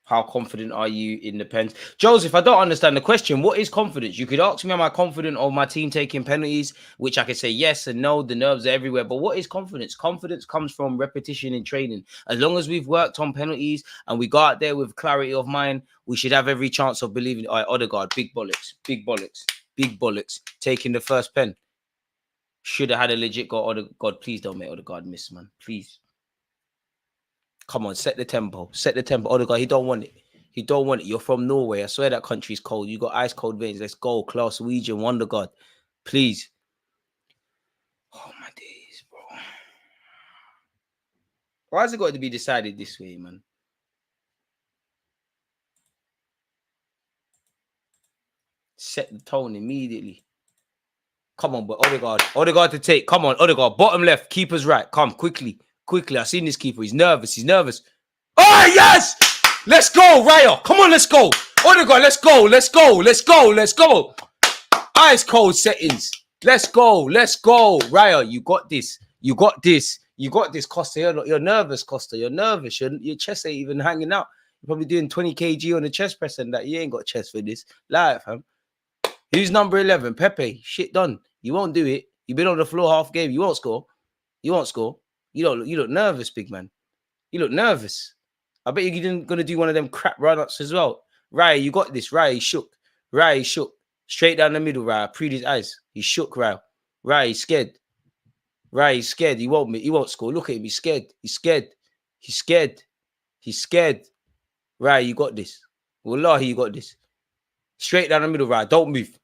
[SPEAKER 5] How confident are you in the Pens? Joseph, I don't understand the question. What is confidence? You could ask me, am I confident of my team taking penalties? Which I could say yes and no. The nerves are everywhere. But what is confidence? Confidence comes from repetition in training. As long as we've worked on penalties and we go out there with clarity of mind, we should have every chance of believing. All right, Odegaard, big bollocks. Taking the first pen. Should have had a legit goal. Odegaard, please don't make Odegaard miss, man. Please. Come on, set the tempo. Odegaard, he don't want it. You're from Norway. I swear that country's cold. You got ice cold veins. Let's go. Klaus, Norwegian, Wonder God. Please. Oh, my days, bro. Why has it got to be decided this way, man? Set the tone immediately. Come on, but Odegaard to take. Come on, Odegaard. Bottom left. Keeper's right. Come, quickly. I've seen this keeper. He's nervous. Oh, yes! Let's go, Raya. Come on, let's go. Odegaard, let's go. Ice cold settings. Let's go. Raya, you got this. Costa, you're nervous, Costa. You're nervous. Your chest ain't even hanging out. You're probably doing 20 kg on the chest press and that. You ain't got chest for this. Live, fam. Who's number 11? Pepe. Shit done. You won't do it. You've been on the floor half game. You won't score. You look nervous, big man. You look nervous. I bet you're gonna do one of them crap run-ups as well. Raya, you got this. Raya, he shook. Straight down the middle, Raya. Preed his eyes. He shook, Raya. Raya, he's scared. He won't score. Look at him. He's scared. Raya, you got this. Wallahi, you got this. Straight down the middle, Raya. Don't move.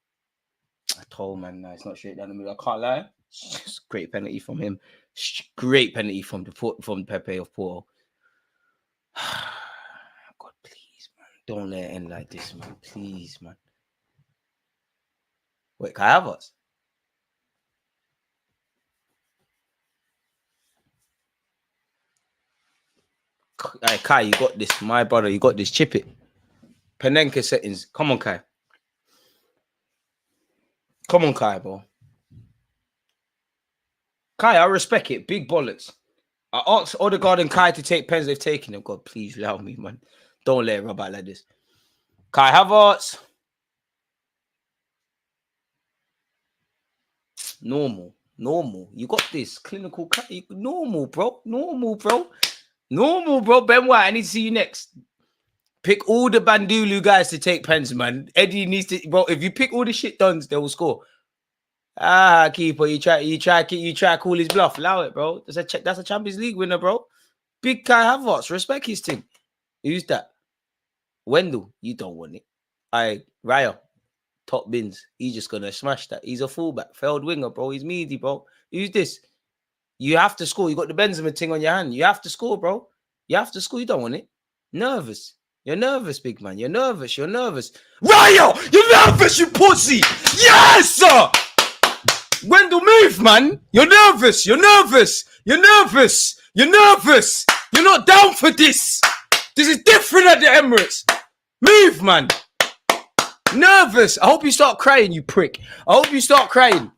[SPEAKER 5] I told man, no, it's not straight down the middle. I can't lie. It's a great penalty from him. Great penalty from Pepe of Porto. God, please, man. Don't let it end like this, man. Please, man. Wait, can I have us? Hey, Kai, you got this. My brother, you got this. Chip it. Panenka settings. Come on, Kai. Bro. Kai, I respect it. Big bollocks. I asked Odegaard and Kai to take pens. They've taken them. God, please allow me, man. Don't let it rub out like this. Kai Havertz. Normal. You got this. Clinical. Normal, bro. Ben White, I need to see you next. Pick all the Bandulu guys to take pens, man. Eddie needs to, bro. If you pick all the shit duns, they will score. Keeper, you try call his bluff. Allow it, bro. That's a Champions League winner, bro. Big Kai Havertz, respect his thing. Who's that? Wendell, you don't want it. Raya, top bins. He's just gonna smash that. He's a fullback, failed winger, bro. He's meaty, bro. Who's this? You have to score. You got the Benzema thing on your hand. You have to score, bro. You have to score. You don't want it. Nervous. You're nervous, big man. You're nervous. You're nervous. Ryo, you're nervous, you pussy. Yes, sir. Wendell, move, man. You're nervous. You're nervous. You're nervous. You're nervous. You're not down for this. This is different at the Emirates. Move, man. Nervous. I hope you start crying, you prick. I hope you start crying.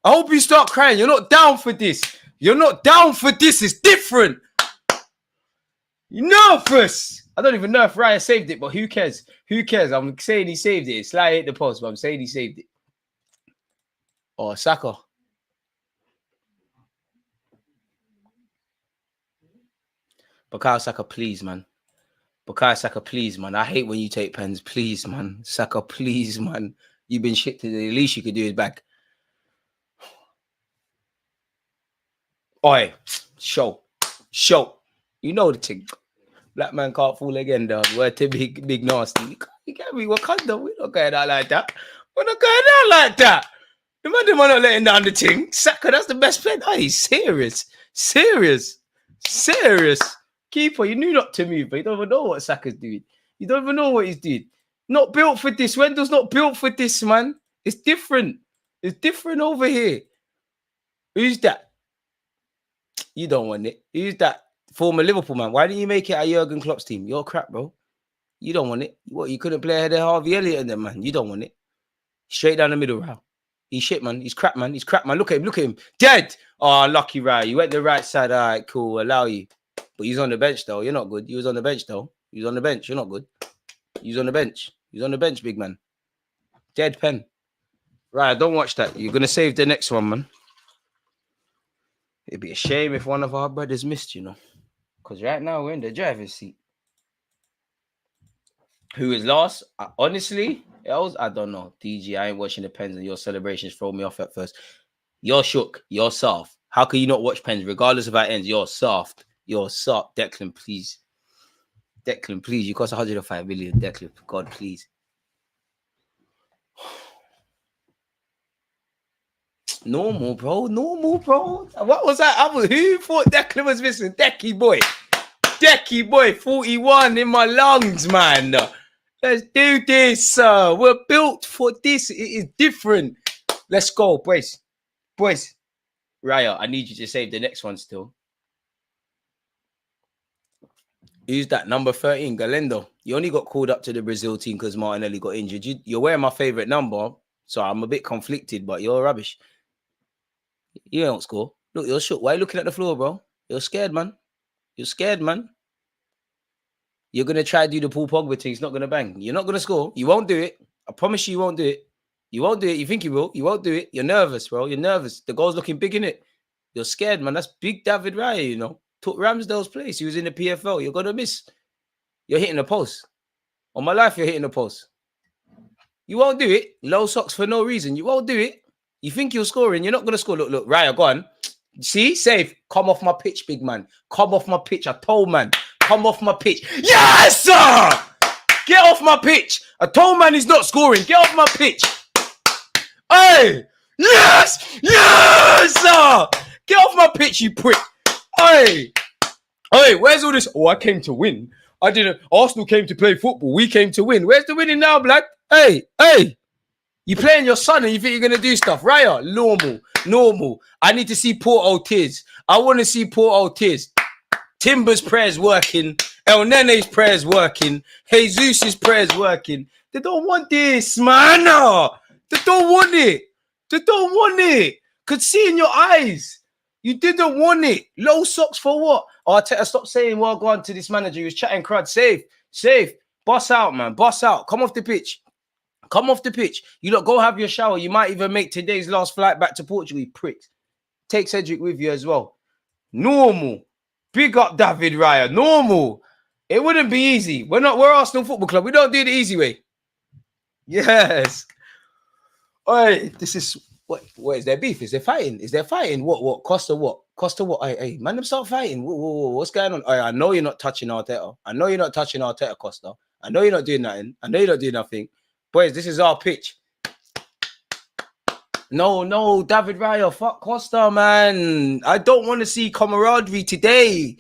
[SPEAKER 5] I hope you start crying. You're not down for this. You're not down for this. It's different. You're nervous. I don't even know if Raya saved it, but who cares? Who cares? I'm saying he saved it. Sly hit the post, but I'm saying he saved it. Oh, Saka. Bukayo Saka, please, man. Bukayo Saka, please, man. I hate when you take pens. Please, man. Saka, please, man. You've been shit today. The least you could do is back. Oi, show. You know the thing. Black man can't fool again, dog. We're too big nasty. You can't be Wakanda. We're not going out like that. We're not going out like that. The man not letting down the thing. Saka, that's the best player. Oh, he's serious. Keeper, you knew not to move, but you don't even know what Saka's doing. You don't even know what he's doing. Not built for this. Wendell's not built for this, man. It's different. It's different over here. Who's that? You don't want it. Who's that? Former Liverpool man. Why didn't you make it at Jurgen Klopp's team? You're crap, bro. You don't want it. What? You couldn't play ahead of Harvey Elliott and them, man. You don't want it. Straight down the middle, Rao. He's shit, man. He's crap, man. Look at him. Dead. Oh, lucky Rao. You went the right side. All right, cool. Allow you. But he's on the bench, though. You're not good. He was on the bench, though. He was on the bench. You're not good. He's on the bench. He's on the bench, big man. Dead pen. Right, don't watch that. You're going to save the next one, man. It'd be a shame if one of our brothers missed, you know. Because right now, we're in the driver's seat. Who is last? Honestly, I don't know. DG, I ain't watching the pens and your celebrations throw me off at first. You're shook. You're soft. How can you not watch pens? Regardless of how it ends, you're soft. You're soft. Declan, please. Declan, please. You cost 105 million. Declan, God, please. Normal, bro. What was that? Who thought Declan was missing? Decky boy, 41 in my lungs, man. Let's do this. We're built for this. It is different. Let's go, boys. Raya, I need you to save the next one still. Who's that? Number 13, Galendo. You only got called up to the Brazil team because Martinelli got injured. You're wearing my favorite number, so I'm a bit conflicted, but you're rubbish. You don't score. Look, you're shook. Why are you looking at the floor, bro? You're scared, man. You're going to try to do the Paul Pogba thing. It's not going to bang. You're not going to score. You won't do it. I promise you won't do it. You won't do it. You think you will. You won't do it. You're nervous, bro. You're nervous. The goal's looking big, innit? You're scared, man. That's big David Raya, you know. Took Ramsdale's place. He was in the PFL. You're going to miss. You're hitting the post. On my life, you're hitting the post. You won't do it. Low socks for no reason. You won't do it. You think you're scoring. You're not going to score. Look, Raya, go on. See? Safe. Come off my pitch, big man. Come off my pitch. I told man. Come off my pitch. Yes, sir! Get off my pitch. I told man he's not scoring. Get off my pitch. Hey! Yes, sir! Get off my pitch, you prick. Hey, where's all this? Oh, I came to win. I didn't. Arsenal came to play football. We came to win. Where's the winning now, blood? Hey. You playing your son and you think you're going to do stuff. Raya, normal. I need to see Porto tears. I want to see Porto tears. Timber's prayers working. El Nene's prayers working. Jesus' prayers working. They don't want this, man. They don't want it. Could see in your eyes. You didn't want it. Low socks for what? Arteta, stop saying, well, go on to this manager. He was chatting crud. Safe. Boss out, man. Boss out. Come off the pitch. You lot go have your shower. You might even make today's last flight back to Portugal, you pricks. Take Cedric with you as well. Normal. Big up David Raya. Normal. It wouldn't be easy. We're Arsenal Football Club. We don't do it the easy way. Yes. Oi, this is what is there beef? Is there fighting? What? Costa what? Hey, man, them start fighting. Whoa, what's going on? I know you're not touching Arteta, Costa. I know you're not doing nothing. I know you're not doing nothing. Boys, this is our pitch. No, David Raya, fuck Costa, man. I don't want to see camaraderie today.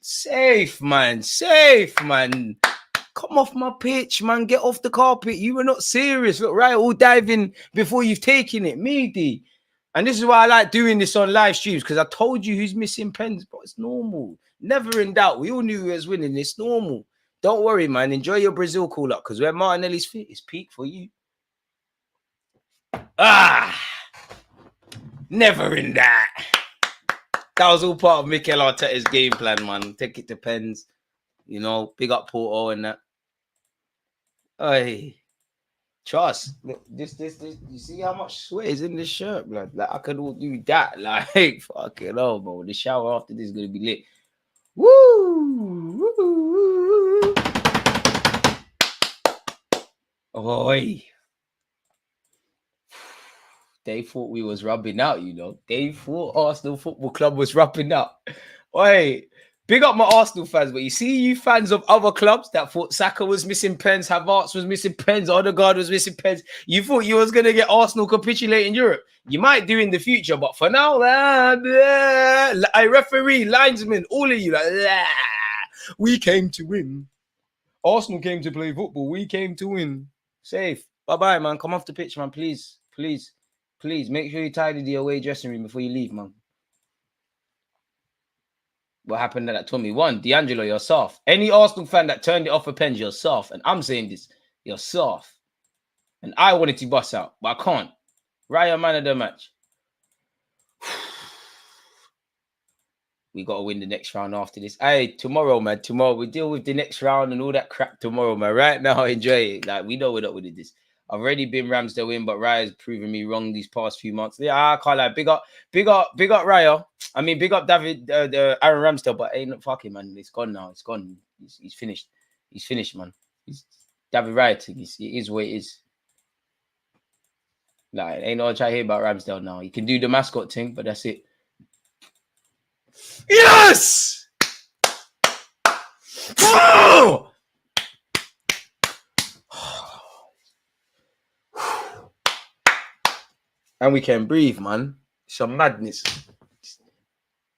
[SPEAKER 5] Safe, man. Come off my pitch, man. Get off the carpet. You were not serious. Look, Raya all diving before you've taken it. Meaty. And this is why I like doing this on live streams, because I told you who's missing pens, but it's normal. Never in doubt. We all knew who was winning. It's normal. Don't worry, man. Enjoy your Brazil call-up, because where Martinelli's fit is peak for you. Never in that. That was all part of Mikel Arteta's game plan, man. Take it to pens. You know, big up Porto and that. Hey, trust. Look, this. You see how much sweat is in this shirt, blood? Like, I could all do that. Like, fucking hell, bro. The shower after this is going to be lit. Woo! Oi. They thought we was rubbing out, you know. They thought Arsenal Football Club was rubbing out. Oi, big up my Arsenal fans, but you see you fans of other clubs that thought Saka was missing pens, Havertz was missing pens, Odegaard was missing pens. You thought you was going to get Arsenal capitulate in Europe. You might do in the future, but for now, I referee, linesman, all of you, like, we came to win. Arsenal came to play football. We came to win. Safe. Bye-bye, man. Come off the pitch, man. Please. Please, make sure you tidy the away dressing room before you leave, man. What happened at that Tommy? One, D'Angelo, you're soft. Any Arsenal fan that turned it off for pens, you're soft. And I'm saying this, you're soft. And I wanted to bust out, but I can't. Raya, man of the match. We got to win the next round after this. Hey, tomorrow, man. Tomorrow, we deal with the next round and all that crap tomorrow, man. Right now, enjoy it. Like, we know we're not winning this. I've already been Ramsdale in, but Raya's proven me wrong these past few months. Yeah, I can't lie. Big up Raya. I mean, big up David, Aaron Ramsdale, but ain't fucking, man. It's gone now. It's gone. He's finished. He's finished, man. David Raya thing. It is what it is. Like, ain't no try to hear about Ramsdale now. He can do the mascot thing, but that's it. Yes! Oh! And we can breathe, man. Some madness.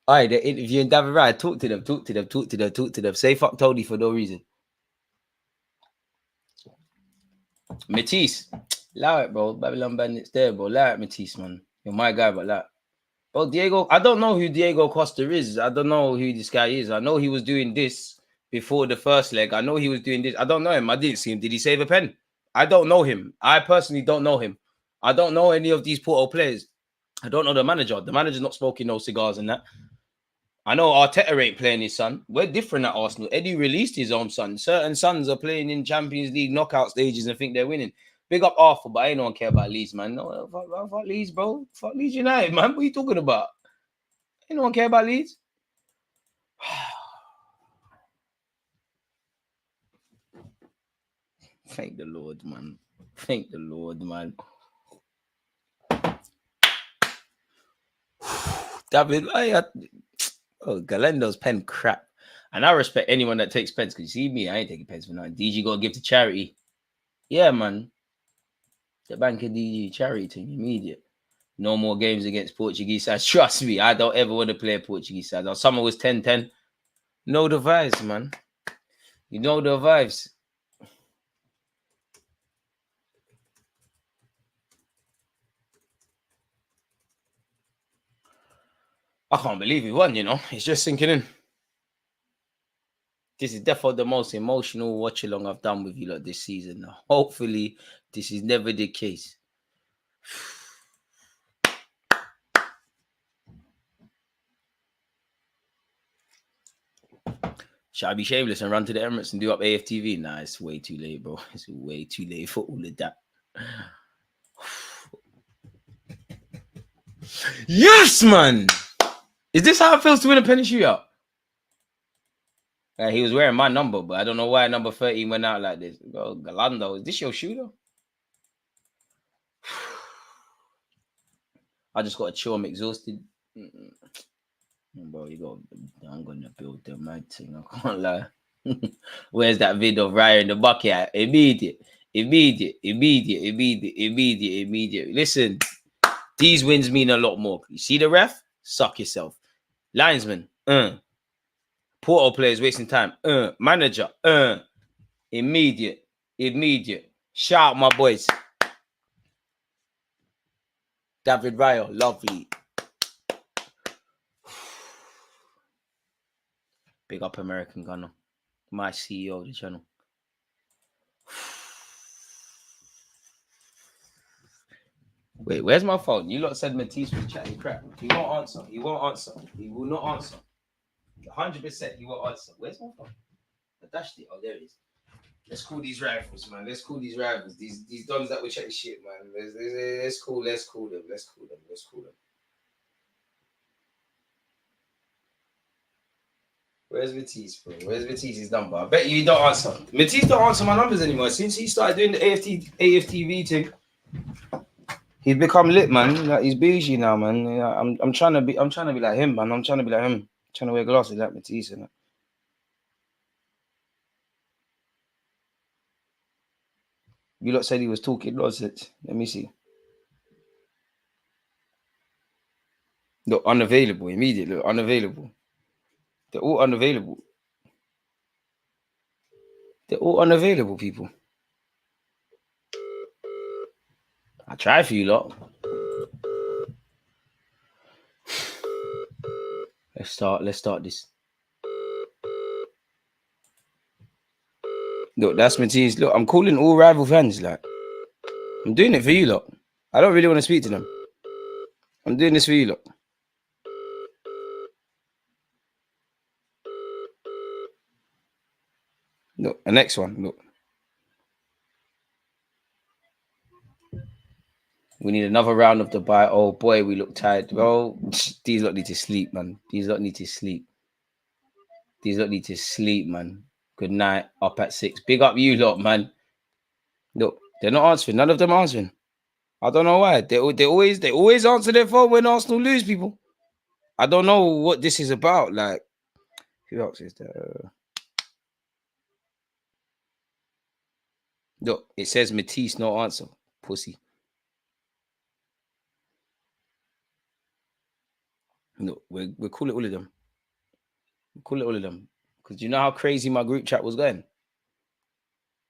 [SPEAKER 5] All right, they're interviewing David Raya. Talk to them. Say fuck Tony for no reason. Matisse. Allow it, bro. Babylon Bandits there, bro. Allow it, Matisse, man. You're my guy, but that. Bro, Diego, I don't know who Diego Costa is. I don't know who this guy is. I know he was doing this before the first leg. I know he was doing this. I don't know him. I didn't see him. Did he save a pen? I don't know him. I personally don't know him. I don't know any of these Porto players. I don't know the manager. The manager's not smoking no cigars and that. I know Arteta ain't playing his son. We're different at Arsenal. Eddie released his own son. Certain sons are playing in Champions League knockout stages and think they're winning. Big up Arthur, but I ain't no one care about Leeds, man. No, fuck Leeds, bro. Fuck Leeds United, man. What are you talking about? Ain't no one care about Leeds. Thank the Lord, man. Thank the Lord, man. David, Galendo's pen crap. And I respect anyone that takes pens, because you see me, I ain't taking pens for nothing. DG got to give to charity. Yeah, man. The bank of DG charity thing, immediate. No more games against Portuguese sides. Trust me, I don't ever want to play a Portuguese side. Our summer was 10-10. Know the vibes, man. You know the vibes. I can't believe we won, you know. It's just sinking in. This is definitely the most emotional watch-along I've done with you lot this season. Hopefully, this is never the case. Shall I be shameless and run to the Emirates and do up AFTV? Nah, it's way too late, bro. It's way too late for all of that. Yes, man! Is this how it feels to win a penny shootout? He was wearing my number, but I don't know why number 13 went out like this. Bro, Galando, is this your shooter? I just got to chill. I'm exhausted. Bro, I'm going to build the mad thing. I can't lie. Where's that vid of Raya in the bucket at? Immediate. Immediate. Listen, these wins mean a lot more. You see the ref? Suck yourself. Linesman, Porto players wasting time. Manager, immediate. Shout out my boys. David Raya, lovely. Big up American Gunner, my CEO of the channel. Wait, where's my phone? You lot said Matisse was chatting crap. He won't answer. He will not answer. 100% he won't answer. Where's my phone? I dashed it. Oh, there it is. Let's call these rivals, man. These dons that will chat shit, man. Let's call them. Where's Matisse, bro? Where's Matisse's number? I bet you don't answer. Matisse don't answer my numbers anymore. Since he started doing the AFTV thing, he's become lit, man. Like, he's bougie now, man. I'm trying to be like him, man. I'm trying to wear glasses like Matisse and that. You lot said he was talking nonsense. Let me see. Look, unavailable immediately. Look, unavailable. They're all unavailable. People. I try for you lot. Let's start this. Look, that's Matisse. Look, I'm calling all rival fans. Like, I'm doing it for you lot. I don't really want to speak to them. I'm doing this for you lot. Look, the next one. Look. We need another round of the bye. Oh boy, we look tired. Bro, these lot need to sleep, man. These lot need to sleep, man. Good night. Up at 6. Big up you lot, man. Look, they're not answering. None of them answering. I don't know why. They always answer their phone when Arsenal lose, people. I don't know what this is about. Like, who else is there? Look, it says Matisse, no answer. Pussy. No, we'll call it all of them. Because you know how crazy my group chat was going?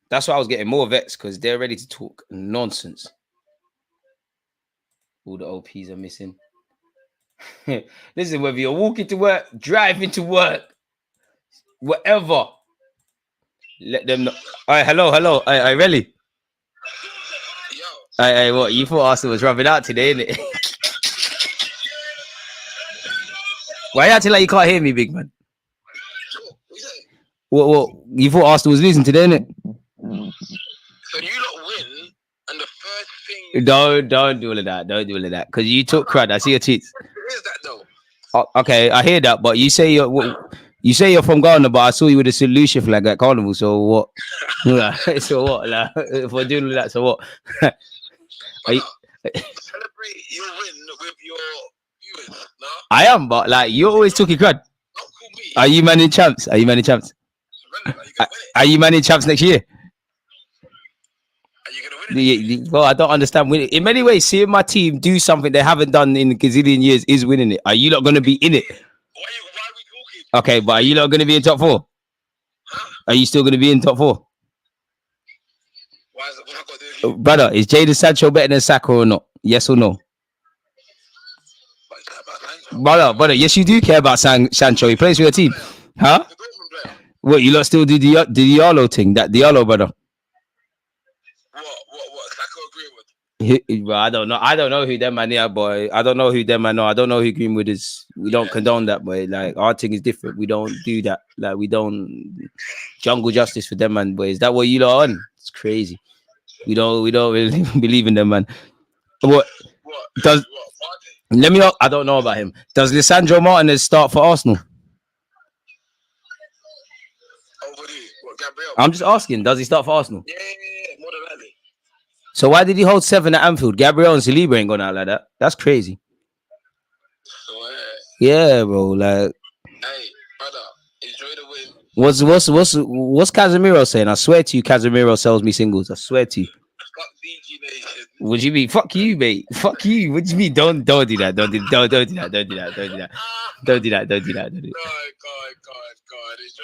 [SPEAKER 5] That's why I was getting more vexed, because they're ready to talk nonsense. All the OPs are missing. Listen, whether you're walking to work, driving to work, whatever, let them know. All right, hello. I really. Hey, what? You thought Arsenal was rubbing out today, innit? Why you acting like you can't hear me, big man? What? You thought Arsenal was losing today, innit?
[SPEAKER 6] So you lot win, and the first thing...
[SPEAKER 5] Don't do all of that. Because you took crud. I see your tweets.
[SPEAKER 6] Who is that, though?
[SPEAKER 5] Okay, I hear that, but you say you're from Ghana, but I saw you with a solution flag at Carnival, so what? So what? Like, if we're doing all that, so what?
[SPEAKER 6] Celebrate your win with your viewers, no?
[SPEAKER 5] I am, but like, you're always talking crud.
[SPEAKER 6] Don't call me.
[SPEAKER 5] Are you manning champs? Are you manning champs next year?
[SPEAKER 6] Are you gonna win it?
[SPEAKER 5] Well, I don't understand. In many ways, seeing my team do something they haven't done in a gazillion years is winning it. Are you not going to be in it?
[SPEAKER 6] Why are we talking?
[SPEAKER 5] Okay, but are you not going to be in top 4?
[SPEAKER 6] Huh?
[SPEAKER 5] Are you still going to be in top 4?
[SPEAKER 6] Why is it? What I got to do?
[SPEAKER 5] Brother, is Jadon Sancho better than Saka or not? Yes or no? Brother, yes, you do care about Sancho. He plays for your team. Huh? What, you lot still do the Diallo thing? That Diallo, brother?
[SPEAKER 6] What? Saka agree with?
[SPEAKER 5] Well, I don't know who them man are, boy. I don't know who them man are. I don't know who Greenwood is. We don't condone that, boy. Like, our thing is different. We don't do that. Like, we don't jungle justice for them man, boy. Is that what you lot are on? It's crazy. We don't really believe in them, man. What does? Let me. I don't know about him. Does Lisandro Martinez start for Arsenal?
[SPEAKER 6] Gabriel.
[SPEAKER 5] I'm just asking. Does he start for Arsenal?
[SPEAKER 6] Yeah, more than likely.
[SPEAKER 5] So why did he hold 7 at Anfield? Gabriel and Saliba ain't gone out like that. That's crazy.
[SPEAKER 6] So,
[SPEAKER 5] yeah, bro. Like,
[SPEAKER 6] hey, brother, enjoy the win.
[SPEAKER 5] What's Casemiro saying? I swear to you, Casemiro sells me singles. I swear to you.
[SPEAKER 6] Fuck VG Nation.
[SPEAKER 5] What do you mean? Fuck you, mate. Fuck you. What do you mean? Don't do that. Don't do that. Don't do that. Don't do that. Don't do that. Don't do that. Don't do that. Don't do that.
[SPEAKER 6] God.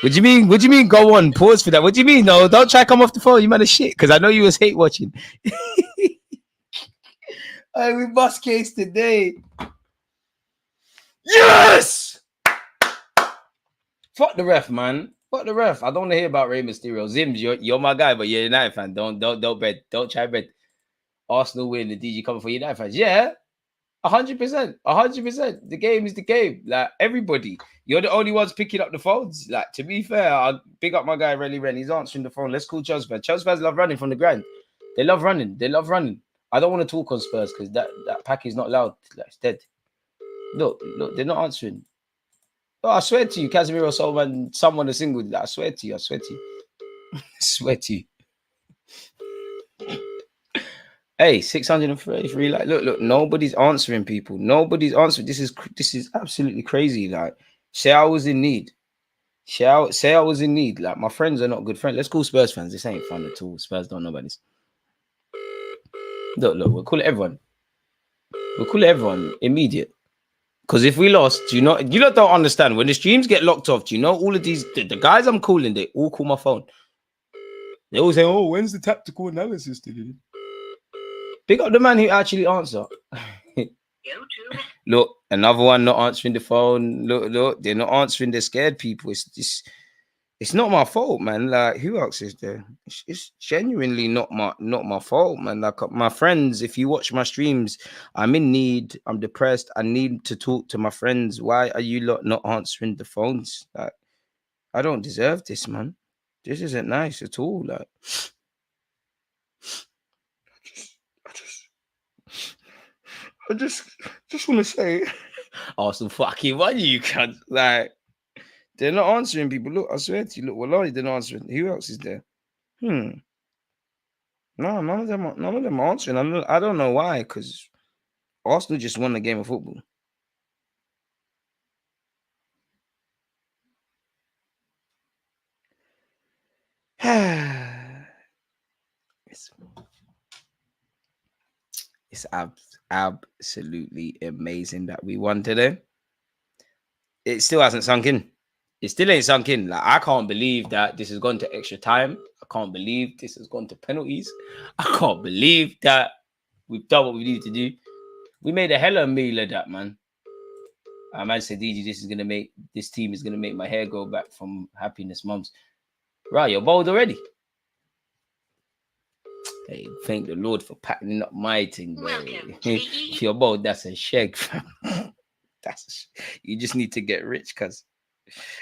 [SPEAKER 5] What do you mean? What do you mean? Go on. Pause for that. What do you mean? No, don't try to come off the phone. You man of shit. Because I know you was hate watching. Hey, we bust case today. Yes. Fuck the ref, man. Fuck the ref. I don't want to hear about Rey Mysterio. Zims, you're my guy, but you're a United fan. Don't bet. Don't try bet. Arsenal win. The DG coming for United fans. Yeah, 100%. 100%. The game is the game. Like everybody, you're the only ones picking up the phones. Like to be fair, I'll big up my guy Relly Ren. He's answering the phone. Let's call Chelsea fans. Chelsea fans love running from the ground. They love running. They love running. I don't want to talk on Spurs because that pack is not loud. Like it's dead. Look, they're not answering. Oh, I swear to you, Casemiro sold someone a single. I swear to you. I swear to you. Hey, 633. Like, look. Nobody's answering people. Nobody's answering. This is absolutely crazy. Like, say I was in need. Say I was in need. Like, my friends are not good friends. Let's call Spurs fans. This ain't fun at all. Spurs don't know about this. Look. We'll call it everyone. Immediate. Because if we lost, you lot don't understand. When the streams get locked off, do you know all of these the guys I'm calling, they all call my phone. They all say, "Oh, when's the tactical analysis?" Pick up the man who actually answer. Look, another one not answering the phone. Look, they're not answering. They're scared people. It's not my fault, man. Like, who else is there? It's genuinely not my fault, man. Like, my friends, if you watch my streams, I'm in need. I'm depressed. I need to talk to my friends. Why are you lot not answering the phones? Like, I don't deserve this, man. This isn't nice at all. Like, I just want to say, Arsenal fucking won, you can't. Like, they're not answering people. Look, I swear to you, look, Wallahi, they're not answering. Who else is there? No, none of them are answering. I don't know why, because Arsenal just won the game of football. It's absolutely amazing that we won today. It still hasn't sunk in. It still ain't sunk in. Like, I can't believe that this has gone to extra time. I can't believe this has gone to penalties. I can't believe that we've done what we need to do. We made a hell of a meal of that, man. Man said, DG, this team is gonna make my hair grow back from happiness, mums. Right, you're bold already. Hey, thank the Lord for packing up my thing, bro. If you're bold, that's a shag, fam. You just need to get rich, cuz.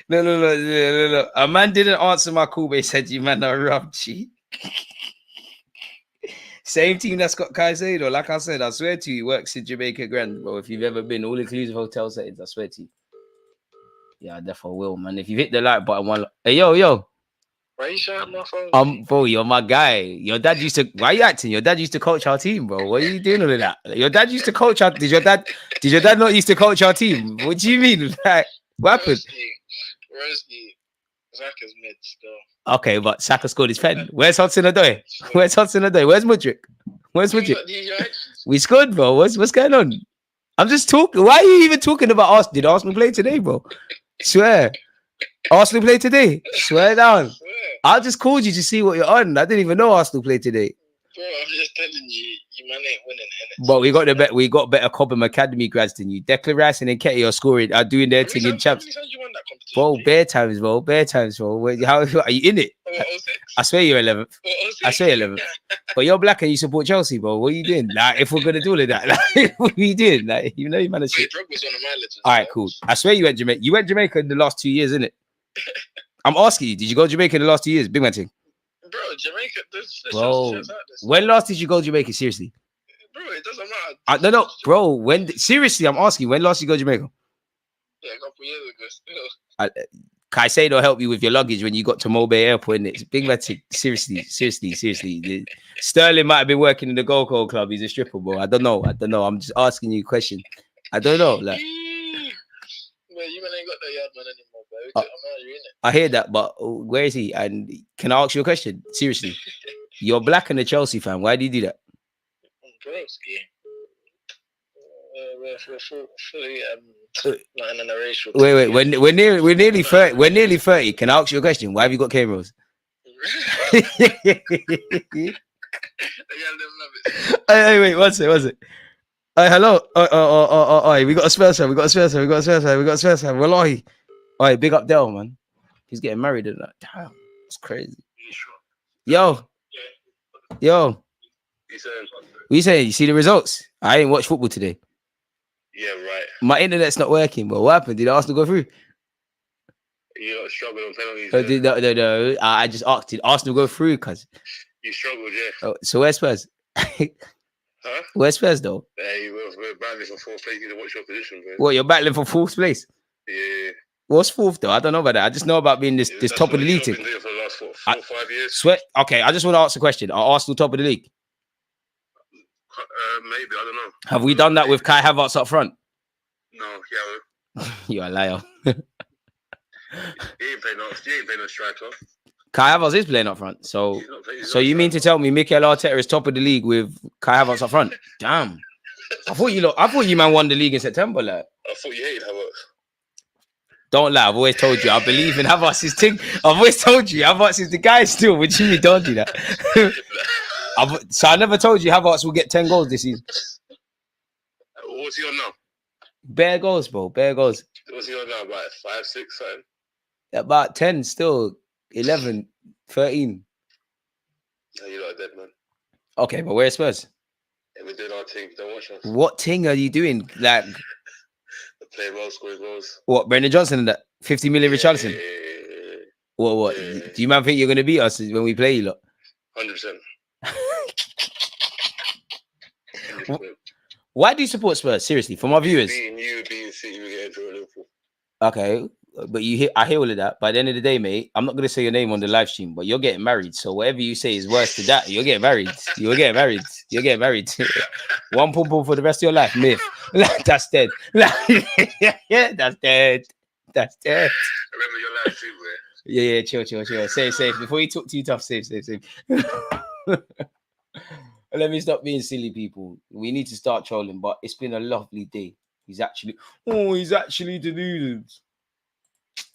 [SPEAKER 5] No. A man didn't answer my call, but he said, you man are rough, G. Same team that's got Caicedo. Like I said, I swear to you, he works in Jamaica Grand, bro. If you've ever been all-inclusive hotel settings, I swear to you. Yeah, I definitely will, man. If you hit the like button, hey, yo.
[SPEAKER 6] Why you shouting my phone?
[SPEAKER 5] Bro, you're my guy. Your dad used to. Why are you acting? Your dad used to coach our team, bro. What are you doing all of that? Your dad used to coach our. Did your dad not used to coach our team? What do you mean? Like, what happened?
[SPEAKER 6] Rosie, Zaka's mid still.
[SPEAKER 5] Okay, but Saka scored his pen. Where's Hudson-Odoi? Where's Mudryk? We scored, bro. What's going on? I'm just talking. Why are you even talking about Arsenal? Did Arsenal play today, bro? Swear. Arsenal play today? Swear down. I just called you to see what you're on. I didn't even know Arsenal played today.
[SPEAKER 6] Bro, I'm just telling you, you man ain't winning, innit?
[SPEAKER 5] But we got better Cobham Academy grads than you. Declan Rice and Nketiah are scoring, are doing their thing in champs. Bro, bare times, bro. How are you in it? I swear you're 11th. I swear you're 11th. But you're black and you support Chelsea, bro. What are you doing? Like, if we're gonna do all of that, like, what are you doing? Like, you know, you man of shit. All right, cool. I swear you went Jamaica. You went Jamaica in the last 2 years, innit? I'm asking you, did you go to Jamaica in the last 2 years? Big man thing.
[SPEAKER 6] Bro, Jamaica.
[SPEAKER 5] Bro, when last did you go to Jamaica? Seriously.
[SPEAKER 6] Bro, it doesn't matter.
[SPEAKER 5] No, bro. Seriously, I'm asking. When last did you go to Jamaica?
[SPEAKER 6] Yeah, a couple years ago. Still.
[SPEAKER 5] Caicedo help you with your luggage when you got to Mobay Airport. It's big man. Seriously. Sterling might have been working in the Gold Coast Club. He's a stripper, bro. I don't know. I'm just asking you a question. I don't know. Like,
[SPEAKER 6] Well, you man ain't got that yard man anymore, bro.
[SPEAKER 5] I hear that, but where is he? And can I ask you a question? Seriously, you're black and a Chelsea fan. Why do you do that?
[SPEAKER 6] We're fully not in a racial.
[SPEAKER 5] Wait. We're nearly 30. We're nearly 30. Can I ask you a question? Why have you got cameras? Hey, wait, what's it? Hello. We got a Spurs fan. We got a Spurs fan. Wallahi. Alright, big up Dell, man. He's getting married and that. Damn, it's crazy. Yo. What you saying? You see the results? I ain't watched football today.
[SPEAKER 6] Yeah, right.
[SPEAKER 5] My internet's not working, but what happened? Did Arsenal go through?
[SPEAKER 6] You not struggling on penalties.
[SPEAKER 5] No. I just asked, did Arsenal go through? Cause
[SPEAKER 6] you struggled, yeah.
[SPEAKER 5] Oh, so where's Spurs?
[SPEAKER 6] Huh?
[SPEAKER 5] Where's Spurs though?
[SPEAKER 6] We're battling for fourth place. You need to watch your position, bro.
[SPEAKER 5] What, you're battling for fourth place?
[SPEAKER 6] Yeah.
[SPEAKER 5] What's fourth though? I don't know about that. I just know about being this top of the league.
[SPEAKER 6] Been doing for the last 4 or 5 years.
[SPEAKER 5] Okay, I just want to ask a question. Are Arsenal top of the league?
[SPEAKER 6] Maybe, I don't know.
[SPEAKER 5] Have we done that with Kai Havertz up front?
[SPEAKER 6] No, yeah.
[SPEAKER 5] You're a liar.
[SPEAKER 6] He ain't playing no striker.
[SPEAKER 5] Kai Havertz is playing up front. So you mean to tell me Mikel Arteta is top of the league with Kai Havertz up front? Damn. I thought you man won the league in September, like.
[SPEAKER 6] I thought you hated Havertz.
[SPEAKER 5] Don't lie. I've always told you I believe in Havertz's thing. I've always told you Havertz is the guy still. Would you told you that? So I never told you Havertz will get 10 goals this season.
[SPEAKER 6] What's he on now?
[SPEAKER 5] Bare goals, bro. Bare goals.
[SPEAKER 6] What's he on now? About 5, 6, something?
[SPEAKER 5] About 10 still. 11, 13.
[SPEAKER 6] No, you're not dead, man.
[SPEAKER 5] Okay, but where's Spurs?
[SPEAKER 6] Yeah, we're doing our thing. Don't watch us.
[SPEAKER 5] What thing are you doing? Like,
[SPEAKER 6] playing well, scoring goals.
[SPEAKER 5] What, Brendan Johnson and that 50 million Richarlison?
[SPEAKER 6] Yeah.
[SPEAKER 5] What?
[SPEAKER 6] Yeah.
[SPEAKER 5] Do you man think you're going to beat us when we play you lot?
[SPEAKER 6] 100%.
[SPEAKER 5] Why do you support Spurs? Seriously, for my viewers.
[SPEAKER 6] Beating City, we're getting through Liverpool.
[SPEAKER 5] Okay, but I hear all of that. By the end of the day, mate, I'm not going to say your name on the live stream, but you're getting married. So whatever you say is worse to that. You're getting married. One pum pum for the rest of your life. Myth. That's dead. Yeah, that's dead.
[SPEAKER 6] Remember your life too, bro.
[SPEAKER 5] Yeah, chill. Safe. Before you talk too tough, safe. Let me stop being silly, people. We need to start trolling, but it's been a lovely day. He's actually deluded.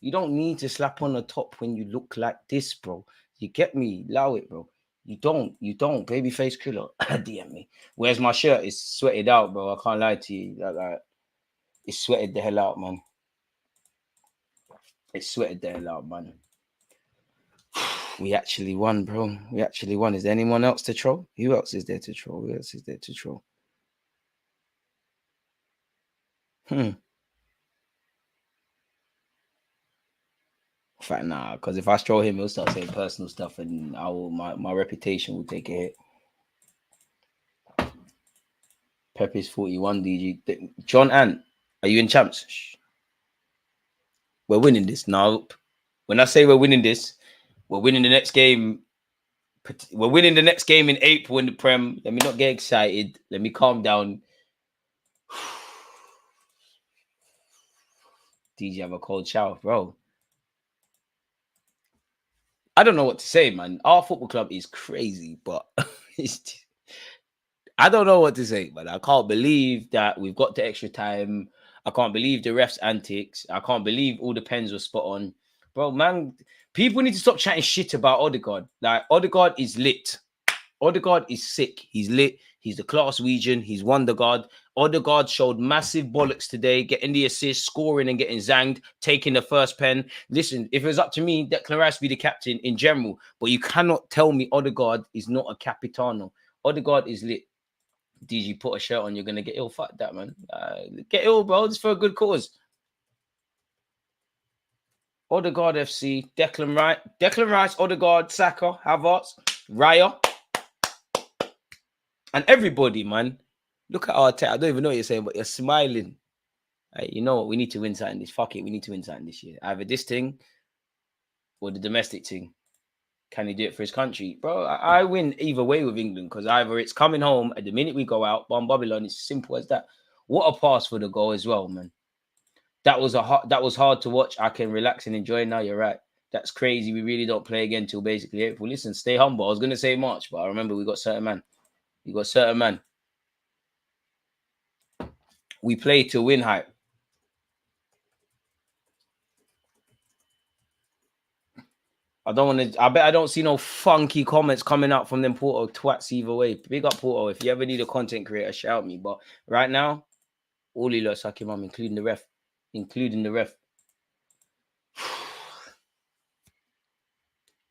[SPEAKER 5] You don't need to slap on the top when you look like this, bro. You get me? Allow it, bro. You don't. Babyface killer. DM me. Where's my shirt? It's sweated out, bro. I can't lie to you. Like, it's sweated the hell out, man. We actually won, bro. Is there anyone else to troll? Who else is there to troll? In fact, nah, because if I troll him, he'll start saying personal stuff and my reputation will take a hit. Pepe's 41 DG. John Ant, are you in champs? Shh. We're winning this. Now, when I say we're winning this, we're winning the next game. We're winning the next game in April in the Prem. Let me not get excited. Let me calm down. DJ have a cold shower, bro. I don't know what to say, man. Our football club is crazy, but I don't know what to say, man. I can't believe that we've got the extra time. I can't believe the refs' antics. I can't believe all the pens were spot on. Bro, man, people need to stop chatting shit about Odegaard. Like, Odegaard is lit. Odegaard is sick. He's lit. He's the class region. He's Wonderguard. Odegaard showed massive bollocks today, getting the assist, scoring and getting zanged, taking the first pen. Listen, if it was up to me, Declan Rice would be the captain in general. But you cannot tell me Odegaard is not a capitano. Odegaard is lit. DG, put a shirt on, you're going to get ill. Fuck that, man. Get ill, bro. It's for a good cause. Odegaard FC, Declan Rice, Odegaard, Saka, Havertz, Raya. And everybody, man. Look at our tech. I don't even know what you're saying, but you're smiling. Hey, you know what? We need to win something this. Fuck it. We need to win something this year. Either this thing or the domestic thing. Can he do it for his country? Bro, I win either way with England because either it's coming home at the minute we go out, Babylon, it's simple as that. What a pass for the goal as well, man. that was hard to watch. I can relax and enjoy now. You're right. That's crazy. We really don't play again till basically April. Listen, stay humble. I was gonna say March, but I remember we got certain man. We play to win hype. I bet I don't see no funky comments coming out from them Porto twats either way. Big up Porto. If you ever need a content creator, shout me. But right now, all he looks like him, including the ref.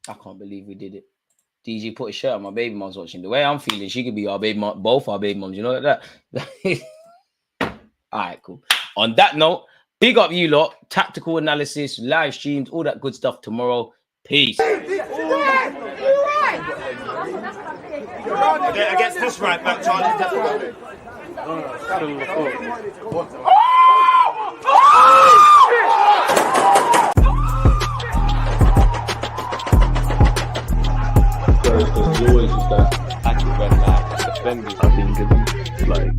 [SPEAKER 5] I can't believe we did it. DG put a shirt on my baby mom's watching. The way I'm feeling, she could be our baby mom, both our baby moms. You know that? All right, cool. On that note, big up you lot. Tactical analysis, live streams, all that good stuff tomorrow. Peace.
[SPEAKER 1] Against this right back, Charlie, definitely.
[SPEAKER 4] There's always just that active red flag defending. I think it's like